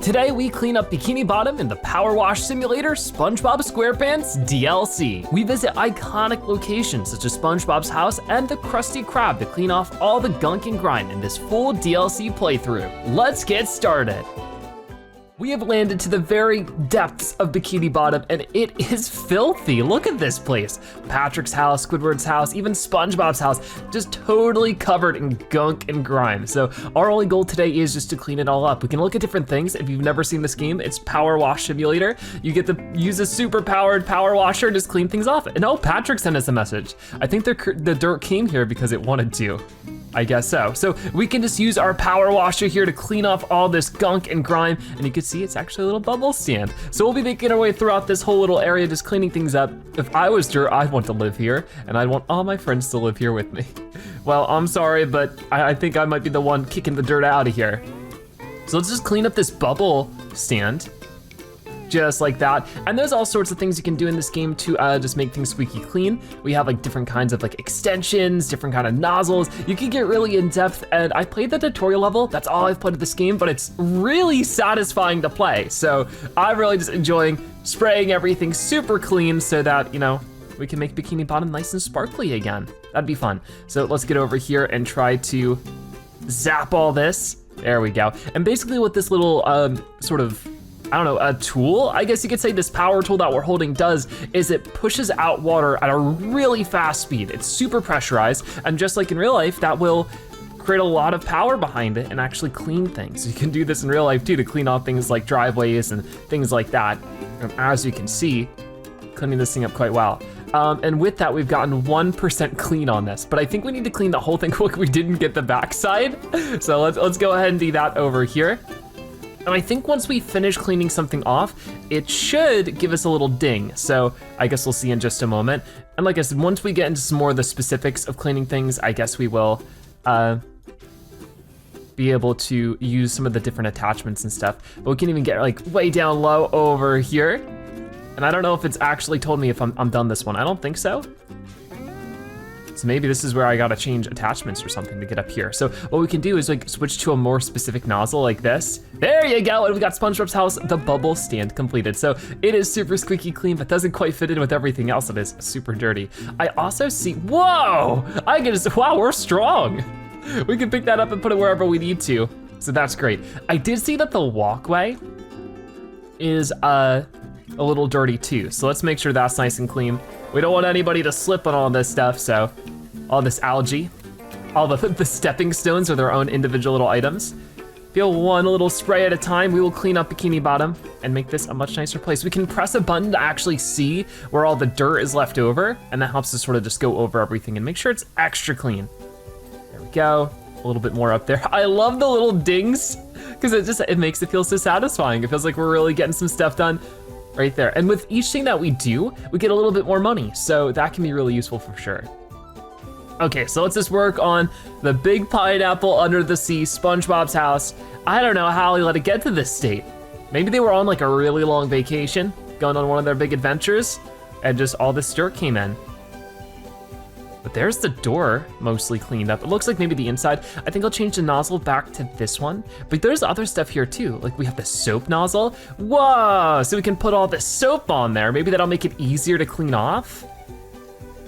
Today we clean up Bikini Bottom in the PowerWash Simulator SpongeBob SquarePants DLC. We visit iconic locations such as SpongeBob's house and the Krusty Krab to clean off all the gunk and grime in this full DLC playthrough. Let's get started. We have landed to the very depths of Bikini Bottom and it is filthy. Look at this place. Patrick's house, Squidward's house, even SpongeBob's house, just totally covered in gunk and grime. So our only goal today is just to clean it all up. We can look at different things. If you've never seen this game, it's PowerWash Simulator. You get to use a super powered power washer and just clean things off. And oh, Patrick sent us a message. I think the dirt came here because it wanted to. I guess so. So we can just use our power washer here to clean off all this gunk and grime, and you can see it's actually a little bubble stand. So we'll be making our way throughout this whole little area, just cleaning things up. If I was dirt, I'd want to live here, and I'd want all my friends to live here with me. Well, I'm sorry, but I think I might be the one kicking the dirt out of here. So let's just clean up this bubble stand. Just like that. And there's all sorts of things you can do in this game to just make things squeaky clean. We have like different kinds of like extensions, different kind of nozzles. You can get really in depth, and I played the tutorial level. That's all I've played of this game, but it's really satisfying to play. So I'm really just enjoying spraying everything super clean so that, you know, we can make Bikini Bottom nice and sparkly again. That'd be fun. So let's get over here and try to zap all this. There we go. And basically what this little sort of, I don't know, a tool, I guess you could say, this power tool that we're holding does is it pushes out water at a really fast speed. It's super pressurized, and just like in real life, that will create a lot of power behind it and actually clean things. So you can do this in real life too, to clean off things like driveways and things like that. And as you can see, cleaning this thing up quite well. And with that, we've gotten 1% clean on this, but I think we need to clean the whole thing quick. We didn't get the backside. So let's go ahead and do that over here. And I think once we finish cleaning something off, it should give us a little ding. So I guess we'll see in just a moment. And like I said, once we get into some more of the specifics of cleaning things, I guess we will be able to use some of the different attachments and stuff. But we can even get like way down low over here. And I don't know if it's actually told me if I'm done this one. I don't think so. So maybe this is where I gotta change attachments or something to get up here. So what we can do is like switch to a more specific nozzle like this. There you go, and we got SpongeBob's house, the bubble stand completed. So it is super squeaky clean, but doesn't quite fit in with everything else that is super dirty. I also see, whoa! I can just, wow, we're strong. We can pick that up and put it wherever we need to. So that's great. I did see that the walkway is a little dirty too. So let's make sure that's nice and clean. We don't want anybody to slip on all this stuff, so all this algae, all the stepping stones are their own individual little items. Feel one little spray at a time, we will clean up Bikini Bottom and make this a much nicer place. We can press a button to actually see where all the dirt is left over, and that helps us sort of just go over everything and make sure it's extra clean. There we go, a little bit more up there. I love the little dings, because it makes it feel so satisfying. It feels like we're really getting some stuff done right there. And with each thing that we do, we get a little bit more money. So that can be really useful for sure. Okay, so let's just work on the big pineapple under the sea, SpongeBob's house. I don't know how he let it get to this state. Maybe they were on like a really long vacation, going on one of their big adventures, and just all this dirt came in. But there's the door mostly cleaned up. It looks like maybe the inside. I think I'll change the nozzle back to this one. But there's other stuff here too. Like we have the soap nozzle. Whoa, so we can put all this soap on there. Maybe that'll make it easier to clean off.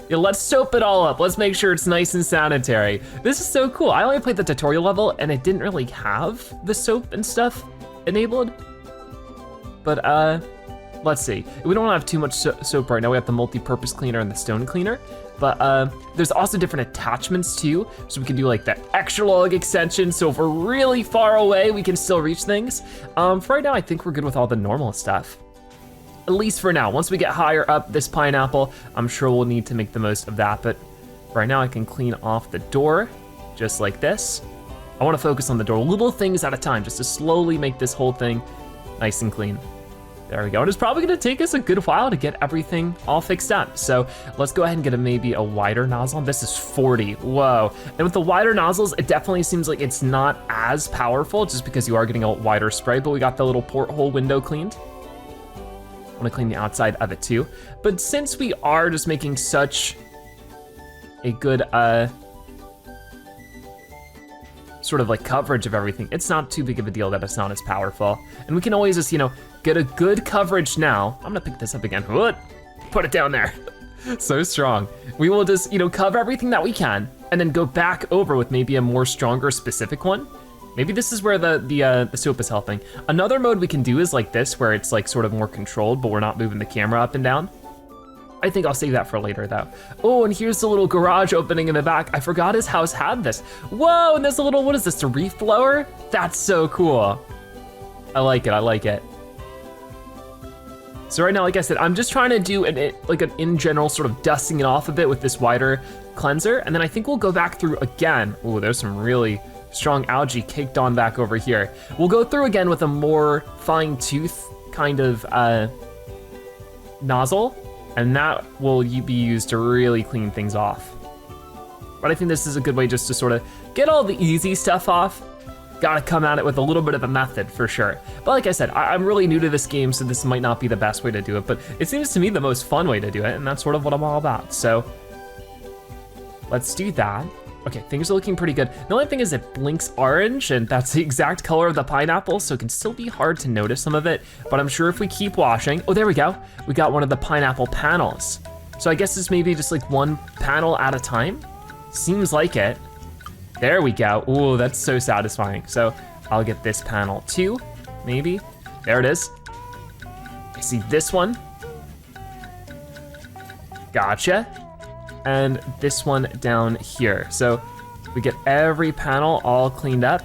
Yeah, let's soap it all up. Let's make sure it's nice and sanitary. This is so cool. I only played the tutorial level and it didn't really have the soap and stuff enabled. But let's see. We don't have too much soap right now. We have the multi-purpose cleaner and the stone cleaner. But there's also different attachments too. So we can do like the extra long extension. So if we're really far away, we can still reach things. For right now, I think we're good with all the normal stuff. At least for now. Once we get higher up this pineapple, I'm sure we'll need to make the most of that. But right now I can clean off the door just like this. I wanna focus on the door, little things at a time, just to slowly make this whole thing nice and clean. There we go, and it's probably gonna take us a good while to get everything all fixed up. So let's go ahead and get maybe a wider nozzle. This is 40, whoa. And with the wider nozzles, it definitely seems like it's not as powerful just because you are getting a wider spray, but we got the little porthole window cleaned. I wanna clean the outside of it too. But since we are just making such a good sort of like coverage of everything, it's not too big of a deal that it's not as powerful. And we can always just, you know, get a good coverage now. I'm gonna pick this up again. What? Put it down there. So strong. We will just, you know, cover everything that we can and then go back over with maybe a more stronger specific one. Maybe this is where the soap is helping. Another mode we can do is like this, where it's like sort of more controlled, but we're not moving the camera up and down. I think I'll save that for later though. Oh, and here's the little garage opening in the back. I forgot his house had this. Whoa, and there's a little, what is this, a reef blower? That's so cool. I like it, I like it. So right now, like I said, I'm just trying to do an in general sort of dusting it off a bit with this wider cleanser, and then I think we'll go back through again. Oh, there's some really strong algae caked on back over here. We'll go through again with a more fine tooth kind of nozzle, and that will be used to really clean things off. But I think this is a good way just to sort of get all the easy stuff off. Gotta come at it with a little bit of a method for sure. But like I said, I'm really new to this game, so this might not be the best way to do it, but it seems to me the most fun way to do it, and that's sort of what I'm all about. So let's do that. Okay, things are looking pretty good. The only thing is it blinks orange, and that's the exact color of the pineapple, so it can still be hard to notice some of it, but I'm sure if we keep washing, oh, there we go. We got one of the pineapple panels. So I guess it's maybe just like one panel at a time? Seems like it. There we go. Ooh, that's so satisfying. So I'll get this panel too, maybe. There it is. I see this one. Gotcha. And this one down here. So we get every panel all cleaned up.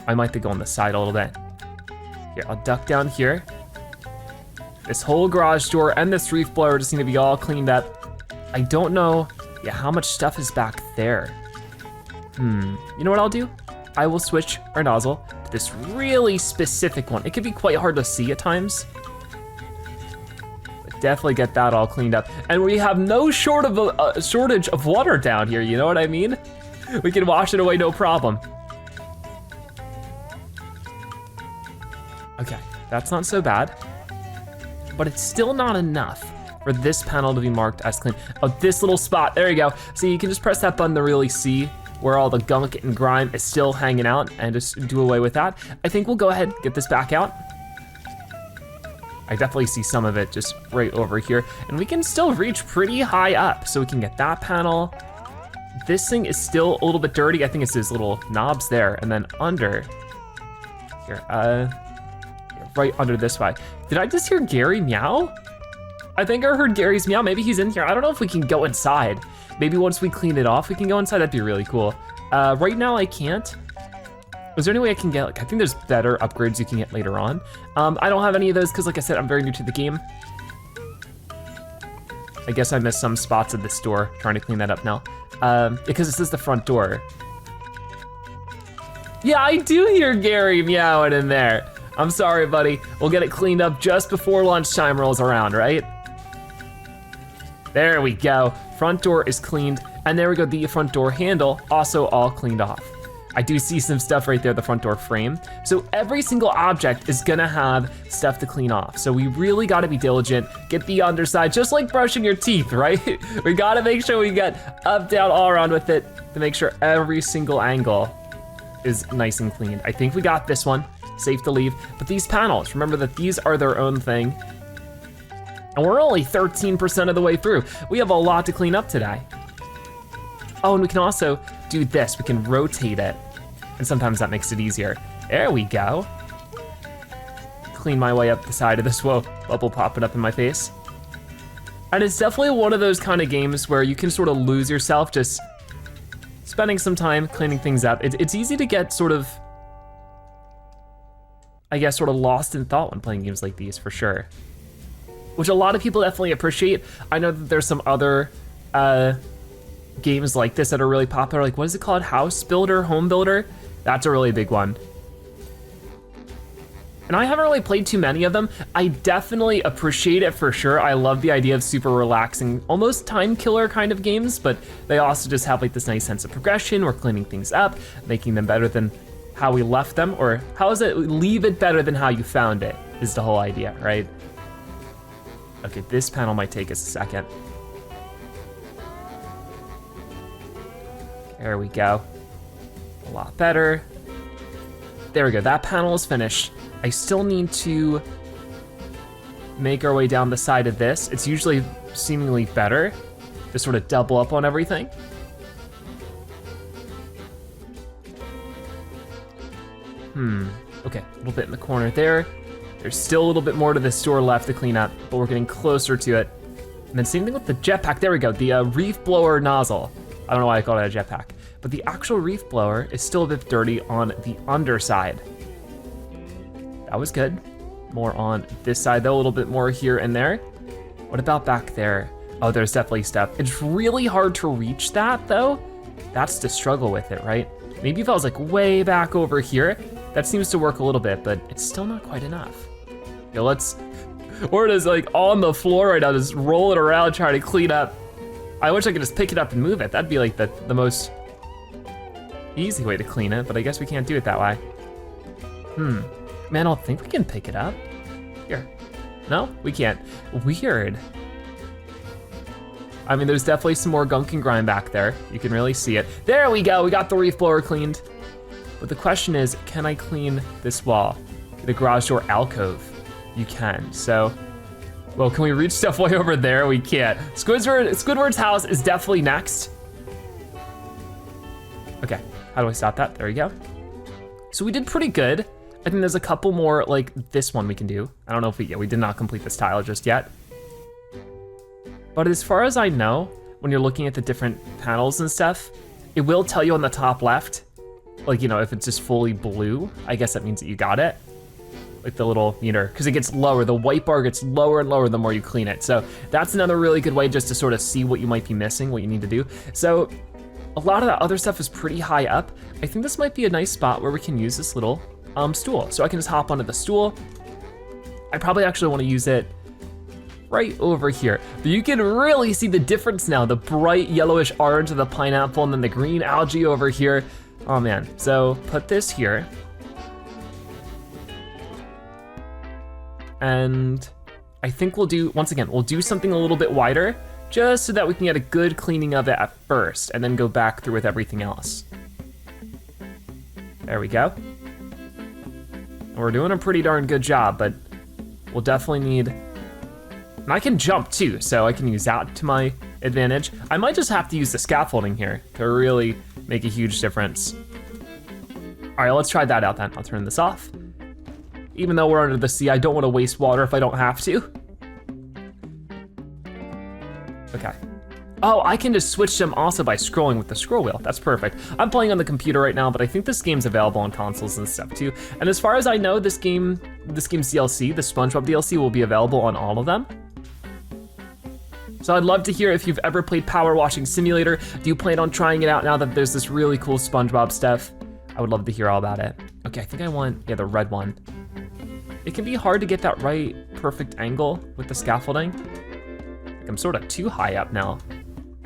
I might have to go on the side a little bit. Here, I'll duck down here. This whole garage door and this reef blower just need to be all cleaned up. I don't know, yeah, how much stuff is back there. You know what I'll do? I will switch our nozzle to this really specific one. It can be quite hard to see at times. But definitely get that all cleaned up. And we have no shortage of water down here, you know what I mean? We can wash it away, no problem. Okay, that's not so bad. But it's still not enough for this panel to be marked as clean. Oh, this little spot, there you go. So you can just press that button to really see where all the gunk and grime is still hanging out and just do away with that. I think we'll go ahead and get this back out. I definitely see some of it just right over here. And we can still reach pretty high up. So we can get that panel. This thing is still a little bit dirty. I think it's these little knobs there. And then under here, right under this way. Did I just hear Gary meow? I think I heard Gary's meow. Maybe he's in here. I don't know if we can go inside. Maybe once we clean it off, we can go inside. That'd be really cool. Right now I can't. Is there any way I can get, like, I think there's better upgrades you can get later on. I don't have any of those because, like I said, I'm very new to the game. I guess I missed some spots of this door, trying to clean that up now. Because this is the front door. Yeah, I do hear Gary meowing in there. I'm sorry, buddy. We'll get it cleaned up just before lunchtime rolls around, right? There we go. Front door is cleaned, and there we go, the front door handle also all cleaned off. I do see some stuff right there, the front door frame. So every single object is gonna have stuff to clean off. So we really gotta be diligent, get the underside, just like brushing your teeth, right? We gotta make sure we get up, down, all around with it to make sure every single angle is nice and clean. I think we got this one, safe to leave. But these panels, remember that these are their own thing. And we're only 13% of the way through. We have a lot to clean up today. Oh, and we can also do this. We can rotate it. And sometimes that makes it easier. There we go. Clean my way up the side of this. Whoa, bubble popping up in my face. And it's definitely one of those kind of games where you can sort of lose yourself just spending some time cleaning things up. It's easy to get sort of, I guess, sort of lost in thought when playing games like these, for sure. Which a lot of people definitely appreciate. I know that there's some other games like this that are really popular. Like, what is it called? House Builder, Home Builder? That's a really big one. And I haven't really played too many of them. I definitely appreciate it for sure. I love the idea of super relaxing, almost time killer kind of games, but they also just have like this nice sense of progression. We're cleaning things up, making them better than how we left them, or how is it, leave it better than how you found it, is the whole idea, right? Okay, this panel might take us a second. There we go. A lot better. There we go, that panel is finished. I still need to make our way down the side of this. It's usually seemingly better to sort of double up on everything. Okay, a little bit in the corner there. There's still a little bit more to this door left to clean up, but we're getting closer to it. And then same thing with the jetpack, there we go, the reef blower nozzle. I don't know why I called it a jetpack, but the actual reef blower is still a bit dirty on the underside. That was good. More on this side though, a little bit more here and there. What about back there? Oh, there's definitely stuff. It's really hard to reach that though. That's the struggle with it, right? Maybe if I was like way back over here, that seems to work a little bit, but it's still not quite enough. Yo, or it is like on the floor right now, just roll it around, trying to clean up. I wish I could just pick it up and move it. That'd be like the most easy way to clean it, but I guess we can't do it that way. Man, I don't think we can pick it up. Here, no, we can't. Weird. I mean, there's definitely some more gunk and grime back there. You can really see it. There we go, we got the reef blower cleaned. But the question is, can I clean this wall? The garage door alcove? You can, so. Well, can we reach stuff way over there? We can't. Squidward's house is definitely next. Okay, how do I stop that? There we go. So we did pretty good. I think there's a couple more like this one we can do. I don't know if we did not complete this tile just yet. But as far as I know, when you're looking at the different panels and stuff, it will tell you on the top left, like, you know, if it's just fully blue, I guess that means that you got it. Like the little meter, because it gets lower. The white bar gets lower and lower the more you clean it. So that's another really good way just to sort of see what you might be missing, what you need to do. So a lot of that other stuff is pretty high up. I think this might be a nice spot where we can use this little stool. So I can just hop onto the stool. I probably actually want to use it right over here. But you can really see the difference now, the bright yellowish orange of the pineapple and then the green algae over here. Oh man, so put this here. And I think we'll do, once again, we'll do something a little bit wider just so that we can get a good cleaning of it at first and then go back through with everything else. There we go. And we're doing a pretty darn good job, but we'll definitely need, and I can jump too, so I can use that to my advantage. I might just have to use the scaffolding here to really make a huge difference. All right, let's try that out then. I'll turn this off. Even though we're under the sea, I don't want to waste water if I don't have to. Okay. Oh, I can just switch them also by scrolling with the scroll wheel. That's perfect. I'm playing on the computer right now, but I think this game's available on consoles and stuff too. And as far as I know, this game's DLC, the SpongeBob DLC, will be available on all of them. So I'd love to hear if you've ever played PowerWashing Simulator. Do you plan on trying it out now that there's this really cool SpongeBob stuff? I would love to hear all about it. Okay, I think I want, yeah, the red one. It can be hard to get that right perfect angle with the scaffolding. Like I'm sort of too high up now.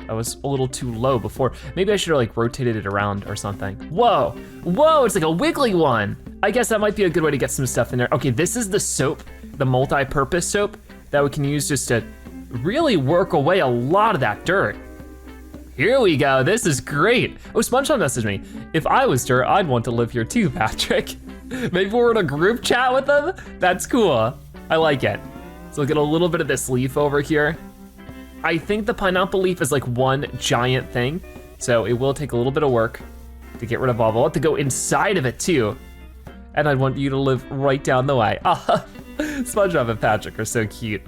I was a little too low before. Maybe I should have like rotated it around or something. Whoa, whoa, it's like a wiggly one. I guess that might be a good way to get some stuff in there. Okay, this is the soap, the multi-purpose soap that we can use just to really work away a lot of that dirt. Here we go, this is great. Oh, SpongeBob messaged me. If I was dirt, I'd want to live here too, Patrick. Maybe we're in a group chat with them? That's cool, I like it. So we'll get a little bit of this leaf over here. I think the pineapple leaf is like one giant thing, so it will take a little bit of work to get rid of all. I'll have to go inside of it too. And I want you to live right down the way. SpongeBob and Patrick are so cute.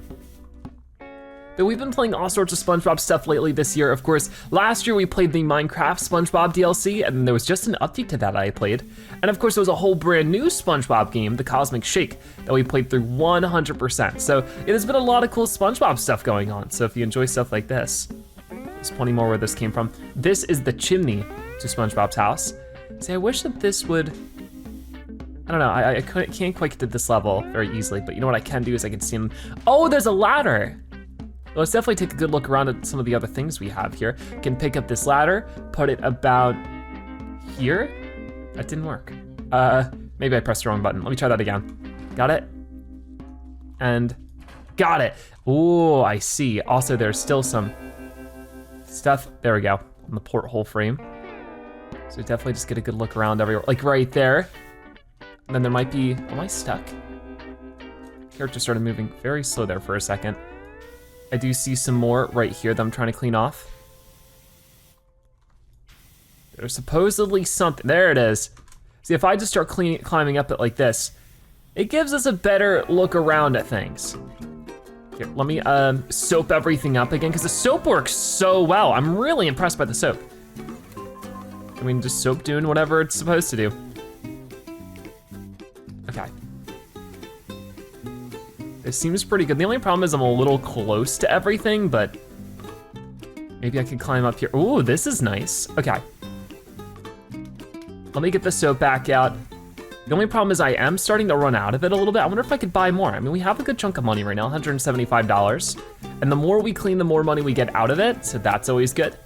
But we've been playing all sorts of SpongeBob stuff lately this year. Of course, last year we played the Minecraft SpongeBob DLC, and there was just an update to that I played. And of course, there was a whole brand new SpongeBob game, the Cosmic Shake, that we played through 100%. So it has been a lot of cool SpongeBob stuff going on. So if you enjoy stuff like this, there's plenty more where this came from. This is the chimney to SpongeBob's house. See, I wish that this would, I don't know, I can't quite get to this level very easily, but you know what I can do is I can see them. Oh, there's a ladder. Let's definitely take a good look around at some of the other things we have here. Can pick up this ladder, put it about here. That didn't work. Maybe I pressed the wrong button. Let me try that again. Got it? And got it. Oh, I see. Also, there's still some stuff. There we go, on the porthole frame. So definitely just get a good look around everywhere, like right there. And then there might be, am I stuck? Character started moving very slow there for a second. I do see some more right here that I'm trying to clean off. There's supposedly something, there it is. See, if I just start climbing up it like this, it gives us a better look around at things. Here, let me soap everything up again, because the soap works so well. I'm really impressed by the soap. I mean, just soap doing whatever it's supposed to do. Okay. This seems pretty good. The only problem is I'm a little close to everything, but maybe I could climb up here. Ooh, this is nice. Okay. Let me get the soap back out. The only problem is I am starting to run out of it a little bit. I wonder if I could buy more. I mean, we have a good chunk of money right now, $175. And the more we clean, the more money we get out of it, so that's always good.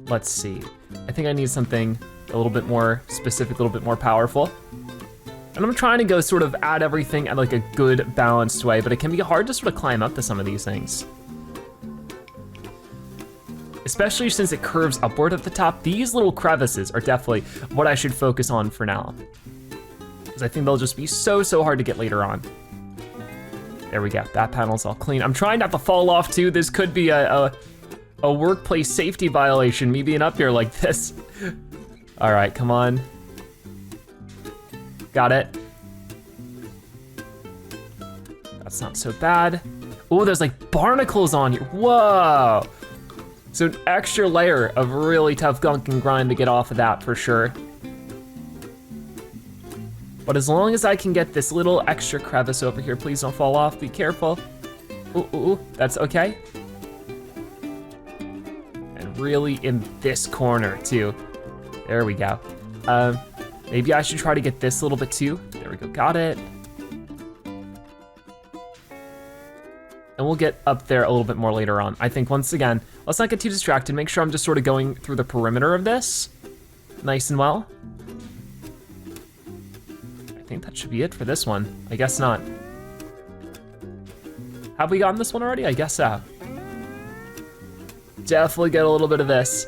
Let's see. I think I need something a little bit more specific, a little bit more powerful. And I'm trying to go sort of at everything at like a good balanced way, but it can be hard to sort of climb up to some of these things. Especially since it curves upward at the top. These little crevices are definitely what I should focus on for now. Because I think they'll just be so hard to get later on. There we go, that panel's all clean. I'm trying not to fall off too. This could be a workplace safety violation, me being up here like this. All right, come on. Got it. That's not so bad. Oh, there's like barnacles on here, whoa. So an extra layer of really tough gunk and grime to get off of that for sure. But as long as I can get this little extra crevice over here, please don't fall off, be careful. Ooh, that's okay. And really in this corner too. There we go. Maybe I should try to get this a little bit too. There we go, got it. And we'll get up there a little bit more later on. I think once again, let's not get too distracted. Make sure I'm just sort of going through the perimeter of this, nice and well. I think that should be it for this one. I guess not. Have we gotten this one already? I guess so. Definitely get a little bit of this.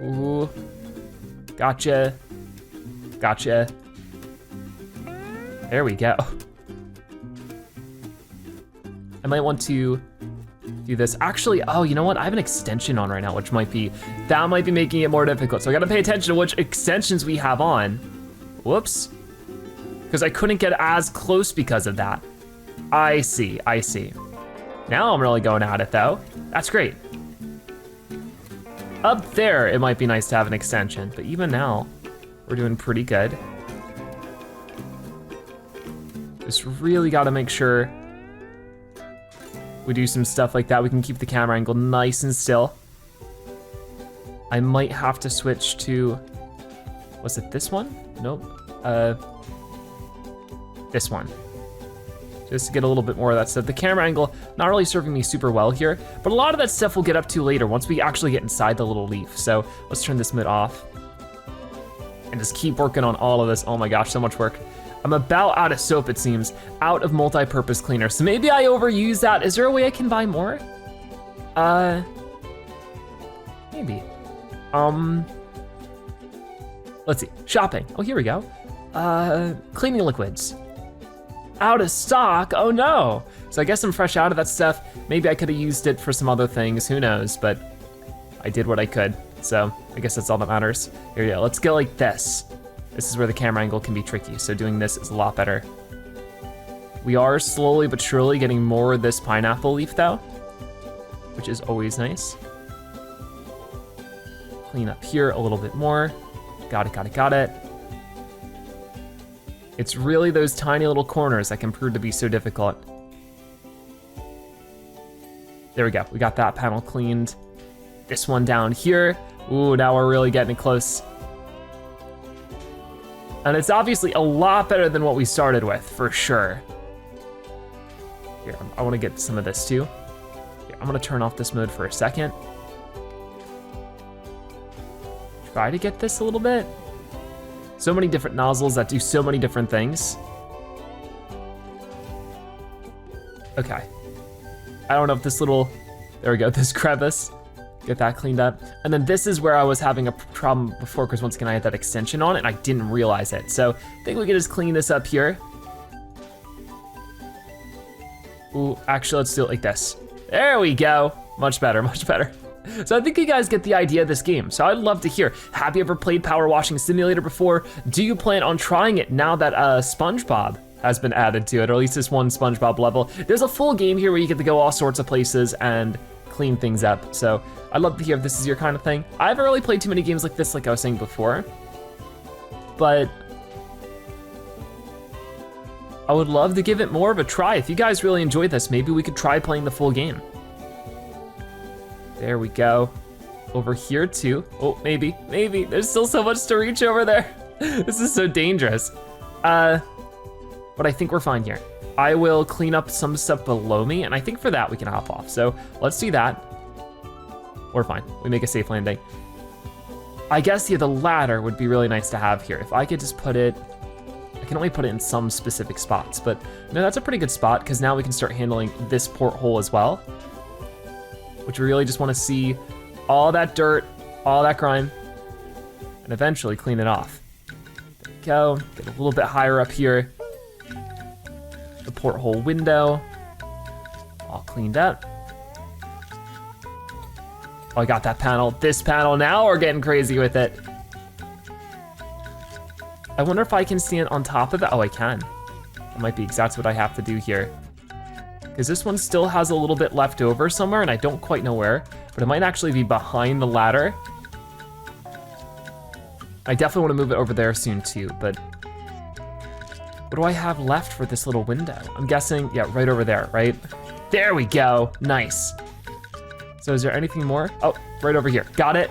Ooh, gotcha, gotcha. There we go. I might want to do this. Actually, oh, you know what? I have an extension on right now, which might be making it more difficult. So I gotta pay attention to which extensions we have on. Whoops. Because I couldn't get as close because of that. I see. Now I'm really going at it though. That's great. Up there, it might be nice to have an extension, but even now, we're doing pretty good. Just really gotta make sure we do some stuff like that. We can keep the camera angle nice and still. I might have to switch to, was it this one? Nope, this one. Just to get a little bit more of that stuff. The camera angle, not really serving me super well here, but a lot of that stuff we'll get up to later once we actually get inside the little leaf. So let's turn this mid off and just keep working on all of this. Oh my gosh, so much work. I'm about out of soap, it seems, out of multi-purpose cleaner. So maybe I overuse that. Is there a way I can buy more? Maybe. Let's see, shopping. Oh, here we go. Cleaning liquids. Out of stock, oh no. So I guess I'm fresh out of that stuff. Maybe I could have used it for some other things, who knows, but I did what I could. So I guess that's all that matters. Here we go, let's go like this. This is where the camera angle can be tricky, so doing this is a lot better. We are slowly but surely getting more of this pineapple leaf though, which is always nice. Clean up here a little bit more. Got it. It's really those tiny little corners that can prove to be so difficult. There we go, we got that panel cleaned. This one down here. Ooh, now we're really getting close. And it's obviously a lot better than what we started with, for sure. Here, I wanna get some of this too. Here, I'm gonna turn off this mode for a second. Try to get this a little bit. So many different nozzles that do so many different things. Okay. I don't know if this little, there we go, this crevice Get that cleaned up. And then this is where I was having a problem before, because once again, I had that extension on it and I didn't realize it. So I think we can just clean this up here. Ooh, actually, let's do it like this. There we go. Much better, much better. So I think you guys get the idea of this game. So I'd love to hear, have you ever played Power Washing Simulator before? Do you plan on trying it now that SpongeBob has been added to it, or at least this one SpongeBob level? There's a full game here where you get to go all sorts of places and clean things up. So I'd love to hear if this is your kind of thing. I haven't really played too many games like this, like I was saying before, but I would love to give it more of a try. If you guys really enjoyed this, maybe we could try playing the full game. There we go. Over here too. Oh, maybe. There's still so much to reach over there. This is so dangerous. But I think we're fine here. I will clean up some stuff below me, and I think for that we can hop off. So let's do that. We're fine, we make a safe landing. I guess, yeah, the ladder would be really nice to have here. If I could just put it, I can only put it in some specific spots, but no, that's a pretty good spot, because now we can start handling this porthole as well, which we really just want to see all that dirt, all that grime, and eventually clean it off. There we go, get a little bit higher up here. The porthole window, all cleaned up. Oh, I got that panel. This panel, now we're getting crazy with it. I wonder if I can stand on top of it. Oh, I can. That might be exactly what I have to do here. Because this one still has a little bit left over somewhere, and I don't quite know where, but it might actually be behind the ladder. I definitely want to move it over there soon too, but what do I have left for this little window? I'm guessing, yeah, right over there, right? There we go, nice. So is there anything more? Oh, right over here, got it.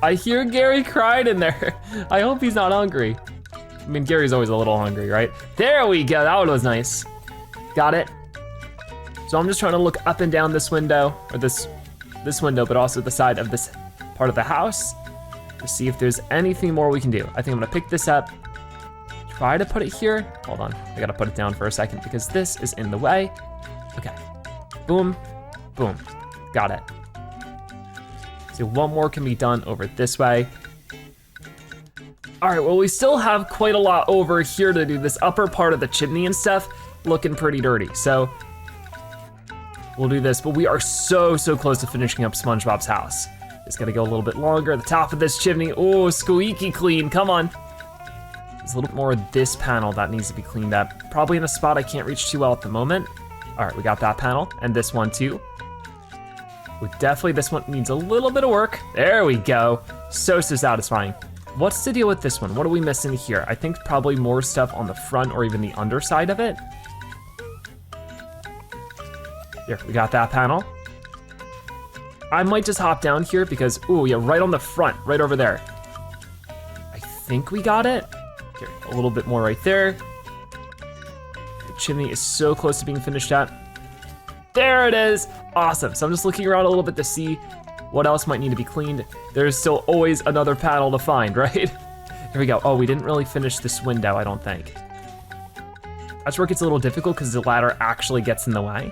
I hear Gary crying in there. I hope he's not hungry. I mean, Gary's always a little hungry, right? There we go, that one was nice. Got it. So I'm just trying to look up and down this window, or this window, but also the side of this part of the house to see if there's anything more we can do. I think I'm gonna pick this up, try to put it here. Hold on, I gotta put it down for a second because this is in the way. Okay, boom, boom, got it. So one more can be done over this way. All right, well, we still have quite a lot over here to do. This upper part of the chimney and stuff looking pretty dirty. So we'll do this, but we are so close to finishing up SpongeBob's house. Just gotta go a little bit longer. The top of this chimney, oh, squeaky clean, come on. There's a little bit more of this panel that needs to be cleaned up. Probably in a spot I can't reach too well at the moment. All right, we got that panel, and this one too. Definitely this one needs a little bit of work. There we go, so satisfying. What's the deal with this one? What are we missing here? I think probably more stuff on the front or even the underside of it. Here, we got that panel. I might just hop down here because, ooh, yeah, right on the front, right over there. I think we got it. Here, a little bit more right there. The chimney is so close to being finished at. There it is, awesome. So I'm just looking around a little bit to see what else might need to be cleaned. There's still always another panel to find, right? Here we go. Oh, we didn't really finish this window, I don't think. That's where it gets a little difficult because the ladder actually gets in the way.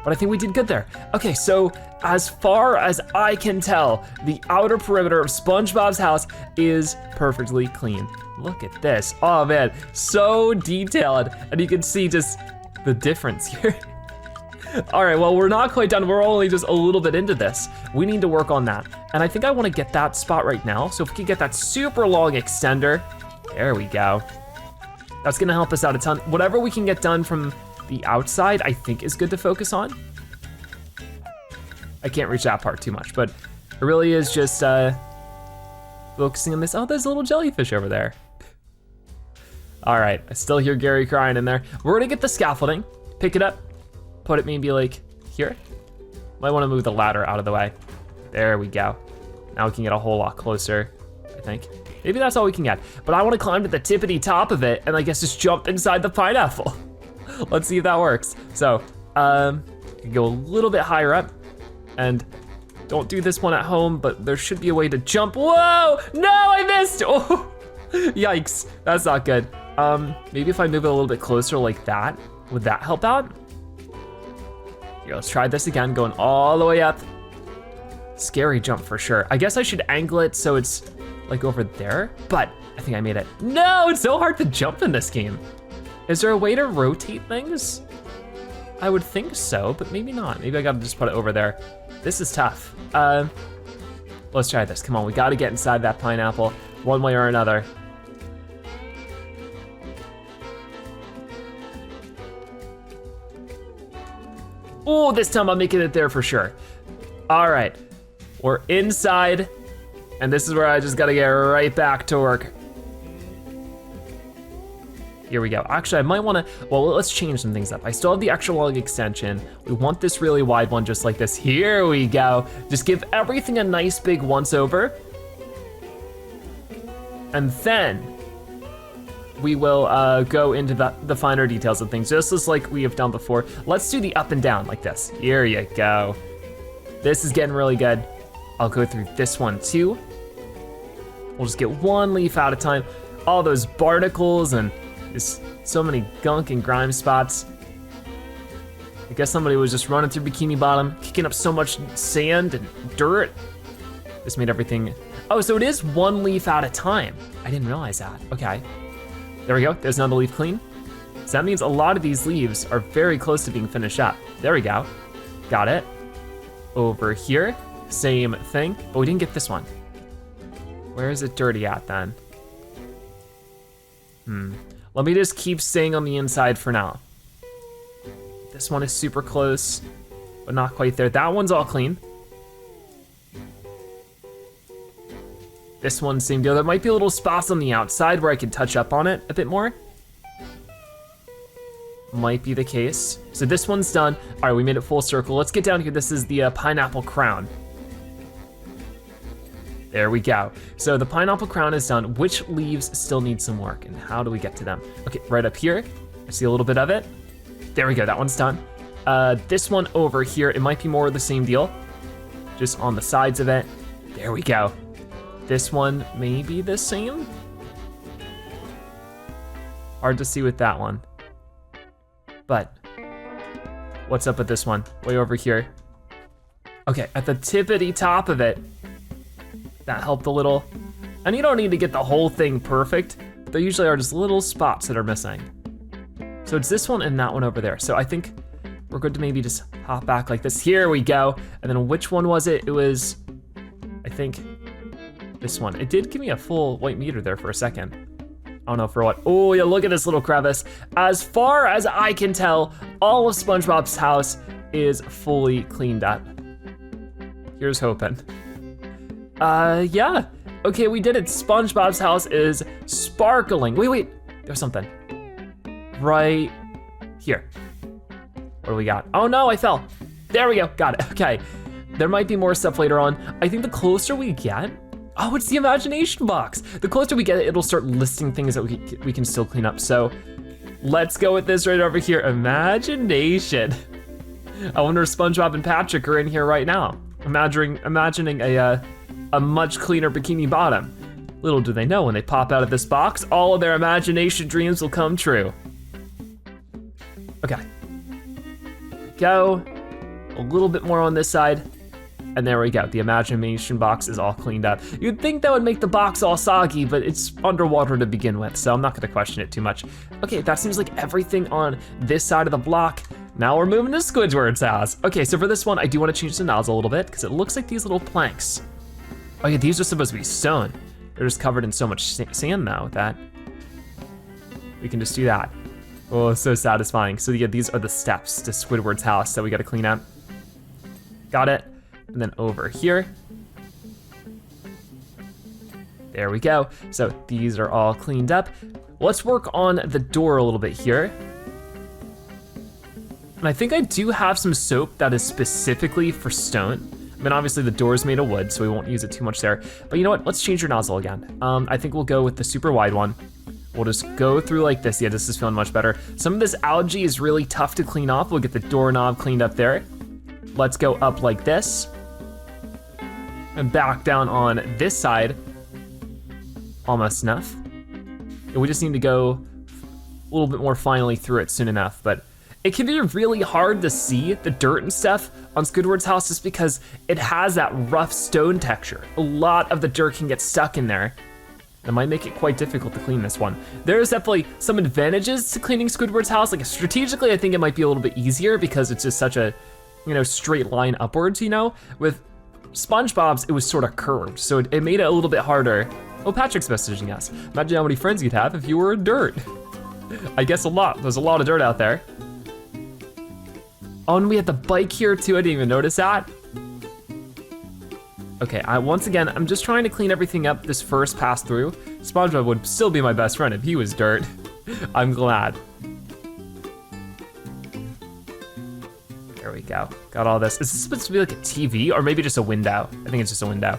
But I think we did good there. Okay, so as far as I can tell, the outer perimeter of SpongeBob's house is perfectly clean. Look at this, oh man, so detailed. And you can see just the difference here. All right, well, we're not quite done. We're only just a little bit into this. We need to work on that. And I think I wanna get that spot right now. So if we can get that super long extender, there we go. That's gonna help us out a ton. Whatever we can get done from the outside, I think is good to focus on. I can't reach that part too much, but it really is just focusing on this. Oh, there's a little jellyfish over there. All right, I still hear Gary crying in there. We're gonna get the scaffolding, pick it up, put it maybe like here. Might wanna move the ladder out of the way. There we go. Now we can get a whole lot closer, I think. Maybe that's all we can get, but I wanna climb to the tippity top of it and I guess just jump inside the pineapple. Let's see if that works. So, go a little bit higher up and don't do this one at home, but there should be a way to jump. Whoa, no, I missed. Oh, yikes, that's not good. Maybe if I move it a little bit closer like that, would that help out? Here, let's try this again, going all the way up. scary jump for sure. I guess I should angle it so it's like over there, but I think I made it. No, it's so hard to jump in this game. Is there a way to rotate things? I would think so, but maybe not. Maybe I gotta just put it over there. This is tough. Let's try this, come on, we gotta get inside that pineapple one way or another. Oh, this time I'm making it there for sure. All right, we're inside, and this is where I just gotta get right back to work. Here we go. Actually, I might wanna, well, let's change some things up. I still have the extra long extension. We want this really wide one just like this. Here we go. Just give everything a nice big once over. And then we will go into the finer details of things, just as like we have done before. Let's do the up and down like this. Here you go. This is getting really good. I'll go through this one too. We'll just get one leaf at a time. All those barnacles and there's so many gunk and grime spots. I guess somebody was just running through Bikini Bottom, kicking up so much sand and dirt. This made everything, oh, so it is one leaf at a time. I didn't realize that, okay. There we go, there's another leaf clean. So that means a lot of these leaves are very close to being finished up. There we go, got it. Over here, same thing, but we didn't get this one. Where is it dirty at then? Let me just keep staying on the inside for now. This one is super close, but not quite there. That one's all clean. This one, same deal. There might be little spots on the outside where I can touch up on it a bit more. Might be the case. So this one's done. All right, we made it full circle. Let's get down here. This is the pineapple crown. There we go. So the pineapple crown is done. Which leaves still need some work and how do we get to them? Okay, right up here. I see a little bit of it. There we go, that one's done. This one over here, it might be more of the same deal. Just on the sides of it. There we go. This one may be the same. Hard to see with that one. But what's up with this one? Way over here. Okay, at the tippity top of it, that helped a little. And you don't need to get the whole thing perfect. There usually are just little spots that are missing. So it's this one and that one over there. So I think we're good to maybe just hop back like this. Here we go. And then which one was it? It was, I think, this one. It did give me a full white meter there for a second. I don't know for what. Oh yeah, look at this little crevice. As far as I can tell, all of SpongeBob's house is fully cleaned up. Here's hoping. Yeah. Okay, we did it. SpongeBob's house is sparkling. Wait, there's something. Right here. What do we got? Oh no, I fell. There we go, got it, okay. There might be more stuff later on. I think the closer we get, oh, it's the imagination box. The closer we get, it'll start listing things that we can still clean up. So let's go with this right over here, imagination. I wonder if SpongeBob and Patrick are in here right now. Imagining a much cleaner Bikini Bottom. Little do they know when they pop out of this box, all of their imagination dreams will come true. Okay. Go. A little bit more on this side. And there we go, the imagination box is all cleaned up. You'd think that would make the box all soggy, but it's underwater to begin with, so I'm not gonna question it too much. Okay, that seems like everything on this side of the block. Now we're moving to Squidward's house. Okay, so for this one, I do wanna change the nozzle a little bit, because it looks like these little planks. Oh yeah, these are supposed to be stone. They're just covered in so much sand now that we can just do that. Oh, so satisfying. So yeah, these are the steps to Squidward's house that we gotta clean up. Got it. And then over here. There we go. So these are all cleaned up. Let's work on the door a little bit here. And I think I do have some soap that is specifically for stone. I mean, obviously the door is made of wood, so we won't use it too much there. But you know what, let's change your nozzle again. I think we'll go with the super wide one. We'll just go through like this. Yeah, this is feeling much better. Some of this algae is really tough to clean off. We'll get the doorknob cleaned up there. Let's go up like this. And back down on this side. Almost enough. Yeah, we just need to go a little bit more finely through it soon enough, but It can be really hard to see the dirt and stuff on Squidward's house just because it has that rough stone texture. A lot of the dirt can get stuck in there. That might make it quite difficult to clean this one. There's definitely some advantages to cleaning Squidward's house. Like strategically, I think it might be a little bit easier because it's just such a, straight line upwards, With SpongeBob's, it was sort of curved, so it made it a little bit harder. Oh, Patrick's messaging us. Imagine how many friends you'd have if you were in dirt. I guess a lot. There's a lot of dirt out there. Oh, and we have the bike here too. I didn't even notice that. Okay, once again, I'm just trying to clean everything up this first pass through. SpongeBob would still be my best friend if he was dirt. I'm glad. There we go. Got all this. Is this supposed to be like a TV or maybe just a window? I think it's just a window.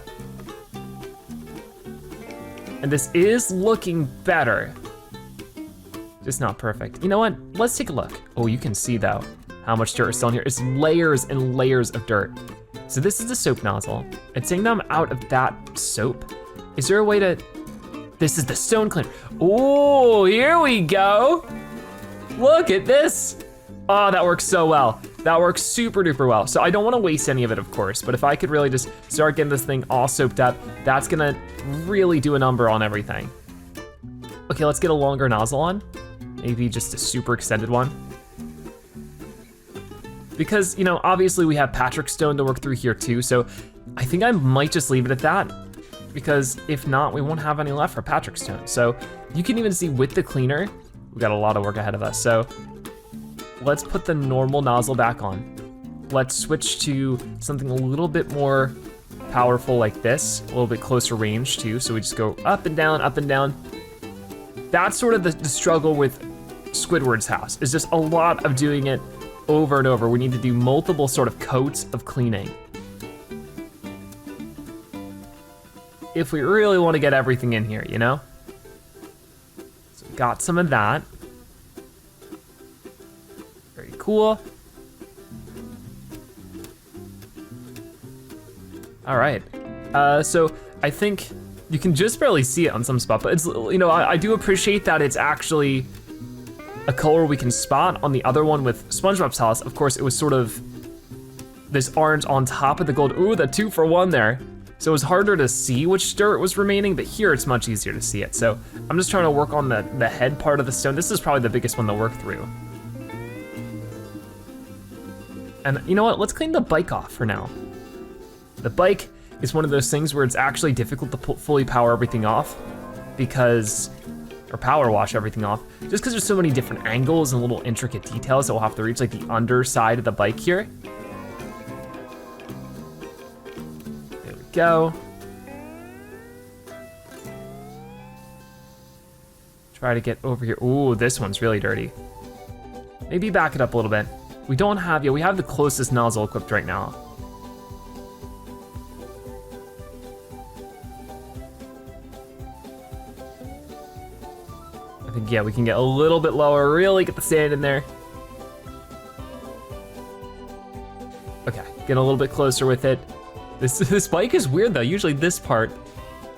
And this is looking better. Just not perfect. You know what? Let's take a look. Oh, you can see though how much dirt is still in here. It's layers and layers of dirt. So this is the soap nozzle. It's saying that I'm out of that soap. Is there a way to, this is the stone cleaner. Oh, here we go. Look at this. Oh, that works so well. That works super duper well. So I don't wanna waste any of it, of course, but if I could really just start getting this thing all soaped up, that's gonna really do a number on everything. Okay, let's get a longer nozzle on. Maybe just a super extended one. Because, obviously we have Patrick Stone to work through here too, so I think I might just leave it at that, because if not, we won't have any left for Patrick Stone. So you can even see with the cleaner, we got a lot of work ahead of us. So let's put the normal nozzle back on. Let's switch to something a little bit more powerful like this, a little bit closer range too. So we just go up and down, up and down. That's sort of the struggle with Squidward's house, is just a lot of doing it over and over. We need to do multiple sort of coats of cleaning if we really want to get everything in here, So got some of that. Very cool. All right, so I think you can just barely see it on some spot, but it's, I do appreciate that it's actually a color we can spot. On the other one with SpongeBob's house, of course, it was sort of this orange on top of the gold. Ooh, the 2-for-1 there. So it was harder to see which dirt was remaining, but here it's much easier to see it. So I'm just trying to work on the head part of the stone. This is probably the biggest one to work through. And you know what, let's clean the bike off for now. The bike is one of those things where it's actually difficult to fully power everything off or power wash everything off, just because there's so many different angles and little intricate details that we'll have to reach, like the underside of the bike here. There we go. Try to get over here. Ooh, this one's really dirty. Maybe back it up a little bit. We don't have, we have the closest nozzle equipped right now. I think, we can get a little bit lower, really get the sand in there. Okay, get a little bit closer with it. This bike is weird though. Usually this part,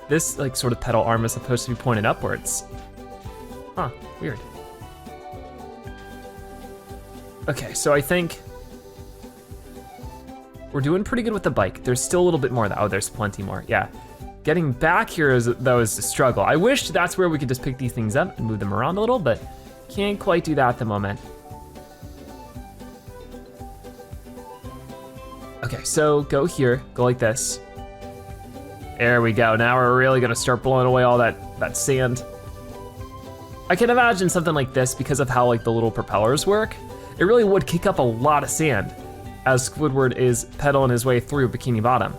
this like sort of pedal arm is supposed to be pointed upwards. Huh, weird. Okay, so I think we're doing pretty good with the bike. There's still a little bit more though. Oh, there's plenty more, yeah. Getting back here is a struggle. I wish that's where we could just pick these things up and move them around a little, but can't quite do that at the moment. Okay, so go here, go like this. There we go, now we're really gonna start blowing away all that sand. I can imagine something like this, because of how like the little propellers work, it really would kick up a lot of sand as Squidward is pedaling his way through Bikini Bottom.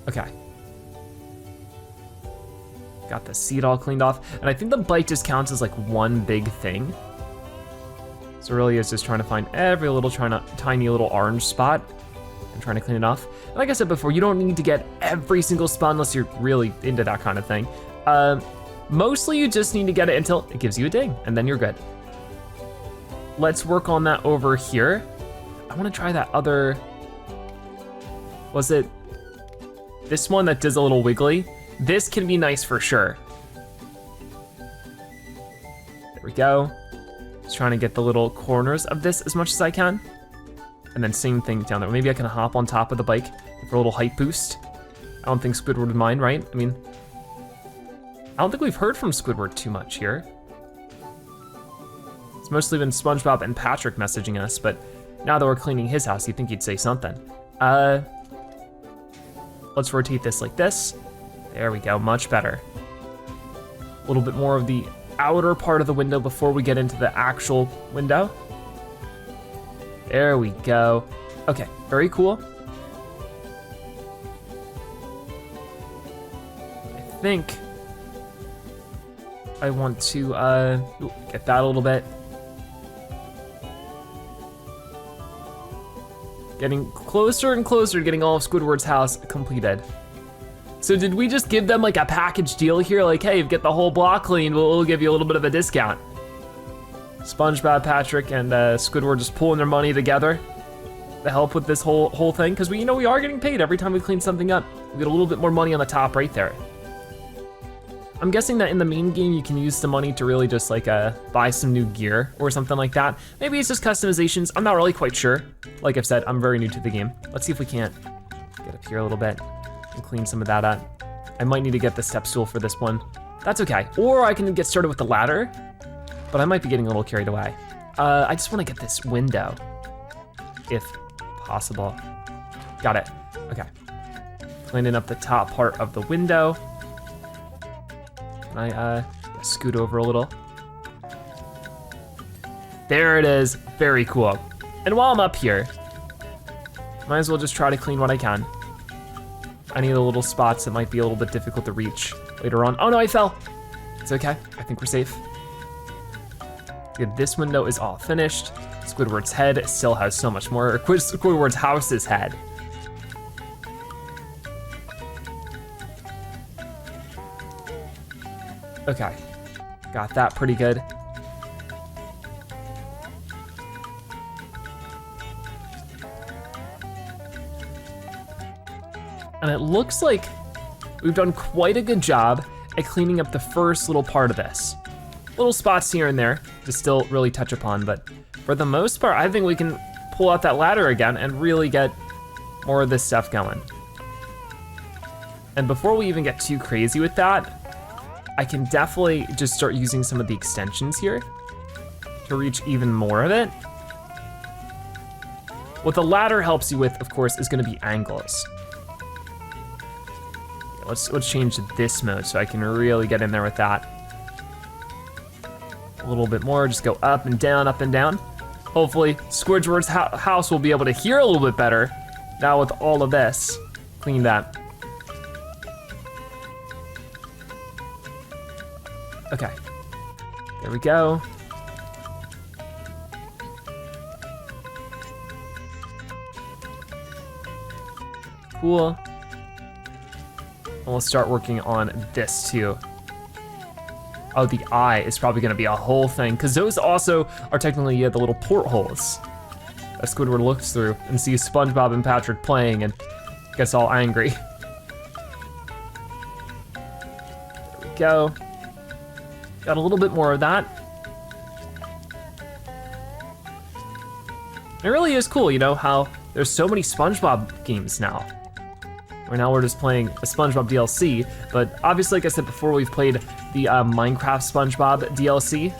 Okay. Got the seat all cleaned off, and I think the bike just counts as like one big thing. So really is just trying to find every little tiny little orange spot and trying to clean it off. And like I said before, you don't need to get every single spot unless you're really into that kind of thing. Mostly you just need to get it until it gives you a ding, and then you're good. Let's work on that over here. I wanna try that other, was it this one that does a little wiggly? This can be nice for sure. There we go. Just trying to get the little corners of this as much as I can. And then same thing down there. Maybe I can hop on top of the bike for a little height boost. I don't think Squidward would mind, right? I mean, I don't think we've heard from Squidward too much here. It's mostly been SpongeBob and Patrick messaging us, but now that we're cleaning his house, you'd think he'd say something. Let's rotate this like this. There we go, much better. A little bit more of the outer part of the window before we get into the actual window. There we go. Okay, very cool. I think I want to get that a little bit. Getting closer and closer to getting all of Squidward's house completed. So did we just give them like a package deal here? Like, hey, get the whole block cleaned, we'll give you a little bit of a discount. SpongeBob, Patrick, and Squidward just pulling their money together to help with this whole thing, because we are getting paid every time we clean something up. We get a little bit more money on the top right there. I'm guessing that in the main game you can use the money to really just like buy some new gear or something like that. Maybe it's just customizations, I'm not really quite sure. Like I've said, I'm very new to the game. Let's see if we can't get up here a little bit and clean some of that up. I might need to get the step stool for this one. That's okay, or I can get started with the ladder, but I might be getting a little carried away. I just wanna get this window, if possible. Got it, okay. Cleaning up the top part of the window. Can I scoot over a little? There it is, very cool. And while I'm up here, might as well just try to clean what I can. Any of the little spots that might be a little bit difficult to reach later on. Oh no, I fell. It's okay, I think we're safe. Good, this window is all finished. Squidward's head still has so much more. Squidward's house's head. Okay, got that pretty good. And it looks like we've done quite a good job at cleaning up the first little part of this. Little spots here and there to still really touch upon, but for the most part, I think we can pull out that ladder again and really get more of this stuff going. And before we even get too crazy with that, I can definitely just start using some of the extensions here to reach even more of it. What the ladder helps you with, of course, is gonna be angles. Let's change to this mode so I can really get in there with that. A little bit more, just go up and down, up and down. Hopefully, Squidward's house will be able to hear a little bit better now with all of this cleaned up. Okay, there we go. Cool. And we'll start working on this too. Oh, the eye is probably gonna be a whole thing, because those also are technically the little portholes that Squidward looks through and sees SpongeBob and Patrick playing and gets all angry. There we go. Got a little bit more of that. It really is cool, how there's so many SpongeBob games now. Where now we're just playing a SpongeBob DLC, but obviously, like I said before, we've played the Minecraft SpongeBob DLC.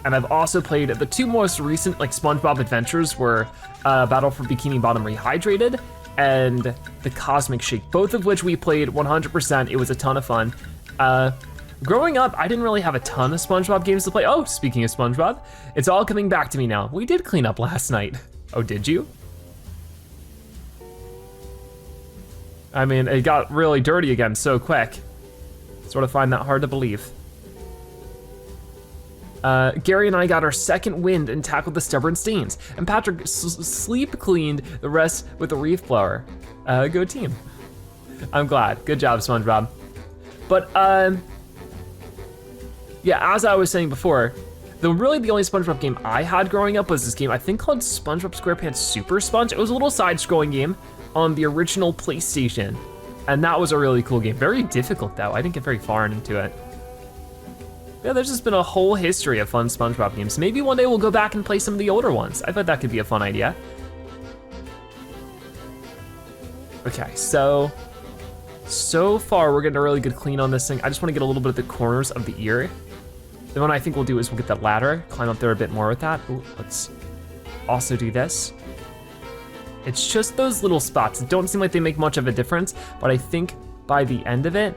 And I've also played the two most recent SpongeBob adventures were Battle for Bikini Bottom Rehydrated and the Cosmic Shake, both of which we played 100%. It was a ton of fun. Growing up, I didn't really have a ton of SpongeBob games to play. Oh, speaking of SpongeBob, it's all coming back to me now. We did clean up last night. Oh, did you? I mean, it got really dirty again so quick. Sort of find that hard to believe. Gary and I got our second wind and tackled the stubborn stains, and Patrick sleep cleaned the rest with a reef blower. Go team. I'm glad, good job, SpongeBob. But yeah, as I was saying before, the only SpongeBob game I had growing up was this game I think called SpongeBob SquarePants Super Sponge. It was a little side-scrolling game on the original PlayStation, and that was a really cool game. Very difficult though, I didn't get very far into it. Yeah, there's just been a whole history of fun SpongeBob games. Maybe one day we'll go back and play some of the older ones. I thought that could be a fun idea. Okay, so far we're getting a really good clean on this thing. I just wanna get a little bit of the corners of the ear. Then what I think we'll do is we'll get that ladder, climb up there a bit more with that. Ooh, let's also do this. It's just those little spots. It don't seem like they make much of a difference, but I think by the end of it,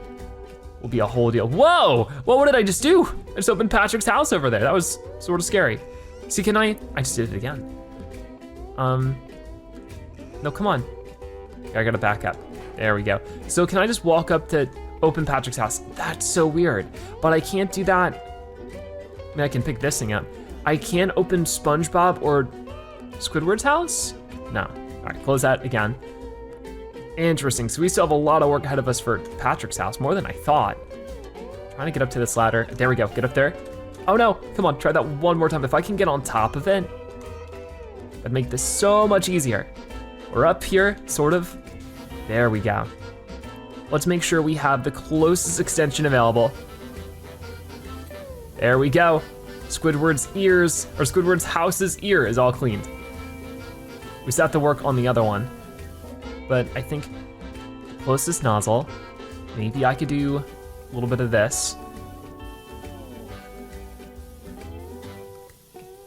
will be a whole deal. Whoa, well, what did I just do? I just opened Patrick's house over there. That was sort of scary. See, I just did it again. No, come on. I gotta back up. There we go. So can I just walk up to open Patrick's house? That's so weird, but I can't do that. I mean, I can pick this thing up. I can't open SpongeBob or Squidward's house? No, all right, close that again. Interesting, so we still have a lot of work ahead of us for Patrick's house, more than I thought. Trying to get up to this ladder. There we go, get up there. Oh no, come on, try that one more time. If I can get on top of it, that'd make this so much easier. We're up here, sort of. There we go. Let's make sure we have the closest extension available. There we go. Squidward's ears, or Squidward's house's ear is all cleaned. We still have to work on the other one, but I think closest nozzle, maybe I could do a little bit of this.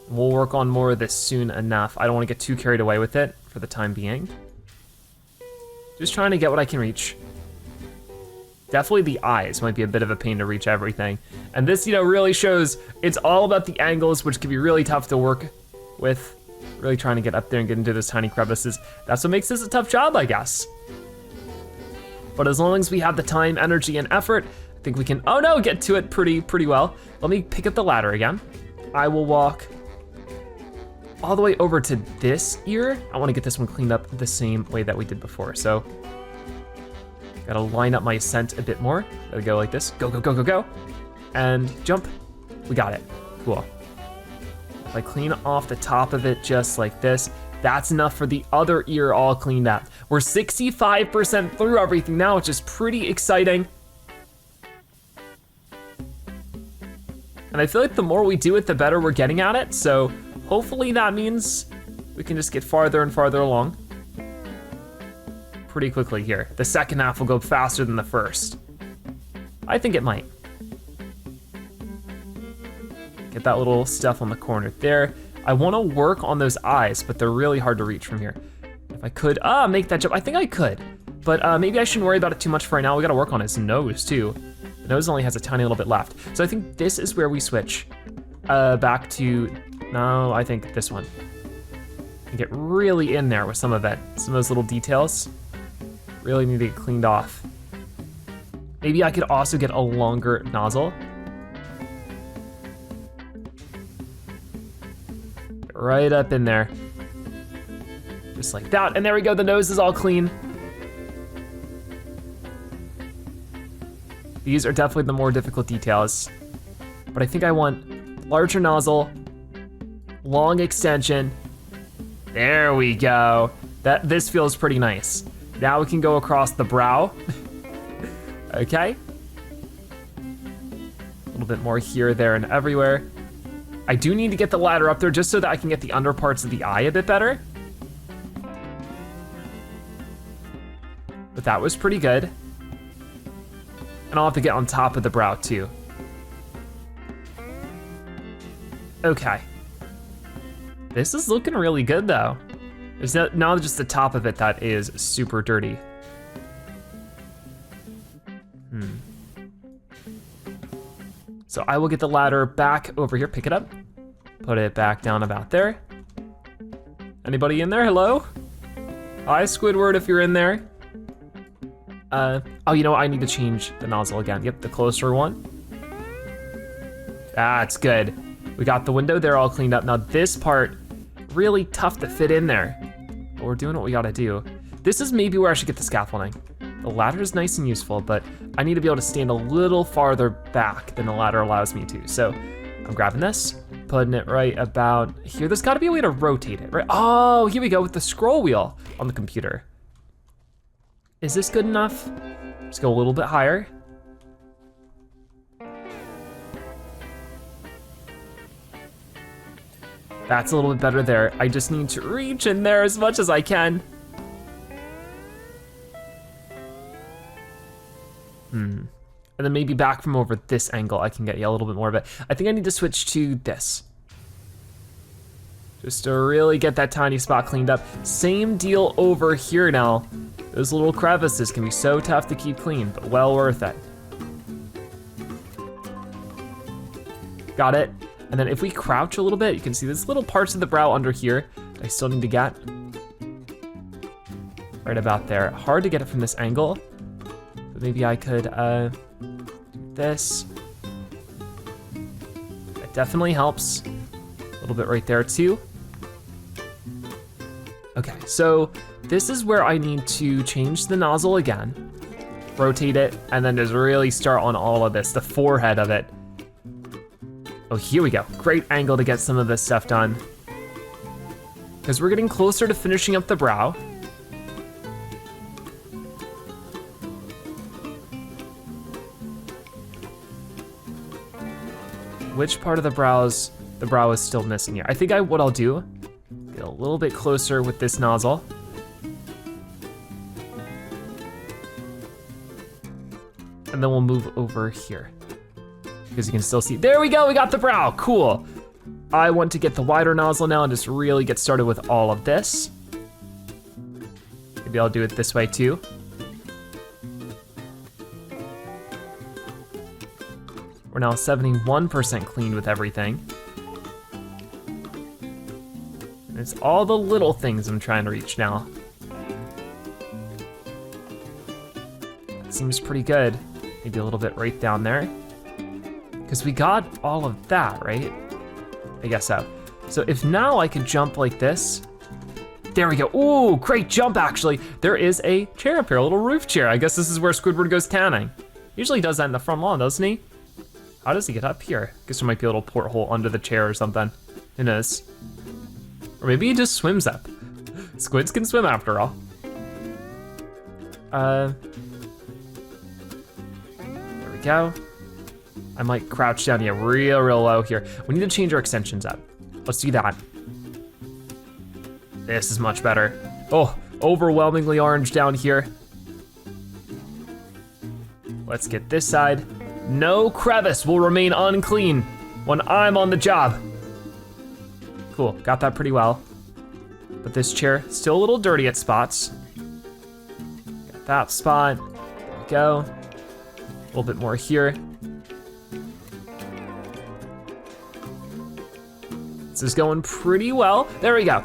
We'll work on more of this soon enough. I don't want to get too carried away with it for the time being. Just trying to get what I can reach. Definitely the eyes might be a bit of a pain to reach everything. And this, really shows it's all about the angles, which can be really tough to work with. Really trying to get up there and get into those tiny crevices. That's what makes this a tough job, I guess. But as long as we have the time, energy, and effort, I think we can, oh no, get to it pretty well. Let me pick up the ladder again. I will walk all the way over to this ear. I wanna get this one cleaned up the same way that we did before. So, gotta line up my ascent a bit more. Gotta go like this, go, go, go, go, go. And jump, we got it, cool. If I clean off the top of it just like this, that's enough for the other ear all cleaned up. We're 65% through everything now, which is pretty exciting. And I feel like the more we do it, the better we're getting at it. So hopefully that means we can just get farther and farther along pretty quickly here. The second half will go faster than the first. I think it might. Get that little stuff on the corner there. I wanna work on those eyes, but they're really hard to reach from here. If I could, make that jump, I think I could. But maybe I shouldn't worry about it too much for right now. We gotta work on his nose too. The nose only has a tiny little bit left. So I think this is where we switch back to, no, I think this one. And get really in there with some of it. Some of those little details really need to get cleaned off. Maybe I could also get a longer nozzle. Right up in there. Just like that, and there we go, the nose is all clean. These are definitely the more difficult details, but I think I want larger nozzle, long extension. There we go. This feels pretty nice. Now we can go across the brow. Okay. A little bit more here, there, and everywhere. I do need to get the ladder up there just so that I can get the under parts of the eye a bit better. But that was pretty good. And I'll have to get on top of the brow too. Okay. This is looking really good though. There's now just the top of it that is super dirty. So I will get the ladder back over here, pick it up, put it back down about there. Anybody in there, hello? Hi, Squidward, if you're in there. Oh, you know what, I need to change the nozzle again. Yep, the closer one. That's good. We got the window there all cleaned up. Now this part, really tough to fit in there, but we're doing what we gotta do. This is maybe where I should get the scaffolding. The ladder is nice and useful, but I need to be able to stand a little farther back than the ladder allows me to. So I'm grabbing this, putting it right about here. There's gotta be a way to rotate it, right? Oh, here we go with the scroll wheel on the computer. Is this good enough? Just go a little bit higher. That's a little bit better there. I just need to reach in there as much as I can. And then maybe back from over this angle, I can get you a little bit more of it. I think I need to switch to this. Just to really get that tiny spot cleaned up. Same deal over here now. Those little crevices can be so tough to keep clean, but well worth it. Got it. And then if we crouch a little bit, you can see there's little parts of the brow under here that I still need to get. Right about there. Hard to get it from this angle, but maybe I could do this. That definitely helps. A little bit right there too. Okay, so this is where I need to change the nozzle again, rotate it, and then just really start on all of this, the forehead of it. Oh, here we go. Great angle to get some of this stuff done. Because we're getting closer to finishing up the brow. Which part of the brow is still missing here? I think what I'll do, get a little bit closer with this nozzle. And then we'll move over here. Because you can still see, there we go, we got the brow, cool. I want to get the wider nozzle now and just really get started with all of this. Maybe I'll do it this way too. We're now 71% clean with everything. And it's all the little things I'm trying to reach now. That seems pretty good. Maybe a little bit right down there. Because we got all of that, right? I guess so. So if now I could jump like this. There we go. Ooh, great jump actually. There is a chair up here, a little roof chair. I guess this is where Squidward goes tanning. Usually does that in the front lawn, doesn't he? How does he get up here? Guess there might be a little porthole under the chair or something. Who knows? Or maybe he just swims up. Squids can swim after all. There we go. I might crouch down here real low here. We need to change our extensions up. Let's do that. This is much better. Oh, overwhelmingly orange down here. Let's get this side. No crevice will remain unclean when I'm on the job. Cool, got that pretty well. But this chair, still a little dirty at spots. Got that spot, there we go. A little bit more here. This is going pretty well. There we go.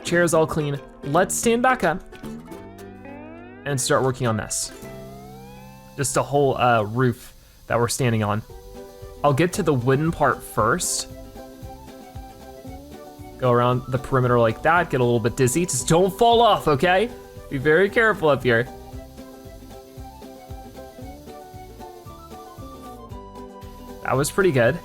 Chair's all clean. Let's stand back up and start working on this. Just a whole roof that we're standing on. I'll get to the wooden part first. Go around the perimeter like that, get a little bit dizzy. Just don't fall off, okay? Be very careful up here. That was pretty good.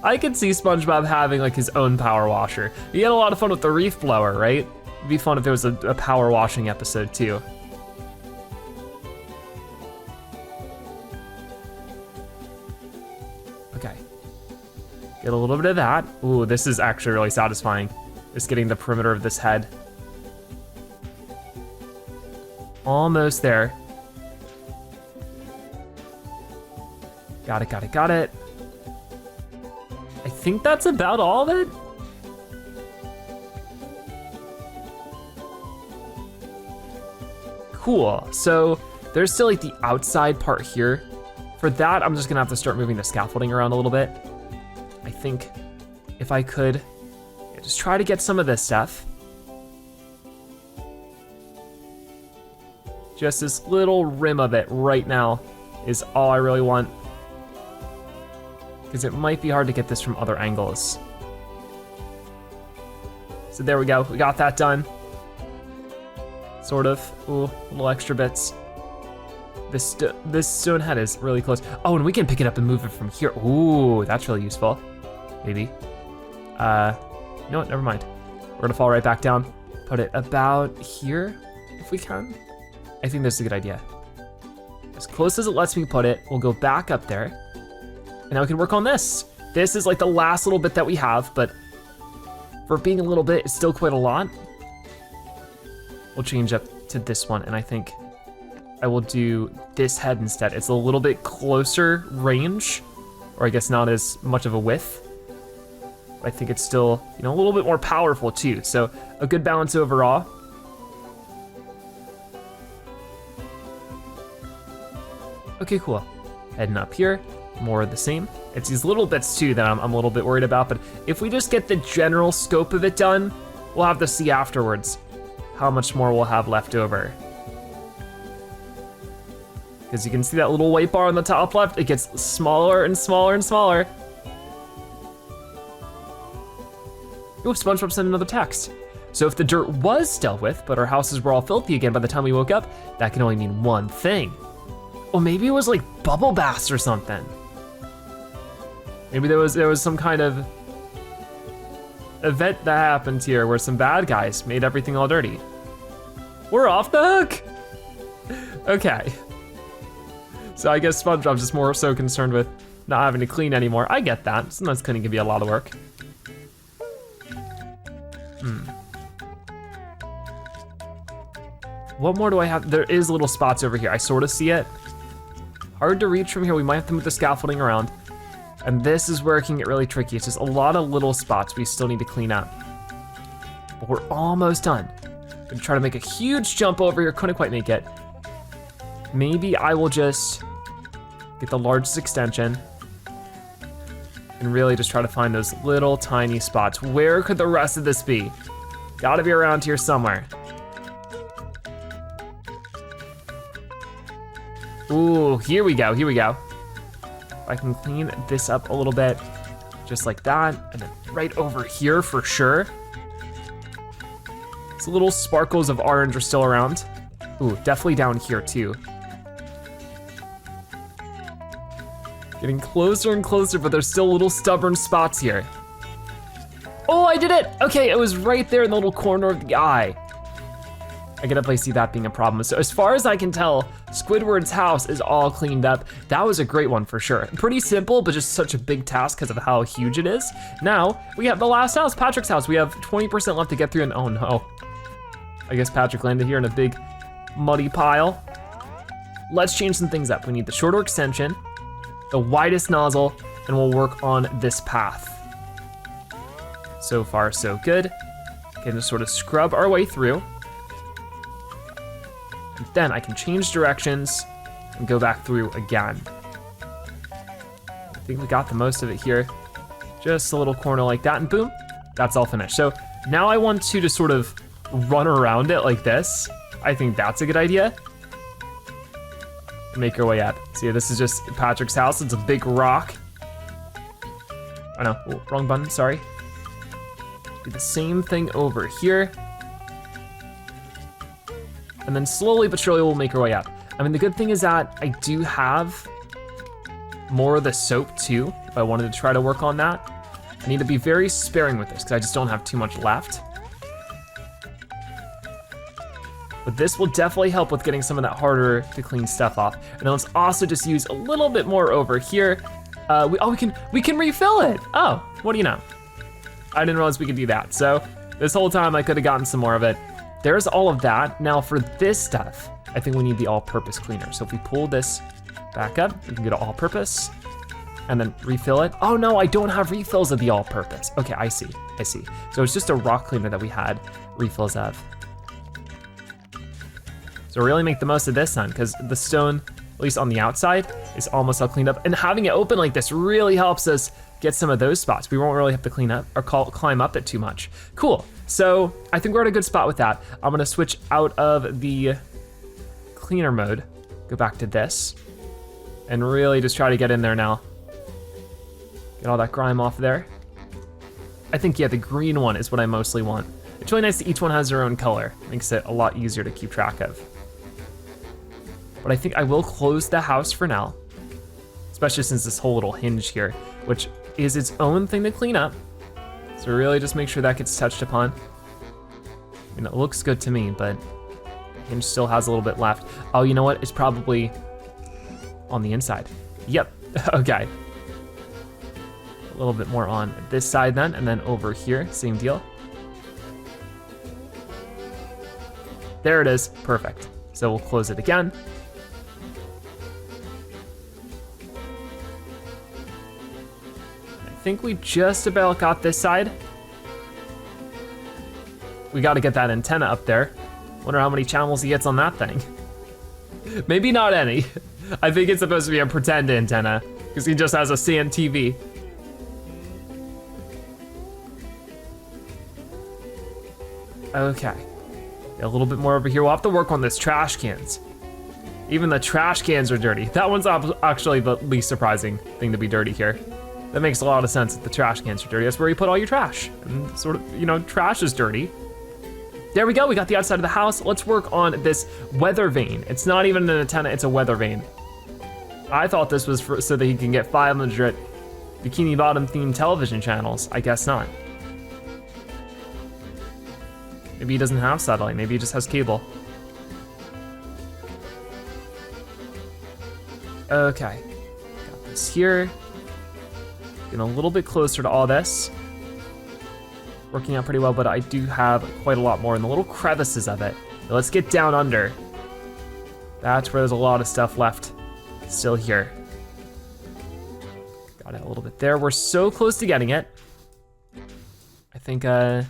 I could see SpongeBob having like his own power washer. He had a lot of fun with the reef blower, right? It'd be fun if there was a power washing episode too. Okay. Get a little bit of that. Ooh, this is actually really satisfying. Just getting the perimeter of this head. Almost there. Got it, got it, got it. I think that's about all of it. Cool, so there's still like the outside part here. For that, I'm just gonna have to start moving the scaffolding around a little bit. I think if I could, just try to get some of this stuff. Just this little rim of it right now is all I really want. Because it might be hard to get this from other angles. So there we go, we got that done. Sort of, ooh, little extra bits. This stone head is really close. Oh, and we can pick it up and move it from here. Ooh, that's really useful, maybe. You know what, never mind. We're gonna fall right back down. Put it about here, if we can. I think that's a good idea. As close as it lets me put it, we'll go back up there. And now we can work on this. This is like the last little bit that we have, but for being a little bit, it's still quite a lot. We'll change up to this one, and I think I will do this head instead. It's a little bit closer range, or I guess not as much of a width. But I think it's still, you know, a little bit more powerful too. So a good balance overall. Okay, cool. Heading up here, more of the same. It's these little bits too that I'm a little bit worried about, but if we just get the general scope of it done, we'll have to see afterwards how much more we'll have left over. Because you can see that little white bar on the top left, it gets smaller and smaller and smaller. Ooh, SpongeBob sent another text. So if the dirt was dealt with, but our houses were all filthy again by the time we woke up, that can only mean one thing. Well, maybe it was like bubble baths or something. Maybe there was some kind of event that happened here where some bad guys made everything all dirty. We're off the hook. Okay. So I guess SpongeBob's just more so concerned with not having to clean anymore. I get that. Sometimes cleaning can be a lot of work. What more do I have? There is little spots over here. I sort of see it. Hard to reach from here. We might have to move the scaffolding around. And this is where it can get really tricky. It's just a lot of little spots we still need to clean up. But we're almost done. I'm gonna try to make a huge jump over here. Couldn't quite make it. Maybe I will just get the largest extension and really just try to find those little tiny spots. Where could the rest of this be? Gotta be around here somewhere. Ooh, here we go, here we go. I can clean this up a little bit, just like that, and then right over here for sure. These little sparkles of orange are still around. Ooh, definitely down here too. Getting closer and closer, but there's still little stubborn spots here. Oh, I did it! Okay, it was right there in the little corner of the eye. I can definitely see that being a problem. So as far as I can tell, Squidward's house is all cleaned up. That was a great one for sure. Pretty simple, but just such a big task because of how huge it is. Now, we have the last house, Patrick's house. We have 20% left to get through, and oh no. I guess Patrick landed here in a big muddy pile. Let's change some things up. We need the shorter extension, the widest nozzle, and we'll work on this path. So far, so good. Can just sort of scrub our way through. And then I can change directions and go back through again. I think we got the most of it here. Just a little corner like that, and boom, that's all finished. So now I want to just sort of run around it like this. I think that's a good idea. Make our way up. See, this is just Patrick's house. It's a big rock. Oh no, oh, wrong button, sorry. Do the same thing over here. And then slowly but surely we'll make our way up. I mean, the good thing is that I do have more of the soap too, if I wanted to try to work on that. I need to be very sparing with this because I just don't have too much left. But this will definitely help with getting some of that harder to clean stuff off. And then let's also just use a little bit more over here. We can refill it. Oh, what do you know? I didn't realize we could do that. So this whole time I could have gotten some more of it. There's all of that. Now for this stuff, I think we need the all-purpose cleaner. So if we pull this back up, we can get all-purpose and then refill it. Oh no, I don't have refills of the all-purpose. Okay, I see. So it's just a rock cleaner that we had refills of. So really make the most of this then, because the stone, at least on the outside, is almost all cleaned up. And having it open like this really helps us get some of those spots. We won't really have to clean up or climb up it too much. Cool, so I think we're at a good spot with that. I'm gonna switch out of the cleaner mode, go back to this, and really just try to get in there now. Get all that grime off there. I think, yeah, the green one is what I mostly want. It's really nice that each one has their own color. Makes it a lot easier to keep track of. But I think I will close the house for now, especially since this whole little hinge here, which is its own thing to clean up. So really just make sure that gets touched upon. I mean, it looks good to me, but the hinge still has a little bit left. Oh, you know what? It's probably on the inside. Yep, okay. a little bit more on this side then, and then over here, same deal. There it is, perfect. So we'll close it again. I think we just about got this side. We gotta get that antenna up there. Wonder how many channels he gets on that thing. Maybe not any. I think it's supposed to be a pretend antenna because he just has a sand TV. Okay, a little bit more over here. We'll have to work on this trash cans. Even the trash cans are dirty. That one's actually the least surprising thing to be dirty here. That makes a lot of sense that the trash cans are dirty. That's where you put all your trash. And sort of, you know, trash is dirty. There we go, we got the outside of the house. Let's work on this weather vane. It's not even an antenna, it's a weather vane. I thought this was so that he can get 500 Bikini Bottom themed television channels. I guess not. Maybe he doesn't have satellite, maybe he just has cable. Okay, got this here. Getting a little bit closer to all this. Working out pretty well, but I do have quite a lot more in the little crevices of it. Now let's get down under. That's where there's a lot of stuff left still here. Got it a little bit there. We're so close to getting it. I think that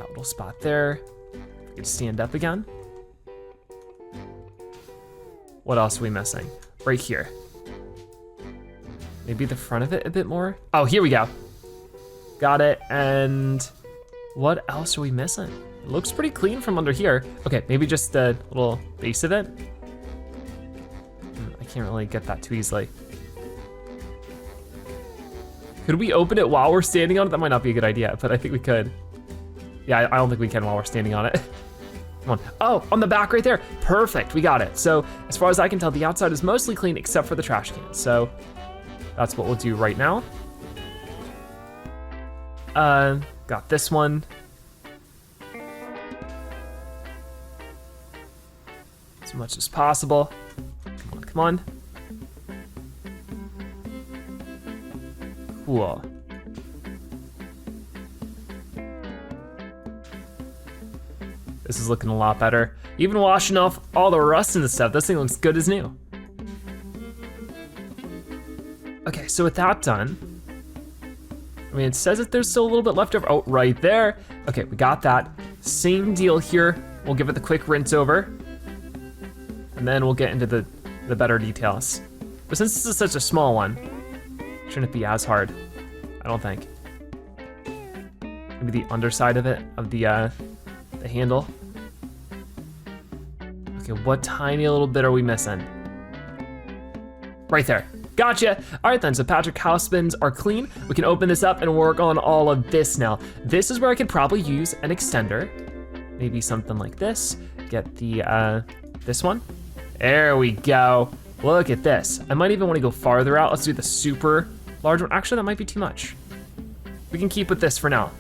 little spot there. We could stand up again. What else are we missing? Right here. Maybe the front of it a bit more. Oh, here we go. Got it, and what else are we missing? It looks pretty clean from under here. Okay, maybe just the little base of it. I can't really get that too easily. Could we open it while we're standing on it? That might not be a good idea, but I think we could. Yeah, I don't think we can while we're standing on it. Come on. Oh, on the back right there. Perfect, we got it. So as far as I can tell, the outside is mostly clean except for the trash cans. So that's what we'll do right now. Got this one. As much as possible. Come on, come on. Cool. This is looking a lot better. Even washing off all the rust and the stuff, this thing looks good as new. Okay, so with that done, I mean, it says that there's still a little bit left over. Oh, right there. Okay, we got that. Same deal here. We'll give it the quick rinse over. And then we'll get into the better details. But since this is such a small one, it shouldn't be as hard, I don't think. Maybe the underside of it, of the handle. Okay, what tiny little bit are we missing? Right there. Gotcha. All right then, so Patrick house bins are clean. We can open this up and work on all of this now. This is where I could probably use an extender. Maybe something like this. Get the, this one. There we go. Look at this. I might even wanna go farther out. Let's do the super large one. Actually, that might be too much. We can keep with this for now.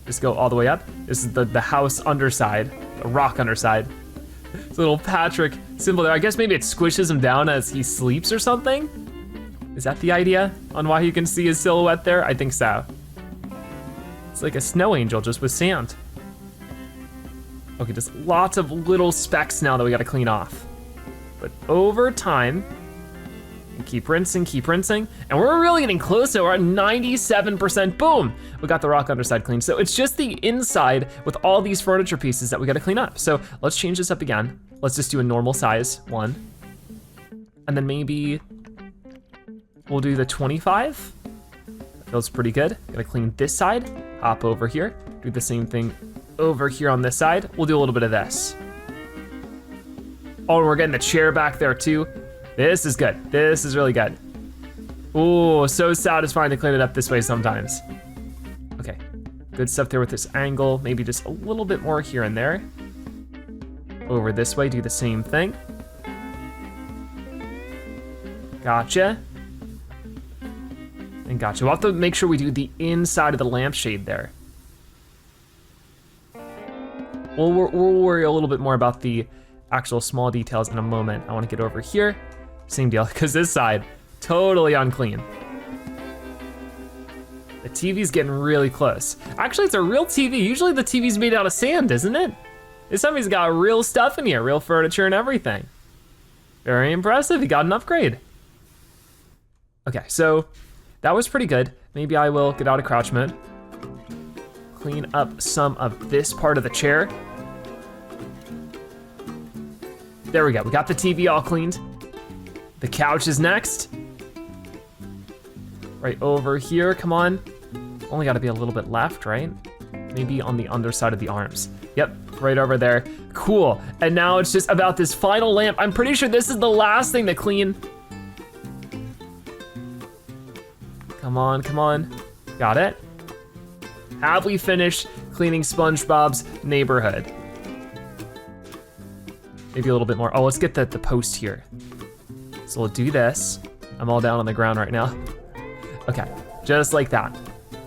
Just go all the way up. This is the house underside, the rock underside. It's a little Patrick symbol there. I guess maybe it squishes him down as he sleeps or something? Is that the idea on why you can see his silhouette there? I think so. It's like a snow angel just with sand. Okay, just lots of little specks now that we gotta clean off. But over time, and keep rinsing, and we're really getting close now. We're at 97%, boom! We got the rock underside clean. So it's just the inside with all these furniture pieces that we gotta clean up. So let's change this up again. Let's just do a normal size one. And then maybe we'll do the 25. That feels pretty good. Gotta clean this side, hop over here, do the same thing over here on this side. We'll do a little bit of this. Oh, and we're getting the chair back there too. This is good. This is really good. Ooh, so satisfying to clean it up this way sometimes. Okay, good stuff there with this angle. Maybe just a little bit more here and there. Over this way, do the same thing. Gotcha. And gotcha. We'll have to make sure we do the inside of the lampshade there. We'll worry a little bit more about the actual small details in a moment. I wanna get over here. Same deal, because this side, totally unclean. The TV's getting really close. Actually, it's a real TV. Usually the TV's made out of sand, isn't it? This time he's got real stuff in here, real furniture and everything. Very impressive, he got an upgrade. Okay, so that was pretty good. Maybe I will get out of crouch mode. Clean up some of this part of the chair. There we go, we got the TV all cleaned. The couch is next. Right over here, come on. Only gotta be a little bit left, right? Maybe on the underside of the arms. Yep, right over there. Cool, and now it's just about this final lamp. I'm pretty sure this is the last thing to clean. Come on, come on. Got it? Have we finished cleaning SpongeBob's neighborhood? Maybe a little bit more. Oh, let's get the post here. So we'll do this. I'm all down on the ground right now. Okay, just like that.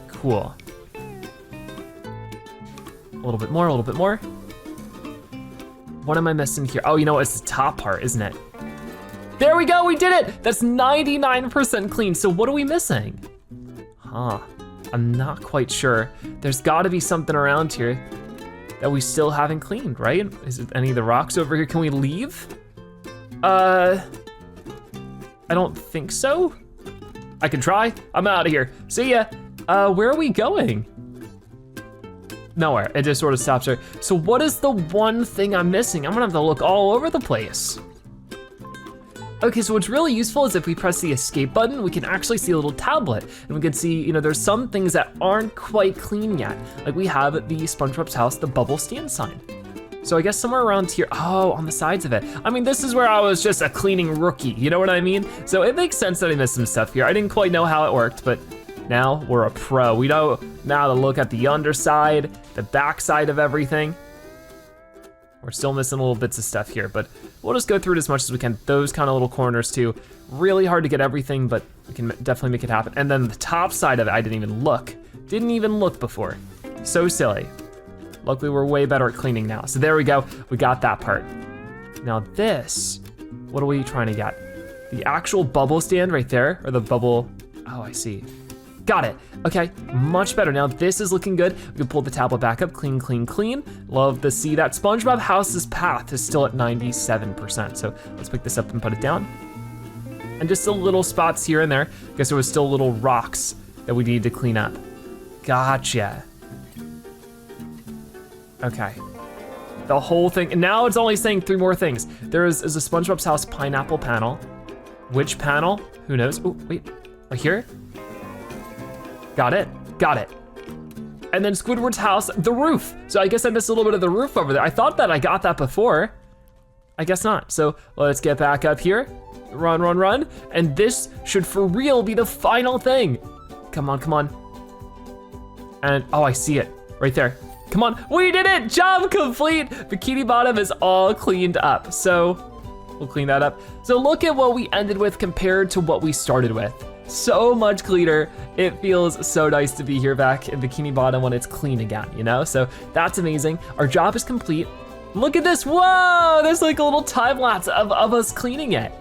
Cool. A little bit more, a little bit more. What am I missing here? Oh, you know what, it's the top part, isn't it? There we go, we did it! That's 99% clean, so what are we missing? Huh, I'm not quite sure. There's gotta be something around here that we still haven't cleaned, right? Is it any of the rocks over here? Can we leave? I don't think so. I can try, I'm out of here. See ya. Where are we going? Nowhere, it just sort of stops there. So what is the one thing I'm missing? I'm gonna have to look all over the place. Okay, so what's really useful is if we press the escape button, we can actually see a little tablet, and we can see, you know, there's some things that aren't quite clean yet. Like we have at the SpongeBob's house, the bubble stand sign. So I guess somewhere around here, oh, on the sides of it. I mean, this is where I was just a cleaning rookie, you know what I mean? So it makes sense that I missed some stuff here. I didn't quite know how it worked, but now we're a pro. We know now to look at the underside, the backside of everything. We're still missing little bits of stuff here, but we'll just go through it as much as we can. Those kind of little corners too. Really hard to get everything, but we can definitely make it happen. And then the top side of it, I didn't even look before. So silly. Luckily we're way better at cleaning now. So there we go, we got that part. Now this, what are we trying to get? The actual bubble stand right there, or the bubble, oh, I see. Got it, okay, much better. Now this is looking good. We can pull the tablet back up, clean, clean, clean. Love to see that. SpongeBob house's path is still at 97%. So let's pick this up and put it down. And just a little spots here and there. I guess there was still little rocks that we needed to clean up. Gotcha. Okay. The whole thing, and now it's only saying 3 more things. There is a SpongeBob's house pineapple panel. Which panel? Who knows? Oh, wait, right here? Got it, got it. And then Squidward's house, the roof. So I guess I missed a little bit of the roof over there. I thought that I got that before. I guess not. So let's get back up here. Run, run, run. And this should for real be the final thing. Come on, come on. And, oh, I see it, right there. Come on, we did it, job complete. Bikini Bottom is all cleaned up. So we'll clean that up. So look at what we ended with compared to what we started with. So much cleaner. It feels so nice to be here back in Bikini Bottom when it's clean again, you know? So that's amazing. Our job is complete. Look at this, whoa! There's like a little time lapse of us cleaning it.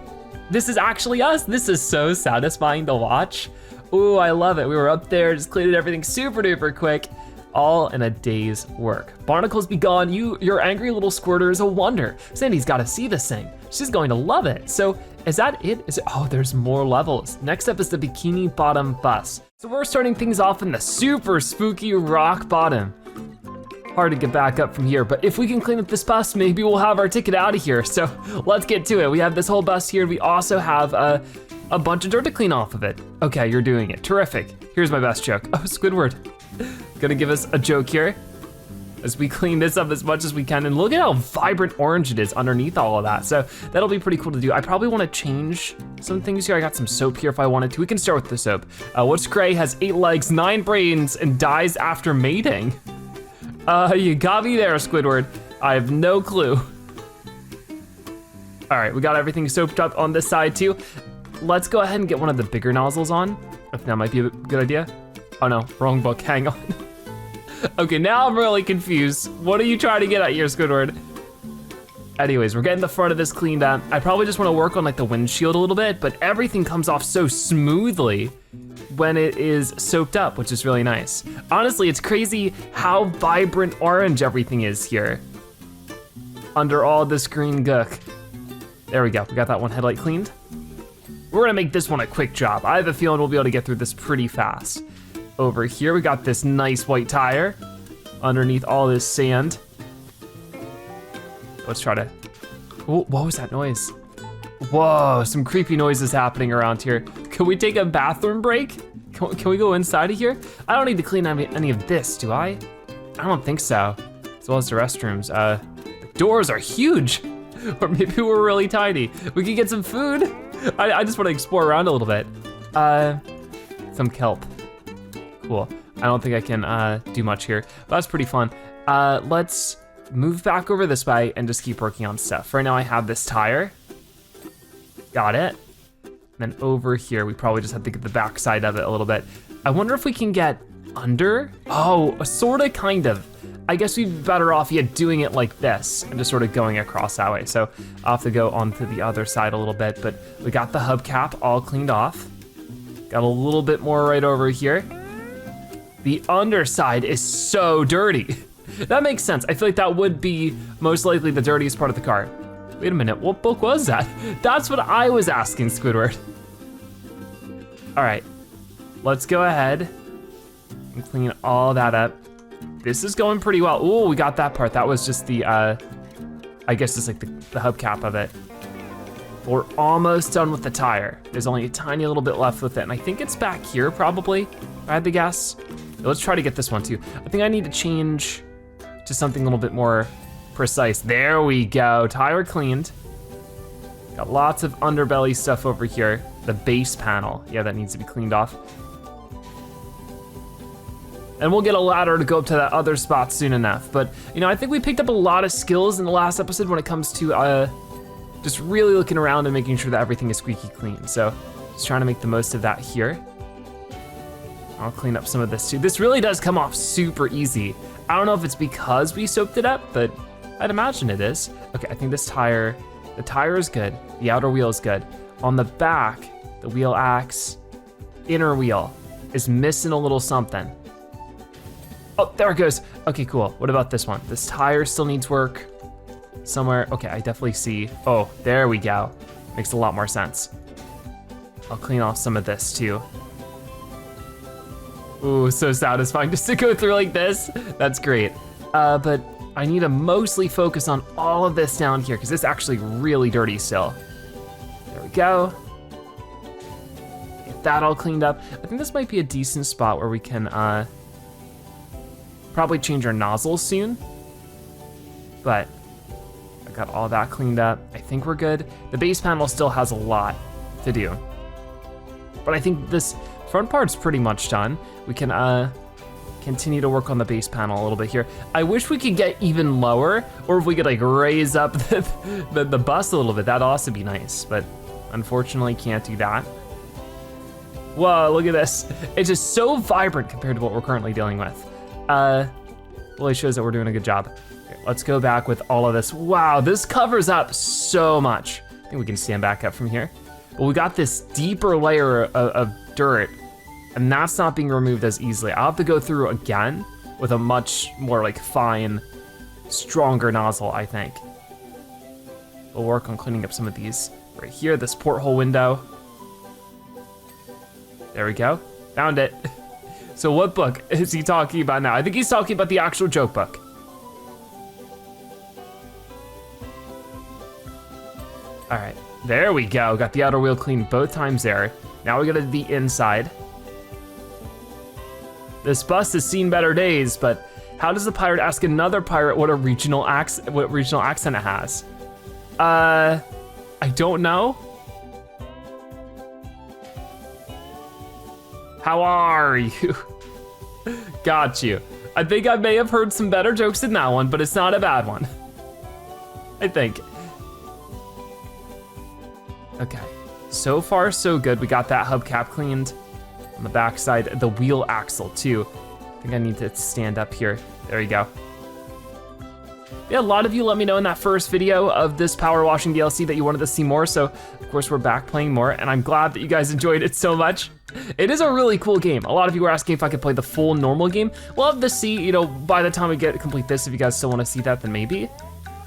This is actually us. This is so satisfying to watch. Ooh, I love it. We were up there, just cleaning everything super duper quick, all in a day's work. Barnacles be gone. Your angry little squirter is a wonder. Sandy's gotta see this thing. She's going to love it. So is that it? Oh, there's more levels. Next up is the Bikini Bottom bus. So we're starting things off in the super spooky rock bottom. Hard to get back up from here, but if we can clean up this bus, maybe we'll have our ticket out of here. So let's get to it. We have this whole bus here. We also have a bunch of dirt to clean off of it. Okay, you're doing it, terrific. Here's my best joke. Oh, Squidward. Gonna give us a joke here as we clean this up as much as we can. And look at how vibrant orange it is underneath all of that. So that'll be pretty cool to do. I probably wanna change some things here. I got some soap here if I wanted to. We can start with the soap. What's gray, has 8 legs, 9 brains, and dies after mating? You got me there, Squidward. I have no clue. All right, we got everything soaped up on this side too. Let's go ahead and get one of the bigger nozzles on. If that might be a good idea. Oh no, wrong book, hang on. Okay, now I'm really confused. What are you trying to get at here, Squidward? Anyways, we're getting the front of this cleaned up. I probably just wanna work on like the windshield a little bit, but everything comes off so smoothly when it is soaked up, which is really nice. Honestly, it's crazy how vibrant orange everything is here under all this green gook. There we go, we got that one headlight cleaned. We're gonna make this one a quick job. I have a feeling we'll be able to get through this pretty fast. Over here, we got this nice white tire underneath all this sand. Let's try to, oh, what was that noise? Whoa, some creepy noises happening around here. Can we take a bathroom break? Can we go inside of here? I don't need to clean any of this, do I? I don't think so. As well as the restrooms. The doors are huge. Or maybe we're really tiny. We could get some food. I just want to explore around a little bit. Some kelp. Cool. I don't think I can do much here, but that's pretty fun. Let's move back over this way and just keep working on stuff. Right now I have this tire. Got it. And then over here, we probably just have to get the back side of it a little bit. I wonder if we can get under? Oh, sorta, kind of. I guess we'd be better off doing it like this and just sort of going across that way. So I'll have to go onto the other side a little bit, but we got the hubcap all cleaned off. Got a little bit more right over here. The underside is so dirty. That makes sense. I feel like that would be most likely the dirtiest part of the car. Wait a minute, what book was that? That's what I was asking, Squidward. All right, let's go ahead and clean all that up. This is going pretty well. Ooh, we got that part. That was just the, I guess just like the hubcap of it. We're almost done with the tire. There's only a tiny little bit left with it, and I think it's back here probably, if I had to guess. Let's try to get this one too. I think I need to change to something a little bit more precise. There we go, tire cleaned. Got lots of underbelly stuff over here. The base panel, yeah, that needs to be cleaned off. And we'll get a ladder to go up to that other spot soon enough. But I think we picked up a lot of skills in the last episode when it comes to just really looking around and making sure that everything is squeaky clean. So just trying to make the most of that here. I'll clean up some of this too. This really does come off super easy. I don't know if it's because we soaked it up, but I'd imagine it is. Okay, I think this tire, the tire is good. The outer wheel is good. On the back, the wheel axe, inner wheel is missing a little something. Oh, there it goes. Okay, cool. What about this one? This tire still needs work somewhere. Okay, I definitely see. Oh, there we go. Makes a lot more sense. I'll clean off some of this too. Ooh, so satisfying just to go through like this. That's great. But I need to mostly focus on all of this down here because it's actually really dirty still. There we go. Get that all cleaned up. I think this might be a decent spot where we can probably change our nozzles soon. But I got all that cleaned up. I think we're good. The base panel still has a lot to do. But I think this front part's pretty much done. We can continue to work on the base panel a little bit here. I wish we could get even lower, or if we could like raise up the bus a little bit, that'd also be nice, but unfortunately can't do that. Whoa, look at this. It's just so vibrant compared to what we're currently dealing with. Really shows that we're doing a good job. Okay, let's go back with all of this. Wow, this covers up so much. I think we can stand back up from here. But we got this deeper layer of dirt, and that's not being removed as easily. I'll have to go through again with a much more like fine, stronger nozzle, I think. We'll work on cleaning up some of these. Right here, this porthole window. There we go, found it. So what book is he talking about now? I think he's talking about the actual joke book. All right, there we go. Got the outer wheel cleaned both times there. Now we gotta do the inside. This bus has seen better days, but how does the pirate ask another pirate what regional accent it has? I don't know. How are you? Got you. I think I may have heard some better jokes than that one, but it's not a bad one. I think. Okay, so far so good. We got that hubcap cleaned. On the back side, the wheel axle too. I think I need to stand up here. There you go. Yeah, a lot of you let me know in that first video of this power washing DLC that you wanted to see more, so of course we're back playing more, and I'm glad that you guys enjoyed it so much. It is a really cool game. A lot of you were asking if I could play the full normal game. We'll have to see, you know, by the time we complete this, if you guys still wanna see that, then maybe.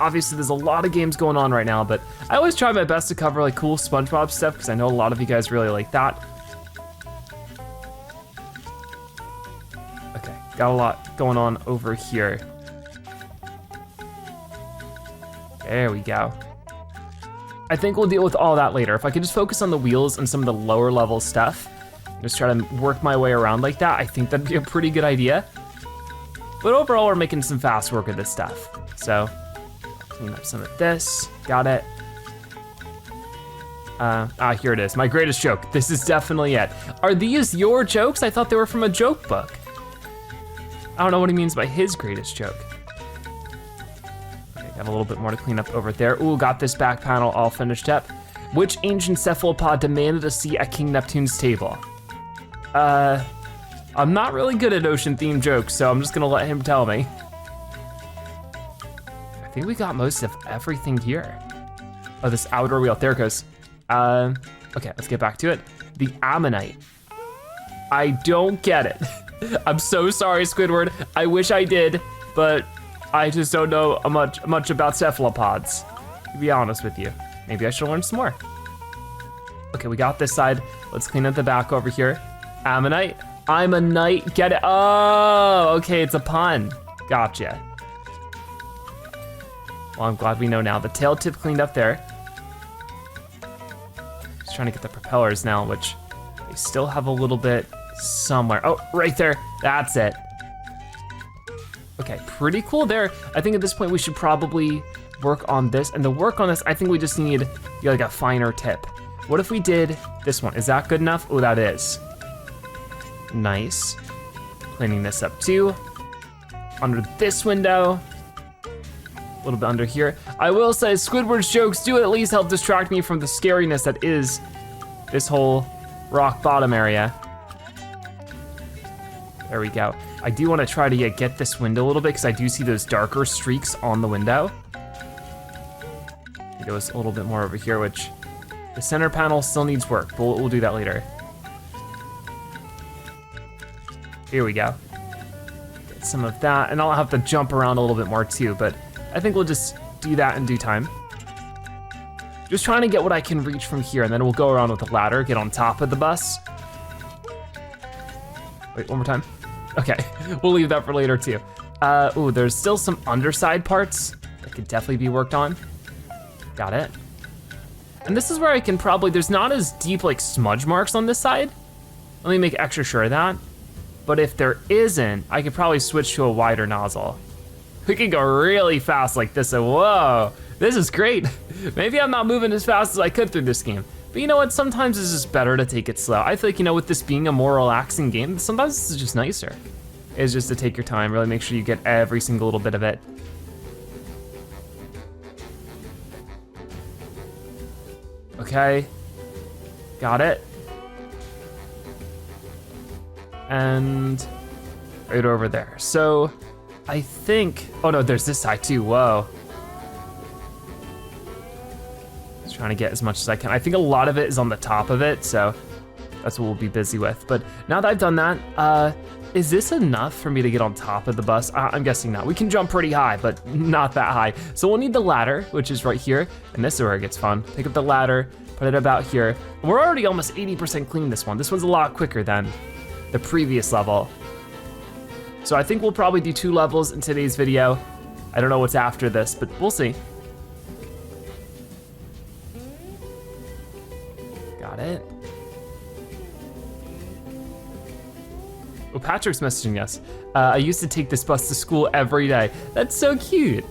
Obviously there's a lot of games going on right now, but I always try my best to cover like cool SpongeBob stuff, because I know a lot of you guys really like that. Okay, got a lot going on over here. There we go. I think we'll deal with all that later. If I could just focus on the wheels and some of the lower level stuff, just try to work my way around like that, I think that'd be a pretty good idea. But overall, we're making some fast work of this stuff. So, clean up some of this, got it. Here it is, my greatest joke. This is definitely it. Are these your jokes? I thought they were from a joke book. I don't know what he means by his greatest joke. Got a little bit more to clean up over there. Ooh, got this back panel all finished up. Which ancient cephalopod demanded to see at King Neptune's table? I'm not really good at ocean themed jokes, so I'm just gonna let him tell me. I think we got most of everything here. Oh, this outer wheel, there it goes. Okay, let's get back to it. The ammonite. I don't get it. I'm so sorry, Squidward. I wish I did, but I just don't know much about cephalopods, to be honest with you. Maybe I should learn some more. Okay, we got this side. Let's clean up the back over here. Ammonite, I'm a knight, get it? Oh, okay, it's a pun. Gotcha. Well, I'm glad we know now. The tail tip cleaned up there. Just trying to get the propellers now, which they still have a little bit somewhere. Oh, right there, that's it. Okay, pretty cool there. I think at this point we should probably work on this. And to work on this, I think we just need like a finer tip. What if we did this one? Is that good enough? Oh, that is. Nice. Cleaning this up too. Under this window. A little bit under here. I will say Squidward's jokes do at least help distract me from the scariness that is this whole rock bottom area. There we go. I do want to try to get this window a little bit because I do see those darker streaks on the window. It goes a little bit more over here, which the center panel still needs work, but we'll do that later. Here we go. Get some of that, and I'll have to jump around a little bit more too, but I think we'll just do that in due time. Just trying to get what I can reach from here, and then we'll go around with the ladder, get on top of the bus. Wait, one more time. Okay, we'll leave that for later too. Ooh, there's still some underside parts that could definitely be worked on. Got it. And this is where I can probably, there's not as deep like smudge marks on this side. Let me make extra sure of that. But if there isn't, I could probably switch to a wider nozzle. We can go really fast like this, so whoa, this is great. Maybe I'm not moving as fast as I could through this game. But you know what, sometimes it's just better to take it slow. I feel like, you know, with this being a more relaxing game, sometimes this is just nicer. It's just to take your time, really make sure you get every single little bit of it. Okay, got it. And right over there. So I think, oh no, there's this side too, whoa. Just trying to get as much as I can. I think a lot of it is on the top of it, so that's what we'll be busy with. But now that I've done that, is this enough for me to get on top of the bus? I'm guessing not. We can jump pretty high, but not that high. So we'll need the ladder, which is right here, and this is where it gets fun. Pick up the ladder, put it about here. We're already almost 80% clean this one. This one's a lot quicker than the previous level. So I think we'll probably do 2 levels in today's video. I don't know what's after this, but we'll see. Got it. Oh, Patrick's messaging us. I used to take this bus to school every day. That's so cute.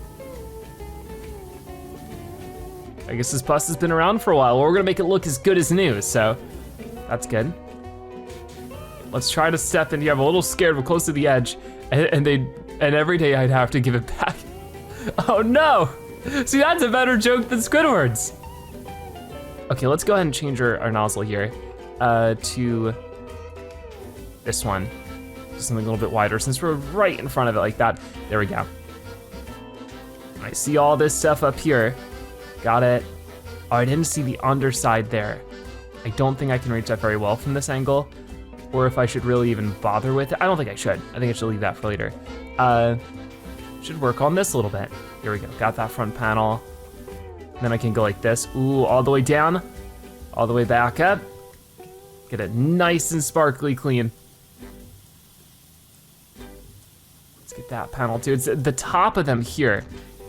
I guess this bus has been around for a while. Well, we're gonna make it look as good as new, so that's good. Let's try to step in here. I'm a little scared. We're close to the edge, and every day I'd have to give it back. Oh no! See, that's a better joke than Squidward's. Okay, let's go ahead and change our nozzle here to this one. Just something a little bit wider since we're right in front of it like that. There we go. I I see all this stuff up here. Got it. Oh, I didn't see the underside there. I don't think I can reach that very well from this angle, or if I should really even bother with it. I don't think I should. I think I should leave that for later. Should work on this a little bit. Here we go, got that front panel. Then I can go like this. Ooh, all the way down, all the way back up. Get it nice and sparkly clean. Let's get that panel too. It's the top of them here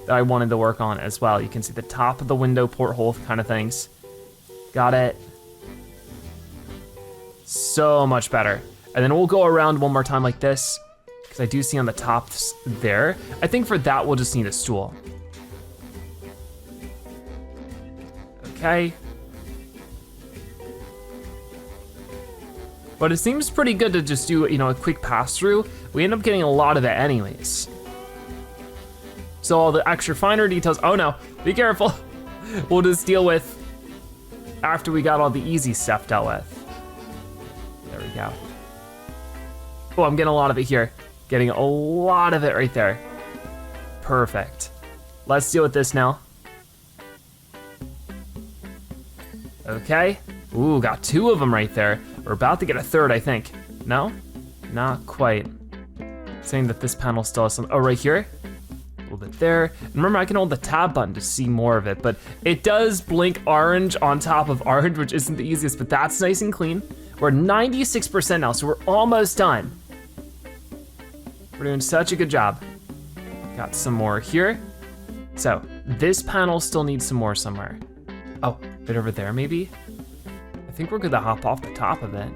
that I wanted to work on as well. You can see the top of the window porthole kind of things. Got it. So much better. And then we'll go around one more time like this, because I do see on the top there. I think for that, we'll just need a stool. Okay. But it seems pretty good to just do, you know, a quick pass through. We end up getting a lot of it anyways. So all the extra finer details, oh no, be careful. We'll just deal with after we got all the easy stuff dealt with. There we go. Oh, I'm getting a lot of it here. Getting a lot of it right there. Perfect. Let's deal with this now. Okay. Ooh, got 2 of them right there. We're about to get a 3rd, I think. No? Not quite. Saying that this panel still has some, oh, right here. A little bit there. And remember, I can hold the tab button to see more of it, but it does blink orange on top of orange, which isn't the easiest, but that's nice and clean. We're 96% now, so we're almost done. We're doing such a good job. Got some more here. So this panel still needs some more somewhere. Oh, right over there maybe? I think we're gonna hop off the top of it.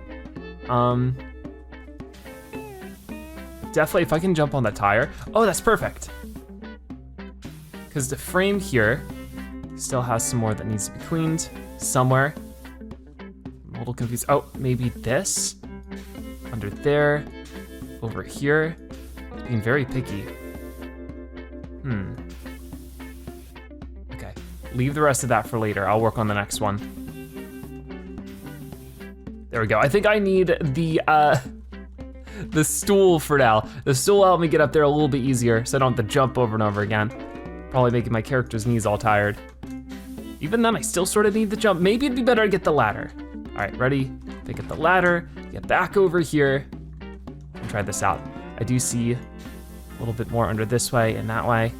Definitely if I can jump on the tire. Oh, that's perfect. Because the frame here still has some more that needs to be cleaned somewhere. I'm a little confused. Oh, maybe this? Under there, over here. Being very picky. Okay, leave the rest of that for later. I'll work on the next one. There we go. I think I need the stool for now. The stool will help me get up there a little bit easier so I don't have to jump over and over again. Probably making my character's knees all tired. Even then, I still sort of need the jump. Maybe it'd be better to get the ladder. All right, ready? Pick up the ladder, get back over here, and try this out. I do see a little bit more under this way and that way.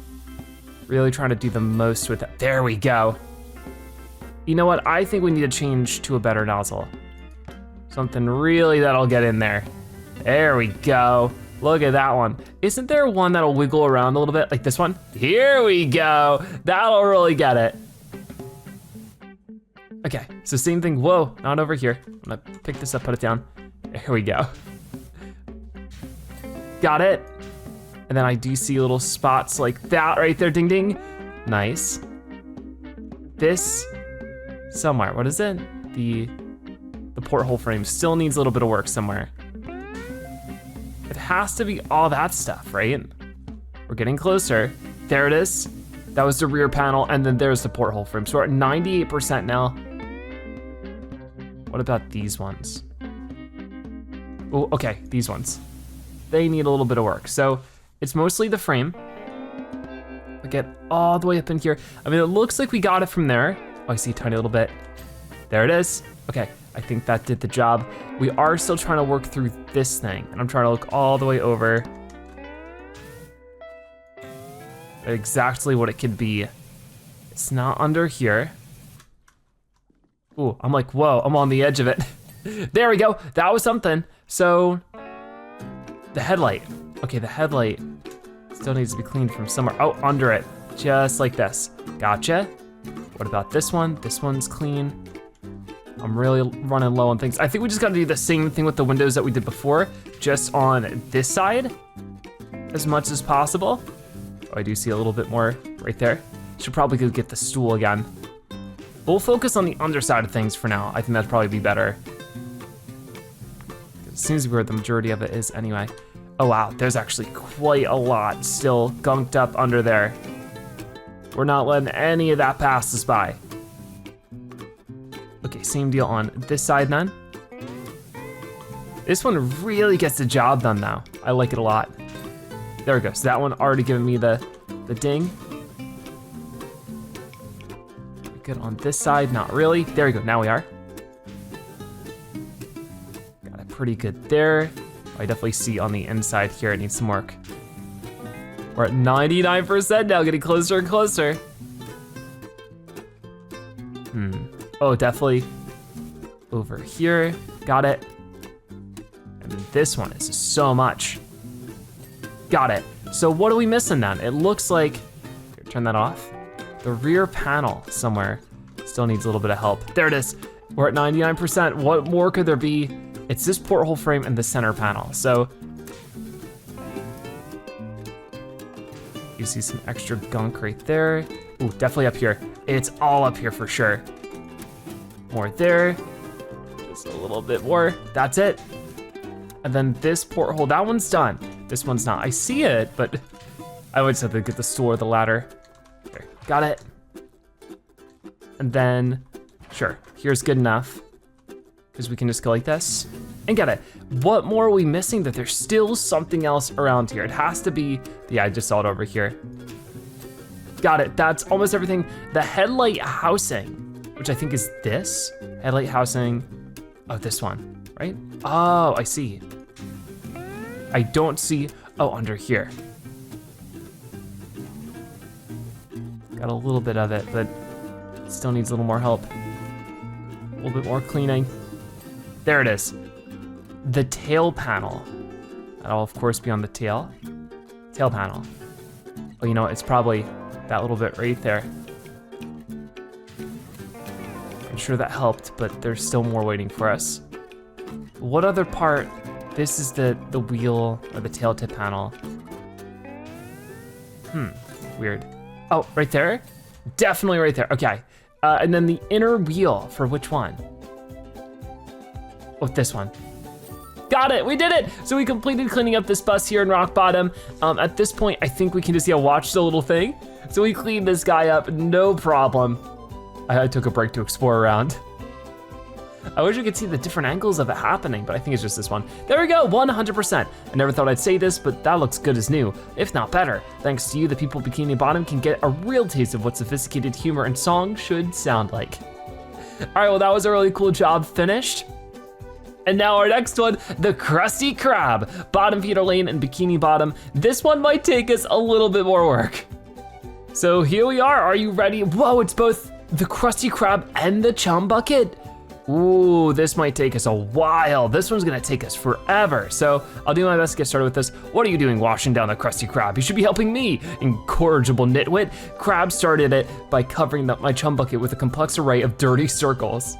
Really trying to do the most with it. There we go. You know what? I think we need to change to a better nozzle. Something really that'll get in there. There we go. Look at that one. Isn't there one that'll wiggle around a little bit, like this one? Here we go. That'll really get it. Okay, so same thing. Whoa, not over here. I'm gonna pick this up, put it down. There we go. Got it. And then I do see little spots like that right there, ding ding. Nice. This somewhere, what is it? The porthole frame still needs a little bit of work somewhere. It has to be all that stuff, right? We're getting closer. There it is. That was the rear panel, and then there's the porthole frame. So we're at 98% now. What about these ones? Oh, okay, these ones. They need a little bit of work. So it's mostly the frame. We get all the way up in here. I mean, it looks like we got it from there. Oh, I see a tiny little bit. There it is. Okay, I think that did the job. We are still trying to work through this thing, and I'm trying to look all the way over at exactly what it could be. It's not under here. Ooh, I'm like, whoa, I'm on the edge of it. There we go, that was something. So, the headlight. Okay, the headlight still needs to be cleaned from somewhere. Oh, under it, just like this. Gotcha. What about this one? This one's clean. I'm really running low on things. I think we just gotta do the same thing with the windows that we did before, just on this side, as much as possible. Oh, I do see a little bit more right there. Should probably go get the stool again. We'll focus on the underside of things for now. I think that'd probably be better. It seems where the majority of it is anyway. Oh wow, there's actually quite a lot still gunked up under there. We're not letting any of that pass us by. Okay, same deal on this side then. This one really gets the job done now. I like it a lot. There we go, so that one already giving me the ding. good on this side? Not really. There we go, now we are. Got it pretty good there. I definitely see on the inside here, it needs some work. We're at 99% now, getting closer and closer. Oh, definitely over here, got it. And then this one is so much. Got it. So what are we missing then? It looks like, here, turn that off. The rear panel somewhere still needs a little bit of help. There it is. We're at 99%. What more could there be? It's this porthole frame and the center panel. So you see some extra gunk right there. Ooh, definitely up here. It's all up here for sure. More there, just a little bit more, that's it. And then this porthole, that one's done. This one's not, I see it, but I would just have to get the stool or the ladder. There, got it. And then, sure, here's good enough, because we can just go like this and get it. What more are we missing? That there's still something else around here. It has to be, yeah, I just saw it over here. Got it, that's almost everything. The headlight housing, which I think is this, headlight housing of this one, right? Oh, I see. I don't see, oh, under here. Got a little bit of it, but it still needs a little more help. A little bit more cleaning. There it is. The tail panel. That'll of course be on the tail panel. Oh, you know what, it's probably that little bit right there. I'm sure that helped, but there's still more waiting for us. What other part? This is the wheel or the tail tip panel. Weird. Oh, right there? Definitely right there, okay. And then the inner wheel for which one? Oh, this one. Got it, we did it! So we completed cleaning up this bus here in Rock Bottom. At this point, I think we can just watch the little thing. So we cleaned this guy up, no problem. I took a break to explore around. I wish we could see the different angles of it happening, but I think it's just this one. There we go, 100%. I never thought I'd say this, but that looks good as new, if not better. Thanks to you, the people of Bikini Bottom can get a real taste of what sophisticated humor and song should sound like. All right, well, that was a really cool job finished. And now our next one, the Krusty Krab, Bottom Feeder Lane and Bikini Bottom. This one might take us a little bit more work. So here we are you ready? Whoa, it's both the Krusty Krab and the Chum bucket. Ooh, this might take us a while. This one's gonna take us forever. So I'll do my best to get started with this. What are you doing washing down the Krusty Krab? You should be helping me, incorrigible nitwit. Krab started it by covering my Chum bucket with a complex array of dirty circles.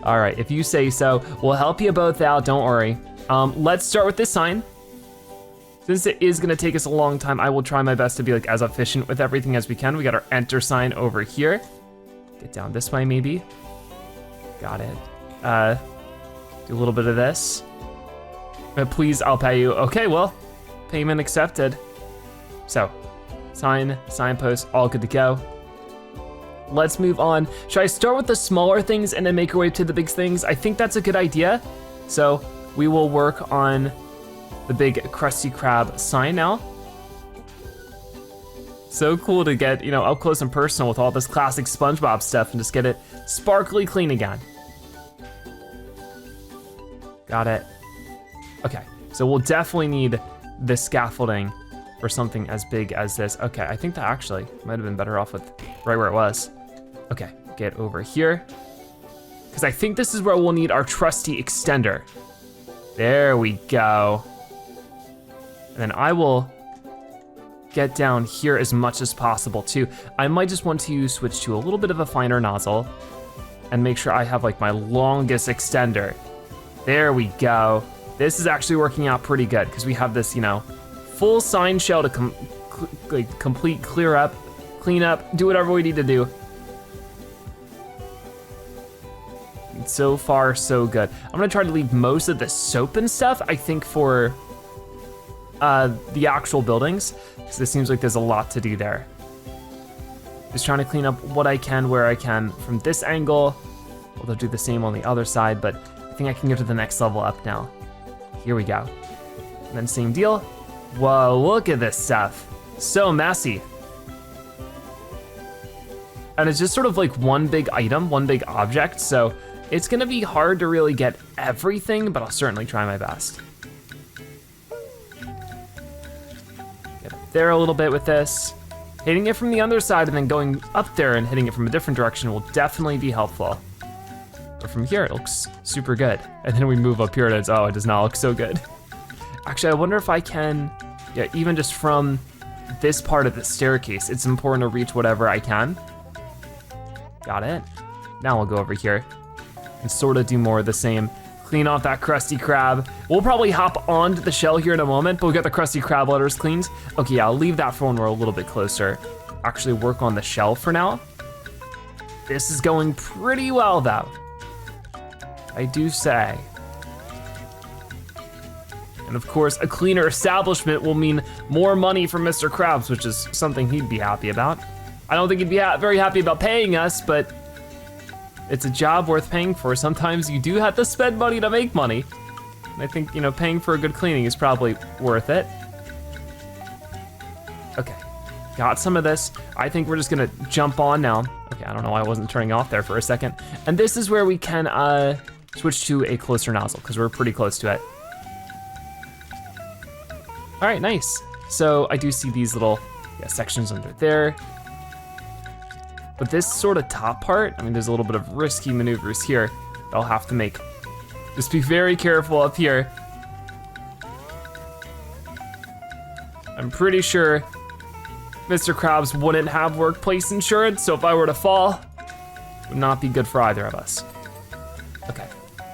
All right, if you say so, we'll help you both out, don't worry. Let's start with this sign. Since it is gonna take us a long time, I will try my best to be as efficient with everything as we can. We got our enter sign over here. Get down this way maybe. Got it. Do a little bit of this. Please, I'll pay you. Okay, well, payment accepted. So, sign, signpost, all good to go. Let's move on. Should I start with the smaller things and then make our way to the big things? I think that's a good idea. So we will work on the big Krusty Krab sign now. So cool to get, up close and personal with all this classic SpongeBob stuff and just get it sparkly clean again. Got it. Okay, so we'll definitely need the scaffolding for something as big as this. Okay, I think that actually might have been better off with right where it was. Okay, get over here. Because I think this is where we'll need our trusty extender. There we go. And then I will get down here as much as possible too. I might just want to switch to a little bit of a finer nozzle and make sure I have my longest extender. There we go. This is actually working out pretty good because we have this, full sign shell to complete clear up, clean up, do whatever we need to do. And so far, so good. I'm gonna try to leave most of the soap and stuff, I think, for the actual buildings, because it seems like there's a lot to do there. Just trying to clean up what I can, where I can from this angle. We'll do the same on the other side, but I think I can get to the next level up now. Here we go. And then same deal. Whoa, look at this stuff. So messy. And it's just sort of like one big item, one big object. So it's gonna be hard to really get everything, but I'll certainly try my best. Get up there a little bit with this. Hitting it from the other side and then going up there and hitting it from a different direction will definitely be helpful. But from here, it looks super good. And then we move up here and it's, oh, it does not look so good. Actually, I wonder if I can, yeah, even just from this part of the staircase, it's important to reach whatever I can. Got it. Now we'll go over here and sort of do more of the same. Clean off that crusty crab. We'll probably hop onto the shell here in a moment, but we'll get the crusty crab letters cleaned. Okay, yeah, I'll leave that for when we're a little bit closer. Actually work on the shell for now. This is going pretty well though, I do say. And of course, a cleaner establishment will mean more money for Mr. Krabs, which is something he'd be happy about. I don't think he'd be very happy about paying us, but it's a job worth paying for. Sometimes you do have to spend money to make money. And I think, you know, paying for a good cleaning is probably worth it. Okay, got some of this. I think we're just gonna jump on now. Okay, I don't know why I wasn't turning off there for a second. And this is where we can switch to a closer nozzle, because we're pretty close to it. All right, nice. So I do see these little sections under there. But this sort of top part, I mean, there's a little bit of risky maneuvers here that I'll have to make. Just be very careful up here. I'm pretty sure Mr. Krabs wouldn't have workplace insurance, so if I were to fall, it would not be good for either of us. Okay,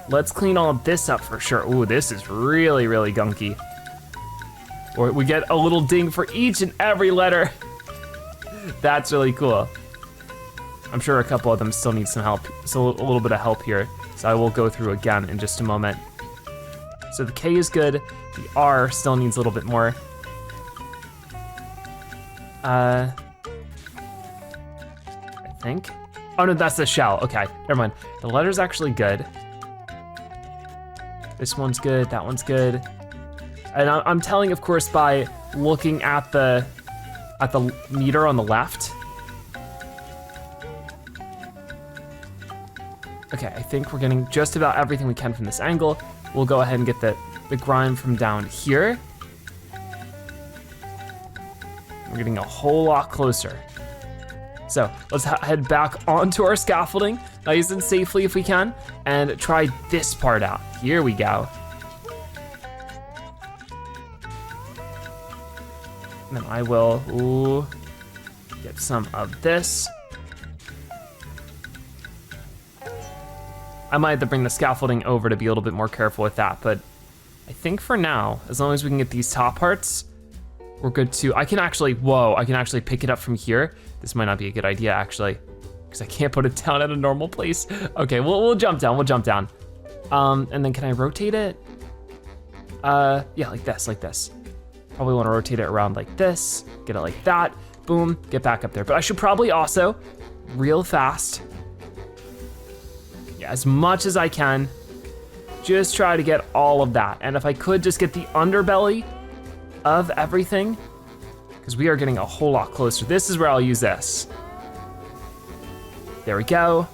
let's clean all of this up for sure. Ooh, this is really, really gunky. Or we get a little ding for each and every letter. That's really cool. I'm sure a couple of them still need some help, so a little bit of help here. So I will go through again in just a moment. So the K is good, the R still needs a little bit more. I think. Oh no, that's the shell, okay, never mind. The letter's actually good. This one's good, that one's good. And I'm telling, of course, by looking at the meter on the left. Okay, I think we're getting just about everything we can from this angle. We'll go ahead and get the grime from down here. We're getting a whole lot closer. So let's head back onto our scaffolding, nice and safely if we can, and try this part out. Here we go. And then I will get some of this. I might have to bring the scaffolding over to be a little bit more careful with that, but I think for now, as long as we can get these top parts, we're good to, I can actually pick it up from here. This might not be a good idea actually, because I can't put it down at a normal place. Okay, we'll jump down, and then can I rotate it? Yeah, like this. Probably wanna rotate it around like this, get it like that, boom, get back up there. But I should probably also, real fast, as much as I can, just try to get all of that. And if I could just get the underbelly of everything, because we are getting a whole lot closer. This is where I'll use this. There we go.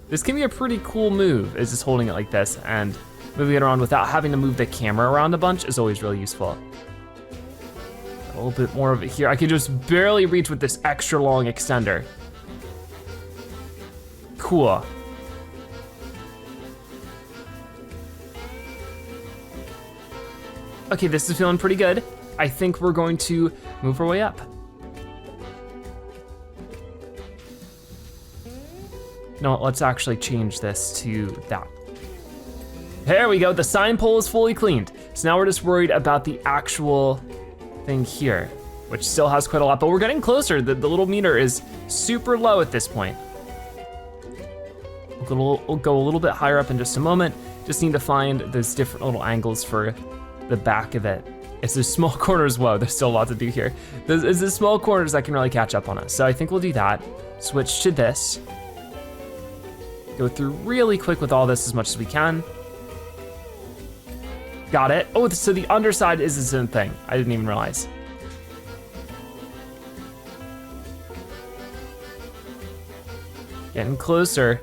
This can be a pretty cool move, is just holding it like this and moving it around without having to move the camera around a bunch is always really useful. A little bit more of it here. I can just barely reach with this extra long extender. Cool. Okay, this is feeling pretty good. I think we're going to move our way up. No, let's actually change this to that. There we go, the sign pole is fully cleaned. So now we're just worried about the actual thing here, which still has quite a lot, but we're getting closer. The little meter is super low at this point. We'll go a little bit higher up in just a moment. Just need to find those different little angles for the back of it. It's those small corners, whoa, there's still a lot to do here. It's the small corners that can really catch up on us. So I think we'll do that. Switch to this. Go through really quick with all this as much as we can. Got it. Oh, so the underside is its own thing. I didn't even realize. Getting closer.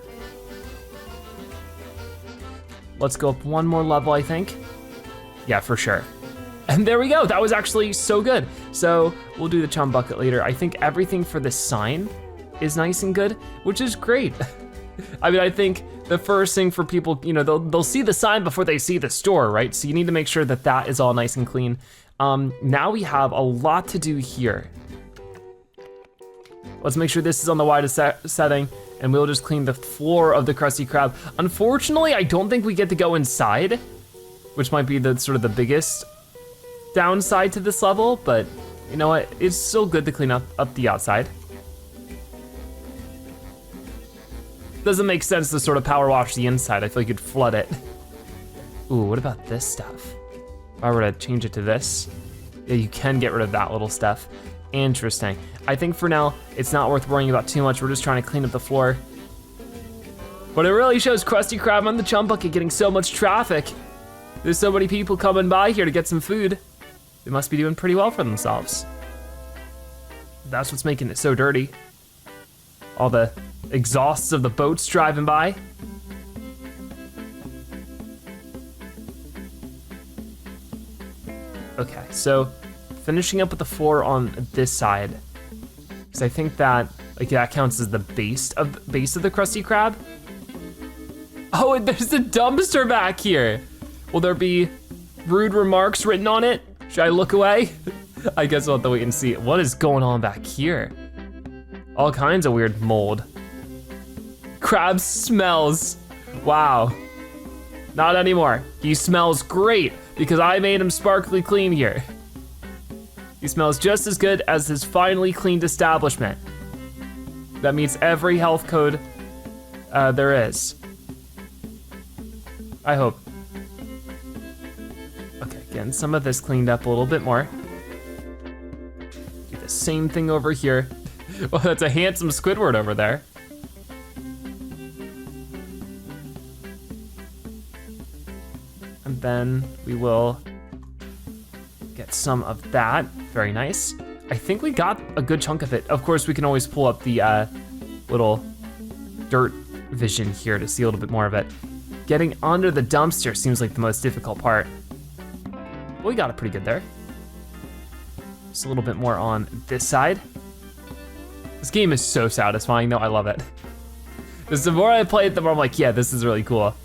Let's go up one more level, I think. Yeah, for sure. And there we go, that was actually so good. So we'll do the chum bucket later. I think everything for the sign is nice and good, which is great. I mean, I think the first thing for people, you know, they'll see the sign before they see the store, right? So you need to make sure that that is all nice and clean. Now we have a lot to do here. Let's make sure this is on the widest setting, and we'll just clean the floor of the Krusty Krab. Unfortunately, I don't think we get to go inside, which might be the sort of the biggest downside to this level, but you know what? It's still good to clean up the outside. Doesn't make sense to sort of power wash the inside. I feel like you'd flood it. Ooh, what about this stuff? If I were to change it to this, yeah, you can get rid of that little stuff. Interesting. I think for now, it's not worth worrying about too much. We're just trying to clean up the floor. But it really shows Krusty Krab on the chum bucket getting so much traffic. There's so many people coming by here to get some food. They must be doing pretty well for themselves. That's what's making it so dirty. All the exhausts of the boats driving by. Okay, so finishing up with the floor on this side, because I think that that counts as the base of the Krusty Krab. Oh, and there's a dumpster back here. Will there be rude remarks written on it? Should I look away? I guess we'll have to wait and see. What is going on back here? All kinds of weird mold. Crab smells. Wow. Not anymore. He smells great because I made him sparkly clean here. He smells just as good as his finely cleaned establishment. That meets every health code there is. I hope. Okay, getting some of this cleaned up a little bit more. Do the same thing over here. Well, that's a handsome Squidward over there. And then we will get some of that. Very nice. I think we got a good chunk of it. Of course, we can always pull up the little dirt vision here to see a little bit more of it. Getting under the dumpster seems like the most difficult part. Well, we got it pretty good there. Just a little bit more on this side. This game is so satisfying though, I love it. Because the more I play it, the more I'm like, yeah, this is really cool.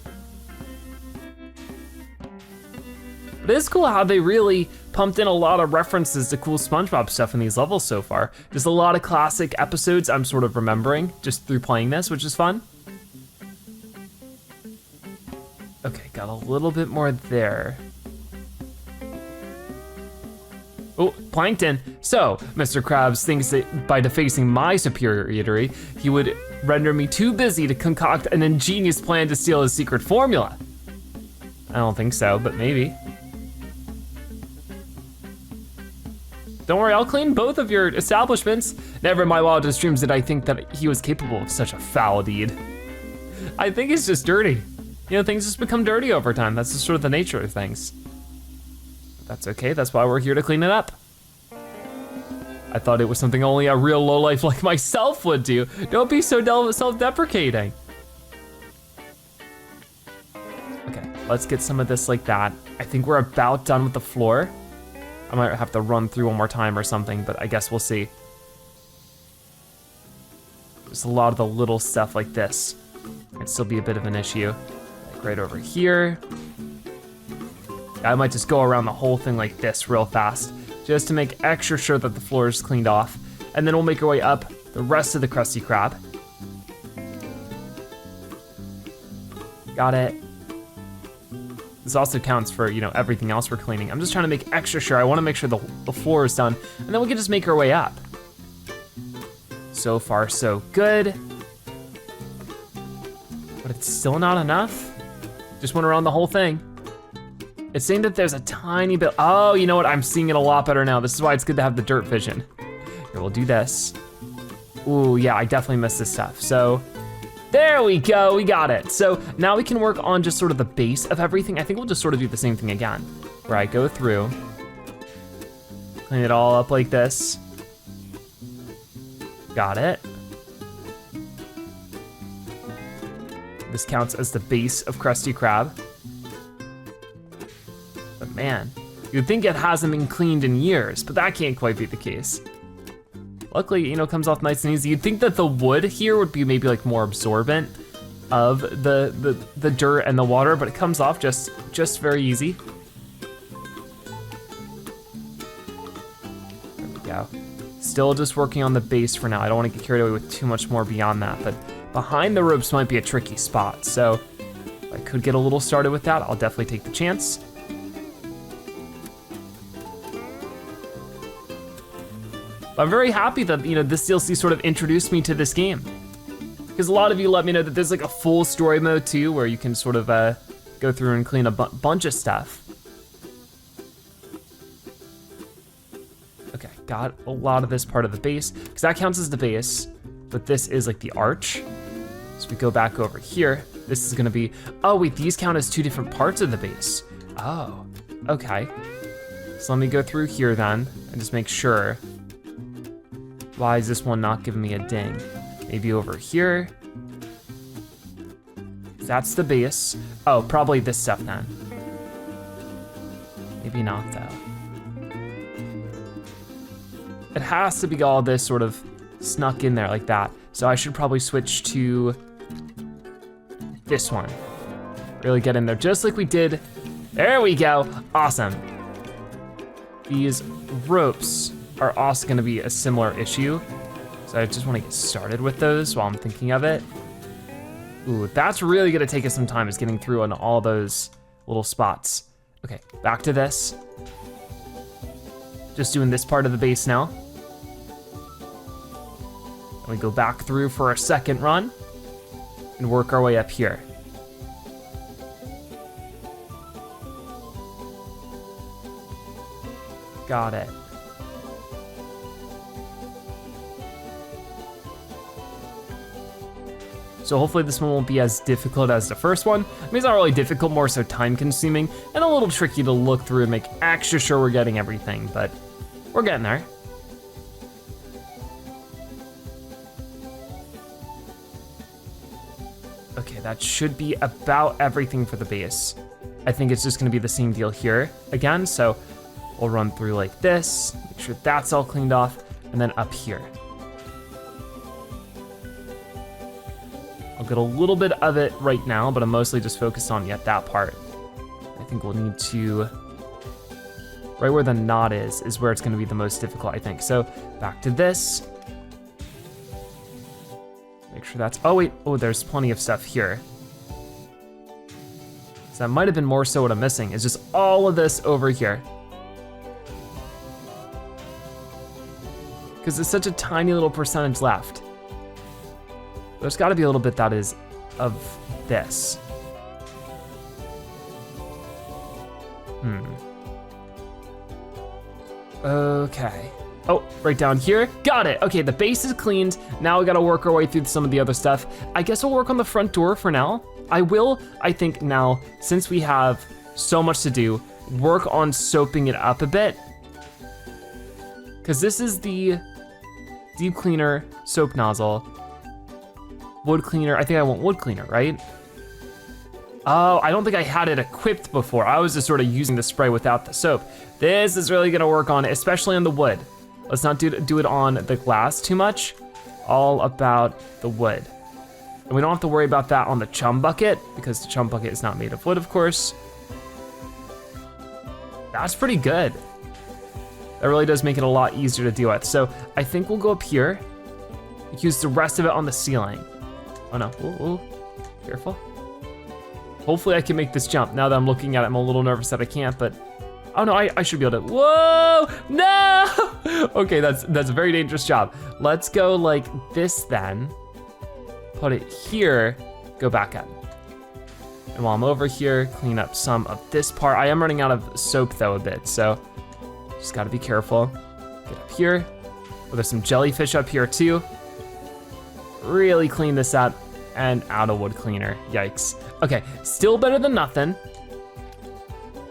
But it's cool how they really pumped in a lot of references to cool SpongeBob stuff in these levels so far. Just a lot of classic episodes I'm sort of remembering just through playing this, which is fun. Okay, got a little bit more there. Oh, Plankton. So, Mr. Krabs thinks that by defacing my superiority, he would render me too busy to concoct an ingenious plan to steal his secret formula. I don't think so, but maybe. Don't worry, I'll clean both of your establishments. Never in my wildest dreams did I think that he was capable of such a foul deed. I think it's just dirty. You know, things just become dirty over time. That's just sort of the nature of things. That's okay, that's why we're here to clean it up. I thought it was something only a real lowlife like myself would do. Don't be so self-deprecating. Okay, let's get some of this like that. I think we're about done with the floor. I might have to run through one more time or something, but I guess we'll see. There's a lot of the little stuff like this. It'd still be a bit of an issue. Like right over here. I might just go around the whole thing like this real fast, just to make extra sure that the floor is cleaned off. And then we'll make our way up the rest of the Krusty Krab. Got it. This also counts for, you know, everything else we're cleaning. I'm just trying to make extra sure. I want to make sure the floor is done, and then we can just make our way up. So far, so good. But it's still not enough. Just went around the whole thing. It's saying that there's a tiny bit. Oh, you know what? I'm seeing it a lot better now. This is why it's good to have the dirt vision. Here, we'll do this. Ooh, yeah, I definitely missed this stuff. So there we go, we got it. So now we can work on just sort of the base of everything. I think we'll just sort of do the same thing again, where I go through, clean it all up like this. Got it. This counts as the base of Krusty Krab. But man, you'd think it hasn't been cleaned in years, but that can't quite be the case. Luckily, you know, it comes off nice and easy. You'd think that the wood here would be maybe like more absorbent of the dirt and the water, but it comes off just very easy. There we go. Still just working on the base for now. I don't want to get carried away with too much more beyond that, but behind the ropes might be a tricky spot. So if I could get a little started with that, I'll definitely take the chance. I'm very happy that, you know, this DLC sort of introduced me to this game. Because a lot of you let me know that there's like a full story mode too, where you can sort of go through and clean a bunch of stuff. Okay, got a lot of this part of the base, because that counts as the base, but this is like the arch. So we go back over here. This is gonna be, oh wait, these count as two different parts of the base. Oh, okay. So let me go through here then, and just make sure. Why is this one not giving me a ding? Maybe over here. That's the base. Oh, probably this stuff then. Maybe not though. It has to be all this sort of snuck in there like that. So I should probably switch to this one. Really get in there, just like we did. There we go, awesome. These ropes are also gonna be a similar issue. So I just wanna get started with those while I'm thinking of it. Ooh, that's really gonna take us some time, is getting through on all those little spots. Okay, back to this. Just doing this part of the base now. And we go back through for our second run and work our way up here. Got it. So hopefully this one won't be as difficult as the first one. I mean, it's not really difficult, more so time consuming and a little tricky to look through and make extra sure we're getting everything, but we're getting there. Okay, that should be about everything for the base. I think it's just gonna be the same deal here again, so we'll run through like this, make sure that's all cleaned off, and then up here. I'll get a little bit of it right now, but I'm mostly just focused on yet that part. I think we'll need to, right where the knot is where it's gonna be the most difficult, I think. So back to this. Make sure that's, oh wait, oh, there's plenty of stuff here. So that might have been more so what I'm missing, is just all of this over here. Because there's such a tiny little percentage left. There's gotta be a little bit that is of this. Okay. Oh, right down here, got it. Okay, the base is cleaned. Now we gotta work our way through some of the other stuff. I guess we'll work on the front door for now. I think now, since we have so much to do, work on soaping it up a bit. Because this is the deep cleaner soap nozzle. Wood cleaner, I think I want wood cleaner, right? Oh, I don't think I had it equipped before. I was just sort of using the spray without the soap. This is really gonna work on it, especially on the wood. Let's not do it on the glass too much. All about the wood. And we don't have to worry about that on the Chum bucket, because the Chum bucket is not made of wood, of course. That's pretty good. That really does make it a lot easier to deal with. So I think we'll go up here, use the rest of it on the ceiling. Oh no, ooh, careful. Hopefully I can make this jump. Now that I'm looking at it, I'm a little nervous that I can't, but, oh no, I should be able to, whoa, no! Okay, that's a very dangerous job. Let's go like this then. Put it here, go back up. And while I'm over here, clean up some of this part. I am running out of soap though a bit, so just gotta be careful. Get up here. Oh, there's some jellyfish up here too. Really clean this up, and out of wood cleaner, yikes. Okay, still better than nothing.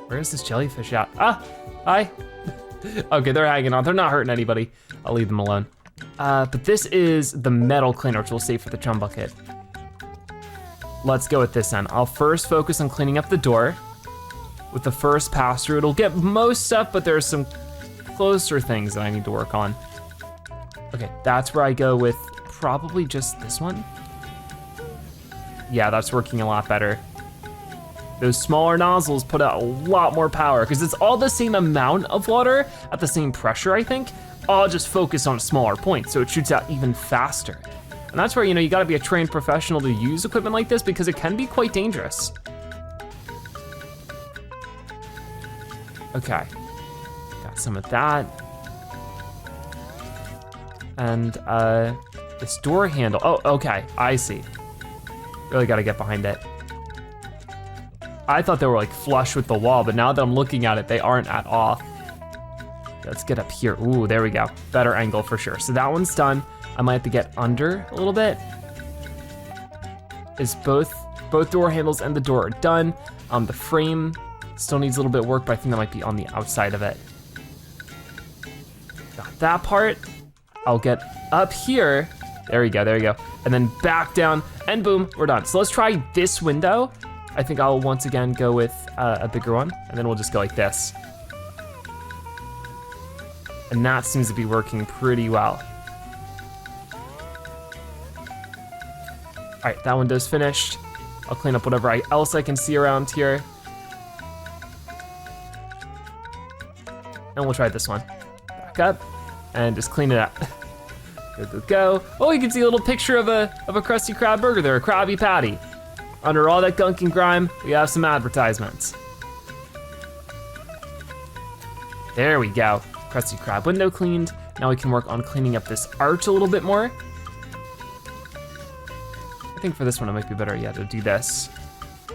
Where is this jellyfish at? Ah, hi. Okay, they're hanging on, they're not hurting anybody. I'll leave them alone. But this is the metal cleaner, which we'll save for the Chum bucket. let's go with this end. I'll first focus on cleaning up the door. With the first pass through, it'll get most stuff, but there's some closer things that I need to work on. Okay, that's where I go with probably just this one. Yeah, that's working a lot better. Those smaller nozzles put out a lot more power because it's all the same amount of water at the same pressure, I think. I'll just focus on a smaller point so it shoots out even faster. And that's where, you gotta be a trained professional to use equipment like this because it can be quite dangerous. Okay, got some of that. And this door handle, oh, okay, I see. Really gotta get behind it. I thought they were like flush with the wall, but now that I'm looking at it, they aren't at all. Let's get up here. Ooh, there we go. Better angle for sure. So that one's done. I might have to get under a little bit. Is both door handles and the door are done. The frame still needs a little bit of work, but I think that might be on the outside of it. Got that part. I'll get up here. There we go, there we go. And then back down, and boom, we're done. So let's try this window. I think I'll once again go with a bigger one, and then we'll just go like this. And that seems to be working pretty well. All right, that window's finished. I'll clean up whatever else I can see around here. And we'll try this one. Back up, and just clean it up. Go, go, go. Oh, you can see a little picture of a Krusty Krab burger there, a Krabby Patty. Under all that gunk and grime, we have some advertisements. There we go. Krusty Krab window cleaned. Now we can work on cleaning up this arch a little bit more. I think for this one it might be better, yeah, to do this.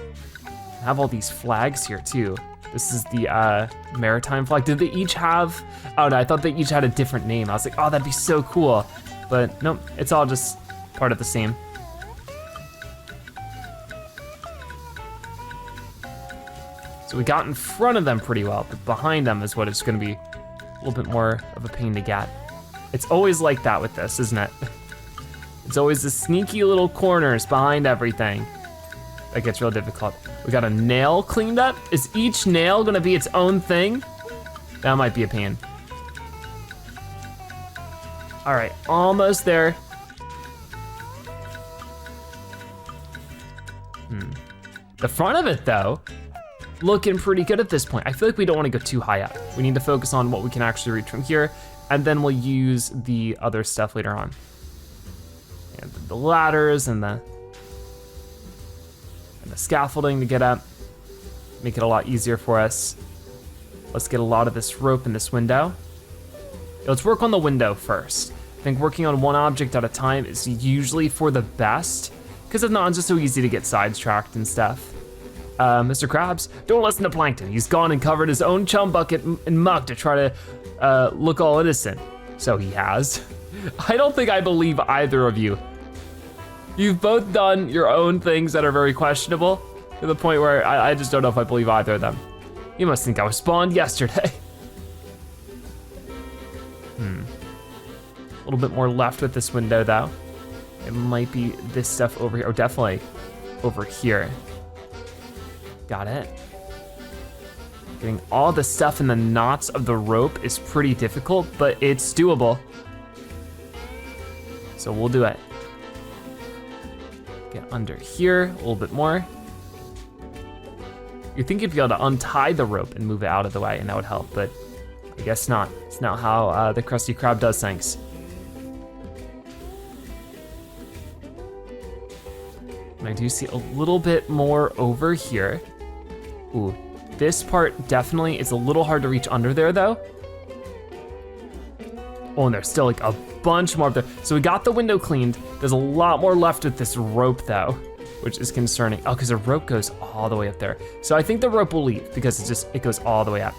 I have all these flags here too. This is the maritime flag. Did they each have, oh no, I thought they each had a different name. I was like, oh, that'd be so cool. But nope, it's all just part of the same. So we got in front of them pretty well, but behind them is what it's gonna be a little bit more of a pain to get. It's always like that with this, isn't it? It's always the sneaky little corners behind everything that gets real difficult. We got a nail cleaned up. Is each nail gonna be its own thing? That might be a pain. All right, almost there. The front of it though, looking pretty good at this point. I feel like we don't want to go too high up. We need to focus on what we can actually reach from here, and then we'll use the other stuff later on. And the ladders and the scaffolding to get up, make it a lot easier for us. Let's get a lot of this rope in this window. Let's work on the window first. I think working on one object at a time is usually for the best, because if not, it's just so easy to get sidetracked and stuff. Mr. Krabs, don't listen to Plankton. He's gone and covered his own chum bucket in muck to try to look all innocent. So he has. I don't think I believe either of you. You've both done your own things that are very questionable to the point where I just don't know if I believe either of them. You must think I was spawned yesterday. A little bit more left with this window though. It might be this stuff over here. Oh, definitely over here. Got it. Getting all the stuff in the knots of the rope is pretty difficult, but it's doable. So we'll do it. Get under here a little bit more. You'd think you'd be able to untie the rope and move it out of the way and that would help, but I guess not. It's not how the Krusty Krab does things. And I do see a little bit more over here. Ooh, this part definitely is a little hard to reach under there though. Oh, and there's still like a bunch more up there. So we got the window cleaned. There's a lot more left with this rope though, which is concerning. Oh, because the rope goes all the way up there. So I think the rope will leave because it goes all the way up.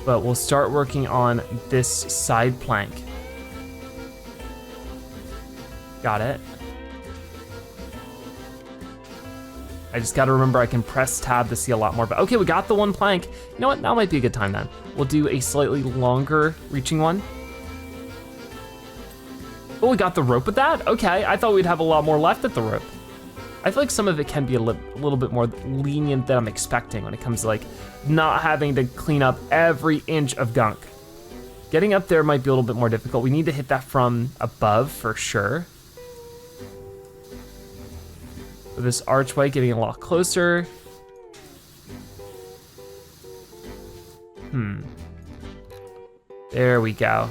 But we'll start working on this side plank. Got it. I just gotta remember I can press tab to see a lot more, but okay, we got the one plank. You know what, that might be a good time then. We'll do a slightly longer reaching one. Oh, we got the rope with that? Okay, I thought we'd have a lot more left at the rope. I feel like some of it can be a little bit more lenient than I'm expecting when it comes to like not having to clean up every inch of gunk. Getting up there might be a little bit more difficult. We need to hit that from above for sure. With this archway getting a lot closer. There we go.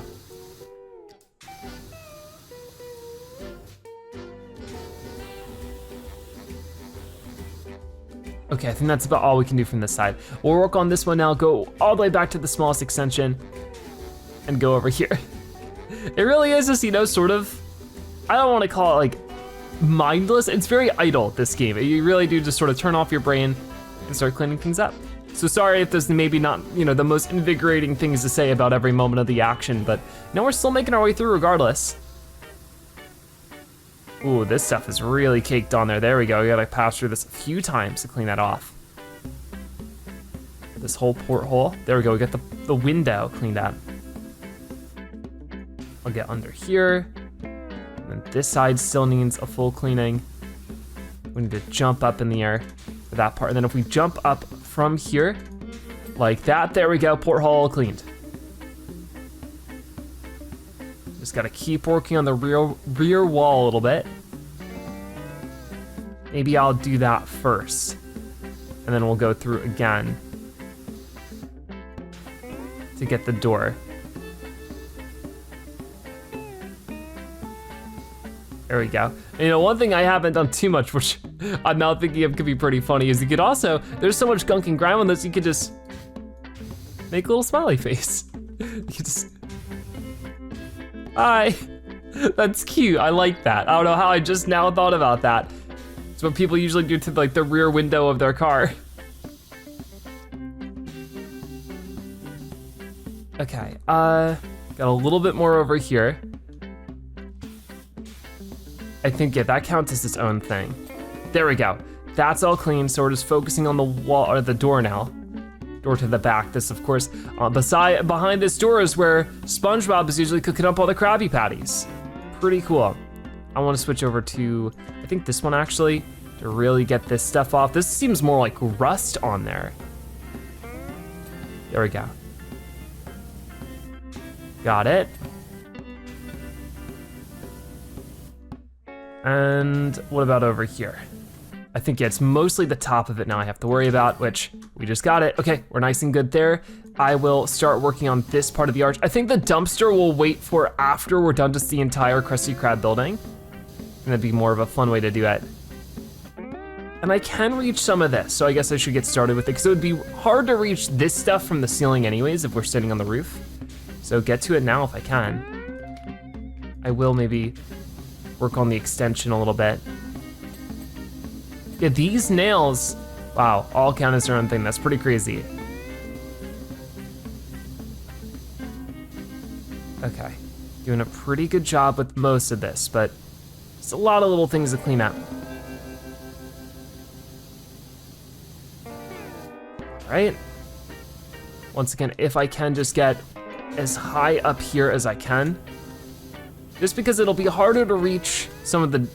Okay, I think that's about all we can do from this side. We'll work on this one now, go all the way back to the smallest extension and go over here. It really is just, you know, sort of, I don't want to call it like mindless. It's very idle, this game. You really do just sort of turn off your brain and start cleaning things up. So sorry if there's maybe not, you know, the most invigorating things to say about every moment of the action, but no, we're still making our way through regardless. Ooh, this stuff is really caked on there. There we go, we gotta pass through this a few times to clean that off. This whole porthole, there we go, we got the window cleaned up. I'll get under here. And this side still needs a full cleaning. We need to jump up in the air for that part. And then if we jump up from here, like that, there we go, porthole cleaned. Just gotta keep working on the rear wall a little bit. Maybe I'll do that first, and then we'll go through again to get the door. There we go. And, you know, one thing I haven't done too much, which I'm now thinking of could be pretty funny, is you could also, there's so much gunk and grime on this, you could just make a little smiley face. You could just, hi. That's cute, I like that. I don't know how I just now thought about that. It's what people usually do to like the rear window of their car. Okay, got a little bit more over here. I think, yeah, that counts as its own thing. There we go. That's all clean, so we're just focusing on the wall, or the door now. Door to the back. This, of course, behind this door is where SpongeBob is usually cooking up all the Krabby Patties. Pretty cool. I want to switch over to, I think this one actually, to really get this stuff off. This seems more like rust on there. There we go. Got it. And what about over here? I think, yeah, it's mostly the top of it now I have to worry about, which we just got it. Okay, we're nice and good there. I will start working on this part of the arch. I think the dumpster will wait for after we're done just the entire Krusty Krab building. And that'd be more of a fun way to do it. And I can reach some of this, so I guess I should get started with it, because it would be hard to reach this stuff from the ceiling anyways if we're sitting on the roof. So get to it now if I can. I will maybe work on the extension a little bit. Yeah, these nails, wow, all count as their own thing. That's pretty crazy. Okay, doing a pretty good job with most of this, but it's a lot of little things to clean up. Right? Once again, if I can just get as high up here as I can, just because it'll be harder to reach some of the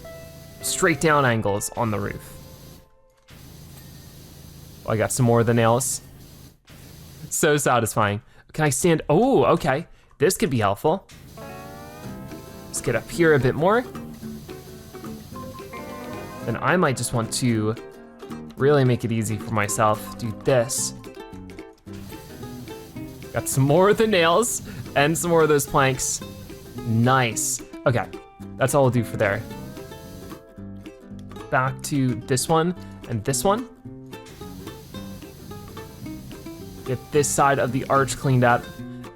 straight down angles on the roof. Oh, I got some more of the nails. So satisfying. Can I stand? Oh, okay. This could be helpful. Let's get up here a bit more. Then I might just want to really make it easy for myself. Do this. Got some more of the nails and some more of those planks. Nice. Okay, that's all I'll do for there. Back to this one and this one. Get this side of the arch cleaned up.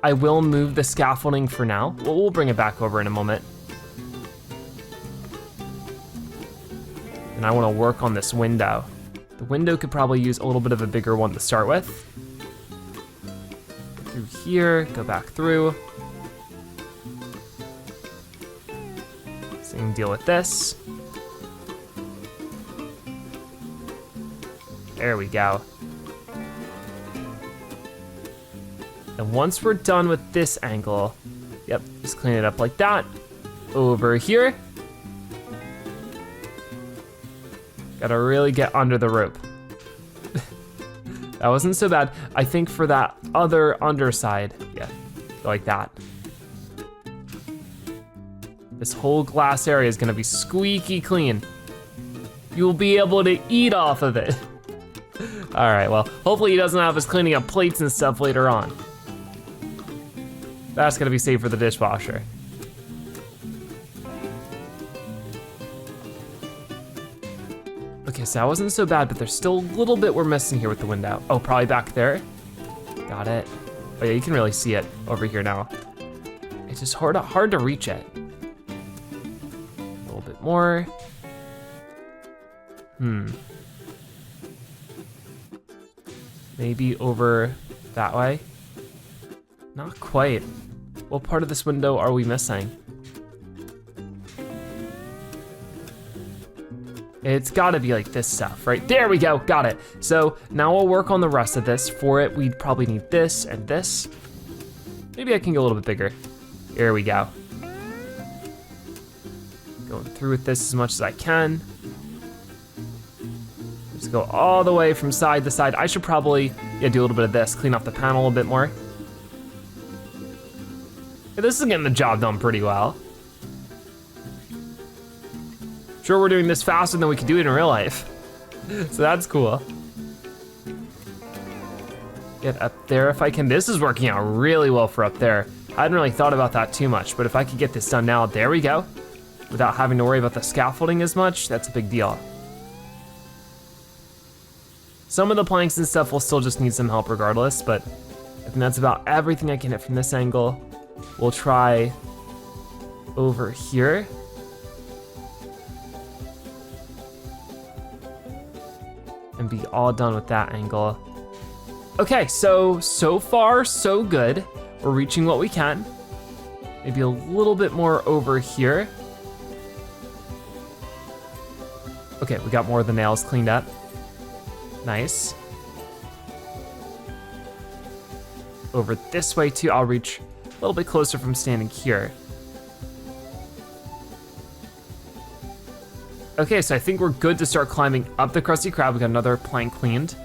I will move the scaffolding for now. We'll bring it back over in a moment. And I want to work on this window. The window could probably use a little bit of a bigger one to start with. Through here, go back through. So you can deal with this. There we go. And once we're done with this angle, yep, just clean it up like that. over here. Gotta really get under the rope. That wasn't so bad. I think for that other underside, yeah, like that. This whole glass area is gonna be squeaky clean. You'll be able to eat off of it. All right, well, hopefully he doesn't have us cleaning up plates and stuff later on. That's gonna be safe for the dishwasher. Okay, so that wasn't so bad, but there's still a little bit we're missing here with the window. Oh, probably back there. Got it. Oh yeah, you can really see it over here now. It's just hard to reach it. A little bit more. Maybe over that way? Not quite. What part of this window are we missing? It's gotta be like this stuff, right? There we go, got it. So now we'll work on the rest of this. For it, we'd probably need this and this. Maybe I can go a little bit bigger. Here we go. Going through with this as much as I can. Just go all the way from side to side. I should probably, yeah, do a little bit of this, clean up the panel a little bit more. Yeah, this is getting the job done pretty well. Sure, we're doing this faster than we can do it in real life. So that's cool. Get up there if I can. This is working out really well for up there. I hadn't really thought about that too much, but if I could get this done now, there we go. Without having to worry about the scaffolding as much, that's a big deal. Some of the planks and stuff will still just need some help regardless, but I think that's about everything I can hit from this angle. We'll try over here. And be all done with that angle. Okay, so far, so good. We're reaching what we can. Maybe a little bit more over here. Okay, we got more of the nails cleaned up. Nice. Over this way too, I'll reach a little bit closer from standing here. Okay, so I think we're good to start climbing up the Krusty Krab. We got another plank cleaned.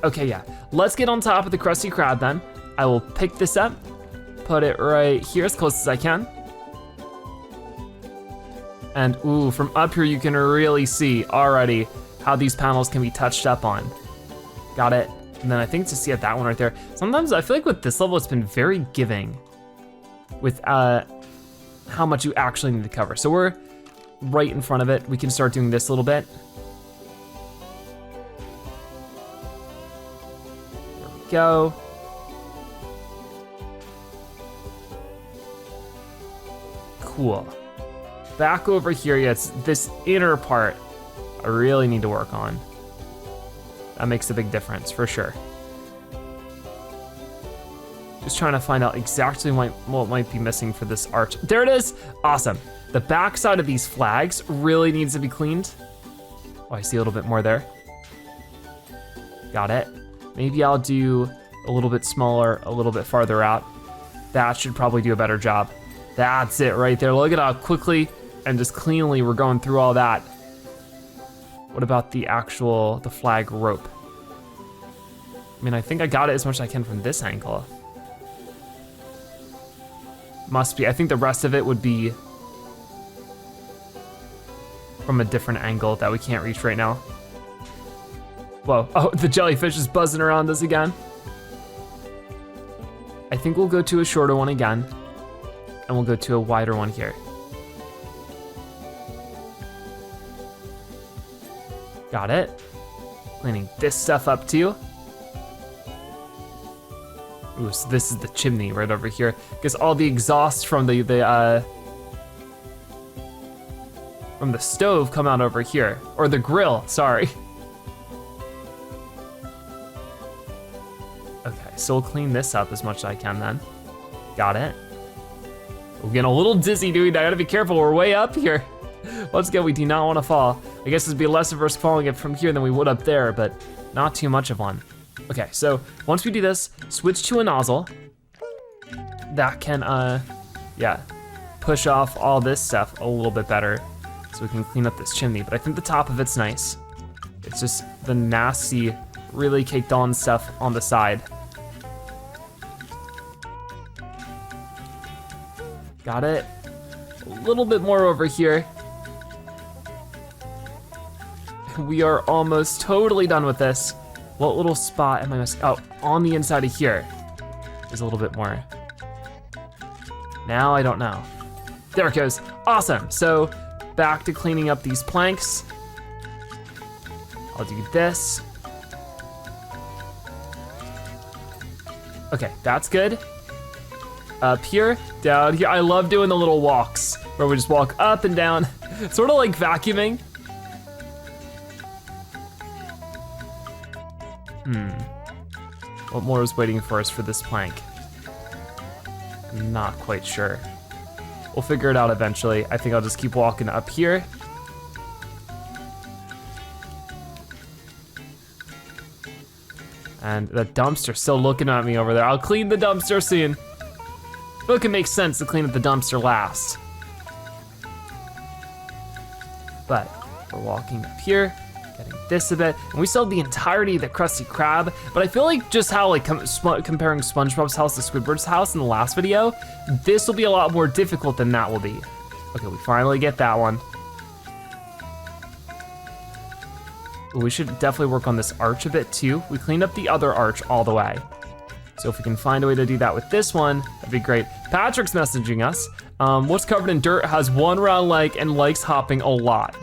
Okay, yeah. Let's get on top of the Krusty Krab then. I will pick this up, put it right here as close as I can. And ooh, from up here you can really see already how these panels can be touched up on. Got it. And then I think to see at that one right there. Sometimes I feel like with this level it's been very giving with how much you actually need to cover. So we're right in front of it. We can start doing this a little bit. There we go. Cool. Back over here, yeah, it's this inner part I really need to work on. That makes a big difference, for sure. Just trying to find out exactly what might be missing for this arch. There it is, awesome. The back side of these flags really needs to be cleaned. Oh, I see a little bit more there. Got it. Maybe I'll do a little bit smaller, a little bit farther out. That should probably do a better job. That's it right there. Look at how quickly and just cleanly we're going through all that. What about the flag rope? I mean, I think I got it as much as I can from this angle. Must be, I think the rest of it would be from a different angle that we can't reach right now. Whoa, oh, the jellyfish is buzzing around us again. I think we'll go to a shorter one again, and we'll go to a wider one here. Got it. Cleaning this stuff up too. Ooh, so this is the chimney right over here. Because all the exhaust from the stove come out over here. Or the grill, sorry. Okay, so we'll clean this up as much as I can then. Got it. We're getting a little dizzy doing that. I gotta be careful, we're way up here. Once again, we do not wanna fall. I guess it'd be less of us falling it from here than we would up there, but not too much of one. Okay, so once we do this, switch to a nozzle. that can, yeah, push off all this stuff a little bit better so we can clean up this chimney. But I think the top of it's nice. It's just the nasty, really caked on stuff on the side. Got it. A little bit more over here. We are almost totally done with this. What little spot am I missing? Oh, on the inside of here. There's a little bit more. Now I don't know. There it goes. Awesome. So back to cleaning up these planks. I'll do this. Okay, that's good. Up here, down here. I love doing the little walks where we just walk up and down, sort of like vacuuming. What more is waiting for us for this plank? I'm not quite sure. We'll figure it out eventually. I think I'll just keep walking up here. And the dumpster's still looking at me over there. I'll clean the dumpster soon. I feel like it makes sense to clean up the dumpster last. But we're walking up here, getting this a bit. And we still have the entirety of the Krusty Krab, but I feel like just how like comparing SpongeBob's house to Squidward's house in the last video, this will be a lot more difficult than that will be. Okay, we finally get that one. We should definitely work on this arch a bit too. We cleaned up the other arch all the way. So if we can find a way to do that with this one, that'd be great. Patrick's messaging us. What's covered in dirt has one round leg and likes hopping a lot.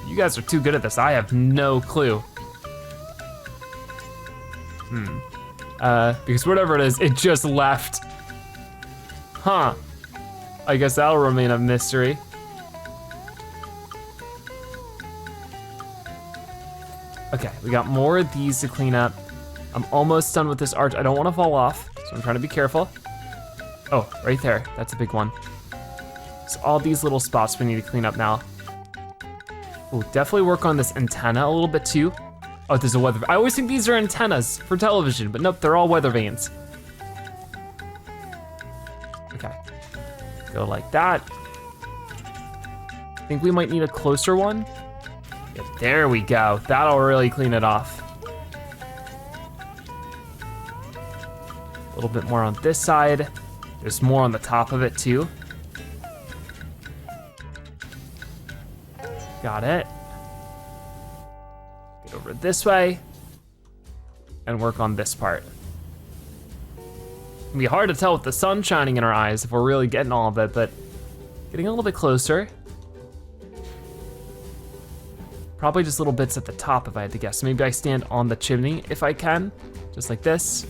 You guys are too good at this. I have no clue. Because whatever it is, it just left. Huh. I guess that'll remain a mystery. Okay, we got more of these to clean up. I'm almost done with this arch. I don't want to fall off, so I'm trying to be careful. Oh, right there, that's a big one. So all these little spots we need to clean up now. Oh, definitely work on this antenna a little bit too. Oh, there's a weather. I always think these are antennas for television, but nope, they're all weather vanes. Okay, go like that. I think we might need a closer one. Yeah, there we go. That'll really clean it off. A little bit more on this side. There's more on the top of it too. Got it. Get over this way and work on this part. It can be hard to tell with the sun shining in our eyes if we're really getting all of it, but getting a little bit closer. Probably just little bits at the top if I had to guess. So maybe I stand on the chimney if I can, just like this.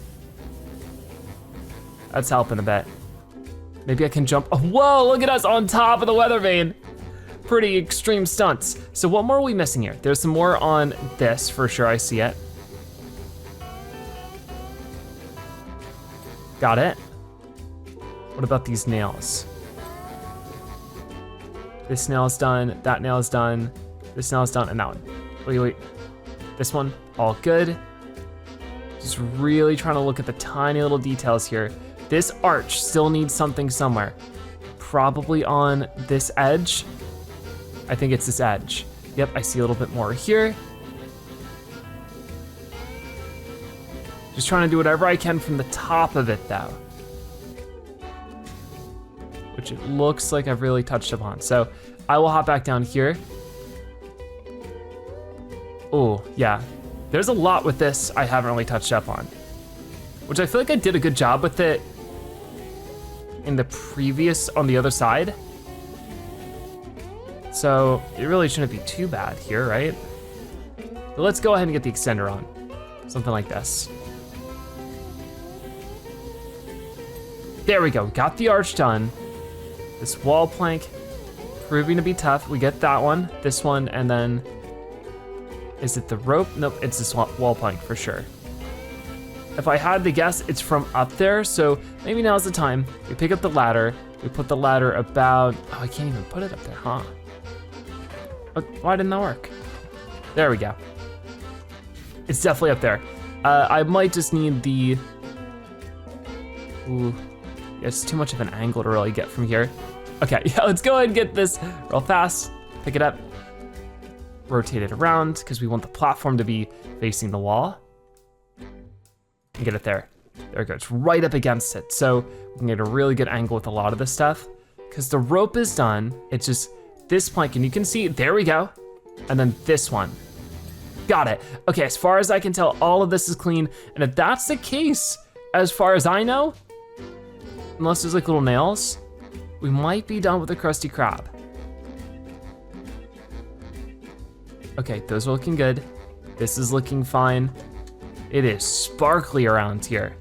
That's helping a bit. Maybe I can jump. Oh, whoa, look at us on top of the weather vane. Pretty extreme stunts. So what more are we missing here? There's some more on this for sure, I see it. Got it. What about these nails? This nail is done, that nail is done. This nail is done, and that one. Wait. This one, all good. Just really trying to look at the tiny little details here. This arch still needs something somewhere. Probably on this edge. I think it's this edge. Yep, I see a little bit more here. Just trying to do whatever I can from the top of it though. Which it looks like I've really touched upon. So I will hop back down here. Oh, yeah. There's a lot with this I haven't really touched up on, which I feel like I did a good job with it in the previous on the other side. So it really shouldn't be too bad here, right? But let's go ahead and get the extender on. Something like this. There we go, got the arch done. This wall plank proving to be tough. We get that one, this one, and then is it the rope? Nope, it's this wall plank for sure. If I had to guess, it's from up there, so maybe now's the time. We pick up the ladder, we put the ladder about, oh, I can't even put it up there, huh? Oh, why didn't that work? There we go. It's definitely up there. I might just need the Ooh, yeah, it's too much of an angle to really get from here. Okay, yeah, let's go ahead and get this real fast. Pick it up, rotate it around, because we want the platform to be facing the wall. And get it there. There it goes, right up against it. So we can get a really good angle with a lot of this stuff. Because the rope is done, it's just this plank, and you can see, there we go. And then this one. Got it. Okay, as far as I can tell, all of this is clean. And if that's the case, as far as I know, unless there's like little nails, we might be done with the Krusty Krab. Okay, those are looking good. This is looking fine. It is sparkly around here.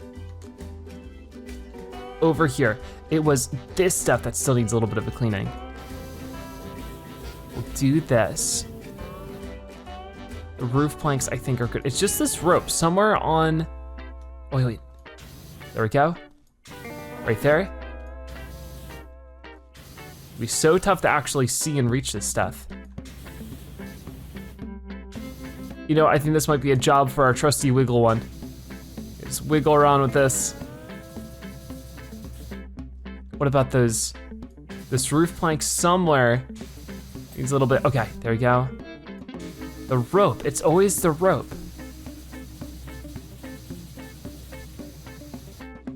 Over here, it was this stuff that still needs a little bit of a cleaning. We'll do this. The roof planks, I think, are good. It's just this rope somewhere on, oh, wait. There we go. Right there. It'd be so tough to actually see and reach this stuff. You know, I think this might be a job for our trusty wiggle one. Just wiggle around with this. What about this roof plank somewhere? Needs a little bit, okay, there we go. The rope, it's always the rope.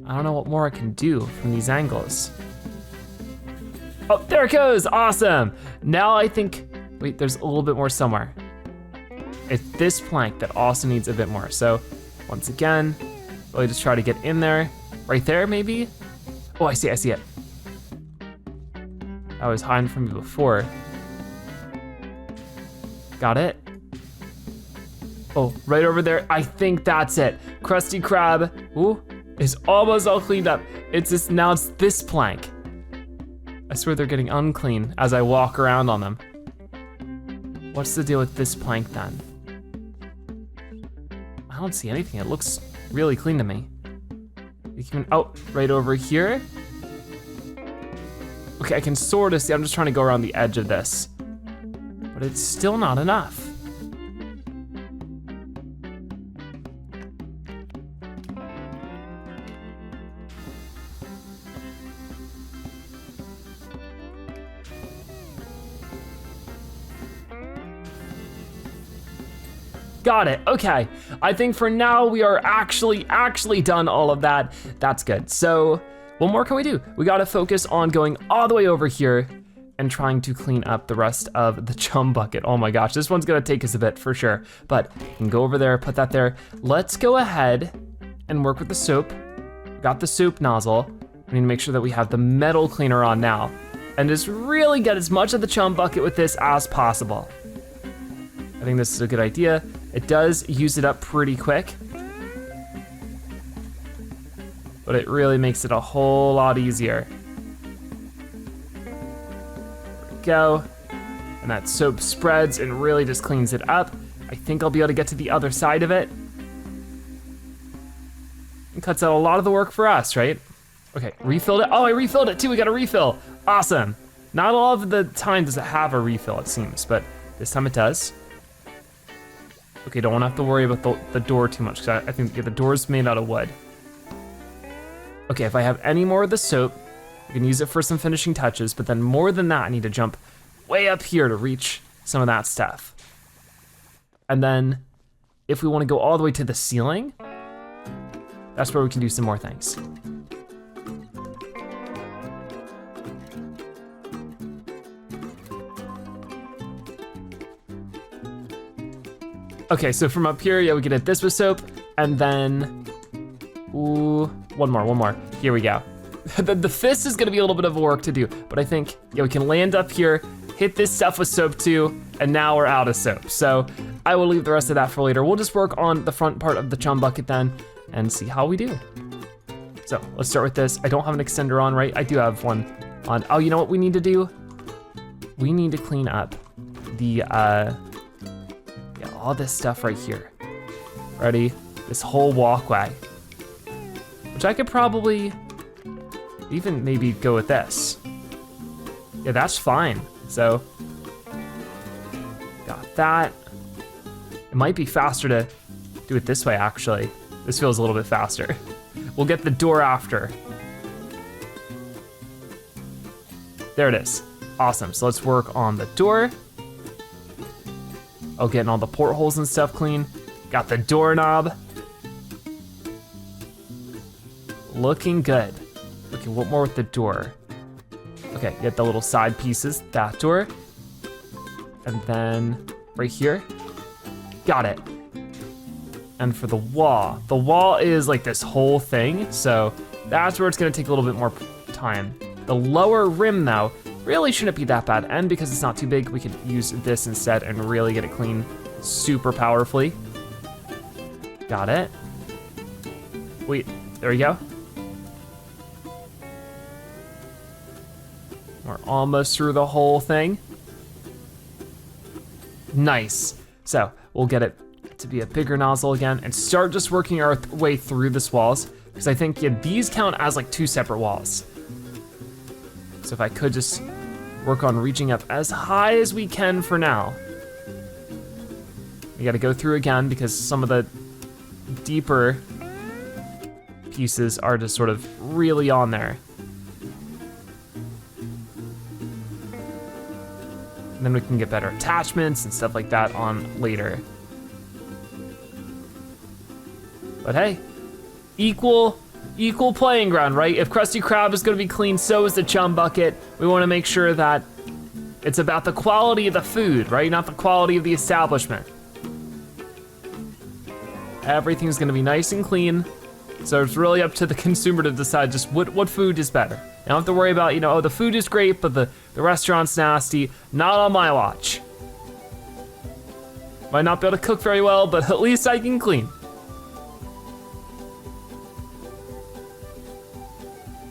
I don't know what more I can do from these angles. Oh, there it goes, awesome. Now I think, wait, there's a little bit more somewhere. It's this plank that also needs a bit more. So once again, really just try to get in there. Right there, maybe? Oh, I see it. I was hiding from you before. Got it? Oh, right over there, I think that's it. Krusty Krab, ooh, is almost all cleaned up. It's this, now it's this plank. I swear they're getting unclean as I walk around on them. What's the deal with this plank then? I don't see anything, it looks really clean to me. You can, oh, right over here. Okay, I can sort of see, I'm just trying to go around the edge of this, but it's still not enough. Got it, okay. I think for now we are actually done all of that. That's good. So what more can we do? We gotta focus on going all the way over here and trying to clean up the rest of the chum bucket. Oh my gosh, this one's gonna take us a bit for sure, but you can go over there, put that there. Let's go ahead and work with the soap. Got the soap nozzle. We need to make sure that we have the metal cleaner on now and just really get as much of the chum bucket with this as possible. I think this is a good idea. It does use it up pretty quick, but it really makes it a whole lot easier. There we go. And that soap spreads and really just cleans it up. I think I'll be able to get to the other side of it. It cuts out a lot of the work for us, right? Okay, refilled it. Oh, I refilled it too, we got a refill. Awesome. Not all of the time does it have a refill, it seems, but this time it does. Okay, don't wanna have to worry about the door too much, because I think the door's made out of wood. Okay, if I have any more of the soap, I can use it for some finishing touches, but then more than that, I need to jump way up here to reach some of that stuff. And then, if we wanna go all the way to the ceiling, that's where we can do some more things. Okay, so from up here, yeah, we can hit this with soap, and then, ooh, one more. Here we go. The fist is gonna be a little bit of work to do, but I think, yeah, we can land up here, hit this stuff with soap too, and now we're out of soap. So I will leave the rest of that for later. We'll just work on the front part of the chum bucket then, and see how we do. So let's start with this. I don't have an extender on, right? I do have one on. Oh, you know what we need to do? We need to clean up the, all this stuff right here. Ready? This whole walkway. Which I could probably even maybe go with this. Yeah, that's fine. So, got that. It might be faster to do it this way, actually. This feels a little bit faster. We'll get the door after. There it is. Awesome, so let's work on the door. Oh, getting all the portholes and stuff clean. Got the doorknob. Looking good. Okay, what more with the door? Okay, get the little side pieces, that door. And then right here, got it. And for the wall is like this whole thing, so that's where it's gonna take a little bit more time. The lower rim though, really shouldn't be that bad, and because it's not too big, we could use this instead and really get it clean super powerfully. Got it. Wait, there we go. We're almost through the whole thing. Nice. So we'll get it to be a bigger nozzle again and start just working our way through this walls, because I think these count as like 2 separate walls. So if I could just work on reaching up as high as we can for now. We gotta go through again because some of the deeper pieces are just sort of really on there. And then we can get better attachments and stuff like that on later. But hey, equal playing ground, right? If Krusty Krab is gonna be clean, so is the Chum bucket. We wanna make sure that it's about the quality of the food, right? Not the quality of the establishment. Everything's gonna be nice and clean. So it's really up to the consumer to decide just what food is better. You don't have to worry about, you know, oh, the food is great, but the restaurant's nasty. Not on my watch. Might not be able to cook very well, but at least I can clean.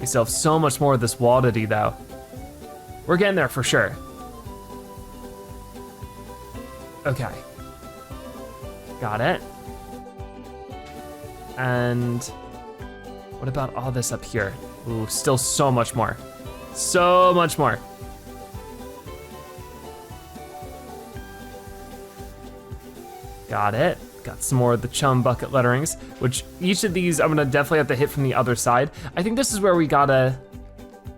We still have so much more of this wall to do though. We're getting there for sure. Okay. Got it. And what about all this up here? Ooh, still so much more. So much more. Got it. Got some more of the Chum bucket letterings, which each of these I'm gonna definitely have to hit from the other side. I think this is where we gotta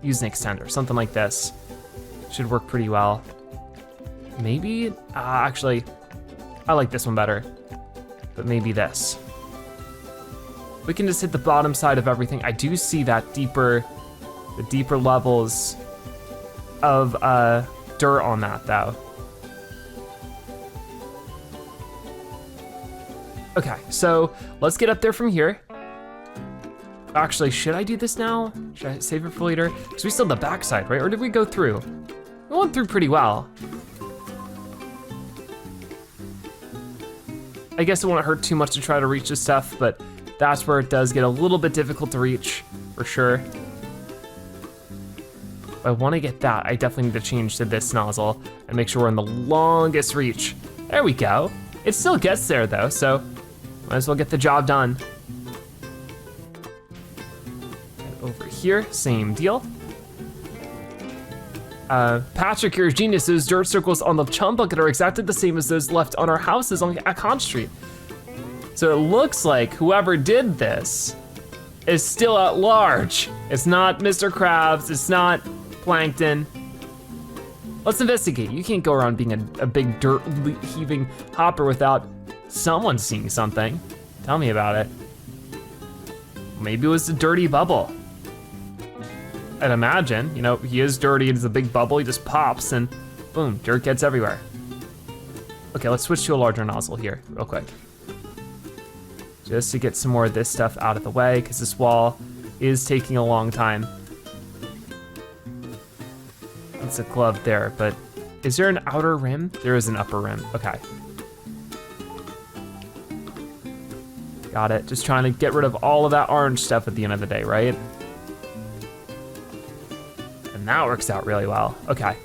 use an extender, something like this. Should work pretty well. Maybe, actually, I like this one better, but maybe this. We can just hit the bottom side of everything. I do see that the deeper levels of dirt on that though. Okay, so let's get up there from here. Actually, should I do this now? Should I save it for later? Because we still have the backside, right? Or did we go through? We went through pretty well. I guess it won't hurt too much to try to reach this stuff, but that's where it does get a little bit difficult to reach, for sure. If I wanna get that, I definitely need to change to this nozzle and make sure we're in the longest reach. There we go. It still gets there though, so might as well get the job done. And over here, same deal. Patrick, you're a genius. Those dirt circles on the Chum bucket are exactly the same as those left on our houses on Con Street. So it looks like whoever did this is still at large. It's not Mr. Krabs, it's not Plankton. Let's investigate. You can't go around being a big dirt heaving hopper without someone seeing something. Tell me about it. Maybe it was a dirty bubble. I'd imagine, you know, he is dirty, it's a big bubble, he just pops and boom, dirt gets everywhere. Okay, let's switch to a larger nozzle here, real quick. Just to get some more of this stuff out of the way, because this wall is taking a long time. That's a glove there, but is there an outer rim? There is an upper rim, okay. Got it, just trying to get rid of all of that orange stuff at the end of the day, right? And that works out really well, okay.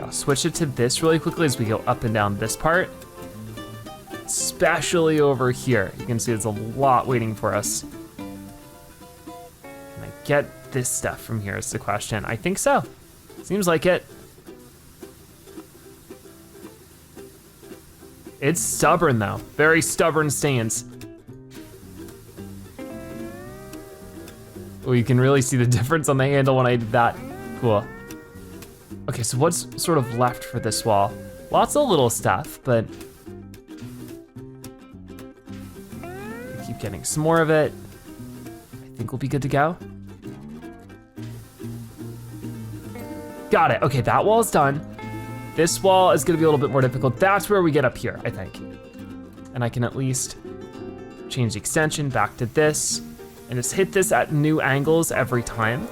I'll switch it to this really quickly as we go up and down this part. Especially over here. You can see there's a lot waiting for us. Can I get this stuff from here is the question. I think so, seems like it. It's stubborn though, very stubborn stains. Ooh, Oh, you can really see the difference on the handle when I did that. Cool. Okay, so what's sort of left for this wall? Lots of little stuff, but keep getting some more of it. I think we'll be good to go. Got it. Okay, that wall is done. This wall is gonna be a little bit more difficult. That's where we get up here, I think. And I can at least change the extension back to this and just hit this at new angles every time.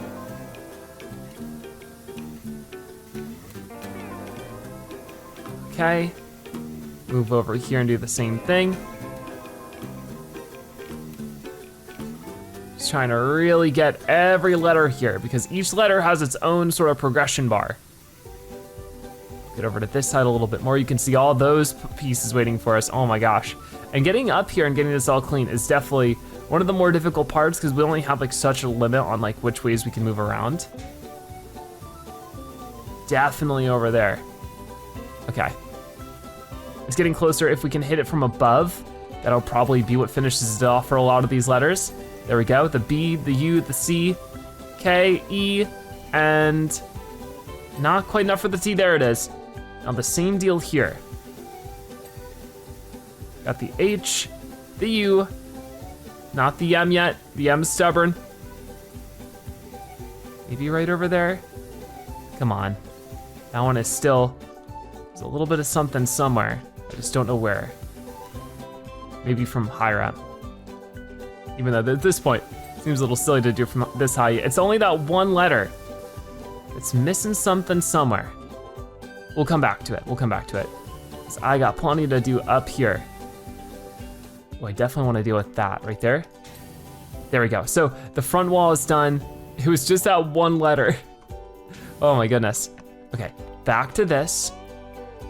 Okay, move over here and do the same thing. Just trying to really get every letter here because each letter has its own sort of progression bar. Get over to this side a little bit more. You can see all those pieces waiting for us. Oh my gosh. And getting up here and getting this all clean is definitely one of the more difficult parts because we only have like such a limit on like which ways we can move around. Definitely over there. Okay. It's getting closer. If we can hit it from above, that'll probably be what finishes it off for a lot of these letters. There we go, the B, the U, the C, K, E, and not quite enough for the T, there it is. Now the same deal here. Got the H, the U, not the M yet, the M's stubborn. Maybe right over there. Come on, that one is still, there's a little bit of something somewhere. I just don't know where. Maybe from higher up. Even though at this point, it seems a little silly to do from this high. It's only that one letter. It's missing something somewhere. We'll come back to it, we'll come back to it. So I got plenty to do up here. Oh, I definitely wanna deal with that right there. There we go, so the front wall is done. It was just that one letter. Oh my goodness. Okay, back to this.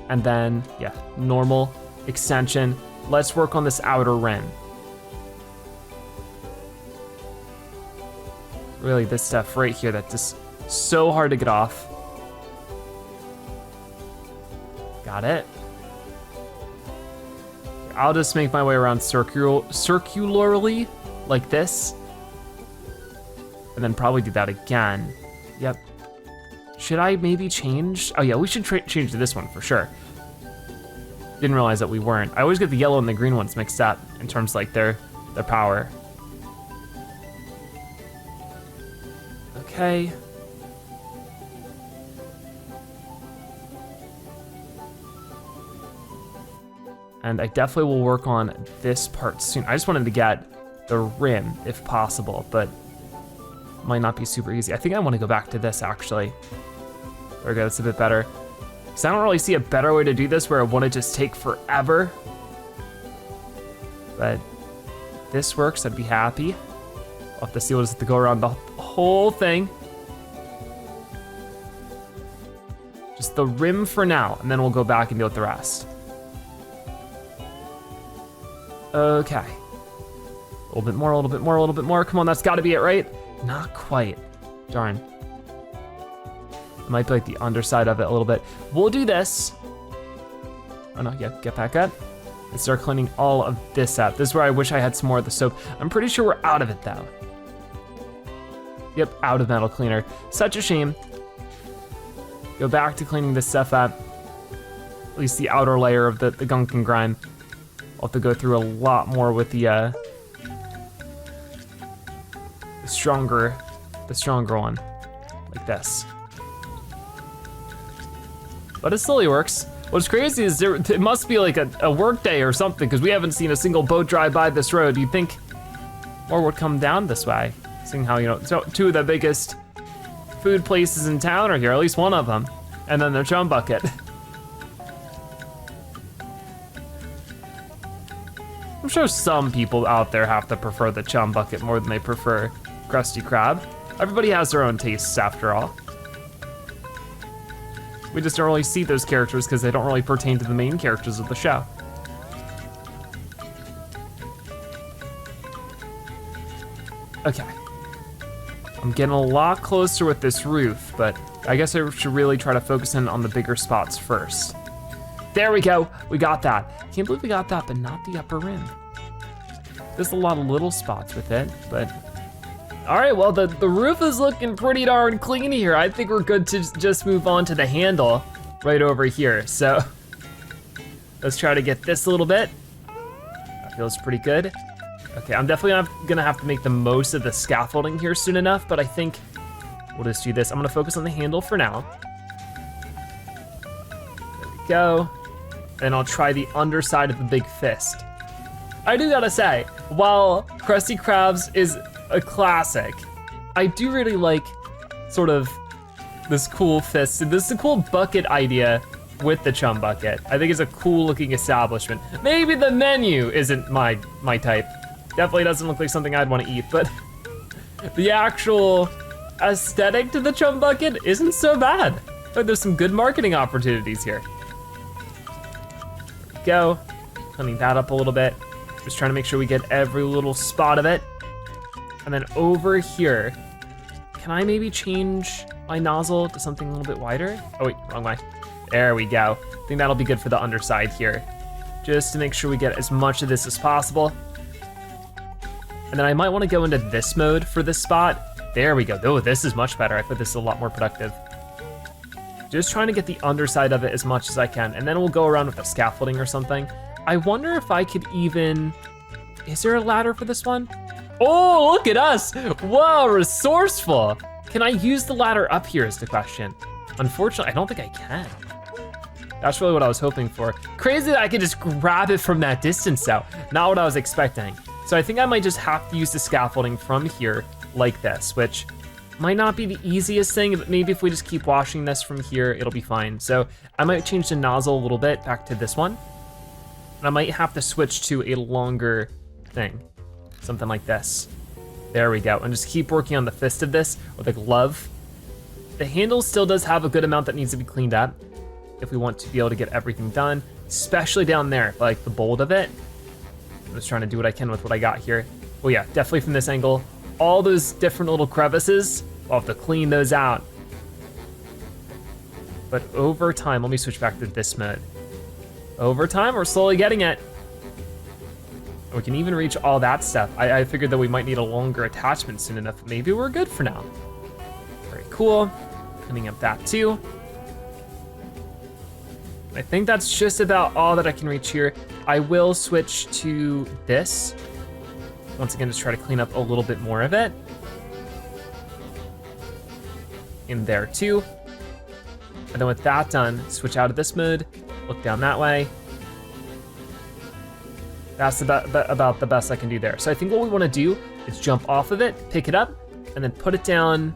And then, yeah, normal extension. Let's work on this outer rim. Really this stuff right here that's just so hard to get off. Got it. I'll just make my way around circularly like this. And then probably do that again. Yep. Should I maybe change? Oh yeah, we should change to this one for sure. Didn't realize that we weren't. I always get the yellow and the green ones mixed up in terms of like their power. Okay. And I definitely will work on this part soon. I just wanted to get the rim if possible, but might not be super easy. I think I want to go back to this actually. There we go, that's a bit better. Because I don't really see a better way to do this where it wouldn't just take forever. But this works, I'd be happy. I'll have to see what it's to go around the whole thing. Just the rim for now, and then we'll go back and deal with the rest. Okay. A little bit more, a little bit more, a little bit more. Come on, that's gotta be it, right? Not quite. Darn. It might be like the underside of it a little bit. We'll do this. Oh no, yeah, get back up. And start cleaning all of this up. This is where I wish I had some more of the soap. I'm pretty sure we're out of it though. Yep, out of metal cleaner. Such a shame. Go back to cleaning this stuff up. At least the outer layer of the gunk and grime. I'll have to go through a lot more with the stronger one, like this. But it slowly works. What's crazy is it must be like a work day or something because we haven't seen a single boat drive by this road. You'd think more would come down this way, seeing how, you know, two of the biggest food places in town are here, at least one of them, and then the Chum bucket. I'm sure some people out there have to prefer the Chum bucket more than they prefer Krusty Krab. Everybody has their own tastes after all. We just don't really see those characters because they don't really pertain to the main characters of the show. Okay. I'm getting a lot closer with this roof, but I guess I should really try to focus in on the bigger spots first. There we go, we got that. Can't believe we got that, but not the upper rim. There's a lot of little spots with it, but All right, well, the roof is looking pretty darn clean here. I think we're good to just move on to the handle right over here. So let's try to get this a little bit. That feels pretty good. Okay, I'm definitely gonna have to make the most of the scaffolding here soon enough, but I think we'll just do this. I'm gonna focus on the handle for now. There we go. And I'll try the underside of the big fist. I do gotta say, while Krusty Krabs is a classic, I do really like sort of this cool fist. This is a cool bucket idea with the Chum bucket. I think it's a cool looking establishment. Maybe the menu isn't my type. Definitely doesn't look like something I'd want to eat, but the actual aesthetic to the Chum bucket isn't so bad. But there's some good marketing opportunities here. There we go, cleaning that up a little bit. Just trying to make sure we get every little spot of it. And then over here, can I maybe change my nozzle to something a little bit wider? Oh wait, wrong way. There we go. I think that'll be good for the underside here. Just to make sure we get as much of this as possible. And then I might want to go into this mode for this spot. There we go. Oh, this is much better. I thought this is a lot more productive. Just trying to get the underside of it as much as I can. And then we'll go around with the scaffolding or something. I wonder if I could even, is there a ladder for this one? Oh, look at us. Whoa, resourceful. Can I use the ladder up here is the question. Unfortunately, I don't think I can. That's really what I was hoping for. Crazy that I could just grab it from that distance though. Not what I was expecting. So I think I might just have to use the scaffolding from here like this, which might not be the easiest thing, but maybe if we just keep washing this from here, it'll be fine. So I might change the nozzle a little bit back to this one. And I might have to switch to a longer thing, something like this. There we go, and just keep working on the fist of this, or the glove. The handle still does have a good amount that needs to be cleaned up if we want to be able to get everything done, especially down there, like the bold of it. I'm just trying to do what I can with what I got here. Oh yeah, definitely from this angle. All those different little crevices, I'll have to clean those out. But over time, let me switch back to this mode. Over time, we're slowly getting it. We can even reach all that stuff. I figured that we might need a longer attachment soon enough, but maybe we're good for now. Very cool, cleaning up that too. I think that's just about all that I can reach here. I will switch to this. Once again, just try to clean up a little bit more of it. In there too. And then with that done, switch out of this mode, look down that way. That's about the best I can do there. So I think what we wanna do is jump off of it, pick it up, and then put it down,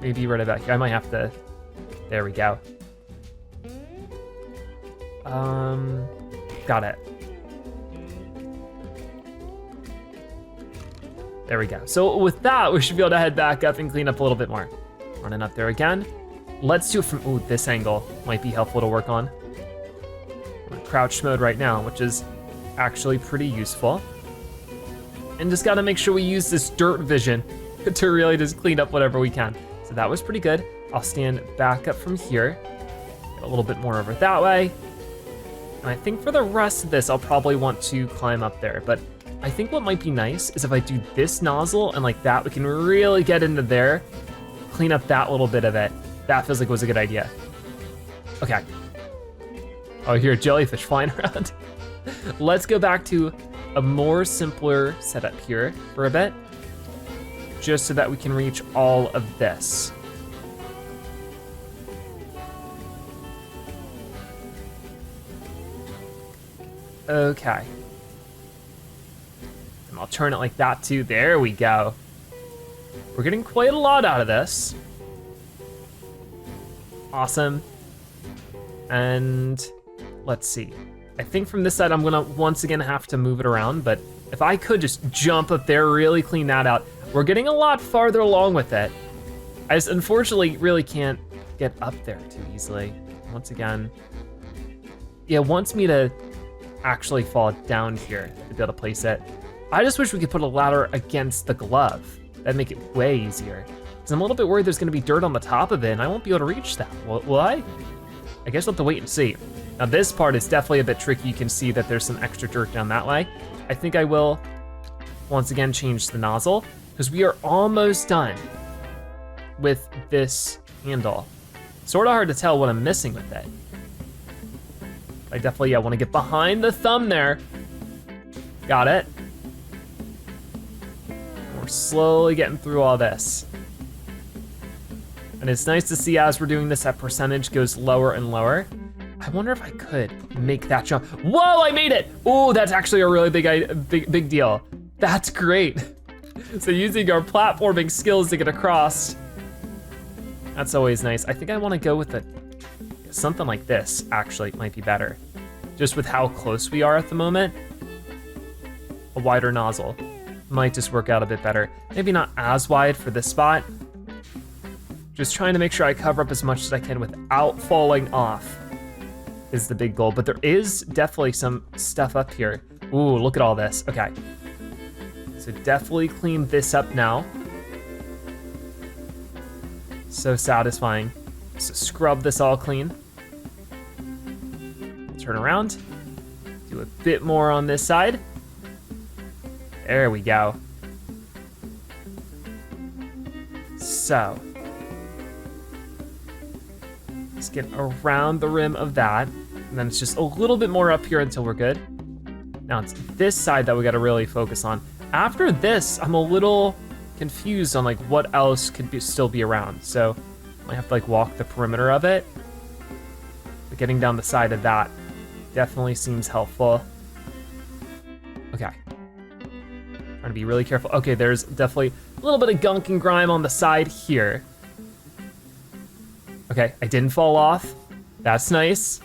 maybe right about here. I might have to, there we go. Got it. There we go. So with that, we should be able to head back up and clean up a little bit more. Running up there again. Let's do it from, ooh, this angle might be helpful to work on. We're in crouch mode right now, which is actually pretty useful. And just gotta make sure we use this dirt vision to really just clean up whatever we can. So that was pretty good. I'll stand back up from here, get a little bit more over that way. And I think for the rest of this, I'll probably want to climb up there. But I think what might be nice is if I do this nozzle and like that, we can really get into there, clean up that little bit of it. That feels like it was a good idea. Okay. Oh, here, jellyfish flying around. Let's go back to a more simpler setup here for a bit, just so that we can reach all of this. Okay. And I'll turn it like that too. There we go. We're getting quite a lot out of this. Awesome. And let's see. I think from this side, I'm gonna once again have to move it around, but if I could just jump up there, really clean that out. We're getting a lot farther along with it. I just unfortunately really can't get up there too easily. Once again, yeah, it wants me to actually fall down here to be able to place it. I just wish we could put a ladder against the glove. That'd make it way easier. Because I'm a little bit worried there's gonna be dirt on the top of it and I won't be able to reach that. Will I? I guess we'll have to wait and see. Now this part is definitely a bit tricky. You can see that there's some extra dirt down that way. I think I will, once again, change the nozzle. because we are almost done with this handle. Sort of hard to tell what I'm missing with it. I definitely, want to get behind the thumb there. Got it. We're slowly getting through all this. And it's nice to see as we're doing this, that percentage goes lower and lower. I wonder if I could make that jump. Whoa, I made it! Oh, that's actually a really big deal. That's great. So using our platforming skills to get across, that's always nice. I think I wanna go with something like this, actually, might be better. Just with how close we are at the moment. A wider nozzle might just work out a bit better. Maybe not as wide for this spot. Just trying to make sure I cover up as much as I can without falling off is the big goal, but there is definitely some stuff up here. Ooh, look at all this, okay. So definitely clean this up now. So satisfying. So scrub this all clean. Turn around, do a bit more on this side. There we go. So, let's get around the rim of that, and then it's just a little bit more up here until we're good. Now it's this side that we gotta really focus on. After this, I'm a little confused on like what else could still be around. So I might have to like walk the perimeter of it. But getting down the side of that definitely seems helpful. Okay. Trying to be really careful. Okay, there's definitely a little bit of gunk and grime on the side here. Okay, I didn't fall off. That's nice.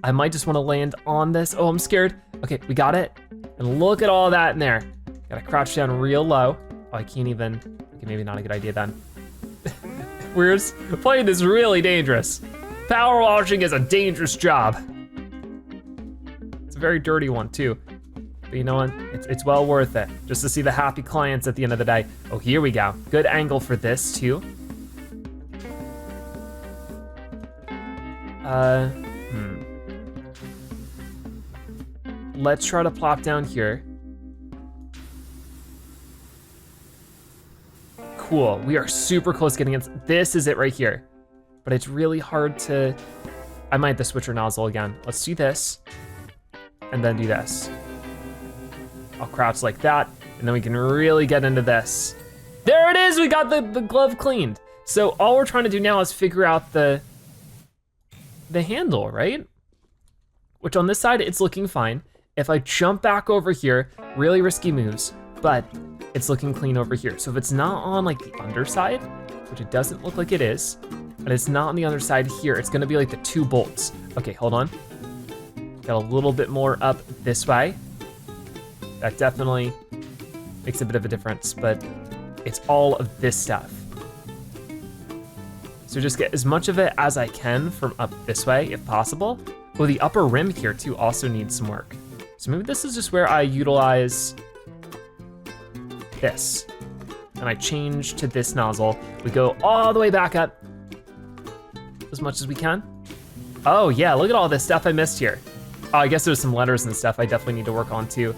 I might just want to land on this. Oh, I'm scared. Okay, we got it. And look at all that in there. Gotta crouch down real low. Oh, I can't even, okay, maybe not a good idea then. We're playing this really dangerous. Power washing is a dangerous job. It's a very dirty one too. But you know what, it's well worth it. Just to see the happy clients at the end of the day. Oh, here we go. Good angle for this too. Let's try to plop down here. Cool, we are super close getting it. This is it right here. But it's really hard to, I might have to switch our nozzle again. Let's do this, and then do this. I'll crouch like that, and then we can really get into this. There it is, we got the glove cleaned. So all we're trying to do now is figure out the handle, right? Which on this side, it's looking fine. If I jump back over here, really risky moves, but it's looking clean over here. So if it's not on like the underside, which it doesn't look like it is, and it's not on the other side here, it's gonna be like the 2 bolts. Okay, hold on. Got a little bit more up this way. That definitely makes a bit of a difference, but it's all of this stuff. So just get as much of it as I can from up this way, if possible. Well, the upper rim here too also needs some work. So maybe this is just where I utilize this. And I change to this nozzle. We go all the way back up as much as we can. Oh yeah, look at all this stuff I missed here. Oh, I guess there's some letters and stuff I definitely need to work on too.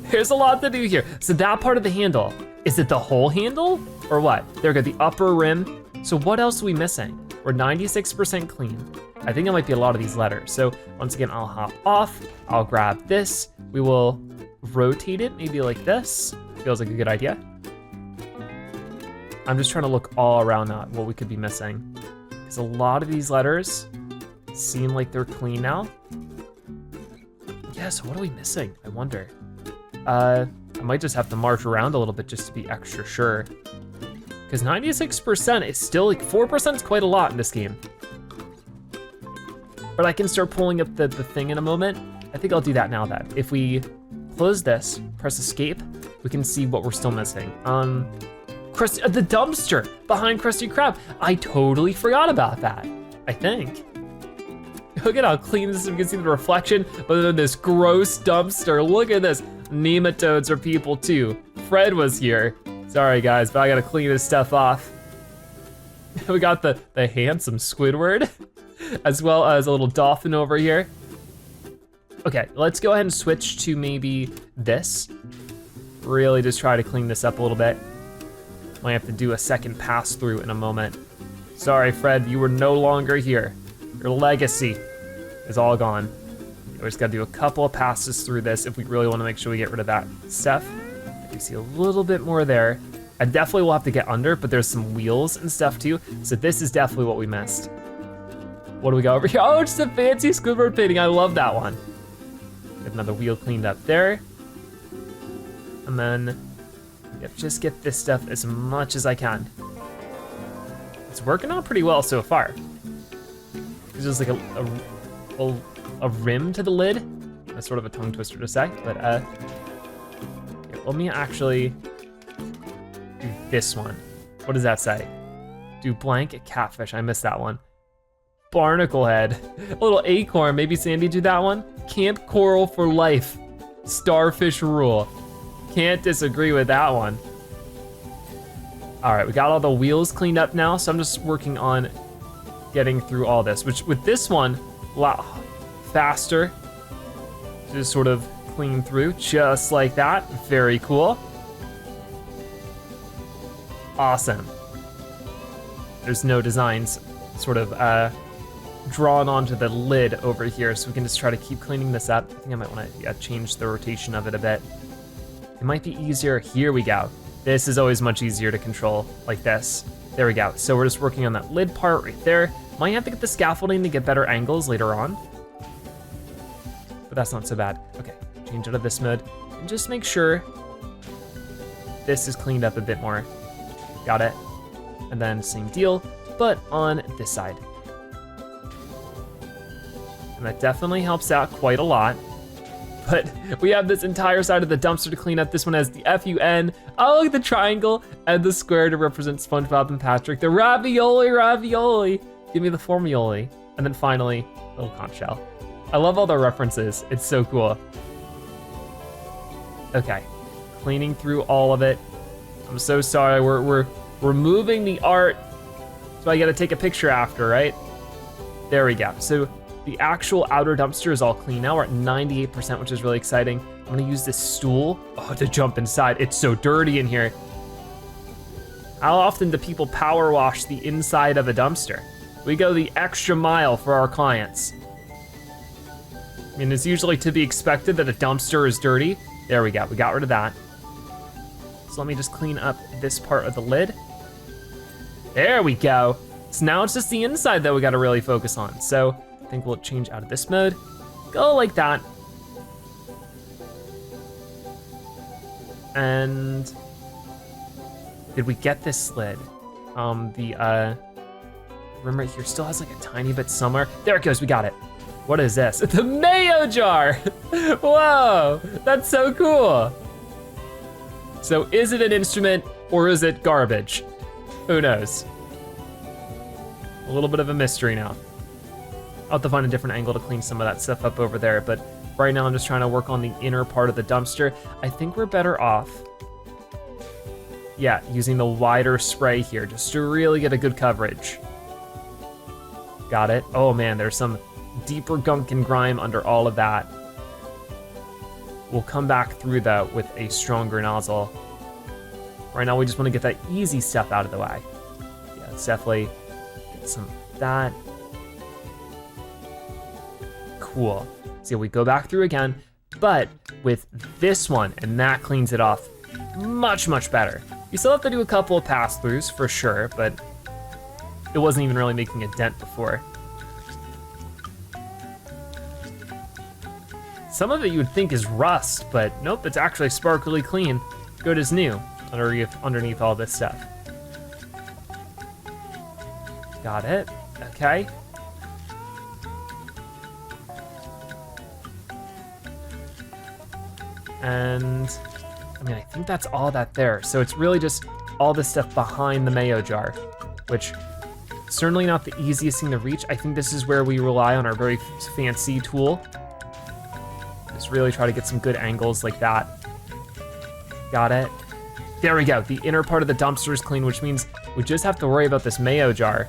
There's a lot to do here. So that part of the handle, is it the whole handle or what? There we go, the upper rim. So what else are we missing? We're 96% clean. I think it might be a lot of these letters. So once again, I'll hop off. I'll grab this. We will rotate it maybe like this. Feels like a good idea. I'm just trying to look all around at what we could be missing. Because a lot of these letters seem like they're clean now. Yeah, so what are we missing? I wonder. I might just have to march around a little bit just to be extra sure. Because 96% is still like 4% is quite a lot in this game. But I can start pulling up the thing in a moment. I think I'll do that now then. If we close this, press escape, we can see what we're still missing. Krusty, the dumpster behind Krusty Krab. I totally forgot about that, I think. Look at how clean this is. You can see the reflection, but then this gross dumpster. Look at this. Nematodes are people too. Fred was here. Sorry guys, but I gotta clean this stuff off. We got the handsome Squidward, as well as a little dolphin over here. Okay, let's go ahead and switch to maybe this. really just try to clean this up a little bit. Might have to do a second pass through in a moment. Sorry, Fred, you were no longer here. Your legacy is all gone. We just gotta do a couple of passes through this if we really wanna make sure we get rid of that stuff. You see a little bit more there. I definitely will have to get under, but there's some wheels and stuff too. So this is definitely what we missed. What do we got over here? Oh, it's a fancy Squidward painting. I love that one. Get another wheel cleaned up there. And then, yep, just get this stuff as much as I can. It's working out pretty well so far. There's just like a rim to the lid. That's sort of a tongue twister to say, but here, let me actually do this one. What does that say? Do blank catfish, I missed that one. Barnacle head, a little acorn, maybe Sandy do that one. Camp coral for life, starfish rule. Can't disagree with that one. All right, we got all the wheels cleaned up now, so I'm just working on getting through all this, which with this one, a lot faster. Just sort of clean through, just like that. Very cool. Awesome. There's no designs sort of drawn onto the lid over here, so we can just try to keep cleaning this up. I think I might wanna change the rotation of it a bit. It might be easier, here we go. This is always much easier to control like this. There we go. So we're just working on that lid part right there. Might have to get the scaffolding to get better angles later on, but that's not so bad. Okay, change out of this mode and just make sure this is cleaned up a bit more. Got it. And then same deal, but on this side. And that definitely helps out quite a lot. But we have this entire side of the dumpster to clean up. This one has the F-U-N. Oh, look at the triangle and the square to represent SpongeBob and Patrick. The ravioli. Give me the formioli. And then finally, little conch shell. I love all the references. It's so cool. Okay, cleaning through all of it. I'm so sorry, we're removing the art, so I gotta take a picture after, right? There we go. So the actual outer dumpster is all clean now. We're at 98%, which is really exciting. I'm gonna use this stool to jump inside. It's so dirty in here. How often do people power wash the inside of a dumpster? We go the extra mile for our clients. I mean, it's usually to be expected that a dumpster is dirty. There we go, we got rid of that. So let me just clean up this part of the lid. There we go. So now it's just the inside that we gotta really focus on. So I think we'll change out of this mode. Go like that. And did we get this lid? The rim right here still has like a tiny bit somewhere. There it goes, we got it. What is this? The mayo jar! Whoa, that's so cool. So is it an instrument or is it garbage? Who knows? A little bit of a mystery now. I'll have to find a different angle to clean some of that stuff up over there, but right now I'm just trying to work on the inner part of the dumpster. I think we're better off, yeah, using the wider spray here just to really get a good coverage. Got it. Oh man, there's some deeper gunk and grime under all of that. We'll come back through that with a stronger nozzle. Right now we just want to get that easy stuff out of the way. Yeah, let's definitely get some of that. Cool. So we go back through again, but with this one, and that cleans it off much, much better. You still have to do a couple of pass-throughs for sure, but it wasn't even really making a dent before. Some of it you would think is rust, but nope, it's actually sparkly clean. Good as new underneath all this stuff. Got it, okay. And I mean, I think that's all that there. So it's really just all this stuff behind the mayo jar, which certainly not the easiest thing to reach. I think this is where we rely on our very fancy tool. Just really try to get some good angles like that. Got it. There we go. The inner part of the dumpster is clean, which means we just have to worry about this mayo jar.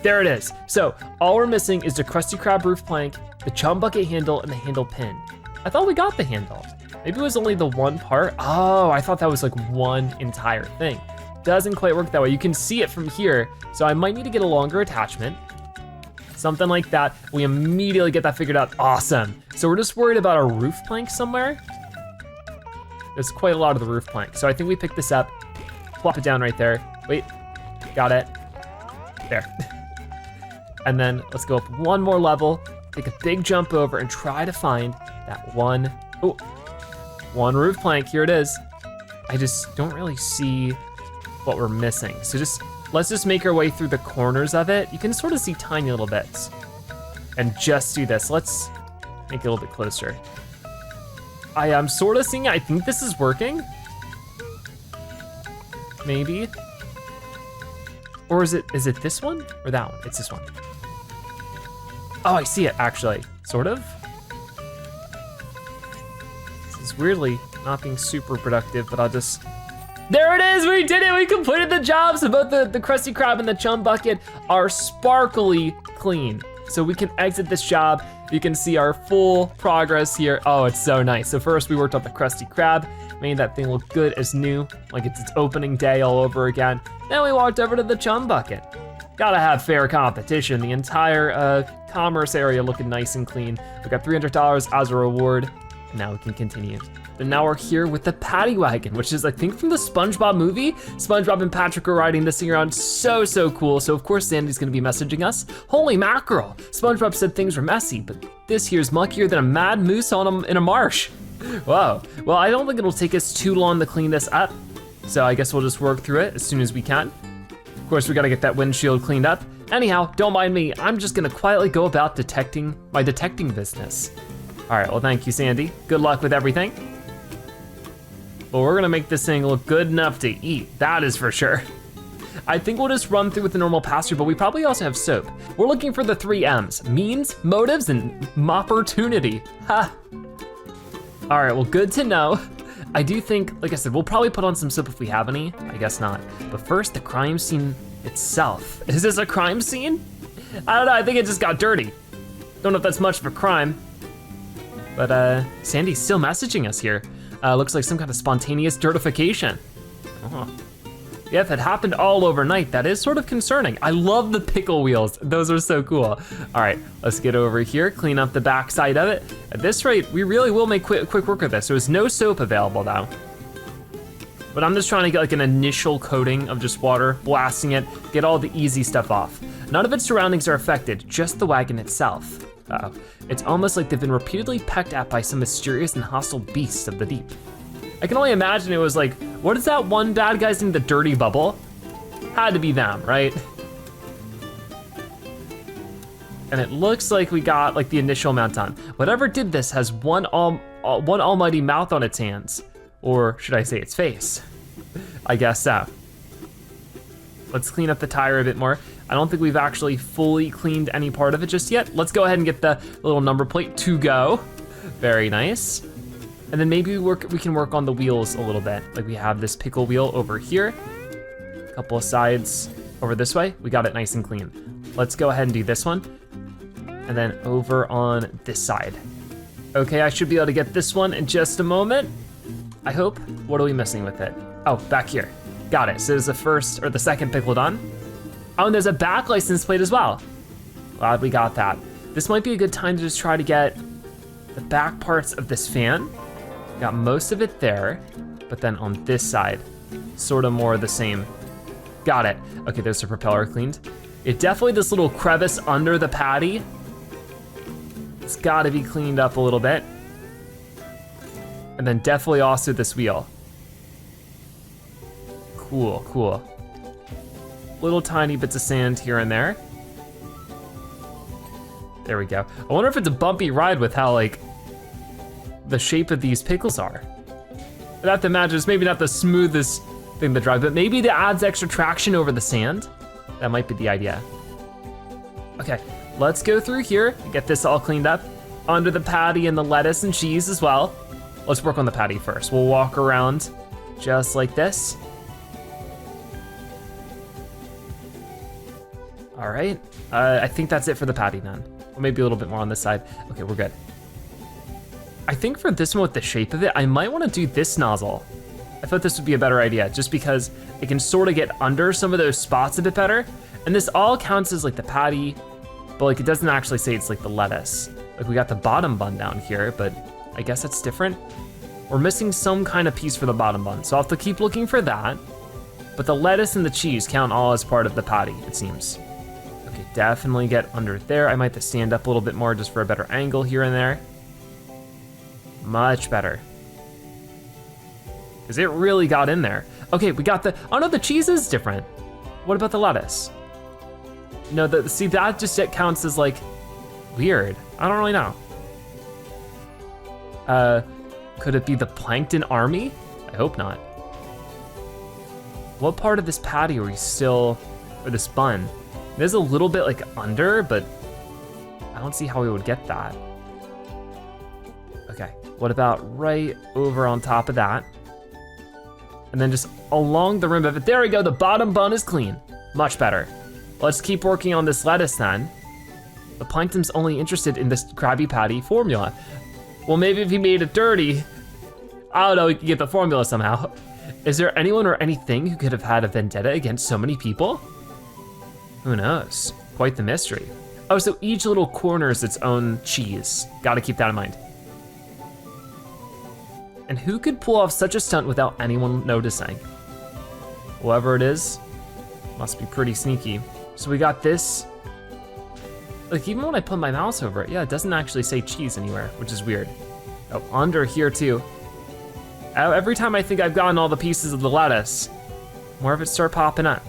There it is. So all we're missing is the Krusty Krab roof plank, the Chum bucket handle, and the handle pin. I thought we got the handle. Maybe it was only the one part. Oh, I thought that was like one entire thing. Doesn't quite work that way. You can see it from here. So I might need to get a longer attachment. Something like that. We immediately get that figured out. Awesome. So we're just worried about a roof plank somewhere. There's quite a lot of the roof plank. So I think we pick this up, plop it down right there. Wait, got it. There. And then let's go up one more level, take a big jump over and try to find that one roof plank. Here it is. I just don't really see what we're missing. So let's just make our way through the corners of it. You can sort of see tiny little bits. And just do this. Let's make it a little bit closer. I am sort of seeing, I think this is working. Maybe. Or is it this one or that one? It's this one. Oh, I see it actually, sort of. This is weirdly not being super productive, but I'll just, there it is, we did it, we completed the job. So both the Krusty Krab and the Chum bucket are sparkly clean. So we can exit this job. You can see our full progress here. Oh, it's so nice. So first we worked on the Krusty Krab, made that thing look good as new, like it's its opening day all over again. Then we walked over to the Chum bucket. Gotta have fair competition. The entire commerce area looking nice and clean. We got $300 as a reward. Now we can continue. And now we're here with the Paddy Wagon, which is I think from the SpongeBob movie. SpongeBob and Patrick are riding this thing around, so cool. So of course Sandy's gonna be messaging us. Holy mackerel, SpongeBob said things were messy, but this here's muckier than a mad moose in a marsh. Whoa, well I don't think it'll take us too long to clean this up. So I guess we'll just work through it as soon as we can. Of course we gotta get that windshield cleaned up. Anyhow, don't mind me, I'm just gonna quietly go about my detecting business. All right, well thank you Sandy. Good luck with everything. But we're gonna make this thing look good enough to eat, that is for sure. I think we'll just run through with the normal pass-through, but we probably also have soap. We're looking for the 3 M's, means, motives, and opportunity. Ha. All right, well good to know. I do think, like I said, we'll probably put on some soap if we have any, I guess not. But first, the crime scene itself. Is this a crime scene? I don't know, I think it just got dirty. Don't know if that's much of a crime. But Sandy's still messaging us here. Looks like some kind of spontaneous dirtification. Oh. Yeah, if it happened all overnight, that is sort of concerning. I love the pickle wheels, those are so cool. All right, let's get over here, clean up the back side of it. At this rate, we really will make quick work of this. There's no soap available though. But I'm just trying to get like an initial coating of just water, blasting it, get all the easy stuff off. None of its surroundings are affected, just the wagon itself. Uh-oh. It's almost like they've been repeatedly pecked at by some mysterious and hostile beasts of the deep. I can only imagine it was like, what is that one bad guy's name, the Dirty Bubble? Had to be them, right? And it looks like we got like the initial amount done. Whatever did this has one almighty mouth on its hands, or should I say its face? I guess so. Let's clean up the tire a bit more. I don't think we've actually fully cleaned any part of it just yet. Let's go ahead and get the little number plate to go. Very nice. And then maybe we can work on the wheels a little bit. Like we have this pickle wheel over here. A couple of sides over this way. We got it nice and clean. Let's go ahead and do this one. And then over on this side. Okay, I should be able to get this one in just a moment. I hope. What are we missing with it? Oh, back here. Got it. So there's the first or the second pickle done. Oh, and there's a back license plate as well. Glad we got that. This might be a good time to just try to get the back parts of this fan. Got most of it there, but then on this side, sort of more of the same. Got it. Okay, there's the propeller cleaned. It definitely, this little crevice under the patty, it's gotta be cleaned up a little bit. And then definitely also this wheel. Cool, cool. Little tiny bits of sand here and there. There we go. I wonder if it's a bumpy ride with how like the shape of these pickles are. I'd have to imagine it's maybe not the smoothest thing to drive, but maybe it adds extra traction over the sand. That might be the idea. Okay, let's go through here and get this all cleaned up. Under the patty and the lettuce and cheese as well. Let's work on the patty first. We'll walk around just like this. All right, I think that's it for the patty then. Or maybe a little bit more on this side. Okay, we're good. I think for this one with the shape of it, I might wanna do this nozzle. I thought this would be a better idea, just because it can sort of get under some of those spots a bit better. And this all counts as like the patty, but like it doesn't actually say it's like the lettuce. Like we got the bottom bun down here, but I guess that's different. We're missing some kind of piece for the bottom bun, so I'll have to keep looking for that. But the lettuce and the cheese count all as part of the patty, it seems. Okay, definitely get under there. I might have to stand up a little bit more just for a better angle here and there. Much better. Because it really got in there. Okay, we got the, oh no, the cheese is different. What about the lettuce? No, see, that just counts as like, weird. I don't really know. Could it be the plankton army? I hope not. What part of this patty are we still, or this bun? There's a little bit like under, but I don't see how we would get that. Okay, what about right over on top of that? And then just along the rim of it, there we go, the bottom bun is clean. Much better. Let's keep working on this lettuce then. The plankton's only interested in this Krabby Patty formula. Well, maybe if he made it dirty, I don't know, we could get the formula somehow. Is there anyone or anything who could have had a vendetta against so many people? Who knows? Quite the mystery. Oh, so each little corner is its own cheese. Gotta keep that in mind. And who could pull off such a stunt without anyone noticing? Whoever it is, must be pretty sneaky. So we got this. Like even when I put my mouse over it, yeah, it doesn't actually say cheese anywhere, which is weird. Oh, under here too. Every time I think I've gotten all the pieces of the lettuce, more of it start popping up.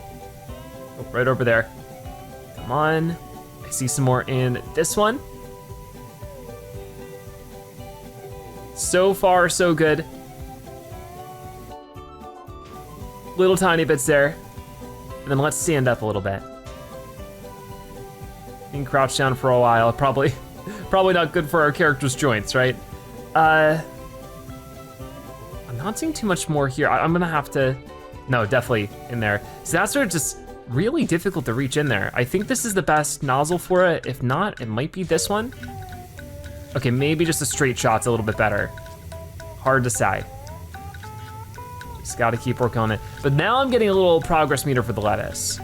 Oh, right over there. Come on. I see some more in this one. So far, so good. Little tiny bits there. And then let's stand up a little bit. And crouch down for a while, probably not good for our character's joints, right? I'm not seeing too much more here. I'm gonna have to, no, definitely in there. So that's sort of just really difficult to reach in there. I think this is the best nozzle for it. If not, it might be this one. Okay, maybe just a straight shot's a little bit better. Hard to say. Just gotta keep working on it. But now I'm getting a little progress meter for the lettuce.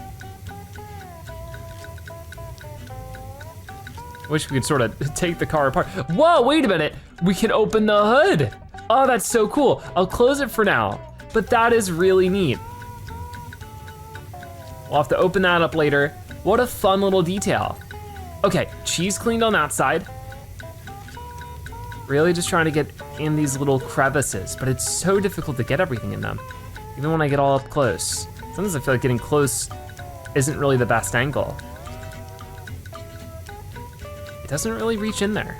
Wish we could sort of take the car apart. Whoa, wait a minute. We can open the hood. Oh, that's so cool. I'll close it for now, but that is really neat. We'll have to open that up later. What a fun little detail. Okay, cheese cleaned on that side. Really just trying to get in these little crevices, but it's so difficult to get everything in them, even when I get all up close. Sometimes I feel like getting close isn't really the best angle. It doesn't really reach in there.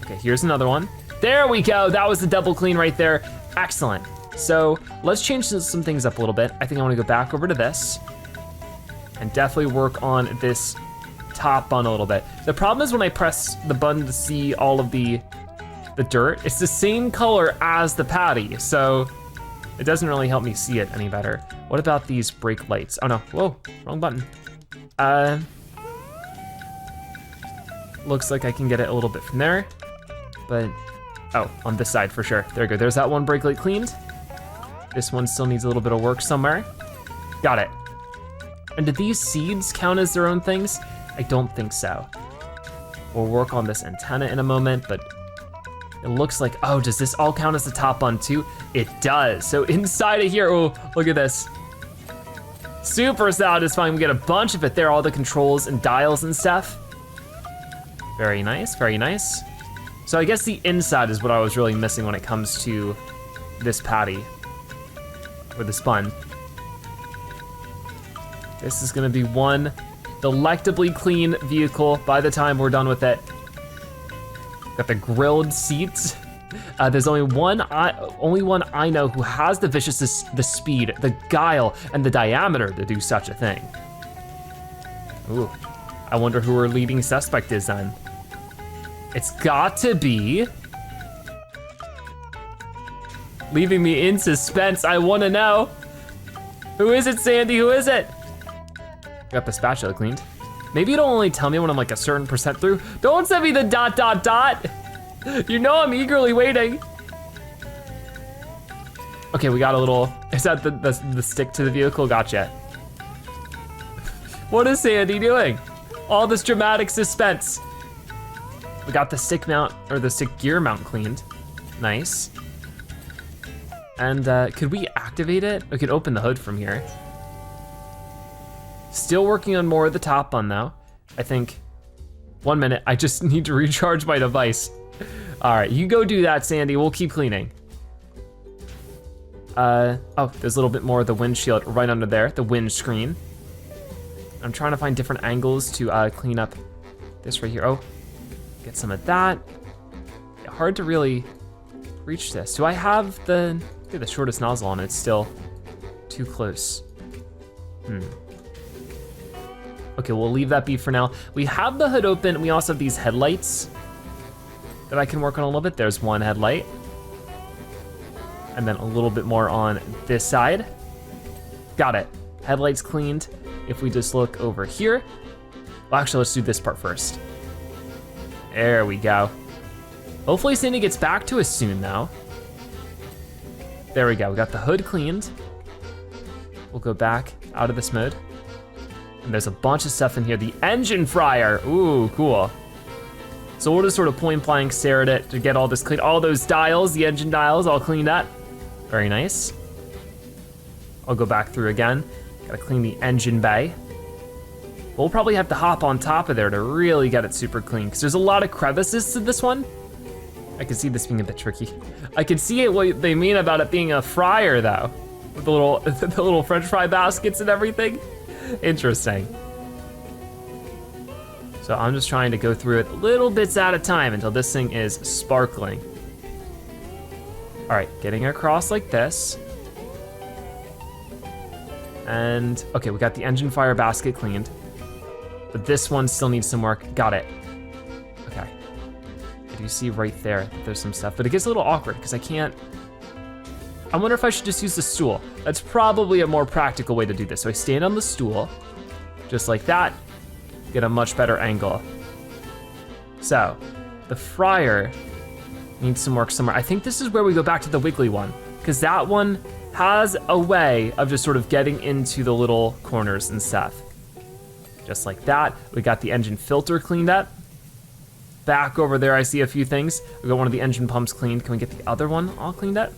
Okay, here's another one. There we go, that was the double clean right there. Excellent. So let's change some things up a little bit. I think I wanna go back over to this and definitely work on this top bun a little bit. The problem is when I press the button to see all of the dirt, it's the same color as the patty, so it doesn't really help me see it any better. What about these brake lights? Oh no, whoa, wrong button. Looks like I can get it a little bit from there, but, oh, on this side for sure. There we go, there's that one brake light cleaned. This one still needs a little bit of work somewhere. Got it. And do these seeds count as their own things? I don't think so. We'll work on this antenna in a moment, but it looks like, oh, does this all count as the top bun too? It does. So inside of here, oh, look at this. Super satisfying, we get a bunch of it there, all the controls and dials and stuff. Very nice, very nice. So I guess the inside is what I was really missing when it comes to this patty, or this bun. This is gonna be one delectably clean vehicle by the time we're done with it. Got the grilled seats. There's only one I know who has the viciousness, the speed, the guile, and the diameter to do such a thing. Ooh, I wonder who our leading suspect is then. It's got to be, leaving me in suspense, I wanna know. Who is it, Sandy, who is it? Got the spatula cleaned. Maybe it'll only tell me when I'm like a certain percent through. Don't send me the ... You know I'm eagerly waiting. Okay, we got a little, is that the stick to the vehicle? Gotcha. What is Sandy doing? All this dramatic suspense. We got the stick mount, or the stick gear mount cleaned. Nice. And could we activate it? We could open the hood from here. Still working on more of the top bun though. I think, 1 minute, I just need to recharge my device. All right, you go do that, Sandy, we'll keep cleaning. Oh, there's a little bit more of the windshield right under there, the windscreen. I'm trying to find different angles to clean up this right here. Oh, get some of that. Yeah, hard to really reach this. Do I have the shortest nozzle on it? It's still too close. Okay, we'll leave that be for now. We have the hood open. We also have these headlights that I can work on a little bit. There's one headlight. And then a little bit more on this side. Got it. Headlights cleaned. If we just look over here. Well, actually, let's do this part first. There we go. Hopefully Sandy gets back to us soon though. There we go, we got the hood cleaned. We'll go back out of this mode. And there's a bunch of stuff in here. The engine fryer, ooh, cool. So we'll just sort of point blank stare at it to get all this clean. All those dials, the engine dials, all cleaned up. Very nice. I'll go back through again. Gotta clean the engine bay. We'll probably have to hop on top of there to really get it super clean, because there's a lot of crevices to this one. I can see this being a bit tricky. I can see it, what they mean about it being a fryer though, with the little French fry baskets and everything. Interesting. So I'm just trying to go through it little bits at a time until this thing is sparkling. All right, getting across like this. And okay, we got the engine fire basket cleaned, but this one still needs some work. Got it. Okay. I do see right there that there's some stuff, but it gets a little awkward because I can't. I wonder if I should just use the stool. That's probably a more practical way to do this. So I stand on the stool, just like that, get a much better angle. So the fryer needs some work somewhere. I think this is where we go back to the wiggly one, because that one has a way of just sort of getting into the little corners and stuff. Just like that. We got the engine filter cleaned up. Back over there, I see a few things. We got one of the engine pumps cleaned. Can we get the other one all cleaned up?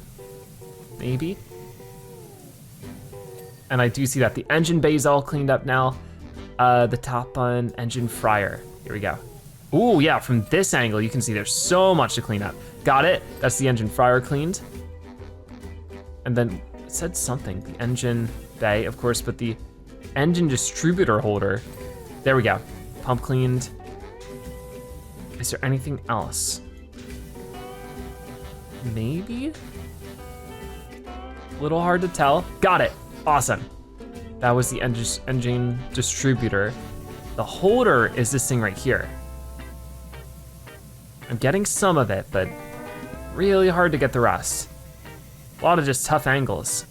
Maybe. And I do see that the engine bay's all cleaned up now. The top bun, engine fryer. Here we go. Ooh, yeah, from this angle, you can see there's so much to clean up. Got it, that's the engine fryer cleaned. And then it said something, the engine bay, of course, but the engine distributor holder. There we go, pump cleaned. Is there anything else? Maybe? A little hard to tell. Got it, awesome. That was the engine distributor. The holder is this thing right here. I'm getting some of it, but really hard to get the rest. A lot of just tough angles.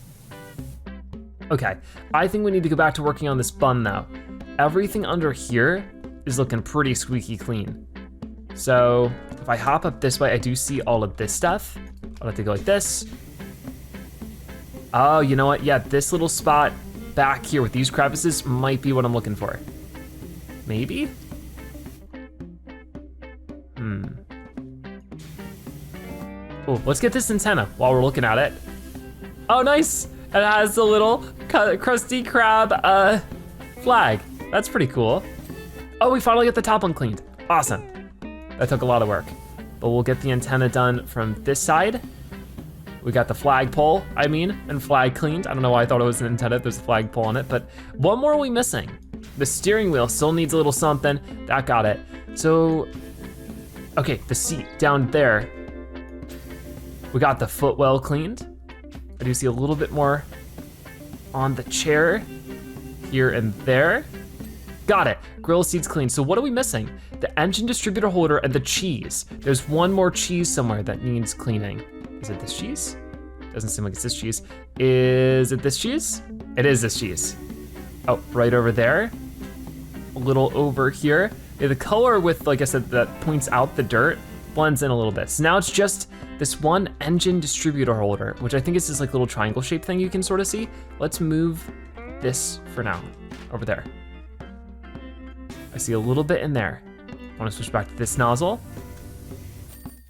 Okay, I think we need to go back to working on this bun though. Everything under here is looking pretty squeaky clean. So if I hop up this way, I do see all of this stuff. I'll have to go like this. Oh, you know what? Yeah, this little spot back here with these crevices might be what I'm looking for. Maybe? Oh, let's get this antenna while we're looking at it. Oh, nice. It has the little Krusty Krab flag. That's pretty cool. Oh, we finally get the top one cleaned. Awesome. That took a lot of work, but we'll get the antenna done from this side. We got the flagpole, and flag cleaned. I don't know why I thought it was an antenna, there's a flagpole on it, but one more are we missing? The steering wheel still needs a little something. That got it. So, okay, the seat down there. We got the footwell cleaned. I do see a little bit more on the chair here and there. Got it, grill seats cleaned. So what are we missing? The engine distributor holder and the cheese. There's one more cheese somewhere that needs cleaning. Is it this cheese? Doesn't seem like it's this cheese. Is it this cheese? It is this cheese. Oh, right over there. A little over here. Yeah, the color with, like I said, that points out the dirt blends in a little bit. So now it's just this one engine distributor holder, which I think is this like little triangle shaped thing you can sort of see. Let's move this for now, over there. I see a little bit in there. I wanna switch back to this nozzle.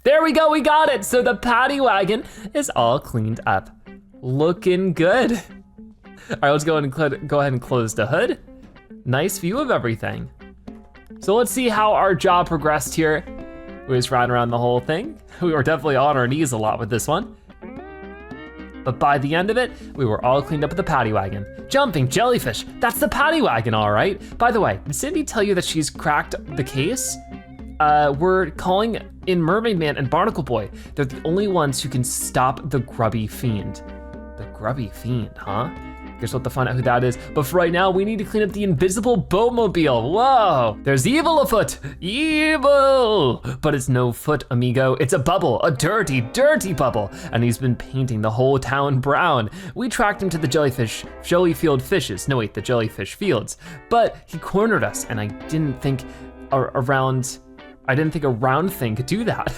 There we go, we got it. So the paddy wagon is all cleaned up. Looking good. All right, let's go ahead and close the hood. Nice view of everything. So let's see how our job progressed here. We just ran around the whole thing. We were definitely on our knees a lot with this one. But by the end of it, we were all cleaned up with the paddy wagon. Jumping jellyfish, that's the paddy wagon, all right. By the way, did Cindy tell you that she's cracked the case? We're calling in Mermaid Man and Barnacle Boy. They're the only ones who can stop the grubby fiend. The grubby fiend, huh? Guess we'll have to find out who that is. But for right now, we need to clean up the invisible Boatmobile. Whoa, there's evil afoot, evil. But it's no foot, amigo. It's a bubble, a dirty, dirty bubble. And he's been painting the whole town brown. We tracked him to the jellyfield fishes. No wait, the jellyfish fields. But he cornered us and I didn't think a round thing could do that.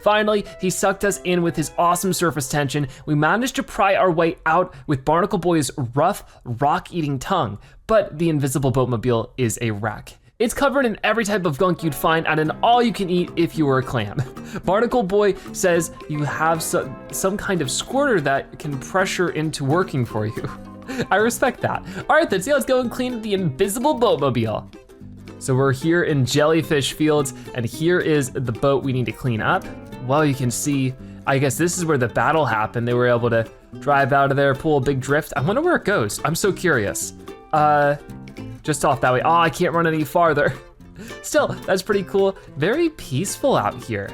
Finally, he sucked us in with his awesome surface tension. We managed to pry our way out with Barnacle Boy's rough, rock-eating tongue, but the invisible Boatmobile is a wreck. It's covered in every type of gunk you'd find at an all-you-can-eat if you were a clam. Barnacle Boy says you have some kind of squirter that can pressure into working for you. I respect that. All right, then, so let's go and clean the invisible Boatmobile. So we're here in Jellyfish Fields, and here is the boat we need to clean up. Well, you can see, I guess this is where the battle happened. They were able to drive out of there, pull a big drift. I wonder where it goes. I'm so curious. Just off that way. Oh, I can't run any farther. Still, that's pretty cool. Very peaceful out here.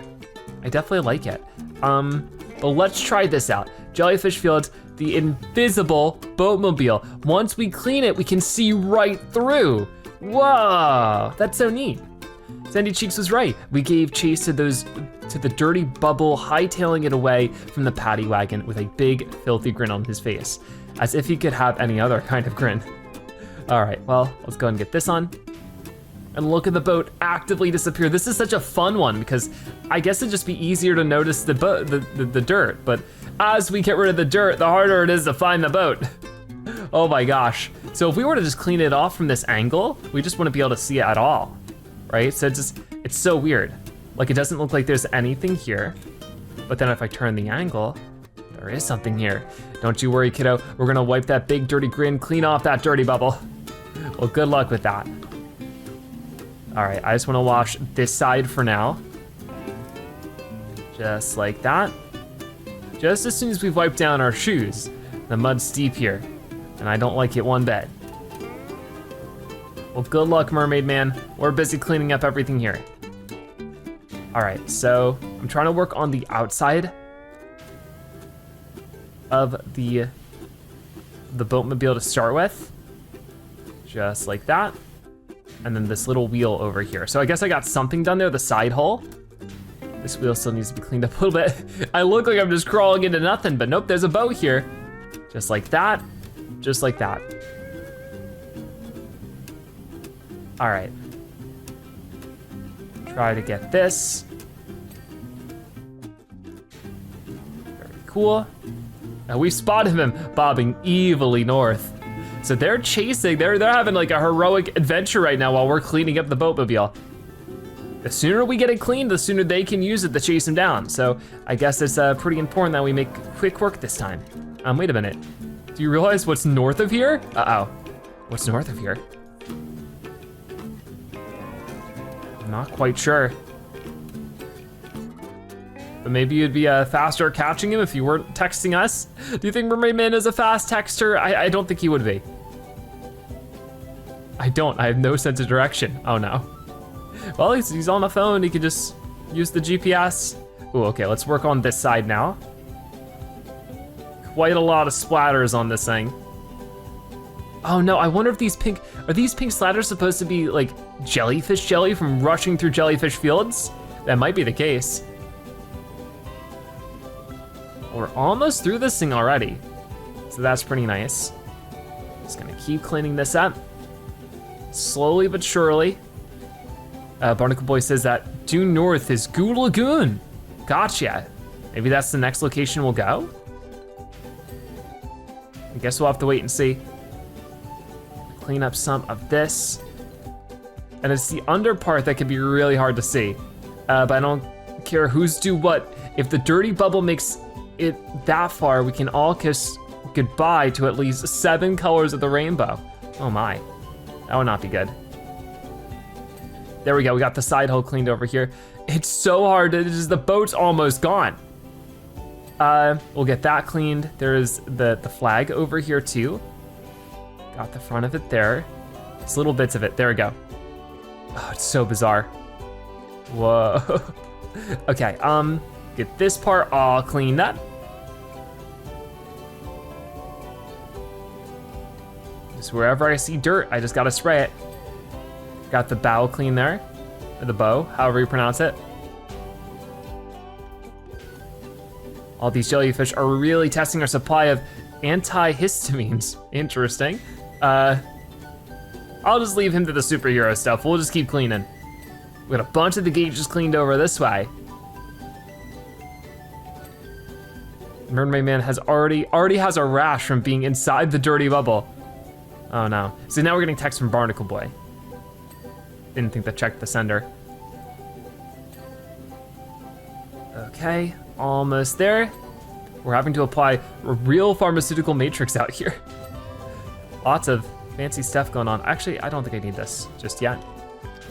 I definitely like it. But let's try this out. Jellyfish Fields, the invisible Boatmobile. Once we clean it, we can see right through. Whoa, that's so neat. Sandy Cheeks was right. We gave chase to the dirty bubble, hightailing it away from the paddy wagon with a big, filthy grin on his face, as if he could have any other kind of grin. All right, well, let's go and get this on. And look at the boat actively disappear. This is such a fun one because I guess it'd just be easier to notice the dirt, but as we get rid of the dirt, the harder it is to find the boat. Oh my gosh. So if we were to just clean it off from this angle, we just wouldn't be able to see it at all, right? So it's so weird. Like it doesn't look like there's anything here, but then if I turn the angle, there is something here. Don't you worry, kiddo. We're gonna wipe that big dirty grin, clean off that dirty bubble. Well, good luck with that. All right, I just wanna wash this side for now. Just like that. Just as soon as we've wiped down our shoes. The mud's steep here, and I don't like it one bit. Well, good luck, Mermaid Man. We're busy cleaning up everything here. All right, so I'm trying to work on the outside of the Boatmobile to start with. Just like that. And then this little wheel over here. So I guess I got something done there, the side hull. This wheel still needs to be cleaned up a little bit. I look like I'm just crawling into nothing, but nope, there's a boat here. Just like that, just like that. All right. Try to get this. Very cool. Now we spotted him bobbing evilly north. So they're chasing, they're having like a heroic adventure right now while we're cleaning up the Boatmobile. The sooner we get it cleaned, the sooner they can use it to chase him down. So I guess it's pretty important that we make quick work this time. Wait a minute. Do you realize what's north of here? Uh-oh. What's north of here? I'm not quite sure. But maybe you'd be faster at catching him if you weren't texting us. Do you think Mermaid Man is a fast texter? I don't think he would be. I have no sense of direction. Oh no. Well, he's on the phone, he could just use the GPS. Ooh, okay, let's work on this side now. Quite a lot of splatters on this thing. Oh no, I wonder if are these pink splatters supposed to be like jellyfish jelly from rushing through jellyfish fields? That might be the case. We're almost through this thing already. So that's pretty nice. Just gonna keep cleaning this up. Slowly but surely. Barnacle Boy says that due north is Goo Lagoon. Gotcha. Maybe that's the next location we'll go? I guess we'll have to wait and see. Clean up some of this. And it's the under part that can be really hard to see. But I don't care who's do what. If the dirty bubble makes it that far, we can all kiss goodbye to at least 7 colors of the rainbow. Oh my, that would not be good. There we go, we got the side hull cleaned over here. It's so hard, the boat's almost gone. We'll get that cleaned. There's the flag over here too. Got the front of it there. It's little bits of it, there we go. Oh, it's so bizarre. Whoa. Okay, get this part all cleaned up. Just wherever I see dirt, I just gotta spray it. Got the bow clean there, or the bow, however you pronounce it. All these jellyfish are really testing our supply of antihistamines. Interesting. I'll just leave him to the superhero stuff. We'll just keep cleaning. We got a bunch of the gauges cleaned over this way. Mermaid Man has already has a rash from being inside the dirty bubble. Oh no. So now we're getting text from Barnacle Boy. Didn't think to check the sender. Okay, almost there. We're having to apply a real pharmaceutical matrix out here. Lots of fancy stuff going on. Actually, I don't think I need this just yet.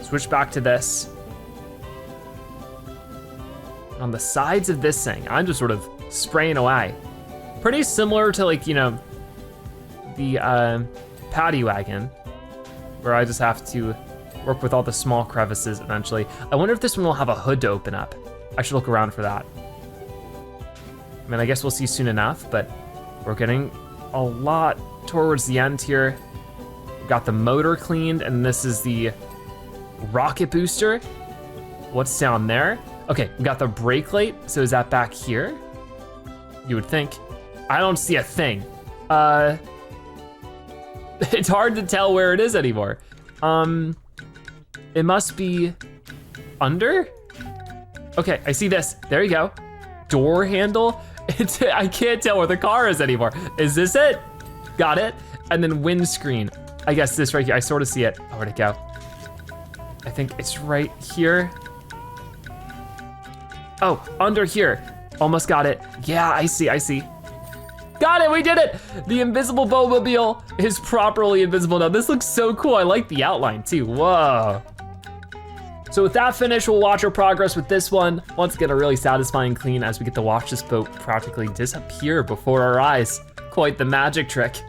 Switch back to this. On the sides of this thing, I'm just sort of spraying away. Pretty similar to, like, you know, the paddy wagon, where I just have to work with all the small crevices eventually. I wonder if this one will have a hood to open up. I should look around for that. I mean, I guess we'll see soon enough, but we're getting a lot towards the end here. We got the motor cleaned, and this is the rocket booster. What's down there? Okay, we got the brake light, so is that back here? You would think. I don't see a thing. It's hard to tell where it is anymore. It must be under? Okay, I see this, there you go. Door handle, I can't tell where the car is anymore. Is this it? Got it. And then windscreen. I guess this right here, I sort of see it. Oh, where'd it go? I think it's right here. Oh, under here. Almost got it. Yeah, I see. Got it, we did it! The invisible Boatmobile is properly invisible now. This looks so cool. I like the outline too, whoa. So with that finish, we'll watch our progress with this one. Once again, a really satisfying clean as we get to watch this boat practically disappear before our eyes. Quite the magic trick.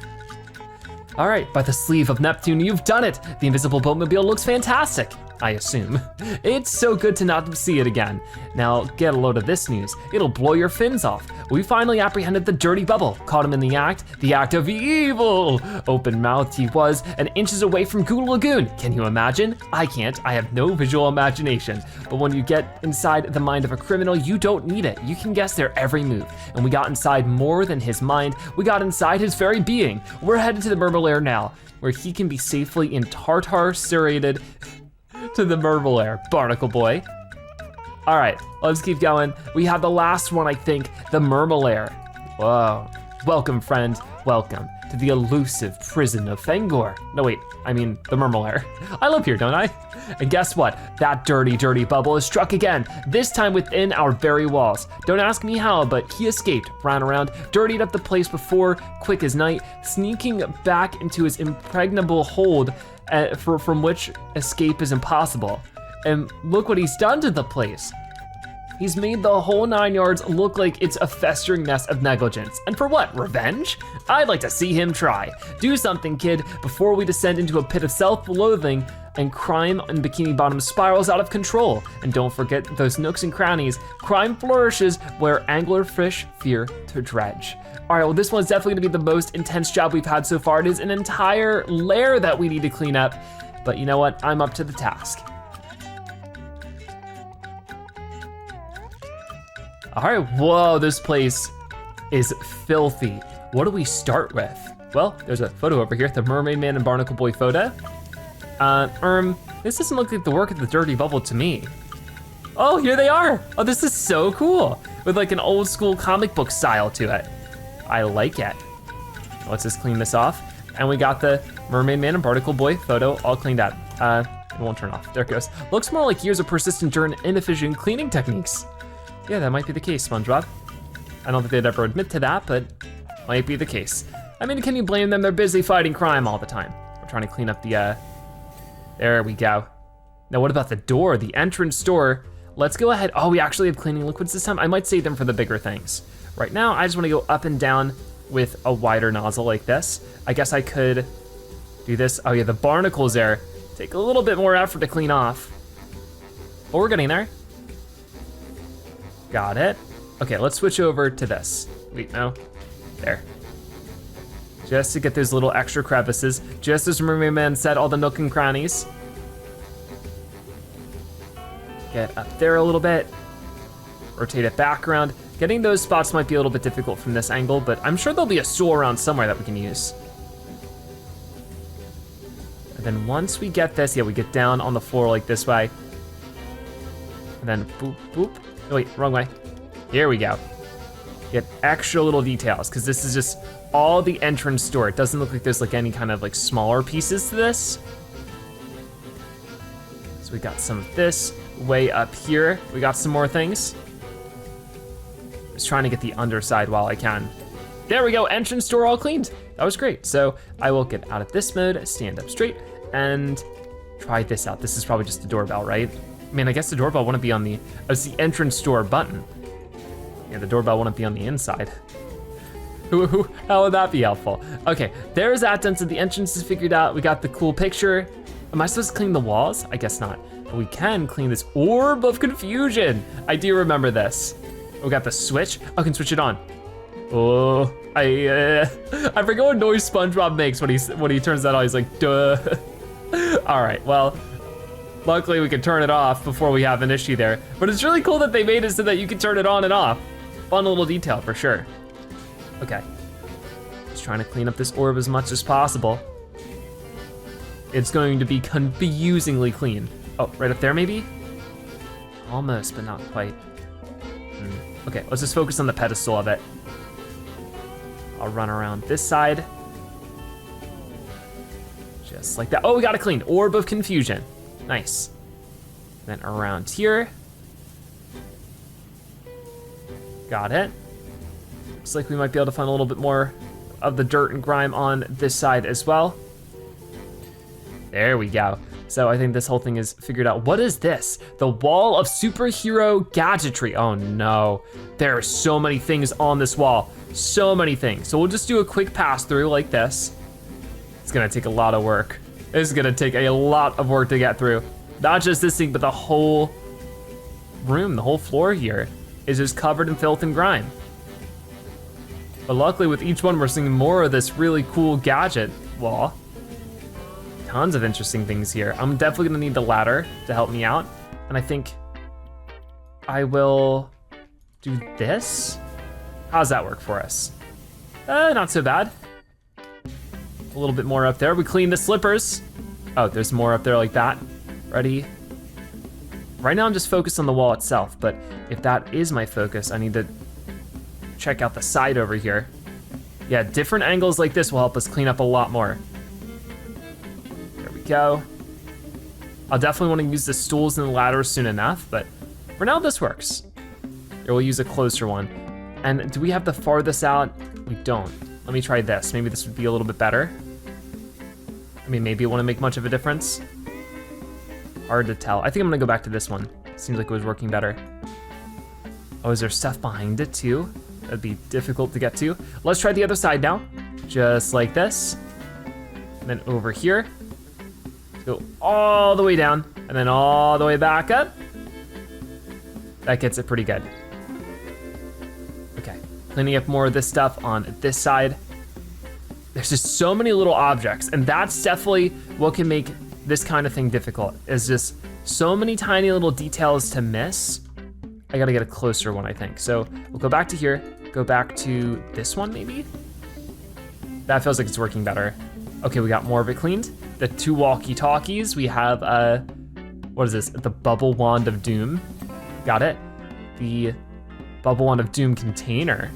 All right, by the sleeve of Neptune, you've done it. The invisible Boatmobile looks fantastic, I assume. It's so good to not see it again. Now get a load of this news. It'll blow your fins off. We finally apprehended the dirty bubble, caught him in the act of evil. Open-mouthed he was, and inches away from Goo Lagoon. Can you imagine? I can't, I have no visual imagination. But when you get inside the mind of a criminal, you don't need it. You can guess their every move. And we got inside more than his mind, we got inside his very being. We're headed to the Mermalair now, where he can be safely in tartar serrated to the Mermalair, Barnacle Boy. All right, let's keep going. We have the last one, I think, the Mermalair. Whoa, welcome friend, welcome to the elusive prison of Fangor. No wait, I mean the Mermalair. I live here, don't I? And guess what? That dirty, dirty bubble is struck again, this time within our very walls. Don't ask me how, but he escaped, ran around, dirtied up the place before, quick as night, sneaking back into his impregnable hold from which escape is impossible. And look what he's done to the place. He's made the whole 9 yards look like it's a festering nest of negligence. And for what, revenge? I'd like to see him try. Do something, kid, before we descend into a pit of self-loathing and crime in Bikini Bottom spirals out of control. And don't forget those nooks and crannies. Crime flourishes where anglerfish fear to dredge. All right, well, this one's definitely gonna be the most intense job we've had so far. It is an entire lair that we need to clean up. But you know what, I'm up to the task. All right, whoa, this place is filthy. What do we start with? Well, there's a photo over here, the Mermaid Man and Barnacle Boy photo. This doesn't look like the work of the dirty bubble to me. Oh, here they are. Oh, this is so cool. With like an old school comic book style to it. I like it. Let's just clean this off. And we got the Mermaid Man and Barnacle Boy photo all cleaned up. It won't turn off, there it goes. Looks more like years of persistent dirt and inefficient cleaning techniques. Yeah, that might be the case, SpongeBob. I don't think they'd ever admit to that, but might be the case. I mean, can you blame them? They're busy fighting crime all the time. We're trying to clean up the, there we go. Now what about the door, the entrance door? Let's go ahead. Oh, we actually have cleaning liquids this time. I might save them for the bigger things. Right now, I just wanna go up and down with a wider nozzle like this. I guess I could do this. Oh yeah, the barnacles there. Take a little bit more effort to clean off. But we're getting there. Got it. Okay, let's switch over to this. Wait, no, there. Just to get those little extra crevices, just as Mermaid Man said, all the nook and crannies. Get up there a little bit. Rotate it back around. Getting those spots might be a little bit difficult from this angle, but I'm sure there'll be a stool around somewhere that we can use. And then once we get this, yeah, we get down on the floor like this way. And then boop, boop. Oh wait, wrong way. Here we go. Get extra little details, because this is just all the entrance door. It doesn't look like there's like any kind of like smaller pieces to this. So we got some of this way up here. We got some more things. Just trying to get the underside while I can. There we go, entrance door all cleaned. That was great. So I will get out of this mode, stand up straight, and try this out. This is probably just the doorbell, right? I mean, I guess the doorbell wouldn't be on the, it's the entrance door button. Yeah, the doorbell wouldn't be on the inside. How would that be helpful? Okay, there's that done, so the entrance is figured out. We got the cool picture. Am I supposed to clean the walls? I guess not. But we can clean this orb of confusion. I do remember this. We got the switch. I can switch it on. Oh, I forget what noise SpongeBob makes when he turns that on. He's like, duh. All right, well, luckily we can turn it off before we have an issue there. But it's really cool that they made it so that you can turn it on and off. Fun little detail for sure. Okay, just trying to clean up this orb as much as possible. It's going to be confusingly clean. Oh, right up there maybe? Almost, but not quite. Okay, let's just focus on the pedestal of it. I'll run around this side. Just like that. Oh, we got it cleaned. Orb of confusion. Nice. Then around here. Got it. Looks like we might be able to find a little bit more of the dirt and grime on this side as well. There we go. So I think this whole thing is figured out. What is this? The wall of superhero gadgetry. Oh no, there are so many things on this wall. So many things. So we'll just do a quick pass through like this. It's gonna take a lot of work. This is gonna take a lot of work to get through. Not just this thing, but the whole room, the whole floor here is just covered in filth and grime. But luckily with each one, we're seeing more of this really cool gadget wall. Tons of interesting things here. I'm definitely gonna need the ladder to help me out. And I think I will do this. How's that work for us? Not so bad. A little bit more up there. We clean the slippers. Oh, there's more up there like that. Ready? Right now I'm just focused on the wall itself, but if that is my focus, I need to check out the side over here. Yeah, different angles like this will help us clean up a lot more. There we go. I'll definitely want to use the stools and the ladders soon enough, but for now this works. Here, we'll use a closer one. And do we have the farthest out? We don't. Let me try this. Maybe this would be a little bit better. I mean, maybe it wouldn't make much of a difference. Hard to tell. I think I'm gonna go back to this one. Seems like it was working better. Oh, is there stuff behind it too? That'd be difficult to get to. Let's try the other side now. Just like this. And then over here. Go all the way down and then all the way back up. That gets it pretty good. Okay, cleaning up more of this stuff on this side. There's just so many little objects, and that's definitely what can make this kind of thing difficult, is just so many tiny little details to miss. I gotta get a closer one, I think. So we'll go back to here, go back to this one maybe? That feels like it's working better. Okay, we got more of it cleaned. the 2 walkie-talkies. We have, what is this? The Bubble Wand of Doom. Got it. The Bubble Wand of Doom container.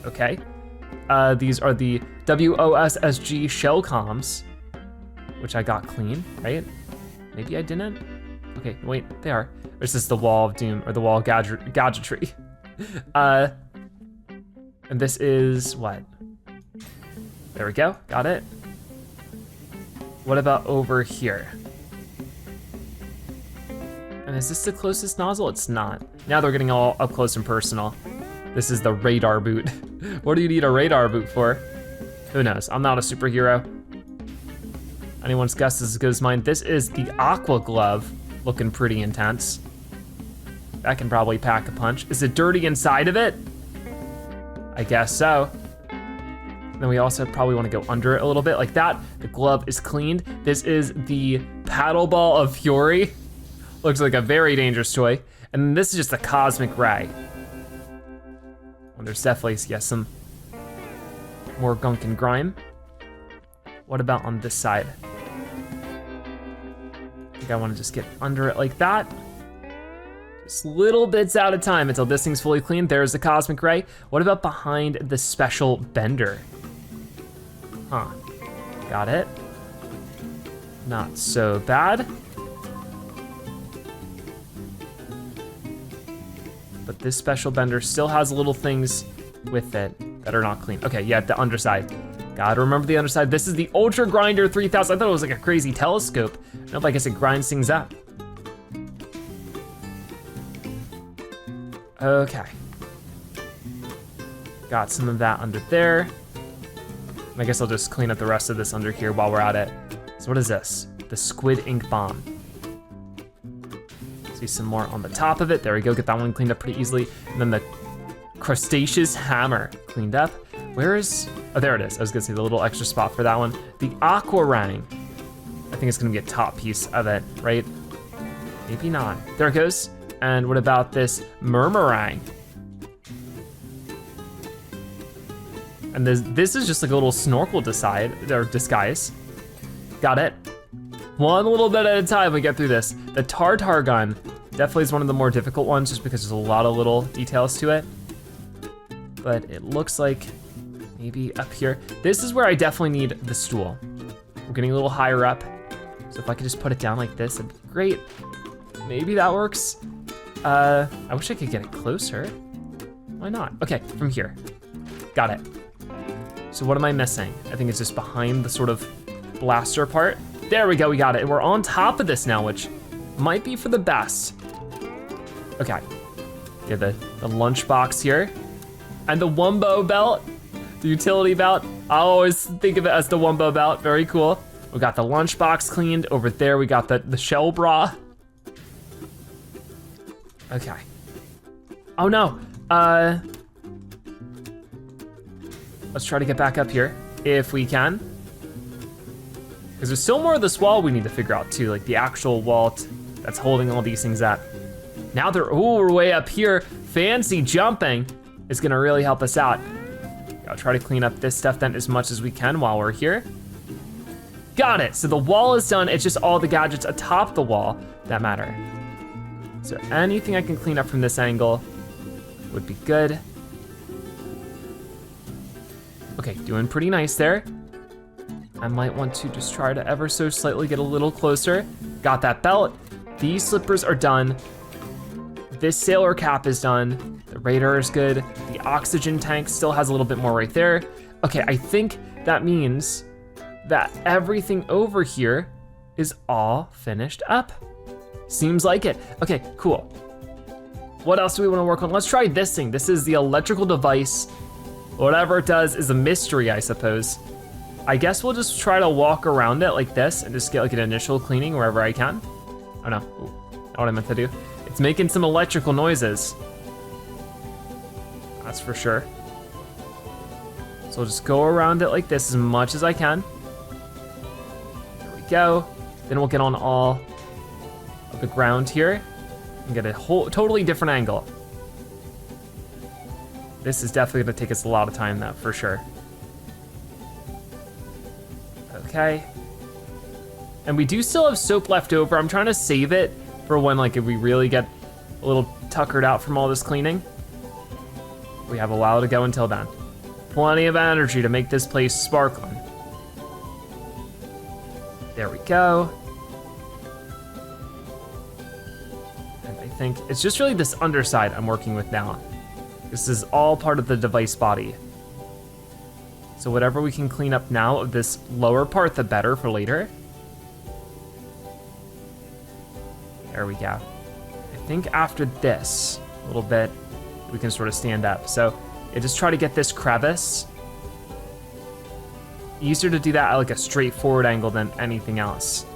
Okay. These are the WOSSG shell comms, which I got clean, right? Maybe I didn't? Okay, wait, they are. This is the Wall of Doom, or the Wall of Gadgetry. And this is what? There we go, got it. What about over here? And is this the closest nozzle? It's not. Now they're getting all up close and personal. This is the radar boot. What do you need a radar boot for? Who knows? I'm not a superhero. Anyone's guess is as good as mine. This is the aqua glove, looking pretty intense. That can probably pack a punch. Is it dirty inside of it? I guess so. Then we also probably want to go under it a little bit like that. The glove is cleaned. This is the paddle ball of fury. Looks like a very dangerous toy. And this is just a cosmic ray. Well, there's definitely, yes, some more gunk and grime. What about on this side? I think I want to just get under it like that. Just little bits at a time until this thing's fully clean. There's the cosmic ray. What about behind the special bender? Huh, got it. Not so bad. But this special bender still has little things with it that are not clean. Okay, yeah, the underside. Gotta remember the underside. This is the Ultra Grinder 3000. I thought it was like a crazy telescope. Nope, I guess it grinds things up. Okay. Got some of that under there. I guess I'll just clean up the rest of this under here while we're at it. So what is this? The Squid Ink Bomb. See some more on the top of it. There we go, get that one cleaned up pretty easily. And then the Crustaceous Hammer cleaned up. Where is, oh, there it is. I was gonna say the little extra spot for that one. The Aqua Rang. I think it's gonna be a top piece of it, right? Maybe not. There it goes. And what about this Mermalair? And this is just like a little snorkel disguise. Got it. One little bit at a time we get through this. The Tartar gun definitely is one of the more difficult ones just because there's a lot of little details to it. But it looks like maybe up here. This is where I definitely need the stool. We're getting a little higher up. So if I could just put it down like this, it'd be great. Maybe that works. I wish I could get it closer. Why not? Okay, from here. Got it. So what am I missing? I think it's just behind the sort of blaster part. There we go, we got it. And we're on top of this now, which might be for the best. Okay, we have the lunchbox here. And the Wumbo belt, the utility belt. I always think of it as the Wumbo belt, very cool. We got the lunchbox cleaned. Over there, we got the shell bra. Okay. Oh no, let's try to get back up here if we can. Because there's still more of this wall we need to figure out too, like the actual wall that's holding all these things up. Now we're way up here. Fancy jumping is gonna really help us out. I'll try to clean up this stuff then as much as we can while we're here. Got it, so the wall is done. It's just all the gadgets atop the wall that matter. So anything I can clean up from this angle would be good. Okay, doing pretty nice there. I might want to just try to ever so slightly get a little closer. Got that belt. These slippers are done. This sailor cap is done. The radar is good. The oxygen tank still has a little bit more right there. Okay, I think that means that everything over here is all finished up. Seems like it. Okay, cool. What else do we want to work on? Let's try this thing. This is the electrical device. Whatever it does is a mystery, I suppose. I guess we'll just try to walk around it like this and just get like an initial cleaning wherever I can. Oh no, not what I meant to do. It's making some electrical noises. That's for sure. So I'll just go around it like this as much as I can. There we go. Then we'll get on all of the ground here and get a totally different angle. This is definitely gonna take us a lot of time, that for sure. Okay. And we do still have soap left over. I'm trying to save it for when like if we really get a little tuckered out from all this cleaning. We have a while to go until then. Plenty of energy to make this place sparkling. There we go. And I think it's just really this underside I'm working with now. This is all part of the device body. So whatever we can clean up now of this lower part, the better for later. There we go. I think after this, a little bit, we can sort of stand up. So yeah, just try to get this crevice. Easier to do that at like a straightforward angle than anything else.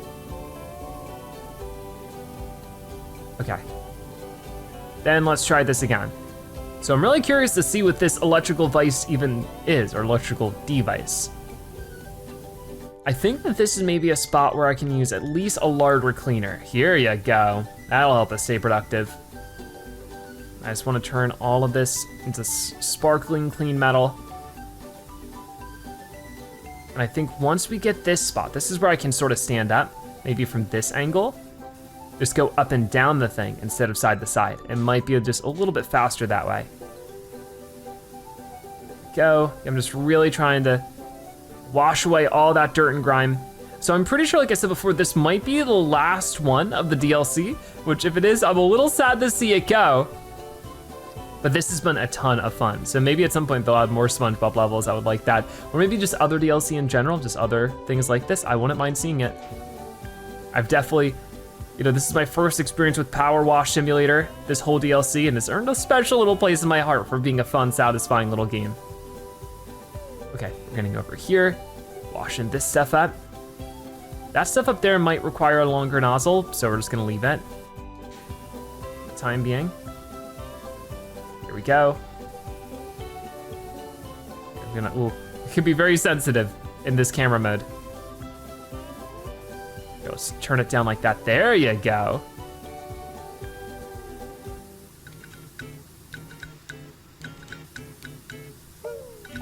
Okay. Then let's try this again. So I'm really curious to see what this electrical vice even is, or electrical device. I think that this is maybe a spot where I can use at least a larder cleaner. Here you go. That'll help us stay productive. I just want to turn all of this into sparkling clean metal. And I think once we get this spot, this is where I can sort of stand up, maybe from this angle. Just go up and down the thing instead of side to side. It might be just a little bit faster that way. Go. I'm just really trying to wash away all that dirt and grime. So I'm pretty sure, like I said before, this might be the last one of the DLC, which if it is, I'm a little sad to see it go. But this has been a ton of fun. So maybe at some point they'll add more SpongeBob levels. I would like that. Or maybe just other DLC in general, just other things like this. I wouldn't mind seeing it. I've definitely, you know, this is my first experience with PowerWash Simulator, this whole DLC, and it's earned a special little place in my heart for being a fun, satisfying little game. Okay, we're getting over here, washing this stuff up. That stuff up there might require a longer nozzle, so we're just gonna leave it for the time being. Here we go. I'm gonna, ooh, it could be very sensitive in this camera mode. Let's turn it down like that. There you go.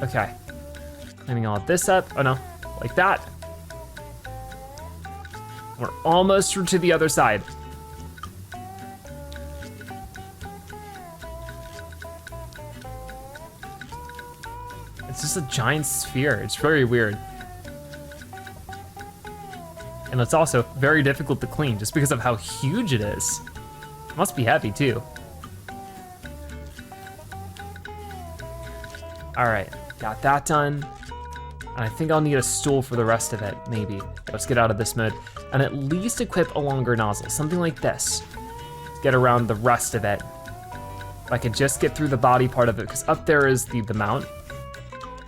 Okay. Cleaning all of this up. Oh no, like that. We're almost to the other side. It's just a giant sphere. It's very weird. And it's also very difficult to clean just because of how huge it is. It must be heavy too. All right, got that done. And I think I'll need a stool for the rest of it, maybe. Let's get out of this mode. And at least equip a longer nozzle, something like this. Get around the rest of it. If I could just get through the body part of it, because up there is the mount.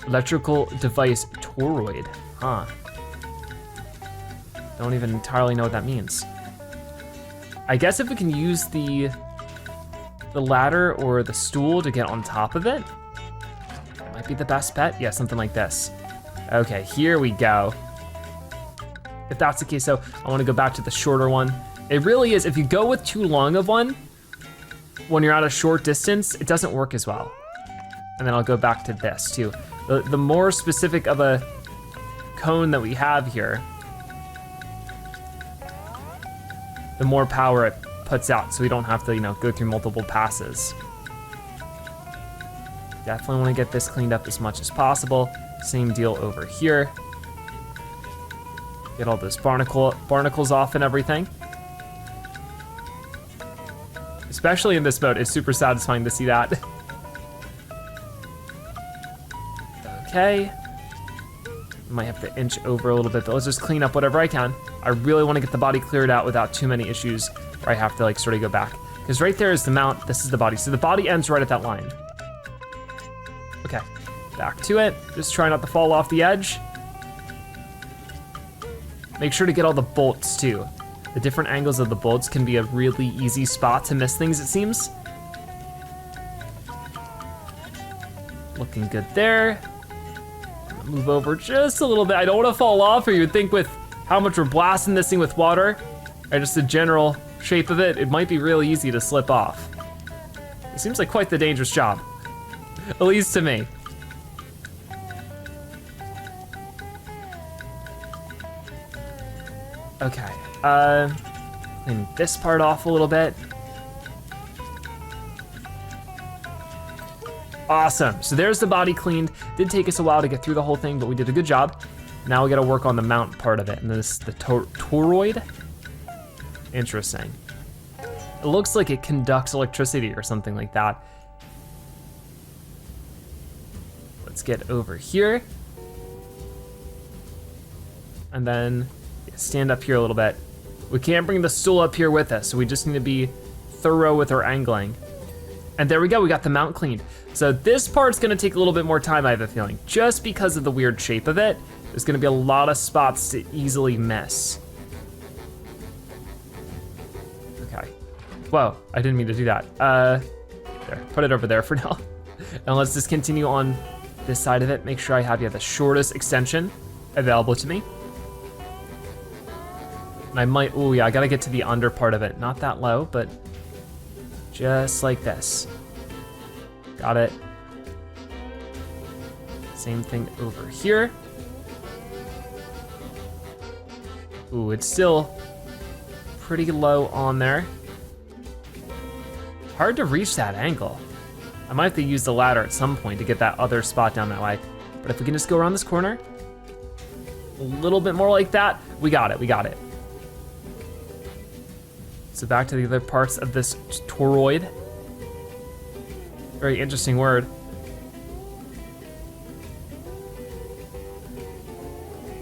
Electrical device toroid, huh? Don't even entirely know what that means. I guess if we can use the ladder or the stool to get on top of it, might be the best bet. Yeah, something like this. Okay, here we go. If that's the case, so I wanna go back to the shorter one. It really is, if you go with too long of one, when you're at a short distance, it doesn't work as well. And then I'll go back to this too. The more specific of a cone that we have here, the more power it puts out, so we don't have to, you know, go through multiple passes. Definitely wanna get this cleaned up as much as possible. Same deal over here. Get all those barnacles off and everything. Especially in this mode, it's super satisfying to see that. Okay. Might have to inch over a little bit, but let's just clean up whatever I can. I really want to get the body cleared out without too many issues where I have to like sort of go back. Because right there is the mount, this is the body. So the body ends right at that line. Okay, back to it. Just try not to fall off the edge. Make sure to get all the bolts too. The different angles of the bolts can be a really easy spot to miss things, it seems. Looking good there. Move over just a little bit. I don't want to fall off, or you'd think with how much we're blasting this thing with water, or just the general shape of it, it might be really easy to slip off. It seems like quite the dangerous job, at least to me. Okay, clean this part off a little bit. Awesome, so there's the body cleaned. Did take us a while to get through the whole thing, but we did a good job. Now we gotta work on the mount part of it, and this is the toroid. Interesting. It looks like it conducts electricity or something like that. Let's get over here. And then stand up here a little bit. We can't bring the stool up here with us, so we just need to be thorough with our angling. And there we go, we got the mount cleaned. So this part's gonna take a little bit more time, I have a feeling, just because of the weird shape of it. There's gonna be a lot of spots to easily miss. Okay. Whoa, I didn't mean to do that. There, put it over there for now. And let's just continue on this side of it. Make sure I have the shortest extension available to me. And I might, oh yeah, I gotta get to the under part of it. Not that low, but just like this. Got it. Same thing over here. Ooh, it's still pretty low on there. Hard to reach that angle. I might have to use the ladder at some point to get that other spot down that way. But if we can just go around this corner, a little bit more like that, we got it, we got it. So back to the other parts of this toroid. Very interesting word.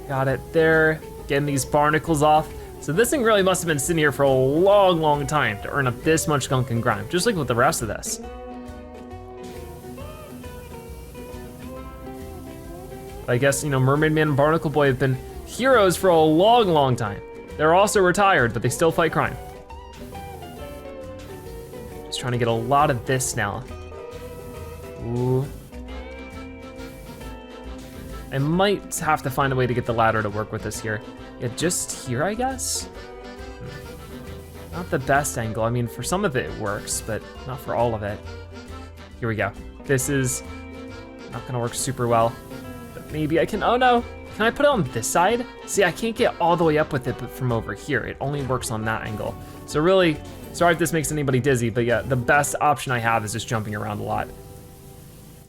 Got it there, getting these barnacles off. So this thing really must have been sitting here for a long, long time to earn up this much gunk and grime, just like with the rest of this. I guess, Mermaid Man and Barnacle Boy have been heroes for a long, long time. They're also retired, but they still fight crime. Just trying to get a lot of this now. Ooh. I might have to find a way to get the ladder to work with this here. Yeah, just here, I guess? Not the best angle. I mean, for some of it works, but not for all of it. Here we go. This is not gonna work super well, but maybe I can, oh no. Can I put it on this side? See, I can't get all the way up with it from over here. It only works on that angle. So really, sorry if this makes anybody dizzy, but yeah, the best option I have is just jumping around a lot.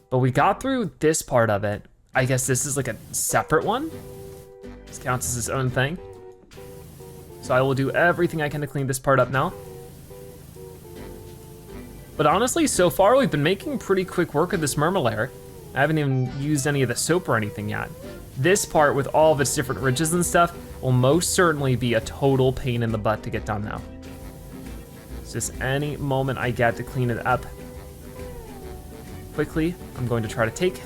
But we got through this part of it. I guess this is like a separate one. This counts as its own thing. So I will do everything I can to clean this part up now. But honestly, so far we've been making pretty quick work of this Mermalair. I haven't even used any of the soap or anything yet. This part with all of its different ridges and stuff will most certainly be a total pain in the butt to get done now. It's just any moment I get to clean it up quickly, I'm going to try to take.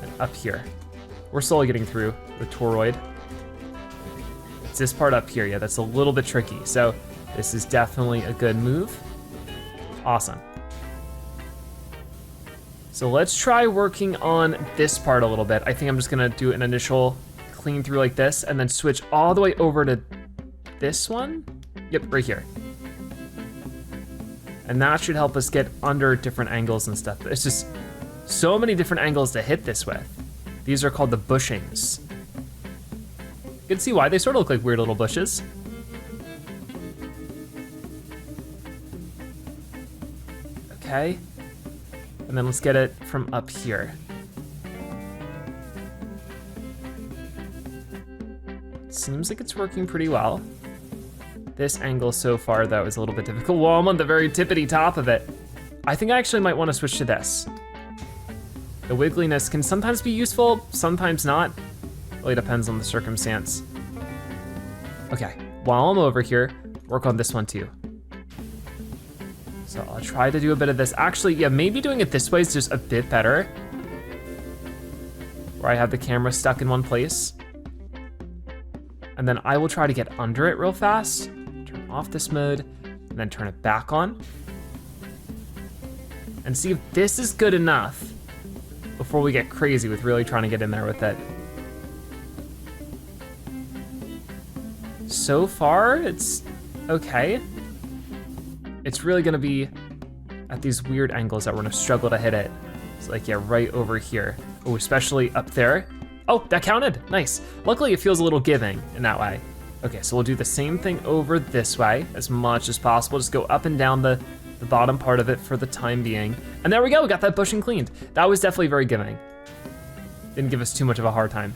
And up here. We're slowly getting through the toroid. It's this part up here, yeah, that's a little bit tricky. So this is definitely a good move. Awesome. So let's try working on this part a little bit. I think I'm just gonna do an initial clean through like this and then switch all the way over to this one. Yep, right here. And that should help us get under different angles and stuff. It's just so many different angles to hit this with. These are called the bushings. You can see why they sort of look like weird little bushes. Okay. And then let's get it from up here. Seems like it's working pretty well. This angle so far, though, is a little bit difficult. Well, I'm on the very tippity top of it. I think I actually might want to switch to this. The wiggliness can sometimes be useful, sometimes not. Really depends on the circumstance. Okay, while I'm over here, work on this one too. So I'll try to do a bit of this. Actually, yeah, maybe doing it this way is just a bit better. Where I have the camera stuck in one place. And then I will try to get under it real fast. Turn off this mode, and then turn it back on. And see if this is good enough before we get crazy with really trying to get in there with it. So far, it's okay. It's really gonna be at these weird angles that we're gonna struggle to hit it. It's like, yeah, right over here. Oh, especially up there. Oh, that counted, nice. Luckily it feels a little giving in that way. Okay, so we'll do the same thing over this way as much as possible. Just go up and down the bottom part of it for the time being. And there we go, we got that bushing cleaned. That was definitely very giving. Didn't give us too much of a hard time.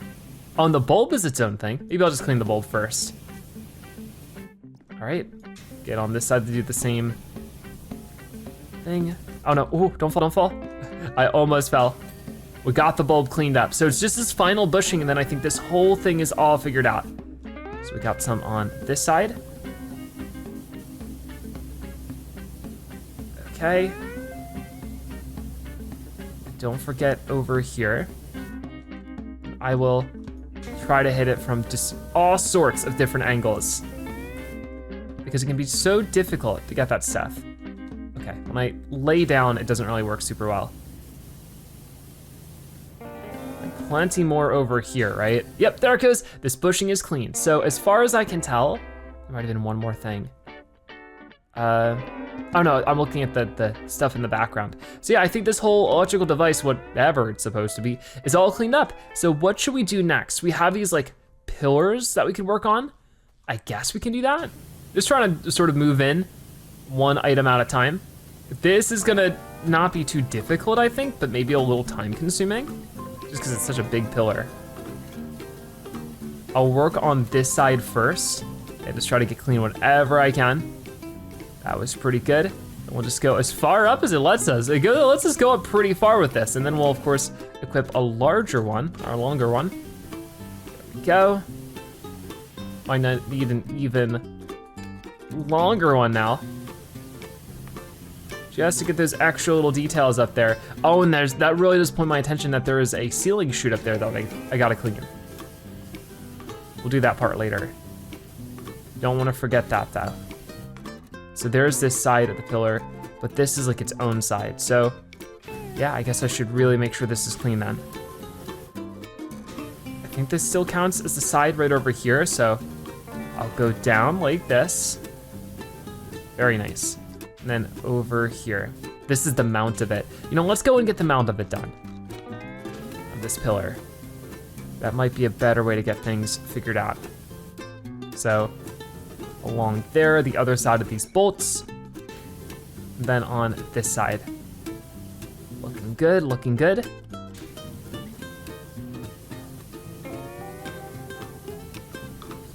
On the bulb is its own thing. Maybe I'll just clean the bulb first. All right, get on this side to do the same thing. Oh no, ooh, don't fall, don't fall. I almost fell. We got the bulb cleaned up. So it's just this final bushing and then I think this whole thing is all figured out. So we got some on this side. Okay. Don't forget over here. I will try to hit it from just all sorts of different angles because it can be so difficult to get that stuff. Okay, when I lay down, it doesn't really work super well. Plenty more over here, right? Yep, there it goes. This bushing is clean. So as far as I can tell, there might have been one more thing. Oh no, I'm looking at the stuff in the background. So yeah, I think this whole electrical device, whatever it's supposed to be, is all cleaned up. So what should we do next? We have these like pillars that we can work on. I guess we can do that. Just trying to sort of move in one item at a time. This is gonna not be too difficult, I think, but maybe a little time consuming. Just because it's such a big pillar. I'll work on this side first and just try to get clean whatever I can. That was pretty good. And we'll just go as far up as it lets us. It lets us go up pretty far with this, and then we'll of course equip a larger one, or a longer one. There we go. Might not need an even longer one now. Just to get those extra little details up there. Oh, and that really does point my attention that there is a ceiling chute up there that I gotta clean. We'll do that part later. Don't wanna forget that though. So there's this side of the pillar, but this is like its own side. So yeah, I guess I should really make sure this is clean then. I think this still counts as the side right over here, so I'll go down like this. Very nice. And then over here. This is the mount of it. You know, let's go and get the mount of it done. Of this pillar. That might be a better way to get things figured out. So, along there, the other side of these bolts. And then on this side. Looking good, looking good.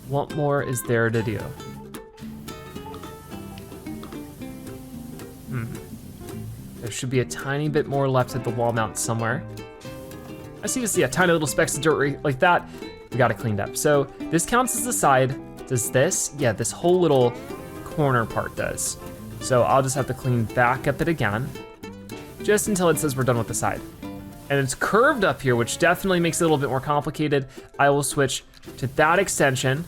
What more is there to do? There should be a tiny bit more left at the wall mount somewhere. I see tiny little specks of dirt like that. We got it cleaned up. So this counts as the side. Does this? Yeah, this whole little corner part does. So I'll just have to clean back up it again, just until it says we're done with the side. And it's curved up here, which definitely makes it a little bit more complicated. I will switch to that extension.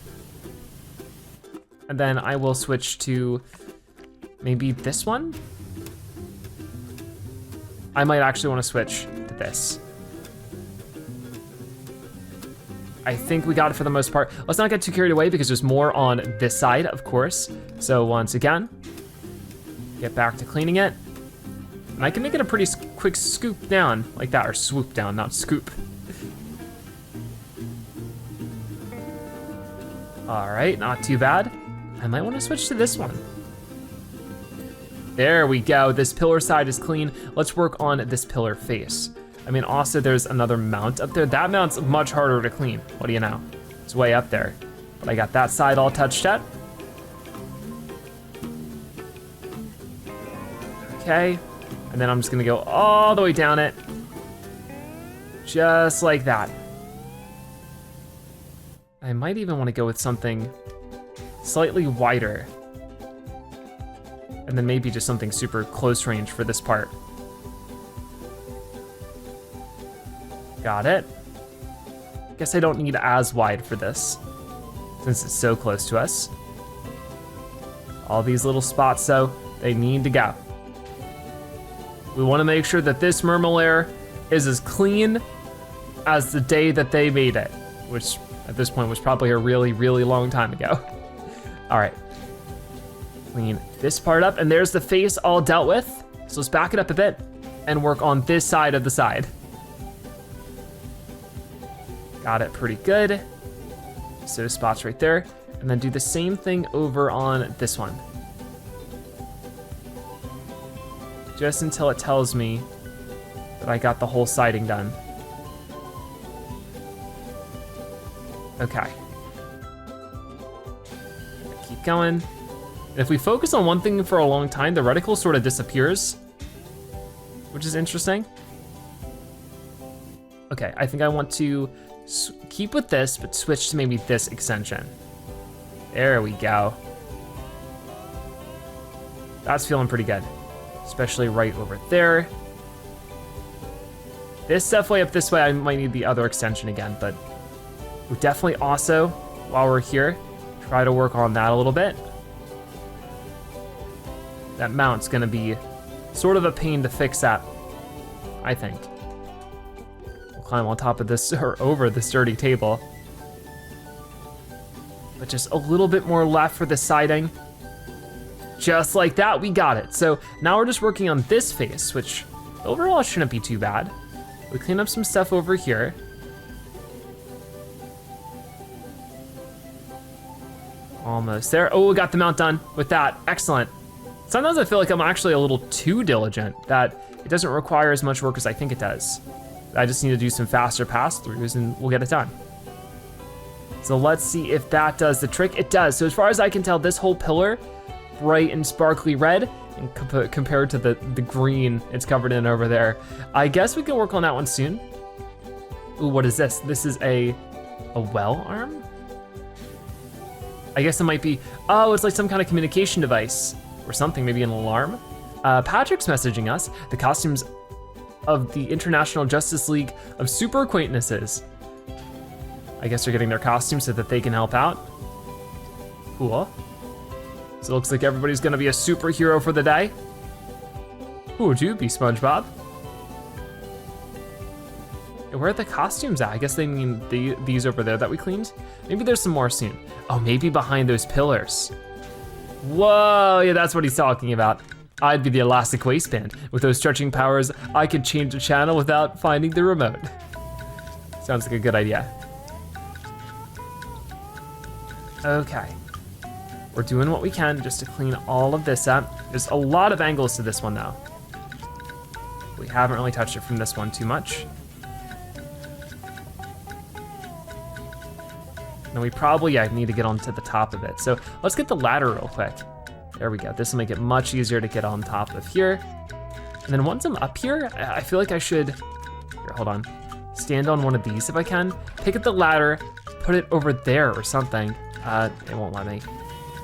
And then I will switch to maybe this one. I might actually want to switch to this. I think we got it for the most part. Let's not get too carried away because there's more on this side, of course. So once again, get back to cleaning it. And I can make it a pretty quick scoop down like that, or swoop down, not scoop. All right, not too bad. I might want to switch to this one. There we go, this pillar side is clean. Let's work on this pillar face. I mean, also there's another mount up there. That mount's much harder to clean. What do you know? It's way up there. But I got that side all touched up. Okay, and then I'm just gonna go all the way down it. Just like that. I might even wanna go with something slightly wider. And then maybe just something super close range for this part. Got it. Guess I don't need as wide for this, since it's so close to us. All these little spots though, they need to go. We wanna make sure that this Mermalair is as clean as the day that they made it, which at this point was probably a really, really long time ago. All right. Clean this part up, and there's the face all dealt with. So let's back it up a bit and work on this side of the side. Got it pretty good. So spots right there. And then do the same thing over on this one. Just until it tells me that I got the whole siding done. Okay. Keep going. And if we focus on one thing for a long time, the reticle sort of disappears, which is interesting. Okay, I think I want to keep with this, but switch to maybe this extension. There we go. That's feeling pretty good, especially right over there. This definitely up this way, I might need the other extension again, but we definitely also, while we're here, try to work on that a little bit. That mount's gonna be sort of a pain to fix that, I think. We'll climb on top of this, or over this dirty table. But just a little bit more left for the siding. Just like that, we got it. So now we're just working on this face, which overall shouldn't be too bad. We clean up some stuff over here. Almost there. Oh, we got the mount done with that. Excellent. Sometimes I feel like I'm actually a little too diligent, that it doesn't require as much work as I think it does. I just need to do some faster pass-throughs and we'll get it done. So let's see if that does the trick. It does. So as far as I can tell, this whole pillar, bright and sparkly red, and compared to the green it's covered in over there. I guess we can work on that one soon. Ooh, what is this? This is a well arm? I guess it might be, oh, it's like some kind of communication device or something, maybe an alarm. Patrick's messaging us, the costumes of the International Justice League of Super Acquaintances. I guess they're getting their costumes so that they can help out. Cool. So it looks like everybody's gonna be a superhero for the day. Who would you be, SpongeBob? Where are the costumes at? I guess they mean these over there that we cleaned. Maybe there's some more soon. Oh, maybe behind those pillars. Whoa, yeah, that's what he's talking about. I'd be the elastic waistband. With those stretching powers, I could change the channel without finding the remote. Sounds like a good idea. Okay. We're doing what we can just to clean all of this up. There's a lot of angles to this one though. We haven't really touched it from this one too much. And we probably, need to get onto the top of it. So let's get the ladder real quick. There we go. This will make it much easier to get on top of here. And then once I'm up here, I feel like I should, here, hold on. Stand on one of these if I can. Pick up the ladder, put it over there or something. It won't let me.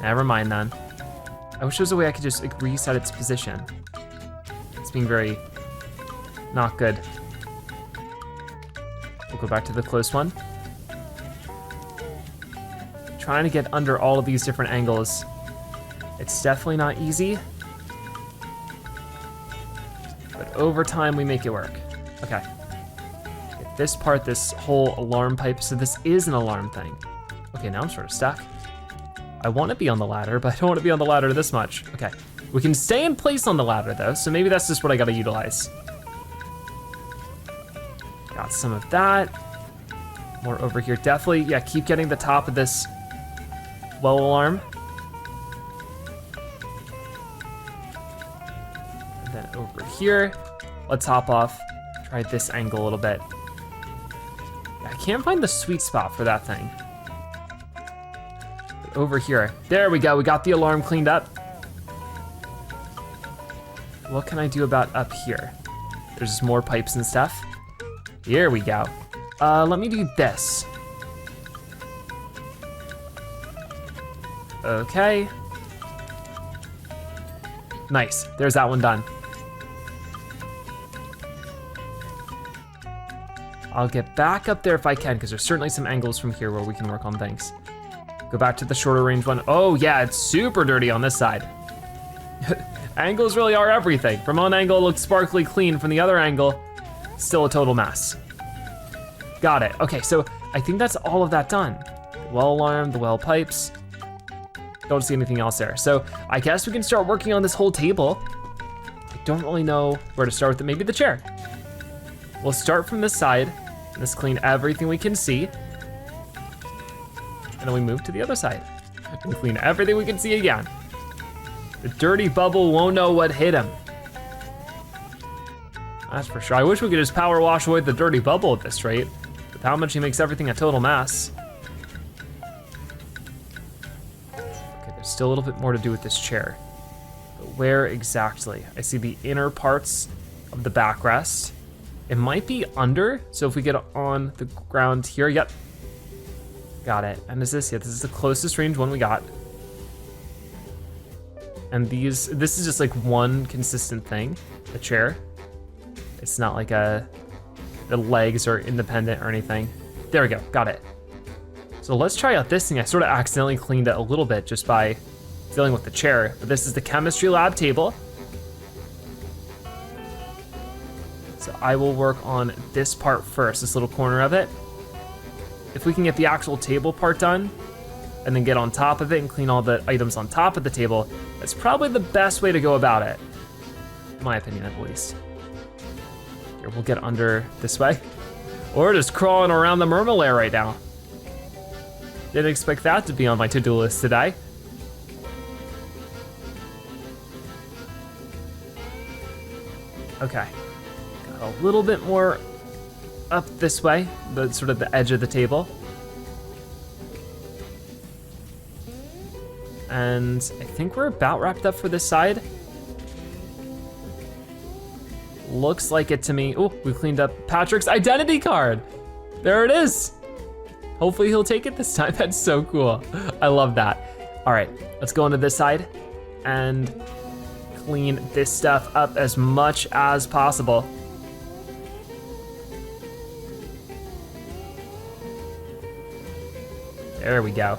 Never mind then. I wish there was a way I could just like, reset its position. It's being very not good. We'll go back to the close one. Trying to get under all of these different angles. It's definitely not easy. But over time we make it work. Okay. Get this part, this whole alarm pipe. So this is an alarm thing. Okay, now I'm sort of stuck. I want to be on the ladder, but I don't want to be on the ladder this much. Okay, we can stay in place on the ladder though, so maybe that's just what I gotta utilize. Got some of that. More over here, definitely. Yeah, keep getting the top of this well alarm. And then over here, let's hop off. Try this angle a little bit. Yeah, I can't find the sweet spot for that thing. Over here. There we go, we got the alarm cleaned up. What can I do about up here? There's more pipes and stuff. Here we go. Let me do this. Okay. Nice, there's that one done. I'll get back up there if I can, because there's certainly some angles from here where we can work on things. Go back to the shorter range one. Oh yeah, it's super dirty on this side. Angles really are everything. From one angle, it looks sparkly clean. From the other angle, still a total mess. Got it. Okay, so I think that's all of that done. The well alarm, the well pipes. Don't see anything else there. So I guess we can start working on this whole table. I don't really know where to start with it. Maybe the chair. We'll start from this side Let's clean everything we can see. And then we move to the other side. And clean everything we can see again. The dirty bubble won't know what hit him. That's for sure. I wish we could just power wash away the dirty bubble at this rate. With how much he makes everything a total mess. Okay, there's still a little bit more to do with this chair. But where exactly? I see the inner parts of the backrest. It might be under, so if we get on the ground here, yep. Got it. And is this, yeah, this is the closest range one we got. And this is just like one consistent thing, the chair. It's not like the legs are independent or anything. There we go, got it. So let's try out this thing. I sort of accidentally cleaned it a little bit just by dealing with the chair. But this is the chemistry lab table. So I will work on this part first, this little corner of it. If we can get the actual table part done, and then get on top of it and clean all the items on top of the table, that's probably the best way to go about it. In my opinion, at least. Here, we'll get under this way. Or just crawling around the Mermalair right now. Didn't expect that to be on my to-do list today. Okay, got a little bit more up this way, the sort of the edge of the table. And I think we're about wrapped up for this side. Looks like it to me. Oh, we cleaned up Patrick's identity card. There it is. Hopefully he'll take it this time. That's so cool. I love that. All right, let's go onto this side and clean this stuff up as much as possible. There we go.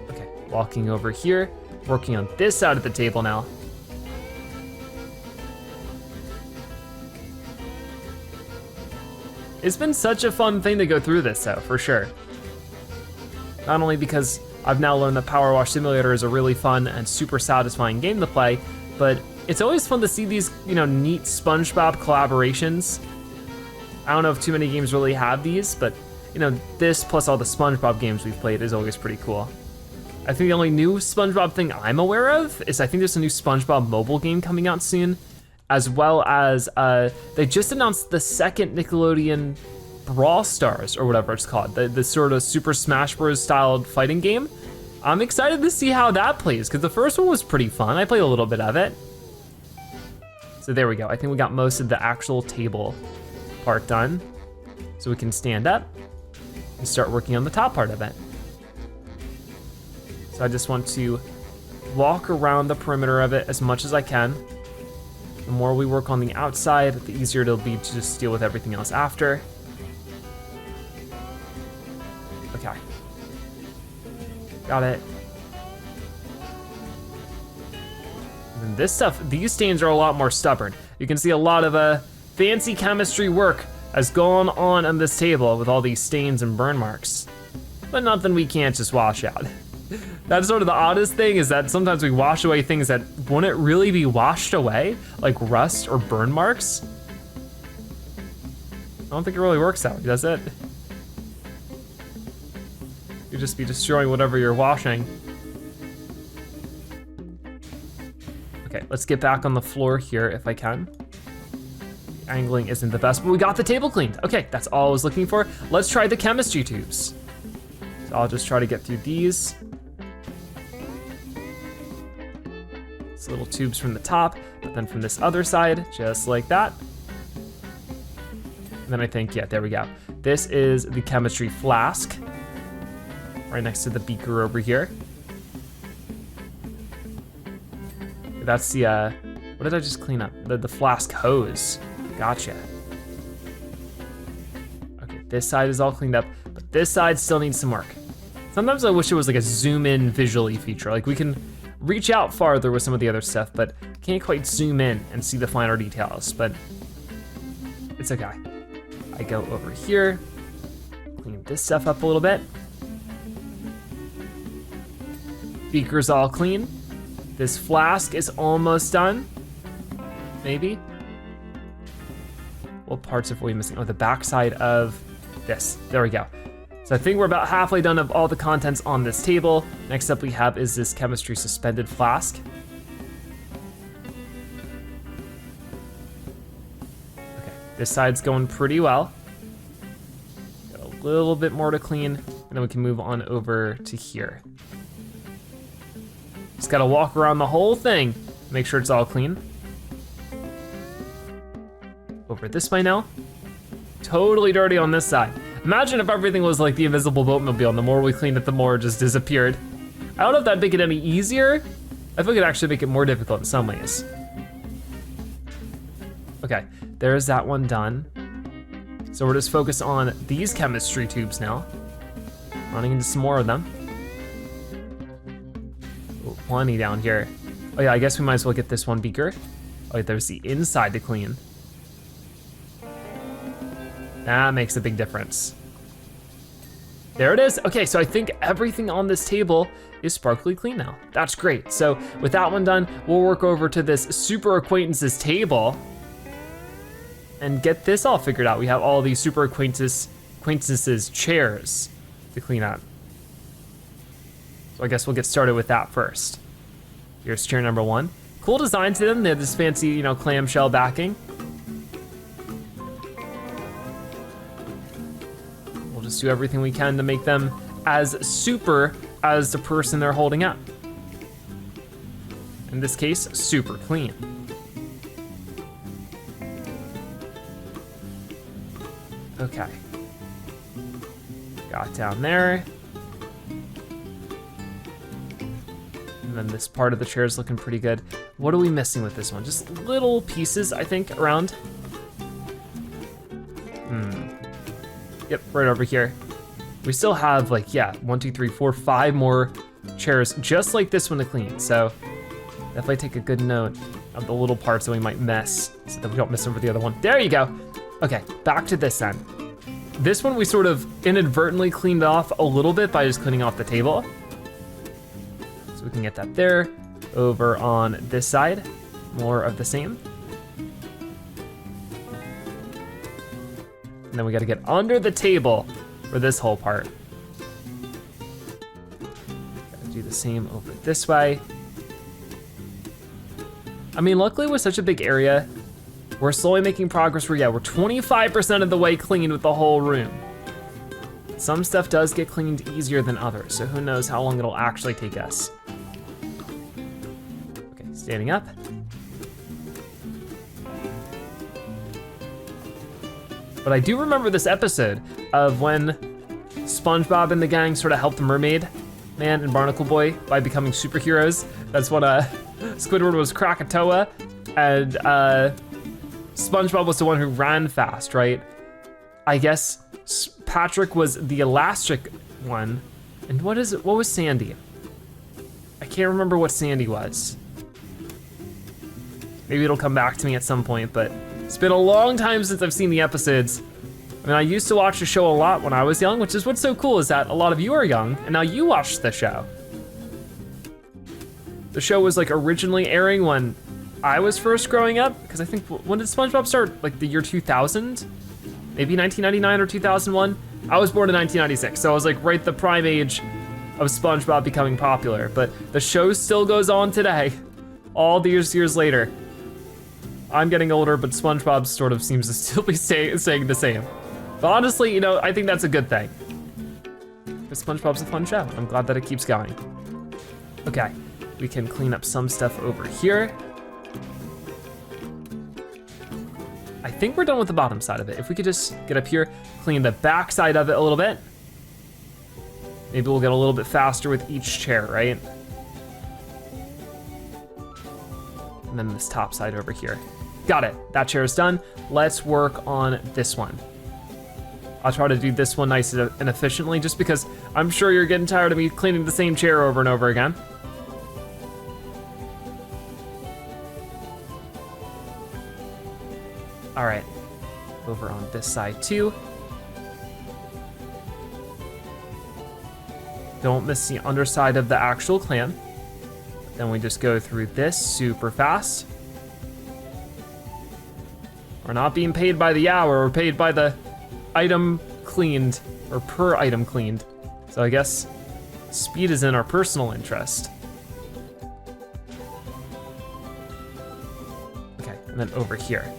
Okay, walking over here, working on this side of the table now. It's been such a fun thing to go through this though, for sure. Not only because I've now learned that PowerWash Simulator is a really fun and super satisfying game to play, but it's always fun to see these, neat SpongeBob collaborations. I don't know if too many games really have these, but this plus all the SpongeBob games we've played is always pretty cool. I think the only new SpongeBob thing I'm aware of is I think there's a new SpongeBob mobile game coming out soon, as well as they just announced the second Nickelodeon Brawl Stars, or whatever it's called, the sort of Super Smash Bros. Styled fighting game. I'm excited to see how that plays, because the first one was pretty fun. I played a little bit of it. So there we go. I think we got most of the actual table part done. So we can stand up and start working on the top part of it. So I just want to walk around the perimeter of it as much as I can. The more we work on the outside, the easier it'll be to just deal with everything else after. Okay. Got it. And then this stuff, these stains are a lot more stubborn. You can see a lot of fancy chemistry work has gone on this table with all these stains and burn marks. But nothing we can't just wash out. That's sort of the oddest thing, is that sometimes we wash away things that wouldn't really be washed away, like rust or burn marks. I don't think it really works that way, does it? You'd just be destroying whatever you're washing. Okay, let's get back on the floor here if I can. The angling isn't the best, but we got the table cleaned. Okay, that's all I was looking for. Let's try the chemistry tubes. So I'll just try to get through these. These little tubes from the top, but then from this other side, just like that. And then I think, yeah, there we go. This is the chemistry flask, right next to the beaker over here. That's the, what did I just clean up? The flask hose, gotcha. Okay, this side is all cleaned up, but this side still needs some work. Sometimes I wish it was like a zoom in visually feature. Like we can reach out farther with some of the other stuff, but can't quite zoom in and see the finer details, but it's okay. I go over here, clean this stuff up a little bit. Beaker's all clean. This flask is almost done, maybe. We'll What parts are we missing? Oh, the backside of this. There we go. So I think we're about halfway done of all the contents on this table. Next up we have is this chemistry suspended flask. Okay, this side's going pretty well. Got a little bit more to clean, and then we can move on over to here. Just gotta walk around the whole thing, make sure it's all clean. Over this way now. Totally dirty on this side. Imagine if everything was like the invisible Boatmobile, and the more we cleaned it, the more it just disappeared. I don't know if that'd make it any easier. I think it'd actually make it more difficult in some ways. Okay, there's that one done. So we're just focused on these chemistry tubes now. Running into some more of them. Oh, plenty down here. Oh yeah, I guess we might as well get this one beaker. Oh yeah, there's the inside to clean. That makes a big difference. There it is. Okay, so I think everything on this table is sparkly clean now. That's great. So with that one done, we'll work over to this super acquaintances table and get this all figured out. We have all these super acquaintances chairs to clean up. So I guess we'll get started with that first. Here's chair number 1. Cool design to them. They have this fancy, you know, clamshell backing. Just do everything we can to make them as super as the person they're holding up. In this case, super clean. Okay. Got down there. And then this part of the chair is looking pretty good. What are we missing with this one? Just little pieces, I think, around. Yep, right over here. We still have like, yeah, 1, 2, 3, 4, 5 more chairs just like this one to clean. So definitely take a good note of the little parts that we might miss so that we don't miss over the other one. There you go. Okay, back to this end. This one we sort of inadvertently cleaned off a little bit by just cleaning off the table. So we can get that there. Over on this side, more of the same. And then we gotta get under the table for this whole part. Gotta do the same over this way. I mean, luckily with such a big area, we're slowly making progress. We're 25% of the way cleaned with the whole room. Some stuff does get cleaned easier than others, so who knows how long it'll actually take us. Okay, standing up. But I do remember this episode of when SpongeBob and the gang sort of helped the Mermaid Man and Barnacle Boy by becoming superheroes. That's when Squidward was Krakatoa and SpongeBob was the one who ran fast, right? I guess Patrick was the elastic one. And what was Sandy? I can't remember what Sandy was. Maybe it'll come back to me at some point, but it's been a long time since I've seen the episodes. I mean, I used to watch the show a lot when I was young, which is what's so cool is that a lot of you are young, and now you watch the show. The show was like originally airing when I was first growing up, because I think, when did SpongeBob start? Like the year 2000? Maybe 1999 or 2001? I was born in 1996, so I was like right the prime age of SpongeBob becoming popular, but the show still goes on today, all these years later. I'm getting older, but SpongeBob sort of seems to still be saying the same. But honestly, you know, I think that's a good thing. Because SpongeBob's a fun show. I'm glad that it keeps going. Okay, we can clean up some stuff over here. I think we're done with the bottom side of it. If we could just get up here, clean the back side of it a little bit. Maybe we'll get a little bit faster with each chair, right? And then this top side over here. Got it, that chair is done. Let's work on this one. I'll try to do this one nice and efficiently just because I'm sure you're getting tired of me cleaning the same chair over and over again. All right, over on this side too. Don't miss the underside of the actual clam. Then we just go through this super fast. We're not being paid by the hour, we're paid by the item cleaned, or per item cleaned. So I guess speed is in our personal interest. Okay, and then over here.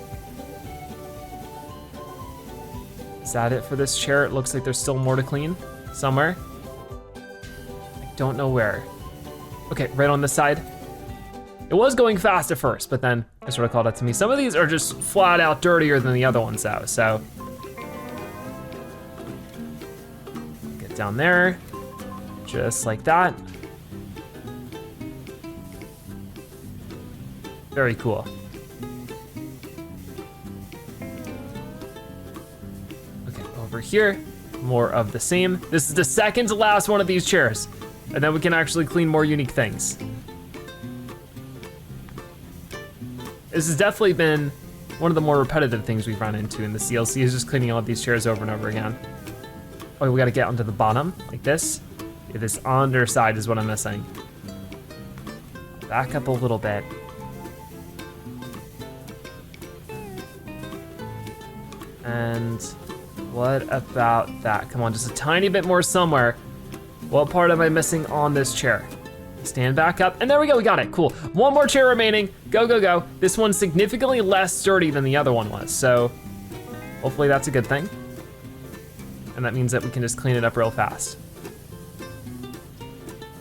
Is that it for this chair? It looks like there's still more to clean somewhere. I don't know where. Okay, right on this side. It was going fast at first, but then it sort of called out to me. Some of these are just flat out dirtier than the other ones though, so. Get down there, just like that. Very cool. Okay, over here, more of the same. This is the second to last one of these chairs, and then we can actually clean more unique things. This has definitely been one of the more repetitive things we've run into in the CLC, is just cleaning all of these chairs over and over again. Oh, we gotta get onto the bottom, like this. Yeah, this underside is what I'm missing. Back up a little bit. And what about that? Come on, just a tiny bit more somewhere. What part am I missing on this chair? Stand back up, and there we go, we got it, cool. One more chair remaining, go, go, go. This one's significantly less sturdy than the other one was, so hopefully that's a good thing. And that means that we can just clean it up real fast.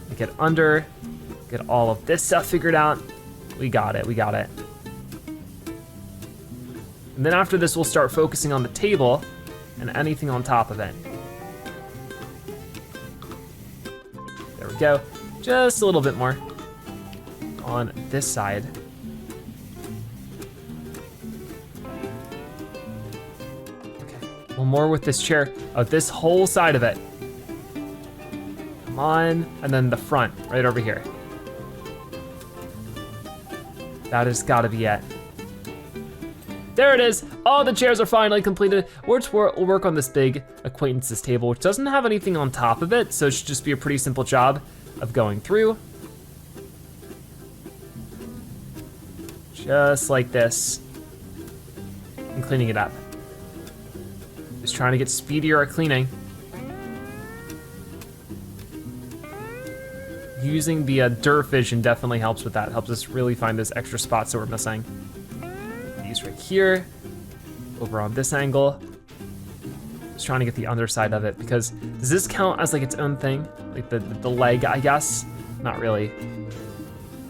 We get under, get all of this stuff figured out. We got it, we got it. And then after this, we'll start focusing on the table and anything on top of it. There we go. Just a little bit more on this side. Okay, one more with this chair. Oh, this whole side of it. Come on, and then the front, right over here. That has gotta be it. There it is, all the chairs are finally completed. We'll work on this big acquaintances table, which doesn't have anything on top of it, so it should just be a pretty simple job of going through. Just like this, and cleaning it up. Just trying to get speedier at cleaning. Using the dirt vision definitely helps with that. Helps us really find those extra spots that we're missing. These right here, over on this angle. Just trying to get the underside of it, because does this count as like its own thing? Like the leg, I guess? Not really.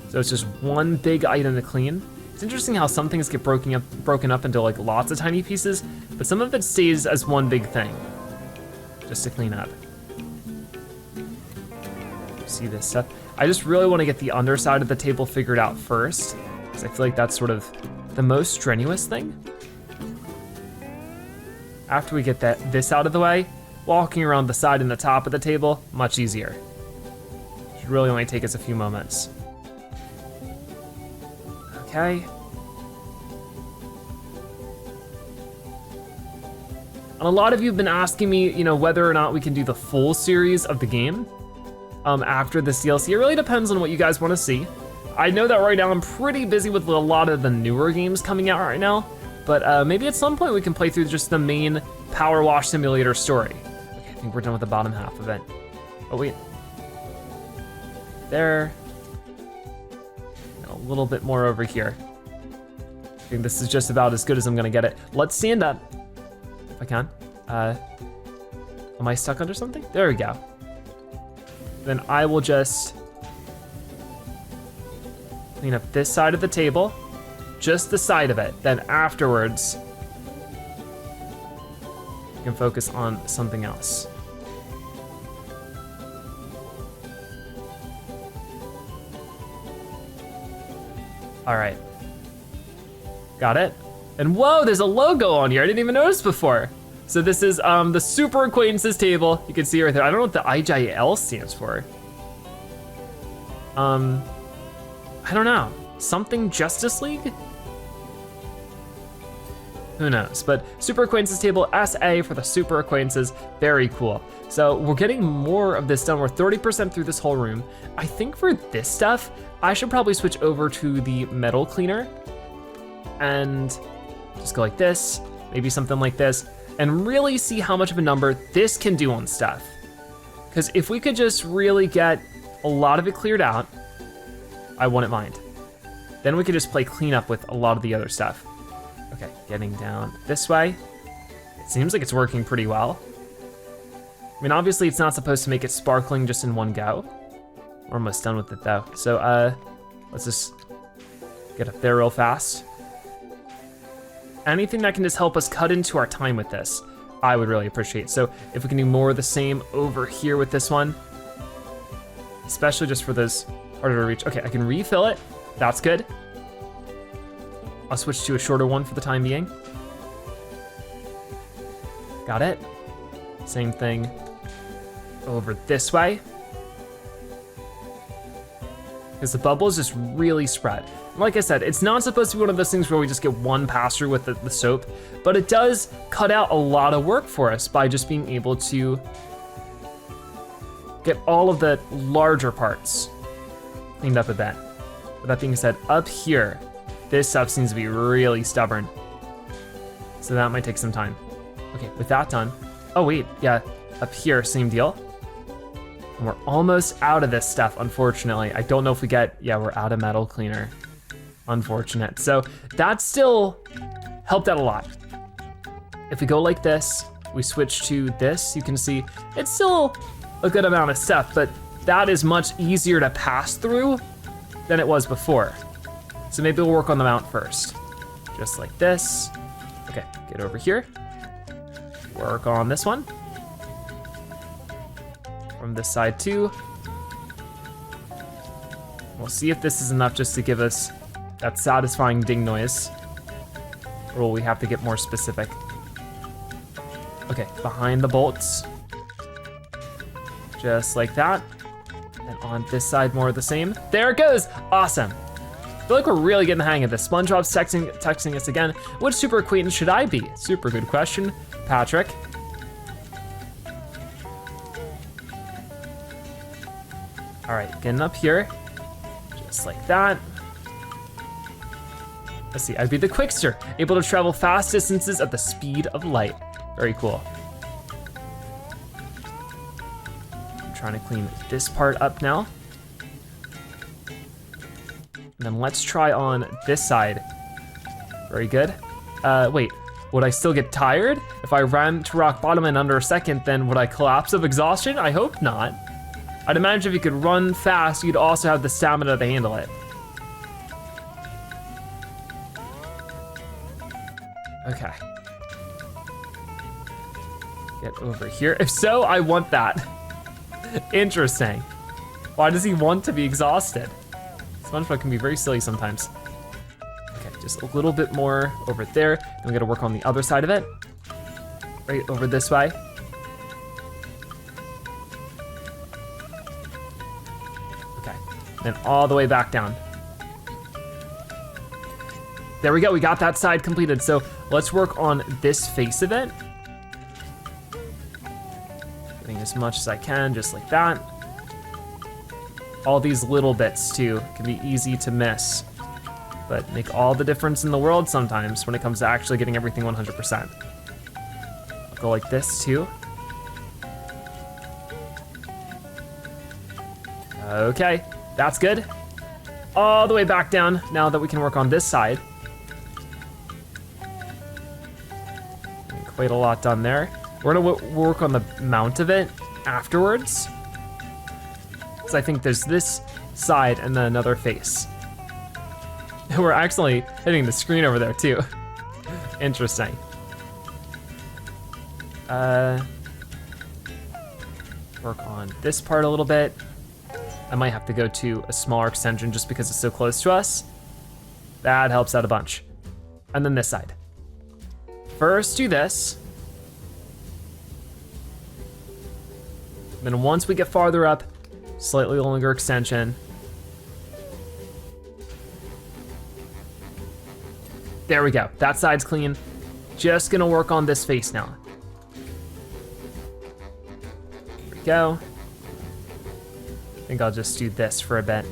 So it's just one big item to clean. It's interesting how some things get broken up into like lots of tiny pieces, but some of it stays as one big thing, just to clean up. See this stuff? I just really want to get the underside of the table figured out first, because I feel like that's sort of the most strenuous thing. After we get this out of the way, walking around the side and the top of the table, much easier. Should really only take us a few moments. Okay. And a lot of you have been asking me, whether or not we can do the full series of the game after the DLC. It really depends on what you guys want to see. I know that right now I'm pretty busy with a lot of the newer games coming out right now, but maybe at some point we can play through just the main PowerWash Simulator story. Okay, I think we're done with the bottom half of it. Oh wait. There. A little bit more over here. I think this is just about as good as I'm gonna get it. Let's stand up, if I can. Am I stuck under something? There we go. Then I will just clean up this side of the table, just the side of it. Then afterwards, you can focus on something else. All right, got it. And whoa, there's a logo on here. I didn't even notice before. So this is the Super Acquaintances table. You can see right there. I don't know what the IJL stands for. I don't know. Something Justice League? Who knows? But Super Acquaintances table, SA for the Super Acquaintances. Very cool. So we're getting more of this done. We're 30% through this whole room. I think for this stuff, I should probably switch over to the metal cleaner and Just go like this, maybe something like this, and really see how much of a number this can do on stuff. Because if we could just really get a lot of it cleared out, I wouldn't mind. Then we could just play cleanup with a lot of the other stuff. Okay, getting down this way. It seems like it's working pretty well. I mean, obviously it's not supposed to make it sparkling just in one go. We're almost done with it though. So let's just get up there real fast. Anything that can just help us cut into our time with this, I would really appreciate. So if we can do more of the same over here with this one, especially just for those harder to reach. Okay, I can refill it, that's good. I'll switch to a shorter one for the time being. Got it. Same thing over this way. Because the bubbles just really spread. Like I said, it's not supposed to be one of those things where we just get one pass through with the soap, but it does cut out a lot of work for us by just being able to get all of the larger parts cleaned up a bit. With that being said, up here, this stuff seems to be really stubborn. So that might take some time. Okay, with that done, oh wait, yeah, up here, same deal. And we're almost out of this stuff, unfortunately. I don't know if we get, yeah, we're out of metal cleaner. Unfortunate. So that still helped out a lot. If we go like this, we switch to this, you can see it's still a good amount of stuff, but that is much easier to pass through than it was before. So maybe we'll work on the mount first. Just like this. Okay, get over here. Work on this one. From this side too. We'll see if this is enough just to give us that satisfying ding noise. Or will we have to get more specific? Okay, behind the bolts. Just like that. And on this side, more of the same. There it goes, awesome. I feel like we're really getting the hang of this. SpongeBob's texting us again. Which super acquaintance should I be? Super good question, Patrick. All right, getting up here, just like that. Let's see, I'd be the Quickster, able to travel fast distances at the speed of light. Very cool. I'm trying to clean this part up now. And then let's try on this side. Very good. Wait, would I still get tired? If I ran to rock bottom in under a second, then would I collapse of exhaustion? I hope not. I'd imagine if you could run fast, you'd also have the stamina to handle it. Okay. Get over here. If so, I want that. Interesting. Why does he want to be exhausted? SpongeBob can be very silly sometimes. Okay, just a little bit more over there. Then we gotta work on the other side of it. Right over this way. Okay, then all the way back down. There we go, we got that side completed. So let's work on this face of it. Getting as much as I can, just like that. All these little bits too can be easy to miss, but make all the difference in the world sometimes when it comes to actually getting everything 100%. I'll go like this too. Okay, that's good. All the way back down now that we can work on this side. Quite a lot done there. We're gonna work on the mount of it afterwards. So I think there's this side and then another face. We're actually hitting the screen over there too. Interesting. Work on this part a little bit. I might have to go to a smaller extension just because it's so close to us. That helps out a bunch. And then this side. First do this. Then once we get farther up, slightly longer extension. There we go, that side's clean. Just gonna work on this face now. There we go. I think I'll just do this for a bit.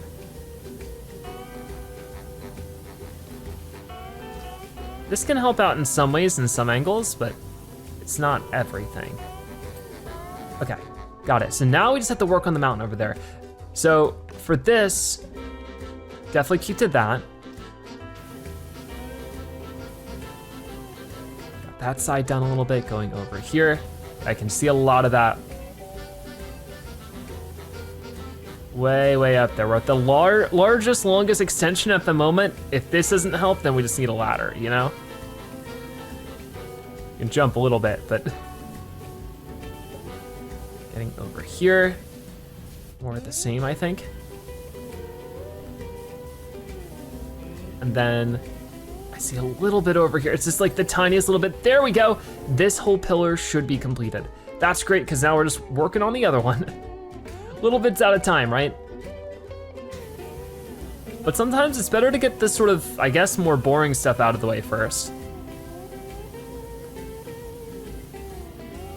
This can help out in some ways, in some angles, but it's not everything. Okay, got it. So now we just have to work on the mountain over there. So for this, definitely keep to that. Got that side down a little bit, going over here. I can see a lot of that. Way up there. We're at the largest, longest extension at the moment. If this doesn't help, then we just need a ladder, you know? You can jump a little bit, but getting over here, more of the same, I think. And then I see a little bit over here. It's just like the tiniest little bit. There we go. This whole pillar should be completed. That's great, because now we're just working on the other one. Little bits at a time, right? But sometimes it's better to get this sort of, I guess, more boring stuff out of the way first.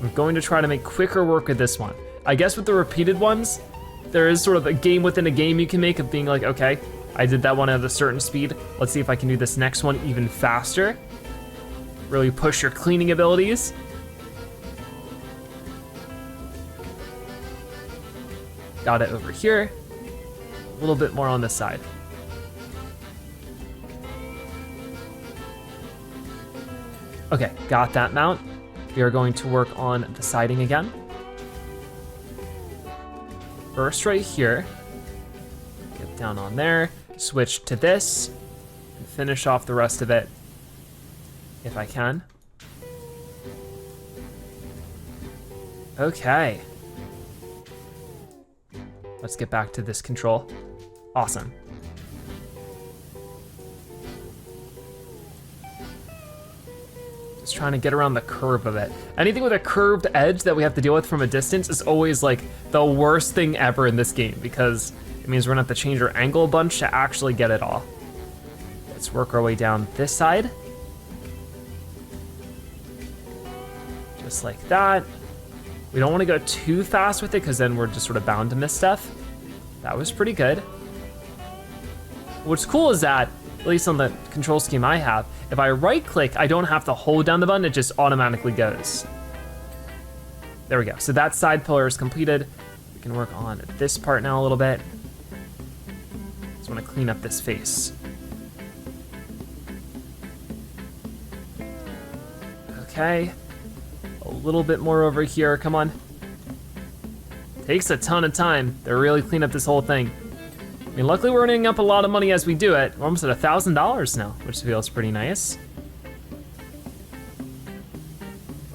I'm going to try to make quicker work with this one. I guess with the repeated ones, there is sort of a game within a game you can make of being like, okay, I did that one at a certain speed. Let's see if I can do this next one even faster. Really push your cleaning abilities. Got it over here. A little bit more on this side. Okay, got that mount. We are going to work on the siding again. First right here. Get down on there, switch to this, and finish off the rest of it if I can. Okay. Let's get back to this control. Awesome. Just trying to get around the curve of it. Anything with a curved edge that we have to deal with from a distance is always like the worst thing ever in this game, because it means we're gonna have to change our angle a bunch to actually get it all. Let's work our way down this side. Just like that. We don't want to go too fast with it, because then we're just sort of bound to miss stuff. That was pretty good. What's cool is that, at least on the control scheme I have, if I right click, I don't have to hold down the button, it just automatically goes. There we go, so that side pillar is completed. We can work on this part now a little bit. Just wanna clean up this face. Okay. A little bit more over here, come on. Takes a ton of time to really clean up this whole thing. I mean, luckily we're earning up a lot of money as we do it. We're almost at $1,000 now, which feels pretty nice.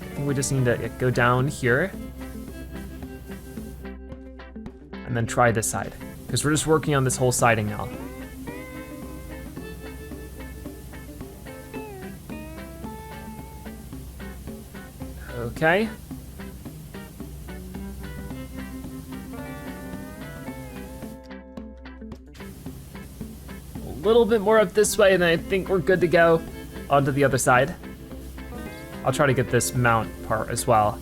I think we just need to go down here and then try this side, because we're just working on this whole siding now. Okay. A little bit more up this way, and I think we're good to go onto the other side. I'll try to get this mount part as well.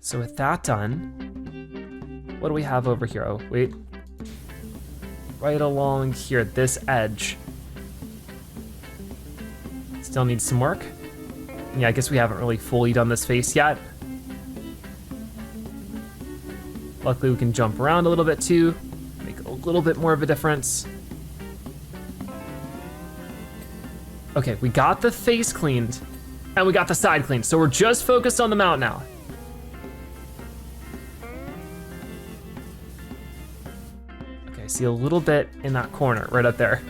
So with that done, what do we have over here? Oh, wait. Right along here, this edge. Still needs some work. Yeah, I guess we haven't really fully done this face yet. Luckily we can jump around a little bit too, make a little bit more of a difference. Okay, we got the face cleaned and we got the side cleaned, so we're just focused on the mount now. Okay, I see a little bit in that corner right up there.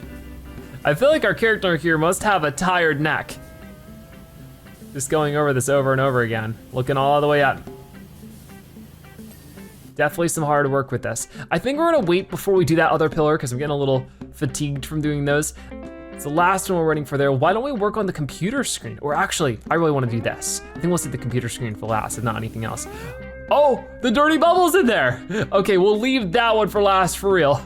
I feel like our character here must have a tired neck. Just going over this over and over again, looking all the way up. Definitely some hard work with this. I think we're gonna wait before we do that other pillar, because I'm getting a little fatigued from doing those. It's the last one we're waiting for there. Why don't we work on the computer screen? Or actually, I really wanna do this. I think we'll set the computer screen for last, if not anything else. Oh, the dirty bubble's in there. Okay, we'll leave that one for last for real.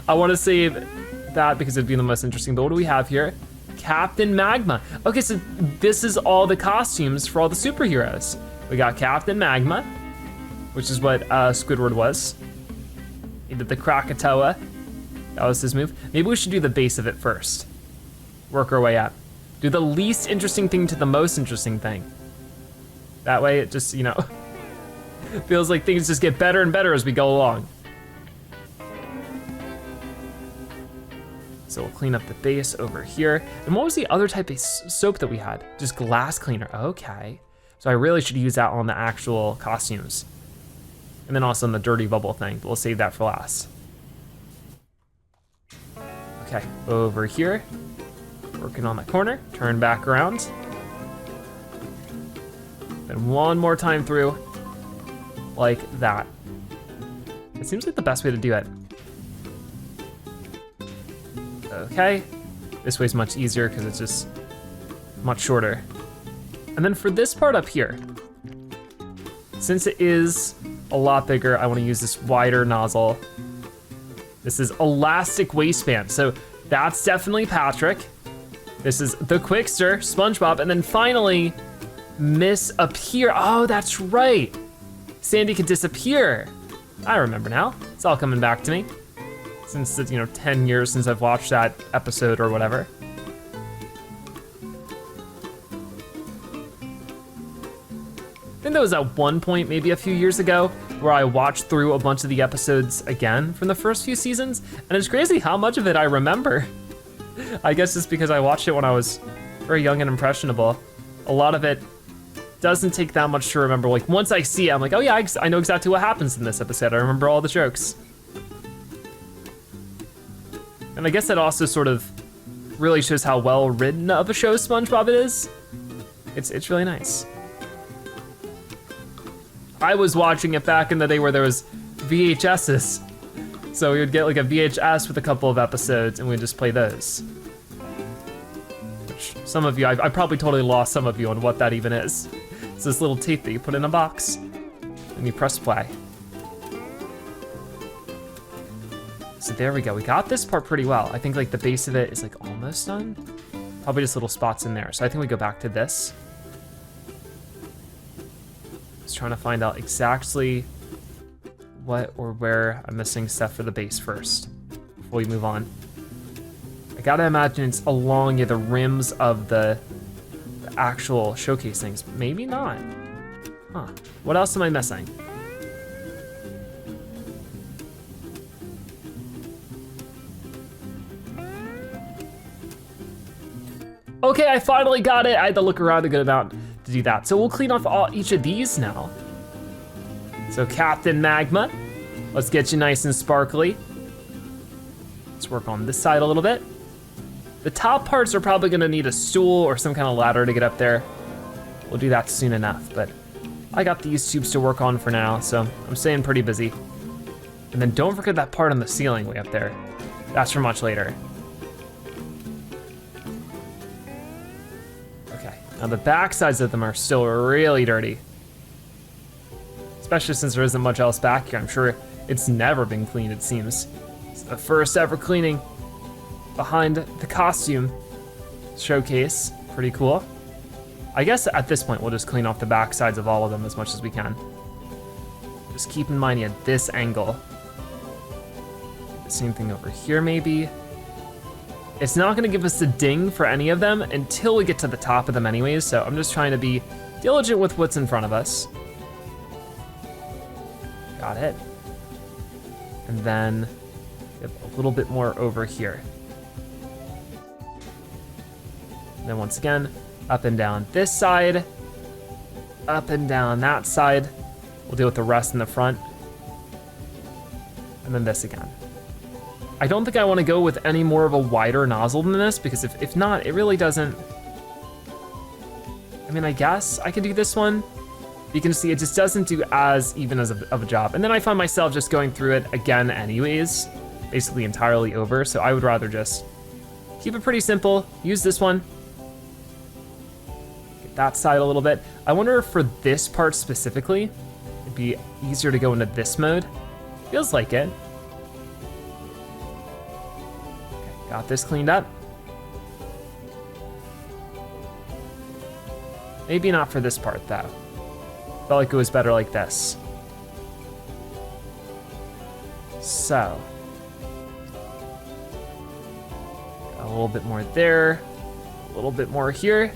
I wanna save that because it'd be the most interesting, but what do we have here? Captain Magma. Okay, so this is all the costumes for all the superheroes. We got Captain Magma, which is what Squidward was. He did the Krakatoa. That was his move. Maybe we should do the base of it first. Work our way up. Do the least interesting thing to the most interesting thing. That way it just, you know, feels like things just get better and better as we go along. So we'll clean up the base over here. And what was the other type of soap that we had? Just glass cleaner, okay. So I really should use that on the actual costumes. And then also on the dirty bubble thing, but we'll save that for last. Okay, over here. Working on the corner, turn back around. Then one more time through, like that. It seems like the best way to do it. Okay, this way's much easier because it's just much shorter. And then for this part up here, since it is a lot bigger, I want to use this wider nozzle. This is elastic waistband, so that's definitely Patrick. This is the Quickster, SpongeBob, and then finally, Misappear. Oh, that's right. Sandy could disappear. I remember now. It's all coming back to me. Since it's, 10 years since I've watched that episode or whatever. I think there was at one point, maybe a few years ago, where I watched through a bunch of the episodes again from the first few seasons, and it's crazy how much of it I remember. I guess it's because I watched it when I was very young and impressionable. A lot of it doesn't take that much to remember. Like once I see it, I'm like, oh yeah, I know exactly what happens in this episode. I remember all the jokes. And I guess that also sort of really shows how well written of a show SpongeBob it is. It's really nice. I was watching it back in the day where there was VHSs. So we would get like a VHS with a couple of episodes and we'd just play those. Which some of you, I probably totally lost some of you on what that even is. It's this little tape that you put in a box and you press play. So there we go, we got this part pretty well. I think like the base of it is like almost done. Probably just little spots in there. So I think we go back to this. Just trying to find out exactly what or where I'm missing stuff for the base first before we move on. I gotta imagine it's along the rims of the actual showcase things. Maybe not. Huh, what else am I missing? Okay, I finally got it. I had to look around a good amount to do that. So we'll clean off each of these now. So Captain Magma, let's get you nice and sparkly. Let's work on this side a little bit. The top parts are probably gonna need a stool or some kind of ladder to get up there. We'll do that soon enough, but I got these tubes to work on for now, so I'm staying pretty busy. And then don't forget that part on the ceiling way up there. That's for much later. Okay, now the back sides of them are still really dirty. Especially since there isn't much else back here. I'm sure it's never been cleaned, it seems. It's the first ever cleaning behind the costume showcase. Pretty cool. I guess at this point, we'll just clean off the back sides of all of them as much as we can. Just keep in mind, at this angle. The same thing over here, maybe. It's not gonna give us a ding for any of them until we get to the top of them anyways, so I'm just trying to be diligent with what's in front of us. Got it. And then we have a little bit more over here. And then once again, up and down this side, up and down that side. We'll deal with the rest in the front. And then this again. I don't think I want to go with any more of a wider nozzle than this, because if not, it really doesn't. I mean, I guess I could do this one. You can see it just doesn't do as even as of a job. And then I find myself just going through it again anyways, basically entirely over. So I would rather just keep it pretty simple, use this one. Get that side a little bit. I wonder if for this part specifically, it'd be easier to go into this mode. Feels like it. Okay, got this cleaned up. Maybe not for this part though. Felt like it was better like this. little bit more there, a little bit more here.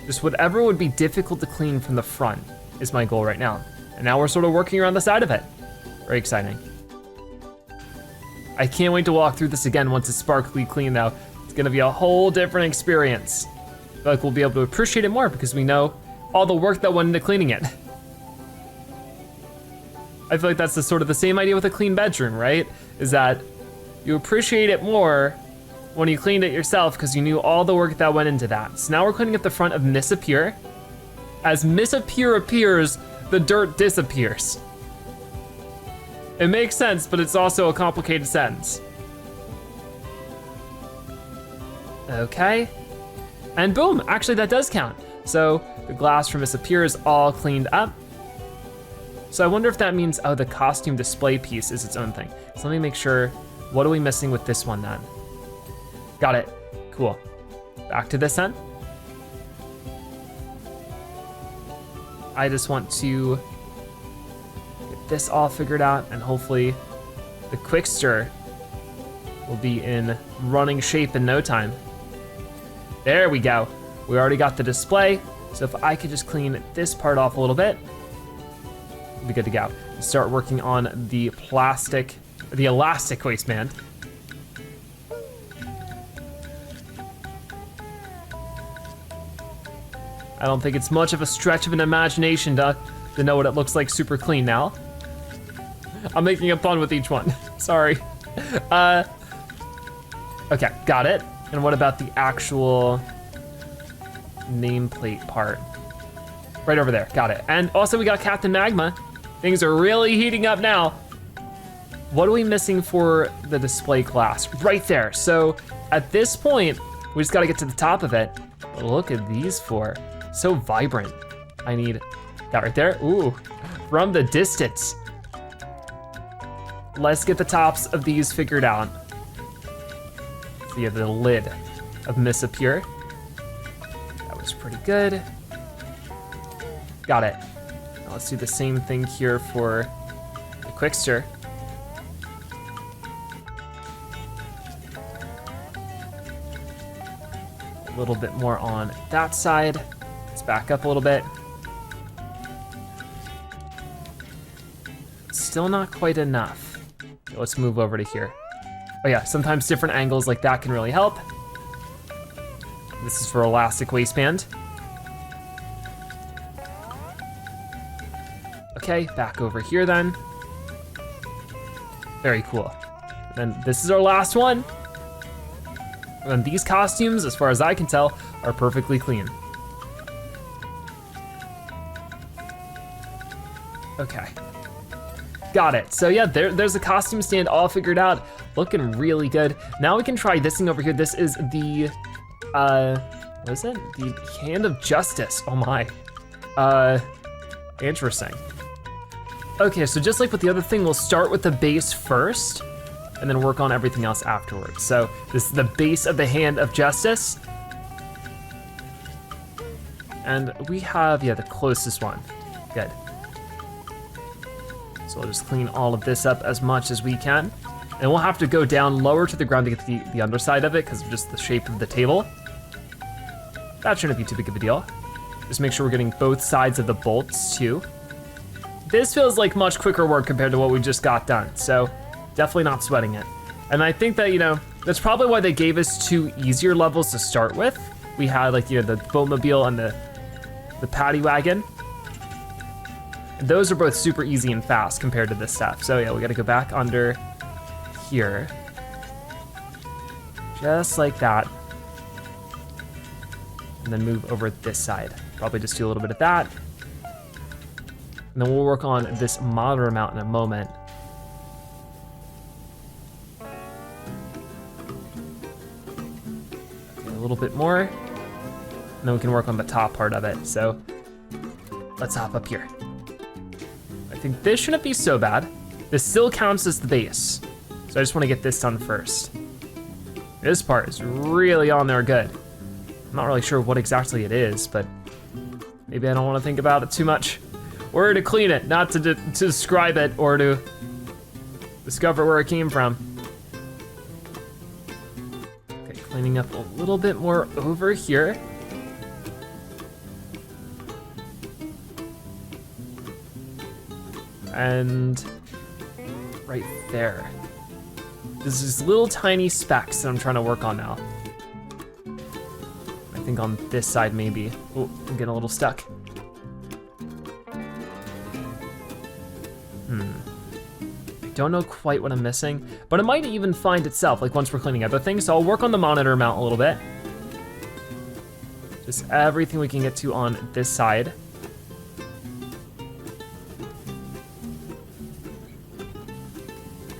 Just whatever would be difficult to clean from the front is my goal right now. And now we're sort of working around the side of it. Very exciting. I can't wait to walk through this again once it's sparkly clean though. It's gonna be a whole different experience. I feel like we'll be able to appreciate it more because we know all the work that went into cleaning it. I feel like that's the sort of the same idea with a clean bedroom, right? Is that you appreciate it more when you cleaned it yourself because you knew all the work that went into that. So now we're cleaning up the front of Misappear. As Misappear appears, the dirt disappears. It makes sense, but it's also a complicated sentence. Okay, and boom, actually that does count. So the glass from Misappear is all cleaned up. So I wonder if that means, oh, the costume display piece is its own thing. So let me make sure, what are we missing with this one then? Got it, cool. Back to this end. I just want to get this all figured out and hopefully the quick stir will be in running shape in no time. There we go. We already got the display. So if I could just clean this part off a little bit, we'll be good to go. Start working on the elastic waistband. I don't think it's much of a stretch of an imagination to know what it looks like super clean now. I'm making a pun with each one, sorry. Okay, got it. And what about the actual nameplate part? Right over there, got it. And also we got Captain Magma. Things are really heating up now. What are we missing for the display glass? Right there, so at this point, we just gotta get to the top of it. Look at these four, so vibrant. I need that right there, ooh, from the distance. Let's get the tops of these figured out. So you have the lid of Misappear. That was pretty good. Got it. Now let's do the same thing here for the quick stir. A little bit more on that side. Let's back up a little bit. Still not quite enough. Let's move over to here. Oh yeah, sometimes different angles like that can really help. This is for elastic waistband. Okay, back over here then. Very cool. Then this is our last one. And these costumes, as far as I can tell, are perfectly clean. Okay. Got it. So yeah, there's a costume stand all figured out. Looking really good. Now we can try this thing over here. This is the, what is it? The Hand of Justice. Oh my. Interesting. Okay, so just like with the other thing, we'll start with the base first and then work on everything else afterwards. So this is the base of the Hand of Justice. And we have, yeah, the closest one. Good. So we'll just clean all of this up as much as we can. And we'll have to go down lower to the ground to get the underside of it because of just the shape of the table. That shouldn't be too big of a deal. Just make sure we're getting both sides of the bolts too. This feels like much quicker work compared to what we just got done. So definitely not sweating it. And I think that, you know, that's probably why they gave us 2 easier levels to start with. We had like, you know, the Boatmobile and the Paddy Wagon. Those are both super easy and fast compared to this stuff. So yeah, we gotta go back under here. Just like that. And then move over this side. Probably just do a little bit of that. And then we'll work on this monitor amount in a moment. Okay, a little bit more. And then we can work on the top part of it. So let's hop up here. I think this shouldn't be so bad. This still counts as the base. So I just want to get this done first. This part is really on there good. I'm not really sure what exactly it is, but maybe I don't want to think about it too much. Or to clean it, not to describe it or to discover where it came from. Cleaning up a little bit more over here. And right there. There's these little tiny specks that I'm trying to work on now. I think on this side maybe. Oh, I'm getting a little stuck. I don't know quite what I'm missing, but it might even find itself, like once we're cleaning other things. So I'll work on the monitor mount a little bit. Just everything we can get to on this side.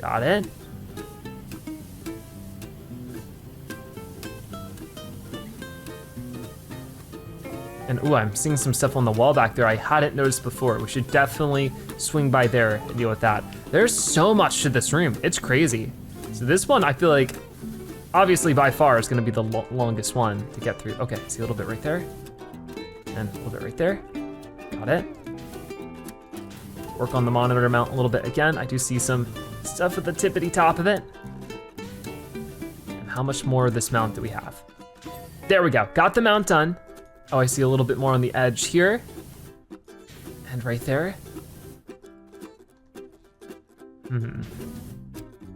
Got it. And ooh, I'm seeing some stuff on the wall back there I hadn't noticed before. We should definitely swing by there and deal with that. There's so much to this room, it's crazy. So this one, I feel like, obviously by far is gonna be the longest one to get through. Okay, see a little bit right there. And a little bit right there. Got it. Work on the monitor mount a little bit again. I do see some stuff at the tippity top of it. And how much more of this mount do we have? There we go, got the mount done. Oh, I see a little bit more on the edge here. And right there.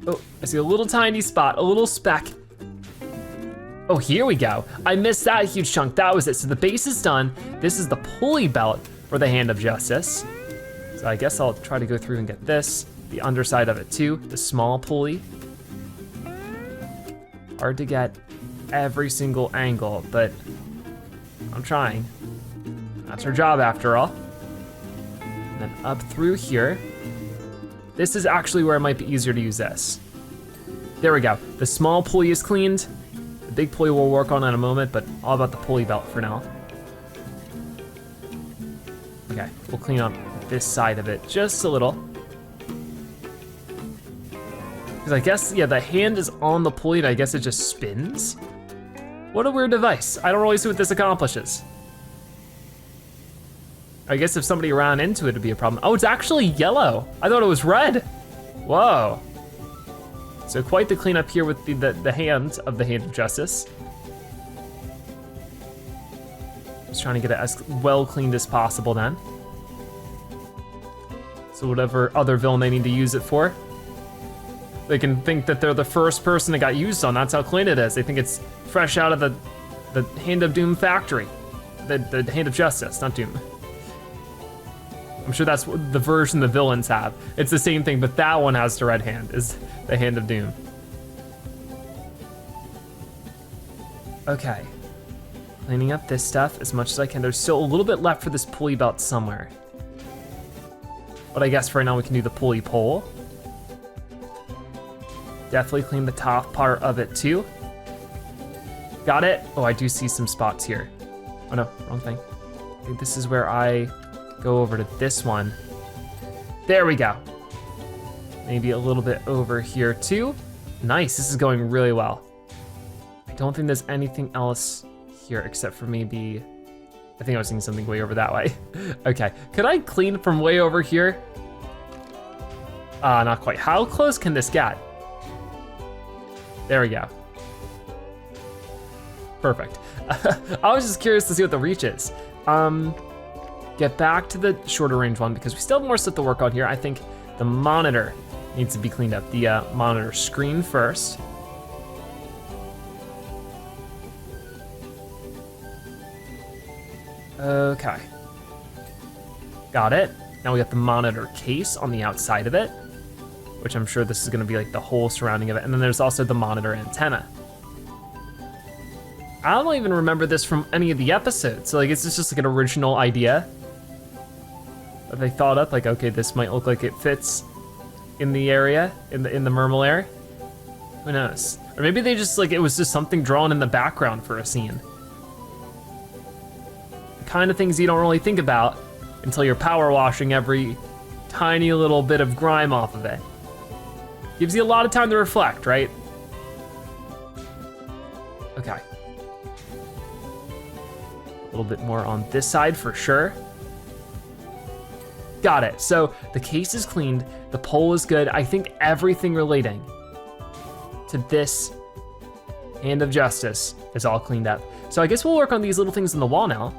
Oh, I see a little tiny spot, a little speck. Oh, here we go. I missed that huge chunk, that was it. So the base is done. This is the pulley belt for the Hand of Justice. So I guess I'll try to go through and get this. The underside of it too, the small pulley. Hard to get every single angle, but I'm trying. That's our job after all. And then up through here. This is actually where it might be easier to use this. There we go. The small pulley is cleaned. The big pulley we'll work on in a moment, but all about the pulley belt for now. Okay, we'll clean up this side of it just a little. Because I guess, yeah, the hand is on the pulley and I guess it just spins. What a weird device. I don't really see what this accomplishes. I guess if somebody ran into it, it'd be a problem. Oh, it's actually yellow. I thought it was red. Whoa. So quite the cleanup here with the hand of the Hand of Justice. Just trying to get it as well cleaned as possible then. So whatever other villain they need to use it for, they can think that they're the first person it got used on. That's how clean it is. They think it's fresh out of the Hand of Doom factory. The Hand of Justice, not Doom. I'm sure that's what the version the villains have. It's the same thing, but that one has the red hand, is the Hand of Doom. Okay. Cleaning up this stuff as much as I can. There's still a little bit left for this pulley belt somewhere. But I guess for right now we can do the pulley pole. Definitely clean the top part of it too. Got it. Oh, I do see some spots here. Oh no, wrong thing. I think this is where I go over to this one. There we go. Maybe a little bit over here too. Nice, this is going really well. I don't think there's anything else here except for maybe, I think I was seeing something way over that way. Okay, could I clean from way over here? Not quite. How close can this get? There we go. Perfect. I was just curious to see what the reach is. Get back to the shorter range one because we still have more stuff to work on here. I think the monitor needs to be cleaned up. The monitor screen first. Okay. Got it. Now we got the monitor case on the outside of it, which I'm sure this is gonna be like the whole surrounding of it. And then there's also the monitor antenna. I don't even remember this from any of the episodes. So like, is this just like an original idea that they thought up? Like, okay, this might look like it fits in the area, in the Mermalair. Who knows? Or maybe they just like, it was just something drawn in the background for a scene. The kind of things you don't really think about until you're power washing every tiny little bit of grime off of it. Gives you a lot of time to reflect, right? Okay. A little bit more on this side for sure. Got it. So the case is cleaned, the pole is good. I think everything relating to this Hand of justice is all cleaned up. So I guess we'll work on these little things on the wall now.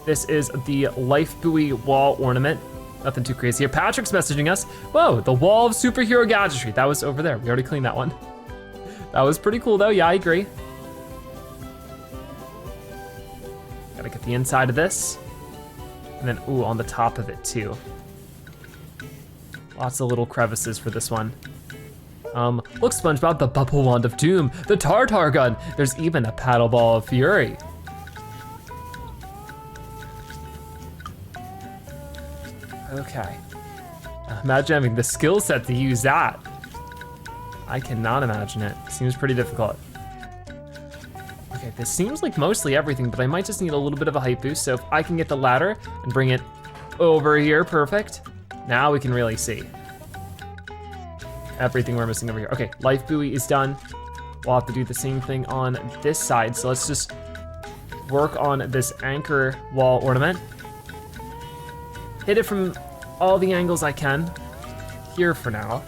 This is the life buoy wall ornament. Nothing too crazy here. Patrick's messaging us. Whoa, the wall of superhero gadgetry. That was over there. We already cleaned that one. That was pretty cool though. Yeah, I agree. Gotta get the inside of this. And then, ooh, on the top of it too. Lots of little crevices for this one. Look, SpongeBob, the bubble wand of doom, the tartar gun. There's even a paddle ball of fury. Okay. Imagine having the skill set to use that. I cannot imagine it. Seems pretty difficult. Okay, this seems like mostly everything, but I might just need a little bit of a height boost. So if I can get the ladder and bring it over here, perfect. Now we can really see everything we're missing over here. Okay, life buoy is done. We'll have to do the same thing on this side. So let's just work on this anchor wall ornament. Hit it from all the angles I can. Here for now.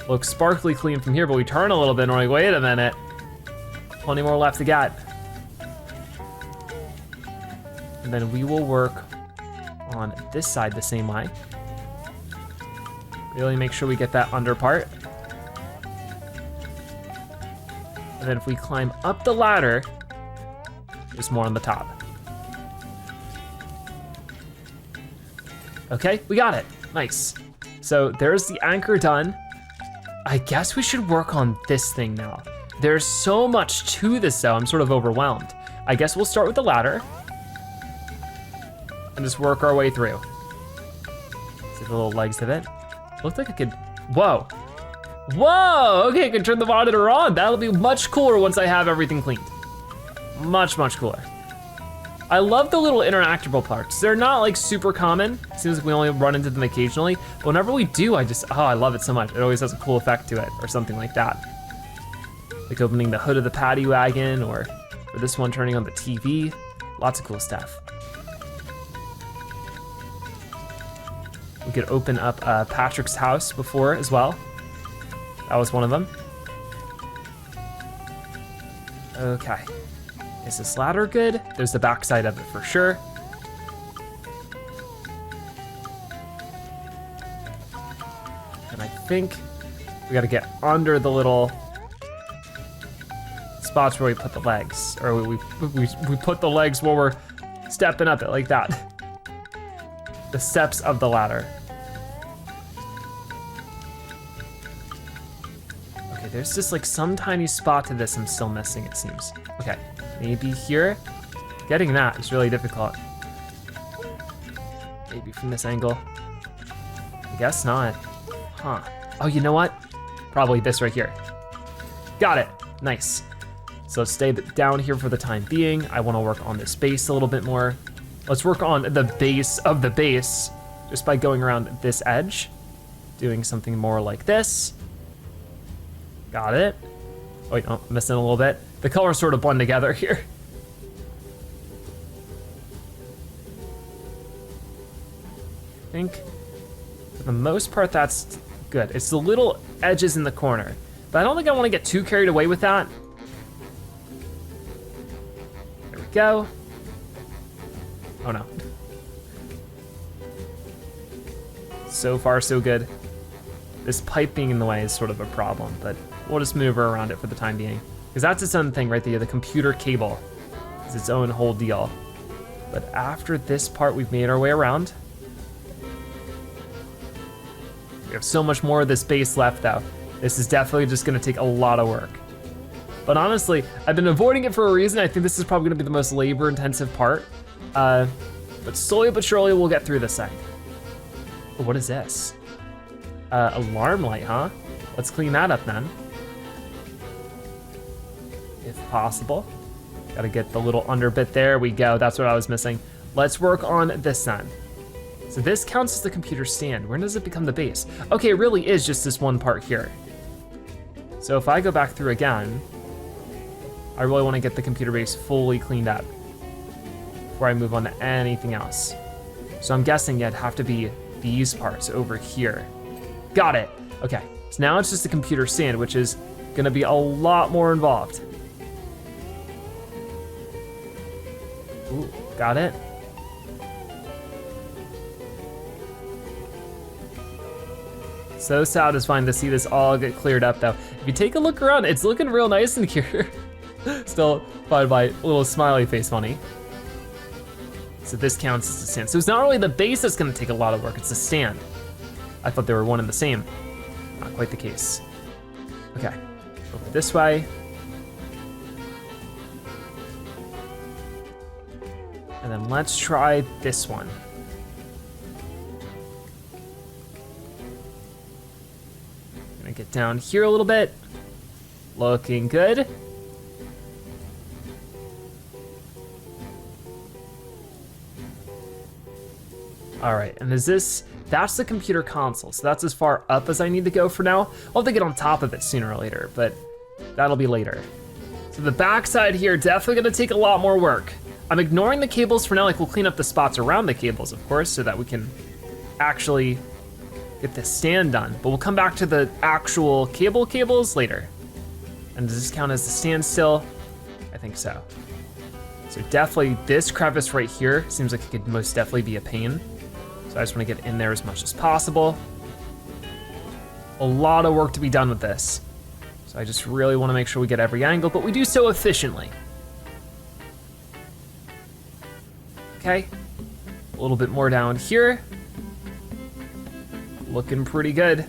Looks sparkly clean from here, but we turn a little bit and we're like, wait a minute. Plenty more left to get. And then we will work on this side the same way. Really make sure we get that under part. And then if we climb up the ladder, there's more on the top. Okay, we got it, nice. So there's the anchor done. I guess we should work on this thing now. There's so much to this though, I'm sort of overwhelmed. I guess we'll start with the ladder and just work our way through. See the little legs of it. Looked like I could, whoa. Whoa, okay, I can turn the monitor on. That'll be much cooler once I have everything cleaned. Much, much cooler. I love the little interactable parts. They're not like super common. Seems like we only run into them occasionally, but whenever we do, I love it so much. It always has a cool effect to it or something like that. Like opening the hood of the paddy wagon or this one turning on the TV. Lots of cool stuff. We could open up Patrick's house before as well. That was one of them. Okay. Is this ladder good? There's the backside of it for sure. And I think we gotta get under the little spots where we put the legs, or we put the legs where we're stepping up it like that. The steps of the ladder. Okay, there's just like some tiny spot to this I'm still missing, it seems. Okay, maybe here. Getting that is really difficult. Maybe from this angle. I guess not. Huh. Oh, you know what? Probably this right here. Got it, nice. So let's stay down here for the time being. I wanna work on this base a little bit more. Let's work on the base of the base just by going around this edge, doing something more like this. Got it. Oh, wait, no, missing a little bit. The colors sort of blend together here. I think for the most part that's good. It's the little edges in the corner, but I don't think I want to get too carried away with that. There we go. Oh no. So far, so good. This pipe being in the way is sort of a problem, but we'll just maneuver around it for the time being. Because that's its own thing right there, the computer cable is its own whole deal. But after this part, we've made our way around. We have so much more of this base left though. This is definitely just gonna take a lot of work. But honestly, I've been avoiding it for a reason. I think this is probably gonna be the most labor intensive part. But slowly but surely we'll get through this thing. Oh, what is this? Alarm light, huh? Let's clean that up then. If possible. Gotta get the little under bit, there we go, that's what I was missing. Let's work on this then. So this counts as the computer stand. When does it become the base? Okay, it really is just this one part here. So if I go back through again, I really wanna get the computer base fully cleaned up before I move on to anything else. So I'm guessing it'd have to be these parts over here. Got it, okay. So now it's just the computer stand, which is gonna be a lot more involved. Ooh, got it. So satisfying to see this all get cleared up though. If you take a look around, it's looking real nice in here. Still find my little smiley face funny. So this counts as the stand. So it's not really the base that's gonna take a lot of work, it's the stand. I thought they were one and the same. Not quite the case. Okay, over this way. And then let's try this one. Gonna get down here a little bit. Looking good. All right, and that's the computer console, so that's as far up as I need to go for now. I'll have to get on top of it sooner or later, but that'll be later. So the backside here, definitely gonna take a lot more work. I'm ignoring the cables for now, like we'll clean up the spots around the cables, of course, so that we can actually get this stand done. But we'll come back to the actual cables later. And does this count as the stand still? I think so. So definitely this crevice right here seems like it could most definitely be a pain. So I just wanna get in there as much as possible. A lot of work to be done with this. So I just really wanna make sure we get every angle, but we do so efficiently. Okay, a little bit more down here. Looking pretty good.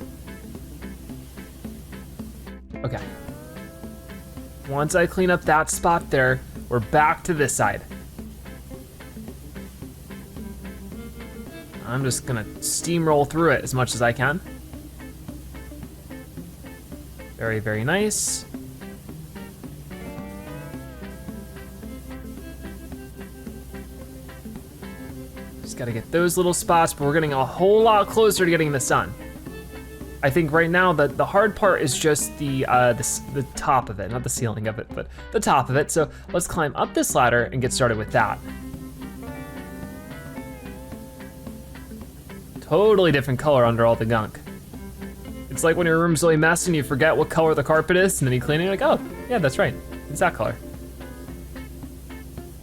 Okay. Once I clean up that spot there, we're back to this side. I'm just gonna steamroll through it as much as I can. Very, very nice. Just gotta get those little spots, but we're getting a whole lot closer to getting this done. I think right now the hard part is just the top of it, not the ceiling of it, but the top of it. So let's climb up this ladder and get started with that. Totally different color under all the gunk. It's like when your room's really messy and you forget what color the carpet is, and then you clean it, you're like, oh, yeah, that's right, it's that color.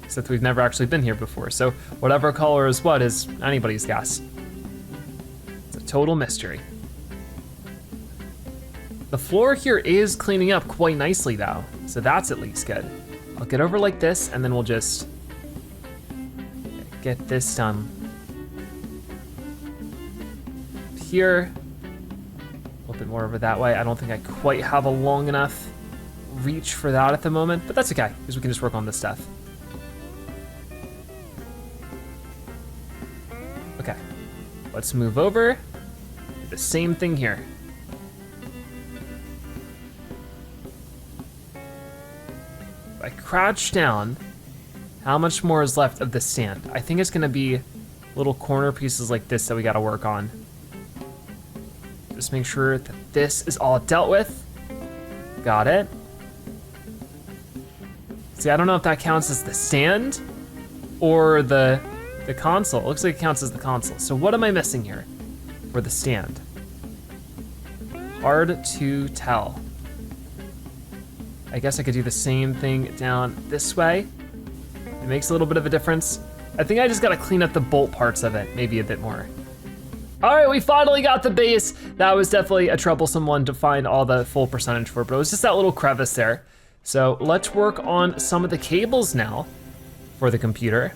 Except we've never actually been here before, so whatever color is what is anybody's guess. It's a total mystery. The floor here is cleaning up quite nicely though, so that's at least good. I'll get over like this, and then we'll just get this done. Here, a little bit more over that way. I don't think I quite have a long enough reach for that at the moment, but that's okay, because we can just work on this stuff. Okay, let's move over. Do the same thing here. If I crouch down, how much more is left of the stand? I think it's gonna be little corner pieces like this that we gotta work on. Just make sure that this is all dealt with. Got it. See, I don't know if that counts as the stand or the console. It looks like it counts as the console. So what am I missing here for the stand? Hard to tell. I guess I could do the same thing down this way. It makes a little bit of a difference. I think I just gotta clean up the bolt parts of it, maybe a bit more. All right, we finally got the base. That was definitely a troublesome one to find all the full percentage for, but it was just that little crevice there. So let's work on some of the cables now for the computer.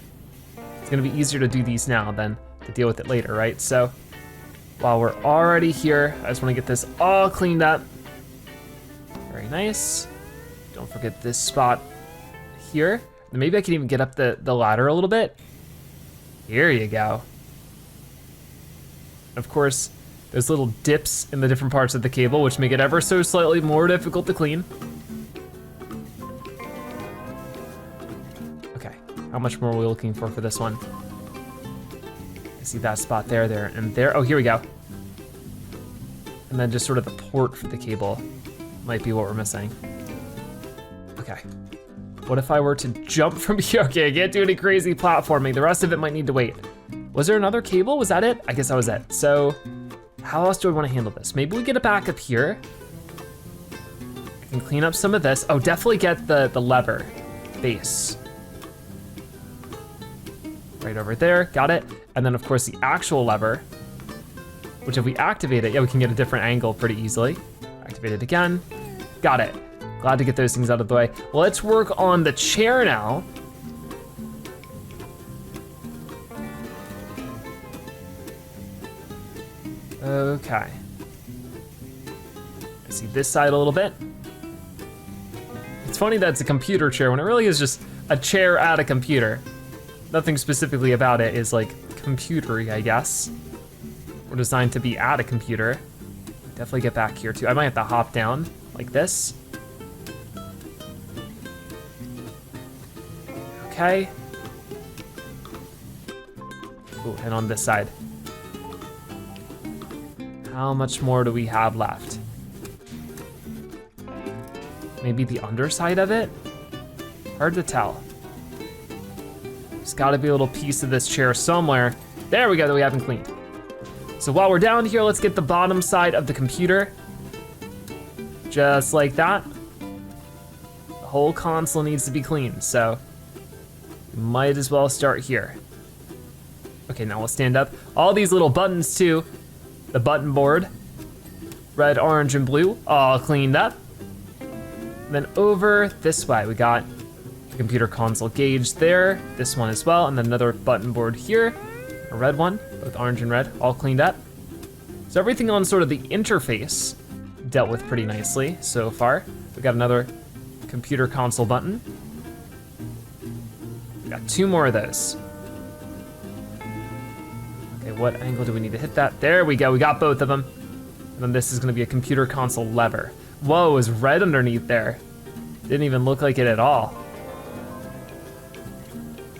It's gonna be easier to do these now than to deal with it later, right? So while we're already here, I just wanna get this all cleaned up. Very nice. Don't forget this spot here. And maybe I can even get up the ladder a little bit. Here you go. Of course, there's little dips in the different parts of the cable, which make it ever so slightly more difficult to clean. Okay, how much more are we looking for this one? I see that spot there, and there. Oh, here we go. And then just sort of the port for the cable might be what we're missing. Okay. What if I were to jump from here? Okay, I can't do any crazy platforming. The rest of it might need to wait. Was there another cable? Was that it? I guess that was it. So how else do I want to handle this? Maybe we get it back up here I can clean up some of this. Oh, definitely get the lever base. Right over there, got it. And then of course the actual lever, which if we activate it, yeah, we can get a different angle pretty easily. Activate it again, got it. Glad to get those things out of the way. Well, let's work on the chair now. Okay. I see this side a little bit. It's funny that it's a computer chair when it really is just a chair at a computer. Nothing specifically about it is like computery, I guess. We're designed to be at a computer. Definitely get back here too. I might have to hop down like this. Okay. Ooh, and on this side. How much more do we have left? Maybe the underside of it? Hard to tell. There's gotta be a little piece of this chair somewhere. There we go, that we haven't cleaned. So while we're down here, let's get the bottom side of the computer. Just like that. The whole console needs to be cleaned, so we might as well start here. Okay, now we'll stand up. All these little buttons too. The button board, red, orange, and blue, all cleaned up. And then over this way, we got the computer console gauge there, this one as well, and then another button board here, a red one, both orange and red, all cleaned up. So everything on sort of the interface dealt with pretty nicely so far. We got another computer console button. We got 2 more of those. Okay, what angle do we need to hit that? There we go, we got both of them. And then this is gonna be a computer console lever. Whoa, it was red underneath there. Didn't even look like it at all.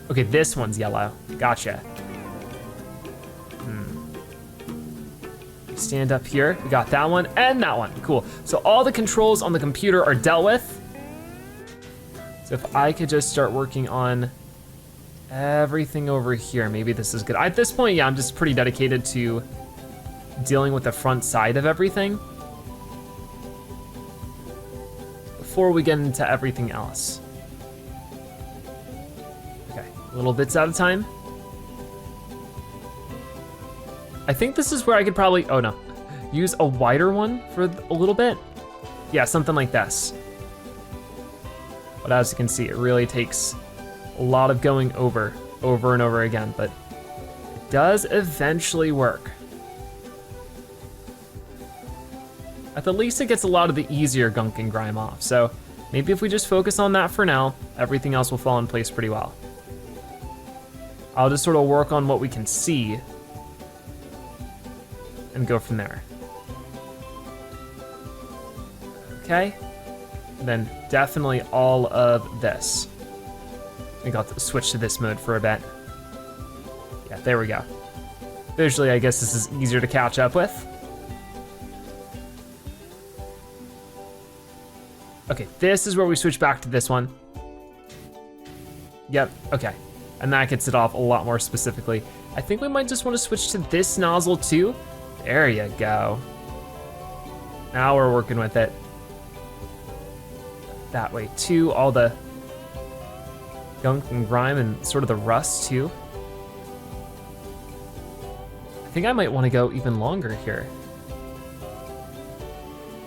Okay, this one's yellow, gotcha. Stand up here, we got that one and that one, cool. So all the controls on the computer are dealt with. So if I could just start working on everything over here, maybe this is good. At this point, yeah, I'm just pretty dedicated to dealing with the front side of everything before we get into everything else. Okay, little bits at a time. I think this is where I could probably, oh no, use a wider one for a little bit. Yeah, something like this. But as you can see, it really takes a lot of going over and over again, but it does eventually work. At the least, it gets a lot of the easier gunk and grime off. So maybe if we just focus on that for now, everything else will fall in place pretty well. I'll just sort of work on what we can see and go from there. Okay, and then definitely all of this. I think I'll switch to this mode for a bit. Yeah, there we go. Visually, I guess this is easier to catch up with. Okay, this is where we switch back to this one. Yep, okay. And that gets it off a lot more specifically. I think we might just want to switch to this nozzle too. There you go. Now we're working with it. That way too, all the gunk and grime and sort of the rust too. I think I might want to go even longer here.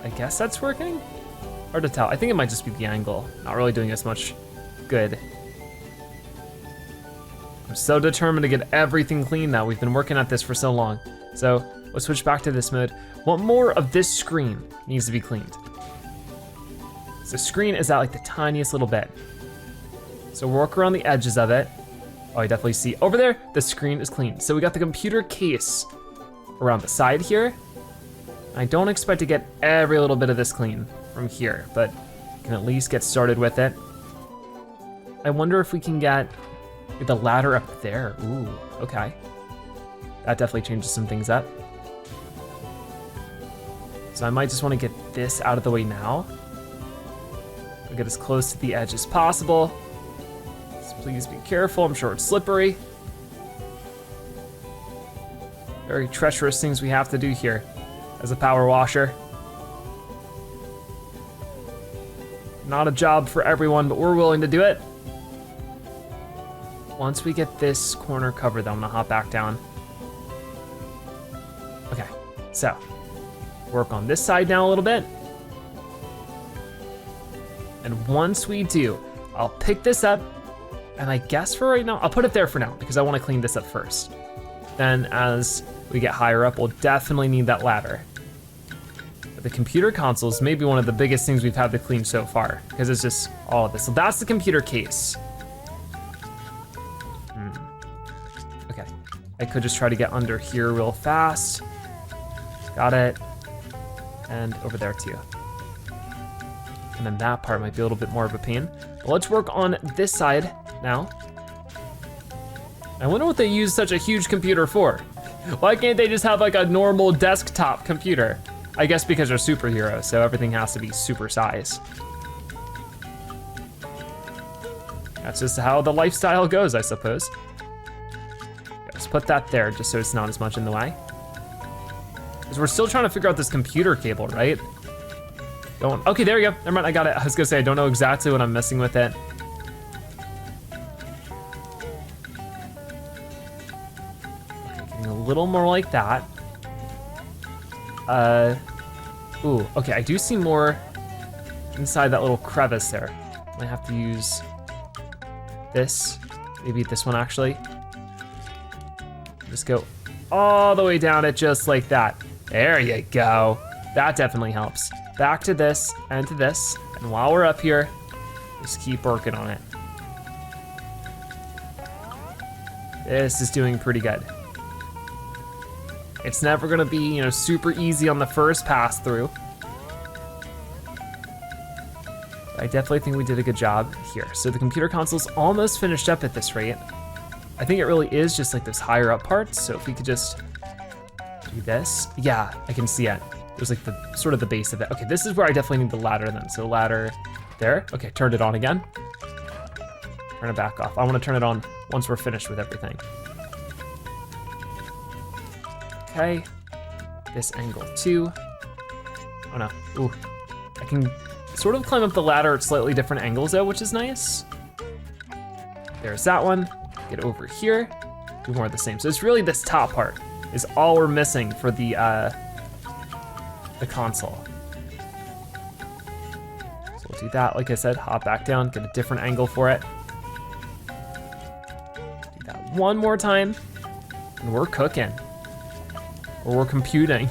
I guess that's working? Hard to tell. I think it might just be the angle. Not really doing as much good. I'm so determined to get everything clean now. We've been working at this for so long. So let's switch back to this mode. What more of this screen needs to be cleaned? So the screen is at like the tiniest little bit. So work around the edges of it. Oh, I definitely see over there, the screen is clean. So we got the computer case around the side here. I don't expect to get every little bit of this clean from here, but we can at least get started with it. I wonder if we can get the ladder up there. Ooh, okay. That definitely changes some things up. So I might just want to get this out of the way now. I'll get as close to the edge as possible. So please be careful, I'm sure it's slippery. Very treacherous things we have to do here as a power washer. Not a job for everyone, but we're willing to do it. Once we get this corner covered, then I'm gonna hop back down. Okay, so work on this side now a little bit. And once we do, I'll pick this up, and I guess for right now, I'll put it there for now because I wanna clean this up first. Then as we get higher up, we'll definitely need that ladder. But the computer console is maybe one of the biggest things we've had to clean so far because it's just all of this. So that's the computer case. Okay, I could just try to get under here real fast. Got it, and over there too. And then that part might be a little bit more of a pain. But let's work on this side now. I wonder what they use such a huge computer for. Why can't they just have like a normal desktop computer? I guess because they're superheroes, so everything has to be super size. That's just how the lifestyle goes, I suppose. Let's put that there just so it's not as much in the way. Because we're still trying to figure out this computer cable, right? Okay, there we go. Never mind, I got it. I was gonna say, I don't know exactly what I'm messing with it. Okay, getting a little more like that. Ooh, okay, I do see more inside that little crevice there. I have to use this, maybe this one actually. Just go all the way down it just like that. There you go. That definitely helps. Back to this and to this. And while we're up here, just keep working on it. This is doing pretty good. It's never gonna be, you know, super easy on the first pass through. I definitely think we did a good job here. So the computer console's almost finished up at this rate. I think it really is just like this higher up part. So if we could just do this. Yeah, I can see it. There's like the sort of the base of it. Okay, this is where I definitely need the ladder then. So ladder there. Okay, turned it on again. Turn it back off. I wanna turn it on once we're finished with everything. Okay, this angle too. Oh no, ooh. I can sort of climb up the ladder at slightly different angles though, which is nice. There's that one. Get over here, do more of the same. So it's really this top part is all we're missing for the console. So we'll do that, like I said, hop back down, get a different angle for it. Do that one more time, and we're cooking. Or we're computing.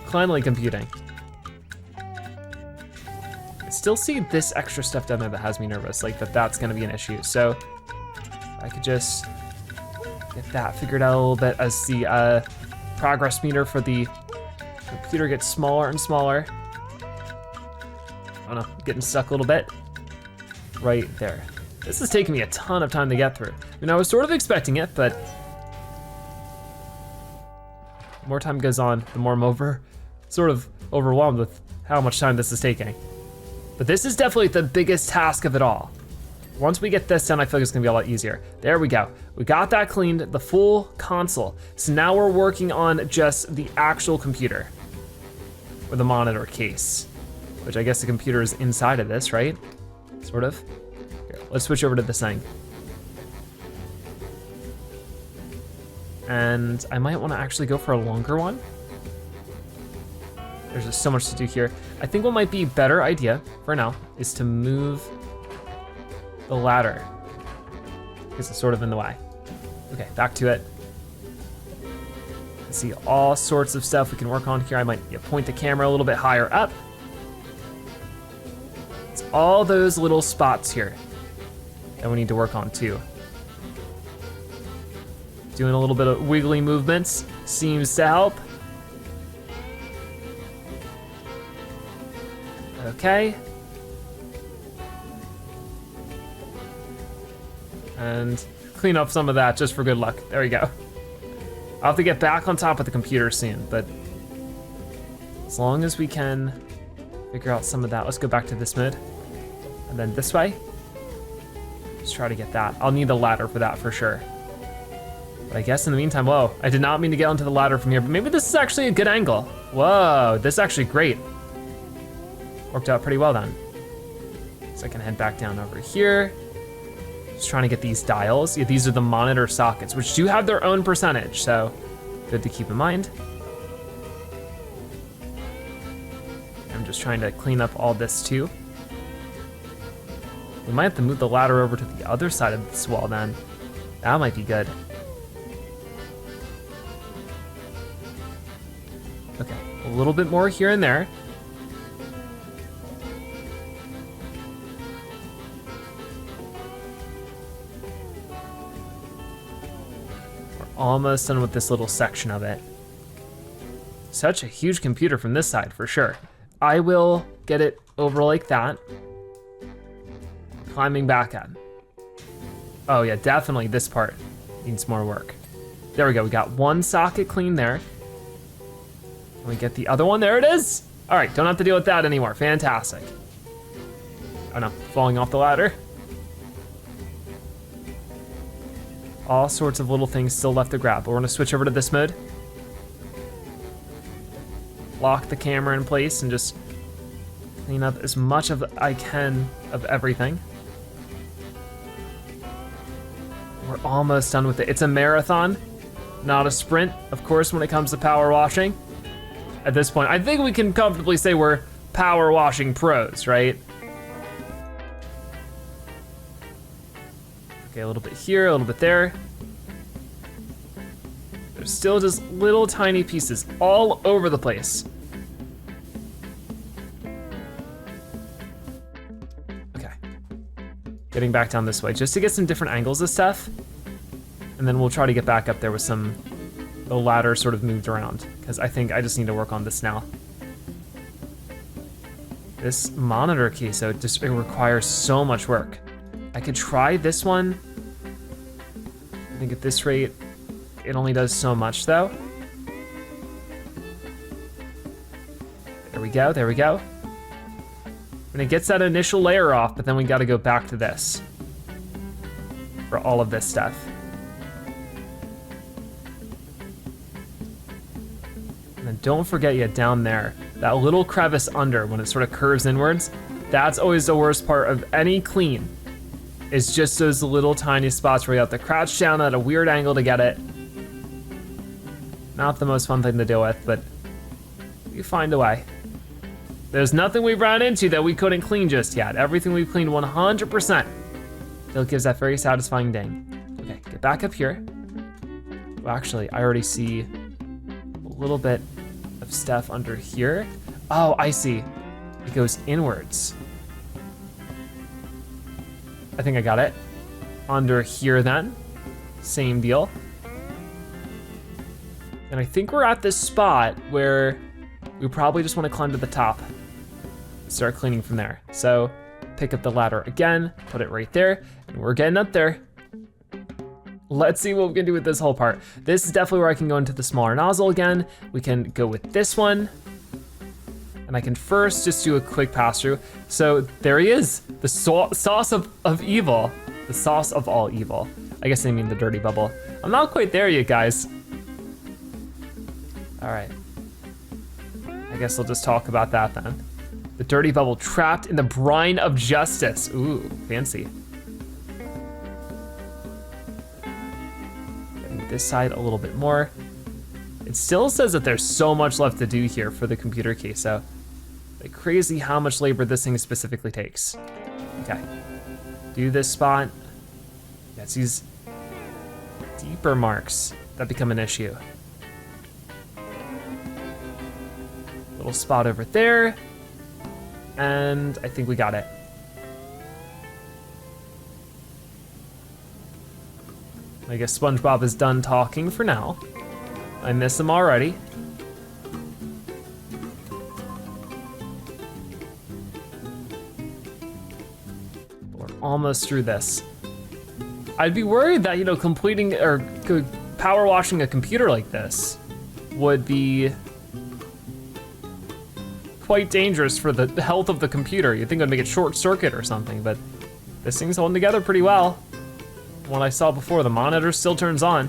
Finally computing. I still see this extra stuff down there that has me nervous, like that's gonna be an issue. So I could just get that figured out a little bit as the progress meter for the computer gets smaller and smaller. Oh no, getting stuck a little bit. Right there. This is taking me a ton of time to get through. I mean, I was sort of expecting it, but the more time goes on, the more I'm sort of overwhelmed with how much time this is taking. But this is definitely the biggest task of it all. Once we get this done, I feel like it's gonna be a lot easier. There we go. We got that cleaned, the full console. So now we're working on just the actual computer, or the monitor case, which I guess the computer is inside of this, right? Sort of. Here, let's switch over to this thing. And I might wanna actually go for a longer one. There's just so much to do here. I think what might be a better idea for now is to move the ladder, because it's sort of in the way. Okay, back to it. I see all sorts of stuff we can work on here. I might point the camera a little bit higher up. It's all those little spots here that we need to work on too. Doing a little bit of wiggly movements seems to help. Okay. And clean up some of that just for good luck. There we go. I'll have to get back on top of the computer soon, but as long as we can figure out some of that. Let's go back to this mid, and then this way. Just try to get that. I'll need a ladder for that for sure. But I guess in the meantime, whoa, I did not mean to get onto the ladder from here, but maybe this is actually a good angle. Whoa, this is actually great. Worked out pretty well then. So I can head back down over here. Just trying to get these dials. Yeah, these are the monitor sockets, which do have their own percentage, so good to keep in mind. I'm just trying to clean up all this too. We might have to move the ladder over to the other side of this wall then. That might be good. Okay, a little bit more here and there. We're almost done with this little section of it. Such a huge computer from this side, for sure. I will get it over like that. Climbing back up. Oh yeah, definitely this part needs more work. There we go, we got one socket clean there. Let me get the other one, there it is. All right, don't have to deal with that anymore, fantastic. Oh no, falling off the ladder. All sorts of little things still left to grab, but we're gonna switch over to this mode. Lock the camera in place and just clean up as much of I can of everything. We're almost done with it. It's a marathon, not a sprint, of course, when it comes to power washing. At this point, I think we can comfortably say we're power washing pros, right? Okay, a little bit here, a little bit there. There's still just little tiny pieces all over the place. Okay. Getting back down this way, just to get some different angles of stuff. And then we'll try to get back up there with the ladder sort of moved around, because I think I just need to work on this now. This monitor key, so it requires so much work. I could try this one. I think at this rate, it only does so much though. There we go, there we go. And it gets that initial layer off, but then we gotta go back to this for all of this stuff. And then don't forget yet down there, that little crevice under when it sort of curves inwards, that's always the worst part of any clean. It's just those little tiny spots where you have to crouch down at a weird angle to get it. Not the most fun thing to deal with, but we find a way. There's nothing we've run into that we couldn't clean just yet. Everything we've cleaned 100%. Still gives that very satisfying ding. Okay, get back up here. Well, actually, I already see a little bit of stuff under here. Oh, I see. It goes inwards. I think I got it. Under here then, same deal. And I think we're at this spot where we probably just want to climb to the top. Start cleaning from there. So pick up the ladder again, put it right there, and we're getting up there. Let's see what we can do with this whole part. This is definitely where I can go into the smaller nozzle again. We can go with this one. And I can first just do a quick pass through. So there he is, the sauce of evil. The sauce of all evil. I guess I mean the dirty bubble. I'm not quite there yet, guys. All right. I guess we'll just talk about that then. The dirty bubble trapped in the brine of justice. Ooh, fancy. Getting this side a little bit more. It still says that there's so much left to do here for the computer key, so like crazy how much labor this thing specifically takes. Okay, do this spot. Yeah, it's these deeper marks that become an issue. Little spot over there. And I think we got it. I guess SpongeBob is done talking for now. I miss him already. We're almost through this. I'd be worried that, you know, completing or power washing a computer like this would be quite dangerous for the health of the computer. You'd think it would make it short circuit or something, but this thing's holding together pretty well. What I saw before, the monitor still turns on,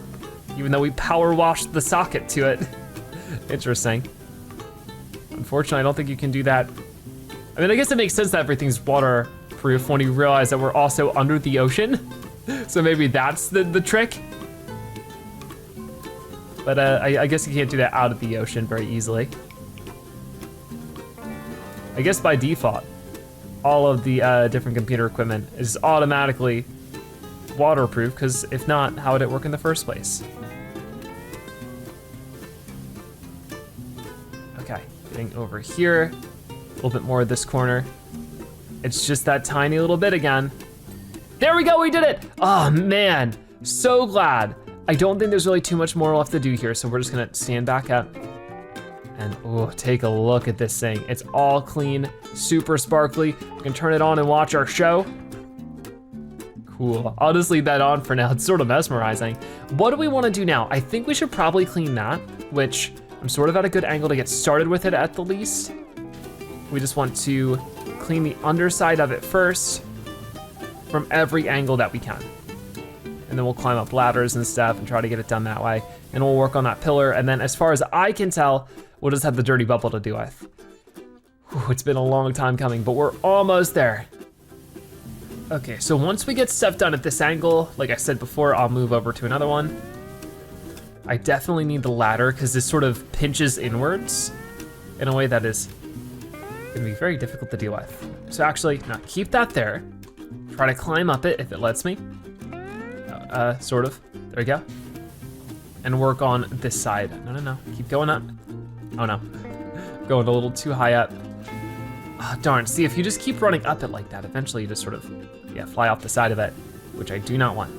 even though we power washed the socket to it. Interesting. Unfortunately, I don't think you can do that. I I mean, I guess it makes sense that everything's waterproof when you realize that we're also under the ocean. So maybe that's the trick. But I guess you can't do that out of the ocean very easily. I guess by default, all of the different computer equipment is automatically waterproof, because if not, how would it work in the first place? Okay, getting over here, a little bit more of this corner. It's just that tiny little bit again. There we go, we did it! Oh man, so glad. I don't think there's really too much more left to do here, so we're just gonna stand back up and take a look at this thing. It's all clean, super sparkly. We can turn it on and watch our show. Cool, I'll just leave that on for now. It's sort of mesmerizing. What do we wanna do now? I think we should probably clean that, which I'm sort of at a good angle to get started with it at the least. We just want to clean the underside of it first from every angle that we can. And then we'll climb up ladders and stuff and try to get it done that way. And we'll work on that pillar. And then as far as I can tell, we'll just have the dirty bubble to do with. Whew, it's been a long time coming, but we're almost there. Okay, so once we get stuff done at this angle, like I said before, I'll move over to another one. I definitely need the ladder because this sort of pinches inwards in a way that is gonna be very difficult to deal with. So actually, no, keep that there. Try to climb up it if it lets me. Sort of, there we go. And work on this side. No, keep going up. Oh no, going a little too high up. Oh, darn, see, if you just keep running up it like that, eventually you just sort of, yeah, fly off the side of it, which I do not want.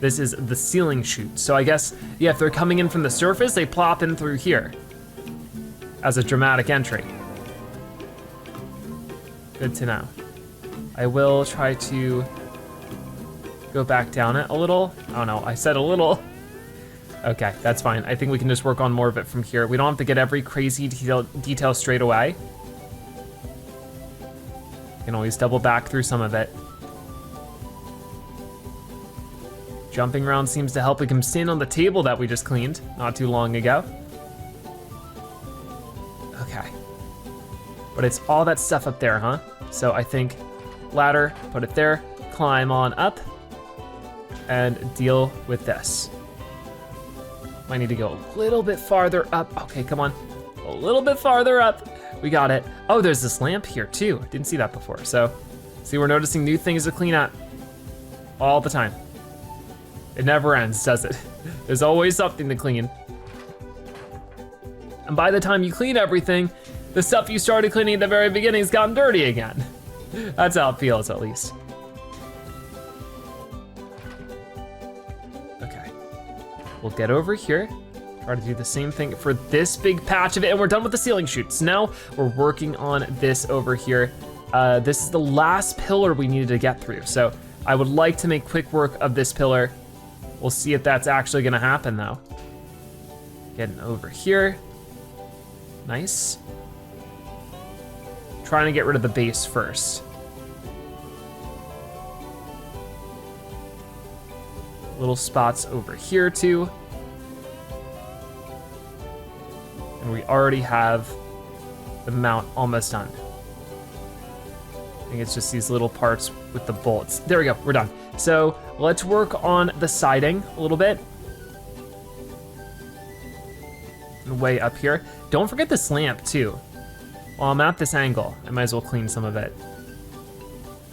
This is the ceiling chute. So I guess, yeah, if they're coming in from the surface, they plop in through here as a dramatic entry. Good to know. I will try to go back down it a little. Oh no, I said a little. Okay, that's fine. I think we can just work on more of it from here. We don't have to get every crazy detail straight away. You can always double back through some of it. Jumping around seems to help. We can stand on the table that we just cleaned not too long ago. Okay. But it's all that stuff up there, huh? So I think ladder, put it there, climb on up, and deal with this. Might need to go a little bit farther up. Okay, come on, a little bit farther up. We got it. Oh, there's this lamp here too. Didn't see that before. So, see, we're noticing new things to clean up all the time. It never ends, does it? There's always something to clean. And by the time you clean everything, the stuff you started cleaning at the very beginning has gotten dirty again. That's how it feels, at least. Okay, we'll get over here, try to do the same thing for this big patch of it, and we're done with the ceiling chutes. Now we're working on this over here. This is the last pillar we needed to get through, so I would like to make quick work of this pillar. We'll see if that's actually gonna happen though. Getting over here, nice. Trying to get rid of the base first. Little spots over here too. And we already have the mount almost done. I think it's just these little parts with the bolts. There we go, we're done. So let's work on the siding a little bit. And way up here. Don't forget this lamp too. While I'm at this angle, I might as well clean some of it.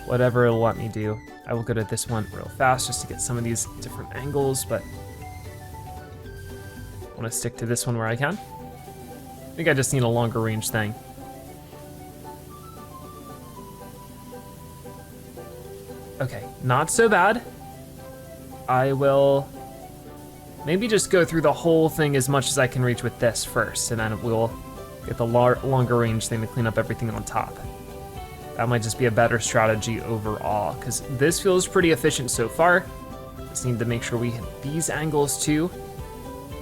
Whatever it'll let me do. I will go to this one real fast just to get some of these different angles, but I want to stick to this one where I can. I think I just need a longer range thing. Okay, not so bad. I will maybe just go through the whole thing as much as I can reach with this first, and then we'll get the longer range thing to clean up everything on top. That might just be a better strategy overall, because this feels pretty efficient so far. Just need to make sure we hit these angles too.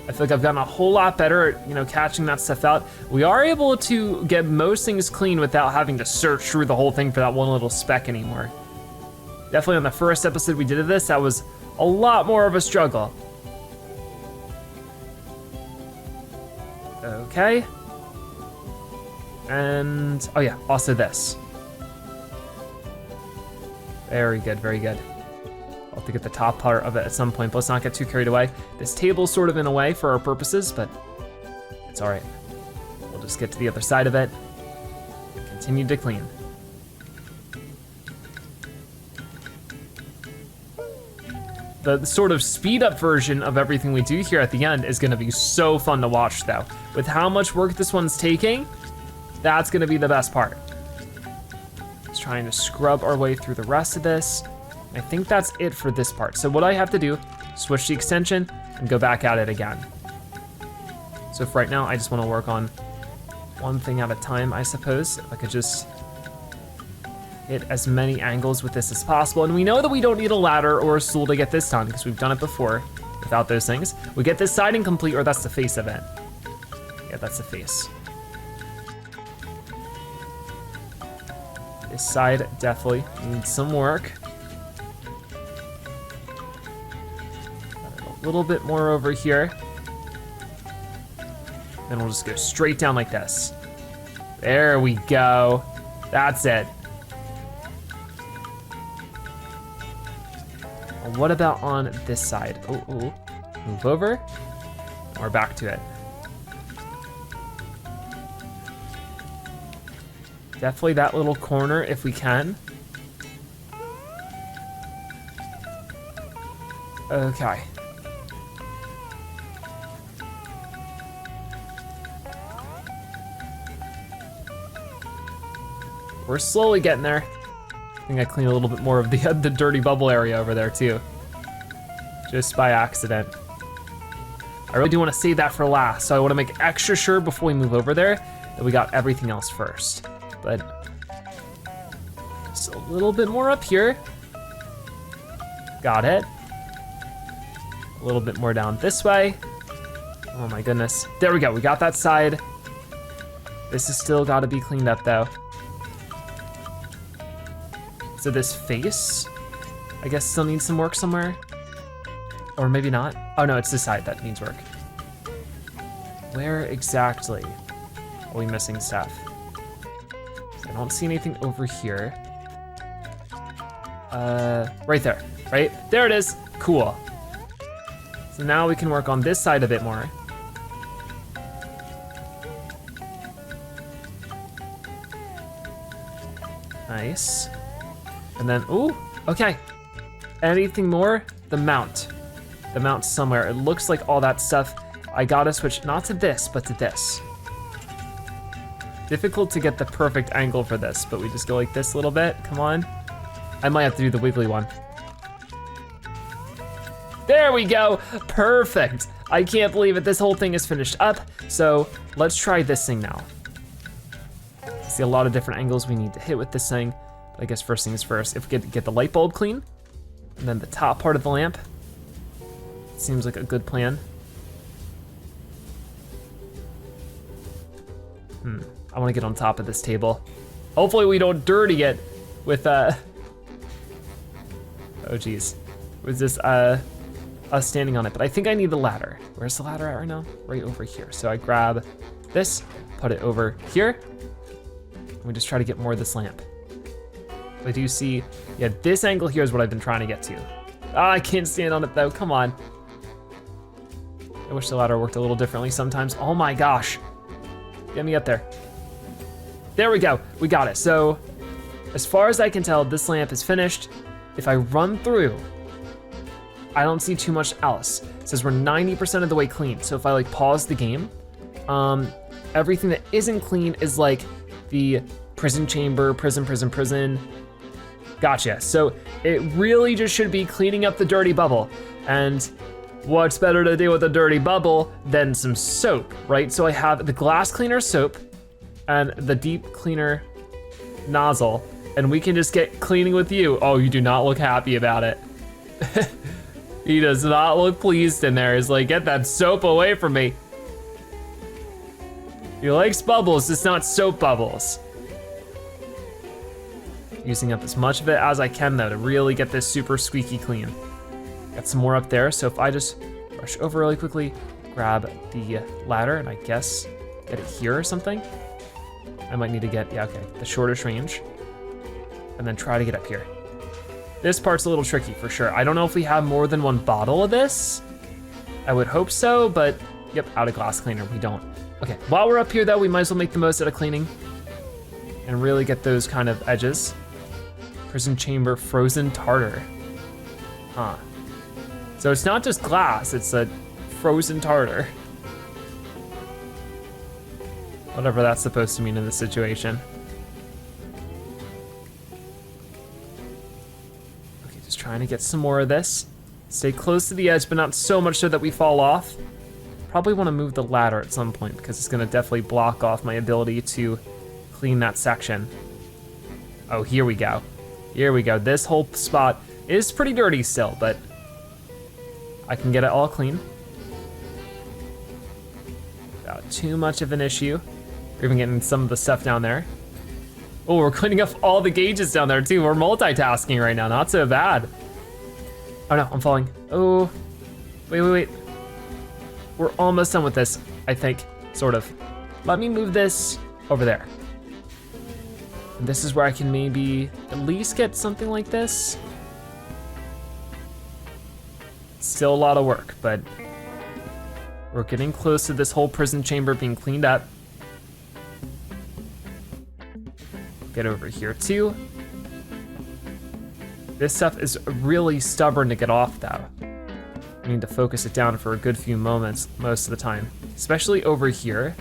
I feel like I've gotten a whole lot better at, you know, catching that stuff out. We are able to get most things clean without having to search through the whole thing for that one little speck anymore. Definitely on the first episode we did of this, that was a lot more of a struggle. Okay. And, oh yeah, also this. Very good, very good. I'll have to get the top part of it at some point, but let's not get too carried away. This table's sort of in a way for our purposes, but it's all right. We'll just get to the other side of it. Continue to clean. The sort of speed up version of everything we do here at the end is gonna be so fun to watch though. With how much work this one's taking, that's gonna be the best part. Just trying to scrub our way through the rest of this. I think that's it for this part. So what I have to do, switch the extension and go back at it again. So for right now, I just wanna work on one thing at a time, I suppose. If I could just hit as many angles with this as possible. And we know that we don't need a ladder or a stool to get this done because we've done it before without those things. We get this side incomplete, or that's the face of it. Yeah, that's the face. This side definitely needs some work. A little bit more over here. Then we'll just go straight down like this. There we go. That's it. And what about on this side? Oh, move over. We're back to it. Definitely that little corner if we can. Okay. We're slowly getting there. I think I cleaned a little bit more of the dirty bubble area over there too. Just by accident. I really do want to save that for last, so I want to make extra sure before we move over there that we got everything else first. But just a little bit more up here. Got it. A little bit more down this way. Oh my goodness. There we go, we got that side. This has still got to be cleaned up though. So this face, I guess still needs some work somewhere. Or maybe not. Oh no, it's this side that needs work. Where exactly are we missing stuff? I don't see anything over here. Right there, right? There it is, cool. So now we can work on this side a bit more. Nice. And then, ooh, okay. Anything more? The mount. The mount's somewhere. It looks like all that stuff. I gotta switch, not to this, but to this. Difficult to get the perfect angle for this, but we just go like this a little bit, come on. I might have to do the wiggly one. There we go, perfect. I can't believe it, this whole thing is finished up. So let's try this thing now. See a lot of different angles we need to hit with this thing. I guess first things first, if we could get the light bulb clean, and then the top part of the lamp, seems like a good plan. I wanna get on top of this table. Hopefully we don't dirty it with, oh geez, with this, us standing on it, but I think I need the ladder. Where's the ladder at right now? Right over here. So I grab this, put it over here, and we just try to get more of this lamp. I do see, yeah, this angle here is what I've been trying to get to. Ah, I can't stand on it though, come on. I wish the ladder worked a little differently sometimes. Oh my gosh, get me up there. There we go, we got it. So, as far as I can tell, this lamp is finished. If I run through, I don't see too much else. It says we're 90% of the way clean. So if I like pause the game, everything that isn't clean is like the prison chamber, prison. Gotcha, so it really just should be cleaning up the dirty bubble. And what's better to do with a dirty bubble than some soap, right? So I have the glass cleaner soap and the deep cleaner nozzle, and we can just get cleaning with you. Oh, you do not look happy about it. He does not look pleased in there. He's like, get that soap away from me. He likes bubbles, it's not soap bubbles. Using up as much of it as I can though to really get this super squeaky clean. Got some more up there, so if I just brush over really quickly, grab the ladder and I guess get it here or something. I might need to get, yeah, okay, the shortest range. And then try to get up here. This part's a little tricky for sure. I don't know if we have more than one bottle of this. I would hope so, but yep, out of glass cleaner, we don't. Okay, while we're up here though, we might as well make the most out of cleaning and really get those kind of edges. Prison chamber, frozen tartar. Huh. So it's not just glass, it's a frozen tartar. Whatever that's supposed to mean in this situation. Okay, just trying to get some more of this. Stay close to the edge, but not so much so that we fall off. Probably want to move the ladder at some point because it's gonna definitely block off my ability to clean that section. Oh, here we go. Here we go. This whole spot is pretty dirty still, but I can get it all clean. Without too much of an issue. We're even getting some of the stuff down there. Oh, we're cleaning up all the gauges down there too. We're multitasking right now, not so bad. Oh no, I'm falling. Oh, wait. We're almost done with this, I think, sort of. Let me move this over there. And this is where I can maybe at least get something like this. Still a lot of work, but we're getting close to this whole prison chamber being cleaned up. Get over here too. This stuff is really stubborn to get off though. I need to focus it down for a good few moments most of the time, especially over here.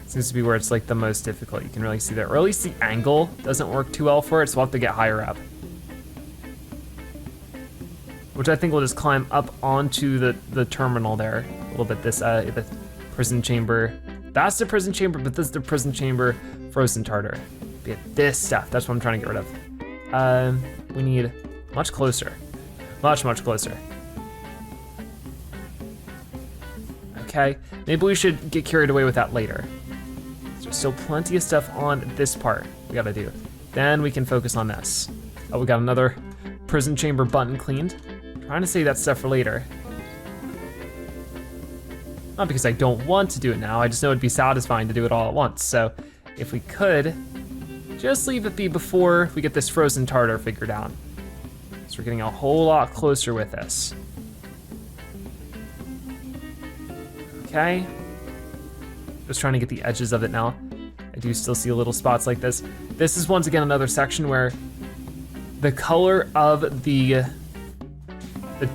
Seems to be where it's like the most difficult. You can really see that, or at least the angle doesn't work too well for it, so we'll have to get higher up. Which I think we'll just climb up onto the terminal there a little bit. This the prison chamber. That's the prison chamber, but this is the prison chamber frozen tartar. But yeah, this stuff, that's what I'm trying to get rid of. We need much closer, much closer. Okay, maybe we should get carried away with that later. There's still plenty of stuff on this part we gotta do. Then we can focus on this. Oh, we got another prison chamber button cleaned. Trying to save that stuff for later. Not because I don't want to do it now, I just know it'd be satisfying to do it all at once. So if we could, just leave it be before we get this frozen tartar figured out. So we're getting a whole lot closer with this. Okay. Just trying to get the edges of it now. I do still see little spots like this. This is once again another section where the color of the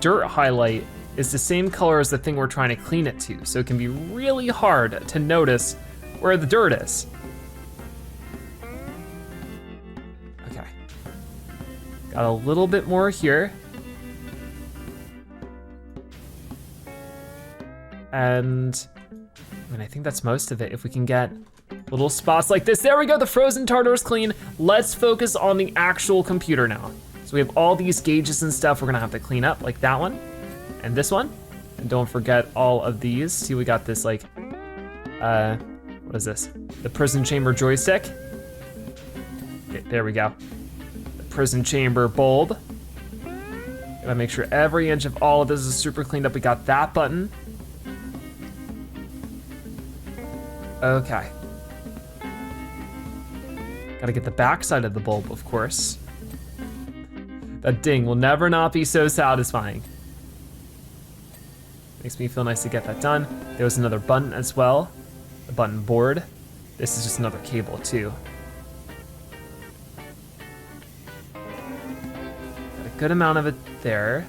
dirt highlight is the same color as the thing we're trying to clean it to. So it can be really hard to notice where the dirt is. Okay. Got a little bit more here. And I mean, I think that's most of it. If we can get little spots like this. There we go, the frozen tartar is clean. Let's focus on the actual computer now. So we have all these gauges and stuff we're gonna have to clean up, like that one and this one. And don't forget all of these. See, we got this like, what is this? The prison chamber joystick. Okay, there we go. The prison chamber bulb. Gotta make sure every inch of all of this is super cleaned up. We got that button. Okay. Gotta get the back side of the bulb, of course. That ding will never not be so satisfying. Makes me feel nice to get that done. There was another button as well, a button board. This is just another cable too. Got a good amount of it there.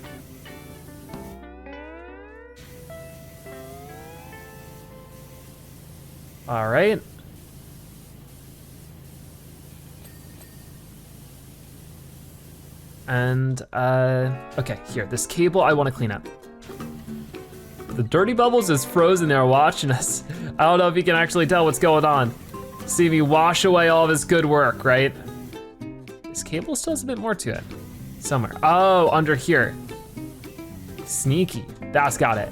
All right. And, okay, here, this cable I wanna clean up. The dirty bubbles is frozen there watching us. I don't know if you can actually tell what's going on. See me wash away all of his good work, right? This cable still has a bit more to it. Somewhere, oh, under here. Sneaky, that's got it.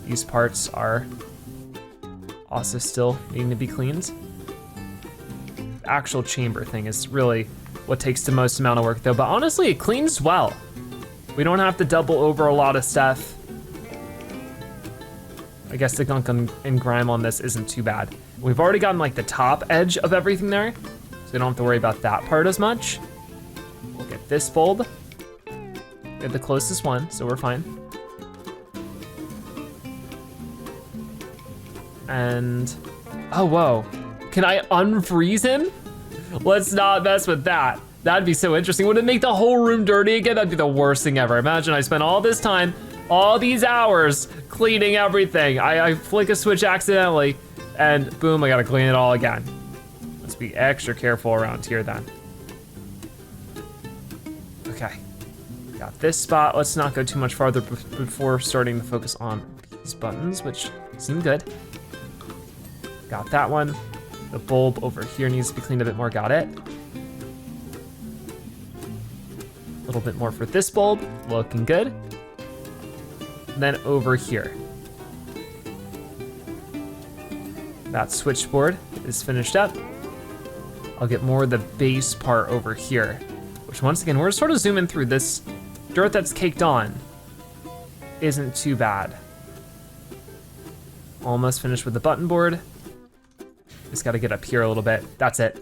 These parts are also still needing to be cleaned. The actual chamber thing is really what takes the most amount of work though, but honestly, it cleans well. We don't have to double over a lot of stuff. I guess the gunk and grime on this isn't too bad. We've already gotten like the top edge of everything there, so we don't have to worry about that part as much. We'll get this bulb. Get the closest one, so we're fine. And, oh, whoa. Can I unfreeze him? Let's not mess with that. That'd be so interesting. Would it make the whole room dirty again? That'd be the worst thing ever. Imagine I spent all this time, all these hours cleaning everything. I flick a switch accidentally and boom, I gotta clean it all again. Let's be extra careful around here then. Okay, got this spot. Let's not go too much farther before starting to focus on these buttons, which seem good. Got that one. The bulb over here needs to be cleaned a bit more, got it. A little bit more for this bulb, looking good. And then over here. That switchboard is finished up. I'll get more of the base part over here, which once again, we're sort of zooming through this dirt that's caked on. Isn't too bad. Almost finished with the button board. Just gotta get up here a little bit, that's it.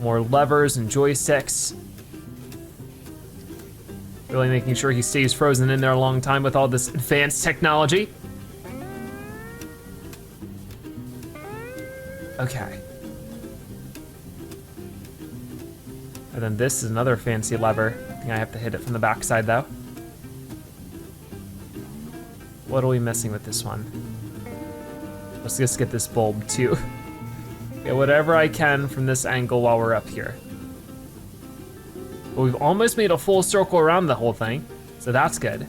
More levers and joysticks. Really making sure he stays frozen in there a long time with all this advanced technology. Okay. And then this is another fancy lever. I think I have to hit it from the backside though. What are we missing with this one? Let's just get this bulb too. Get whatever I can from this angle while we're up here. But we've almost made a full circle around the whole thing, so that's good.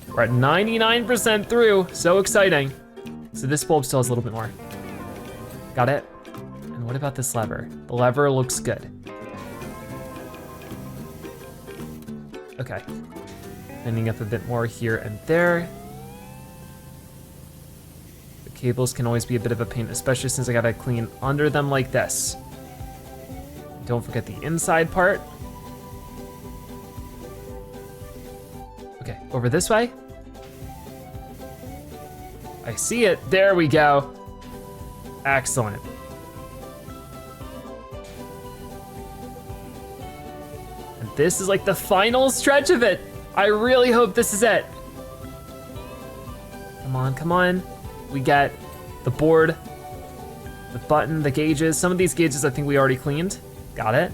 We're at 99% through, so exciting. So this bulb still has a little bit more. Got it? And what about this lever? The lever looks good. Okay. Ending up a bit more here and there. The cables can always be a bit of a pain, especially since I gotta clean under them like this. Don't forget the inside part. Okay, over this way. I see it, there we go. Excellent. And this is like the final stretch of it. I really hope this is it. Come on, come on. We get the board, the button, the gauges. Some of these gauges I think we already cleaned. Got it.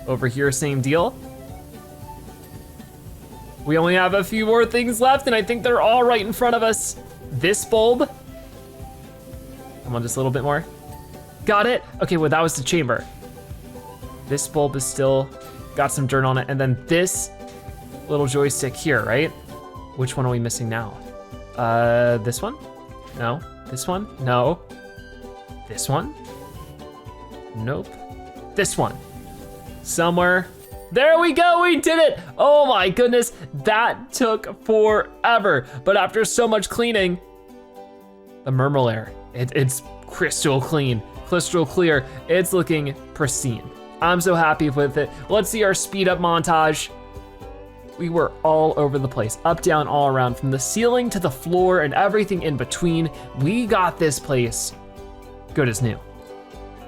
Over here, same deal. We only have a few more things left and I think they're all right in front of us. This bulb. Come on, just a little bit more. Got it. Okay, well that was the chamber. This bulb is still got some dirt on it. And then this little joystick here, right? Which one are we missing now? This one? No. This one? No. This one? Nope. This one. Somewhere. There we go, we did it! Oh my goodness, that took forever. But after so much cleaning, the Mermalair, it's crystal clean, crystal clear. It's looking pristine. I'm so happy with it. Let's see our speed up montage. We were all over the place, up, down, all around, from the ceiling to the floor and everything in between. We got this place good as new.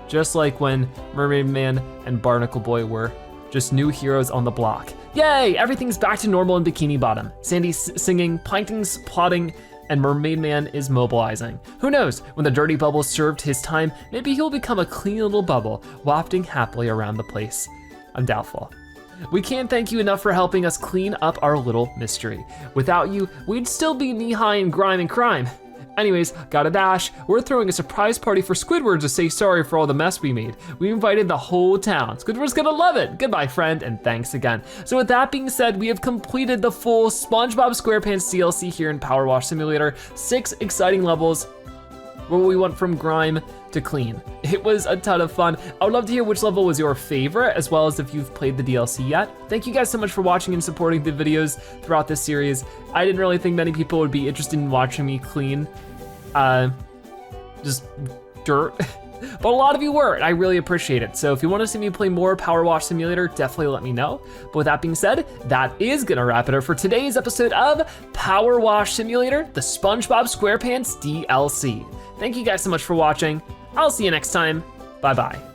Just like when Mermaid Man and Barnacle Boy were just new heroes on the block. Yay, everything's back to normal in Bikini Bottom. Sandy's singing, Plankton's plotting, and Mermaid Man is mobilizing. Who knows, when the dirty bubble served his time, maybe he'll become a clean little bubble, wafting happily around the place. I'm doubtful. We can't thank you enough for helping us clean up our little mystery. Without you, we'd still be knee-high in grime and crime. Anyways, gotta dash. We're throwing a surprise party for Squidward to say sorry for all the mess we made. We invited the whole town. Squidward's gonna love it. Goodbye, friend, and thanks again. So with that being said, we have completed the full SpongeBob SquarePants DLC here in PowerWash Simulator. 6 exciting levels where we went from grime to clean. It was a ton of fun. I would love to hear which level was your favorite, as well as if you've played the DLC yet. Thank you guys so much for watching and supporting the videos throughout this series. I didn't really think many people would be interested in watching me clean just dirt, but a lot of you were, and I really appreciate it. So if you want to see me play more PowerWash Simulator, definitely let me know. But with that being said, that is gonna wrap it up for today's episode of PowerWash Simulator, the SpongeBob SquarePants DLC. Thank you guys so much for watching. I'll see you next time. Bye-bye.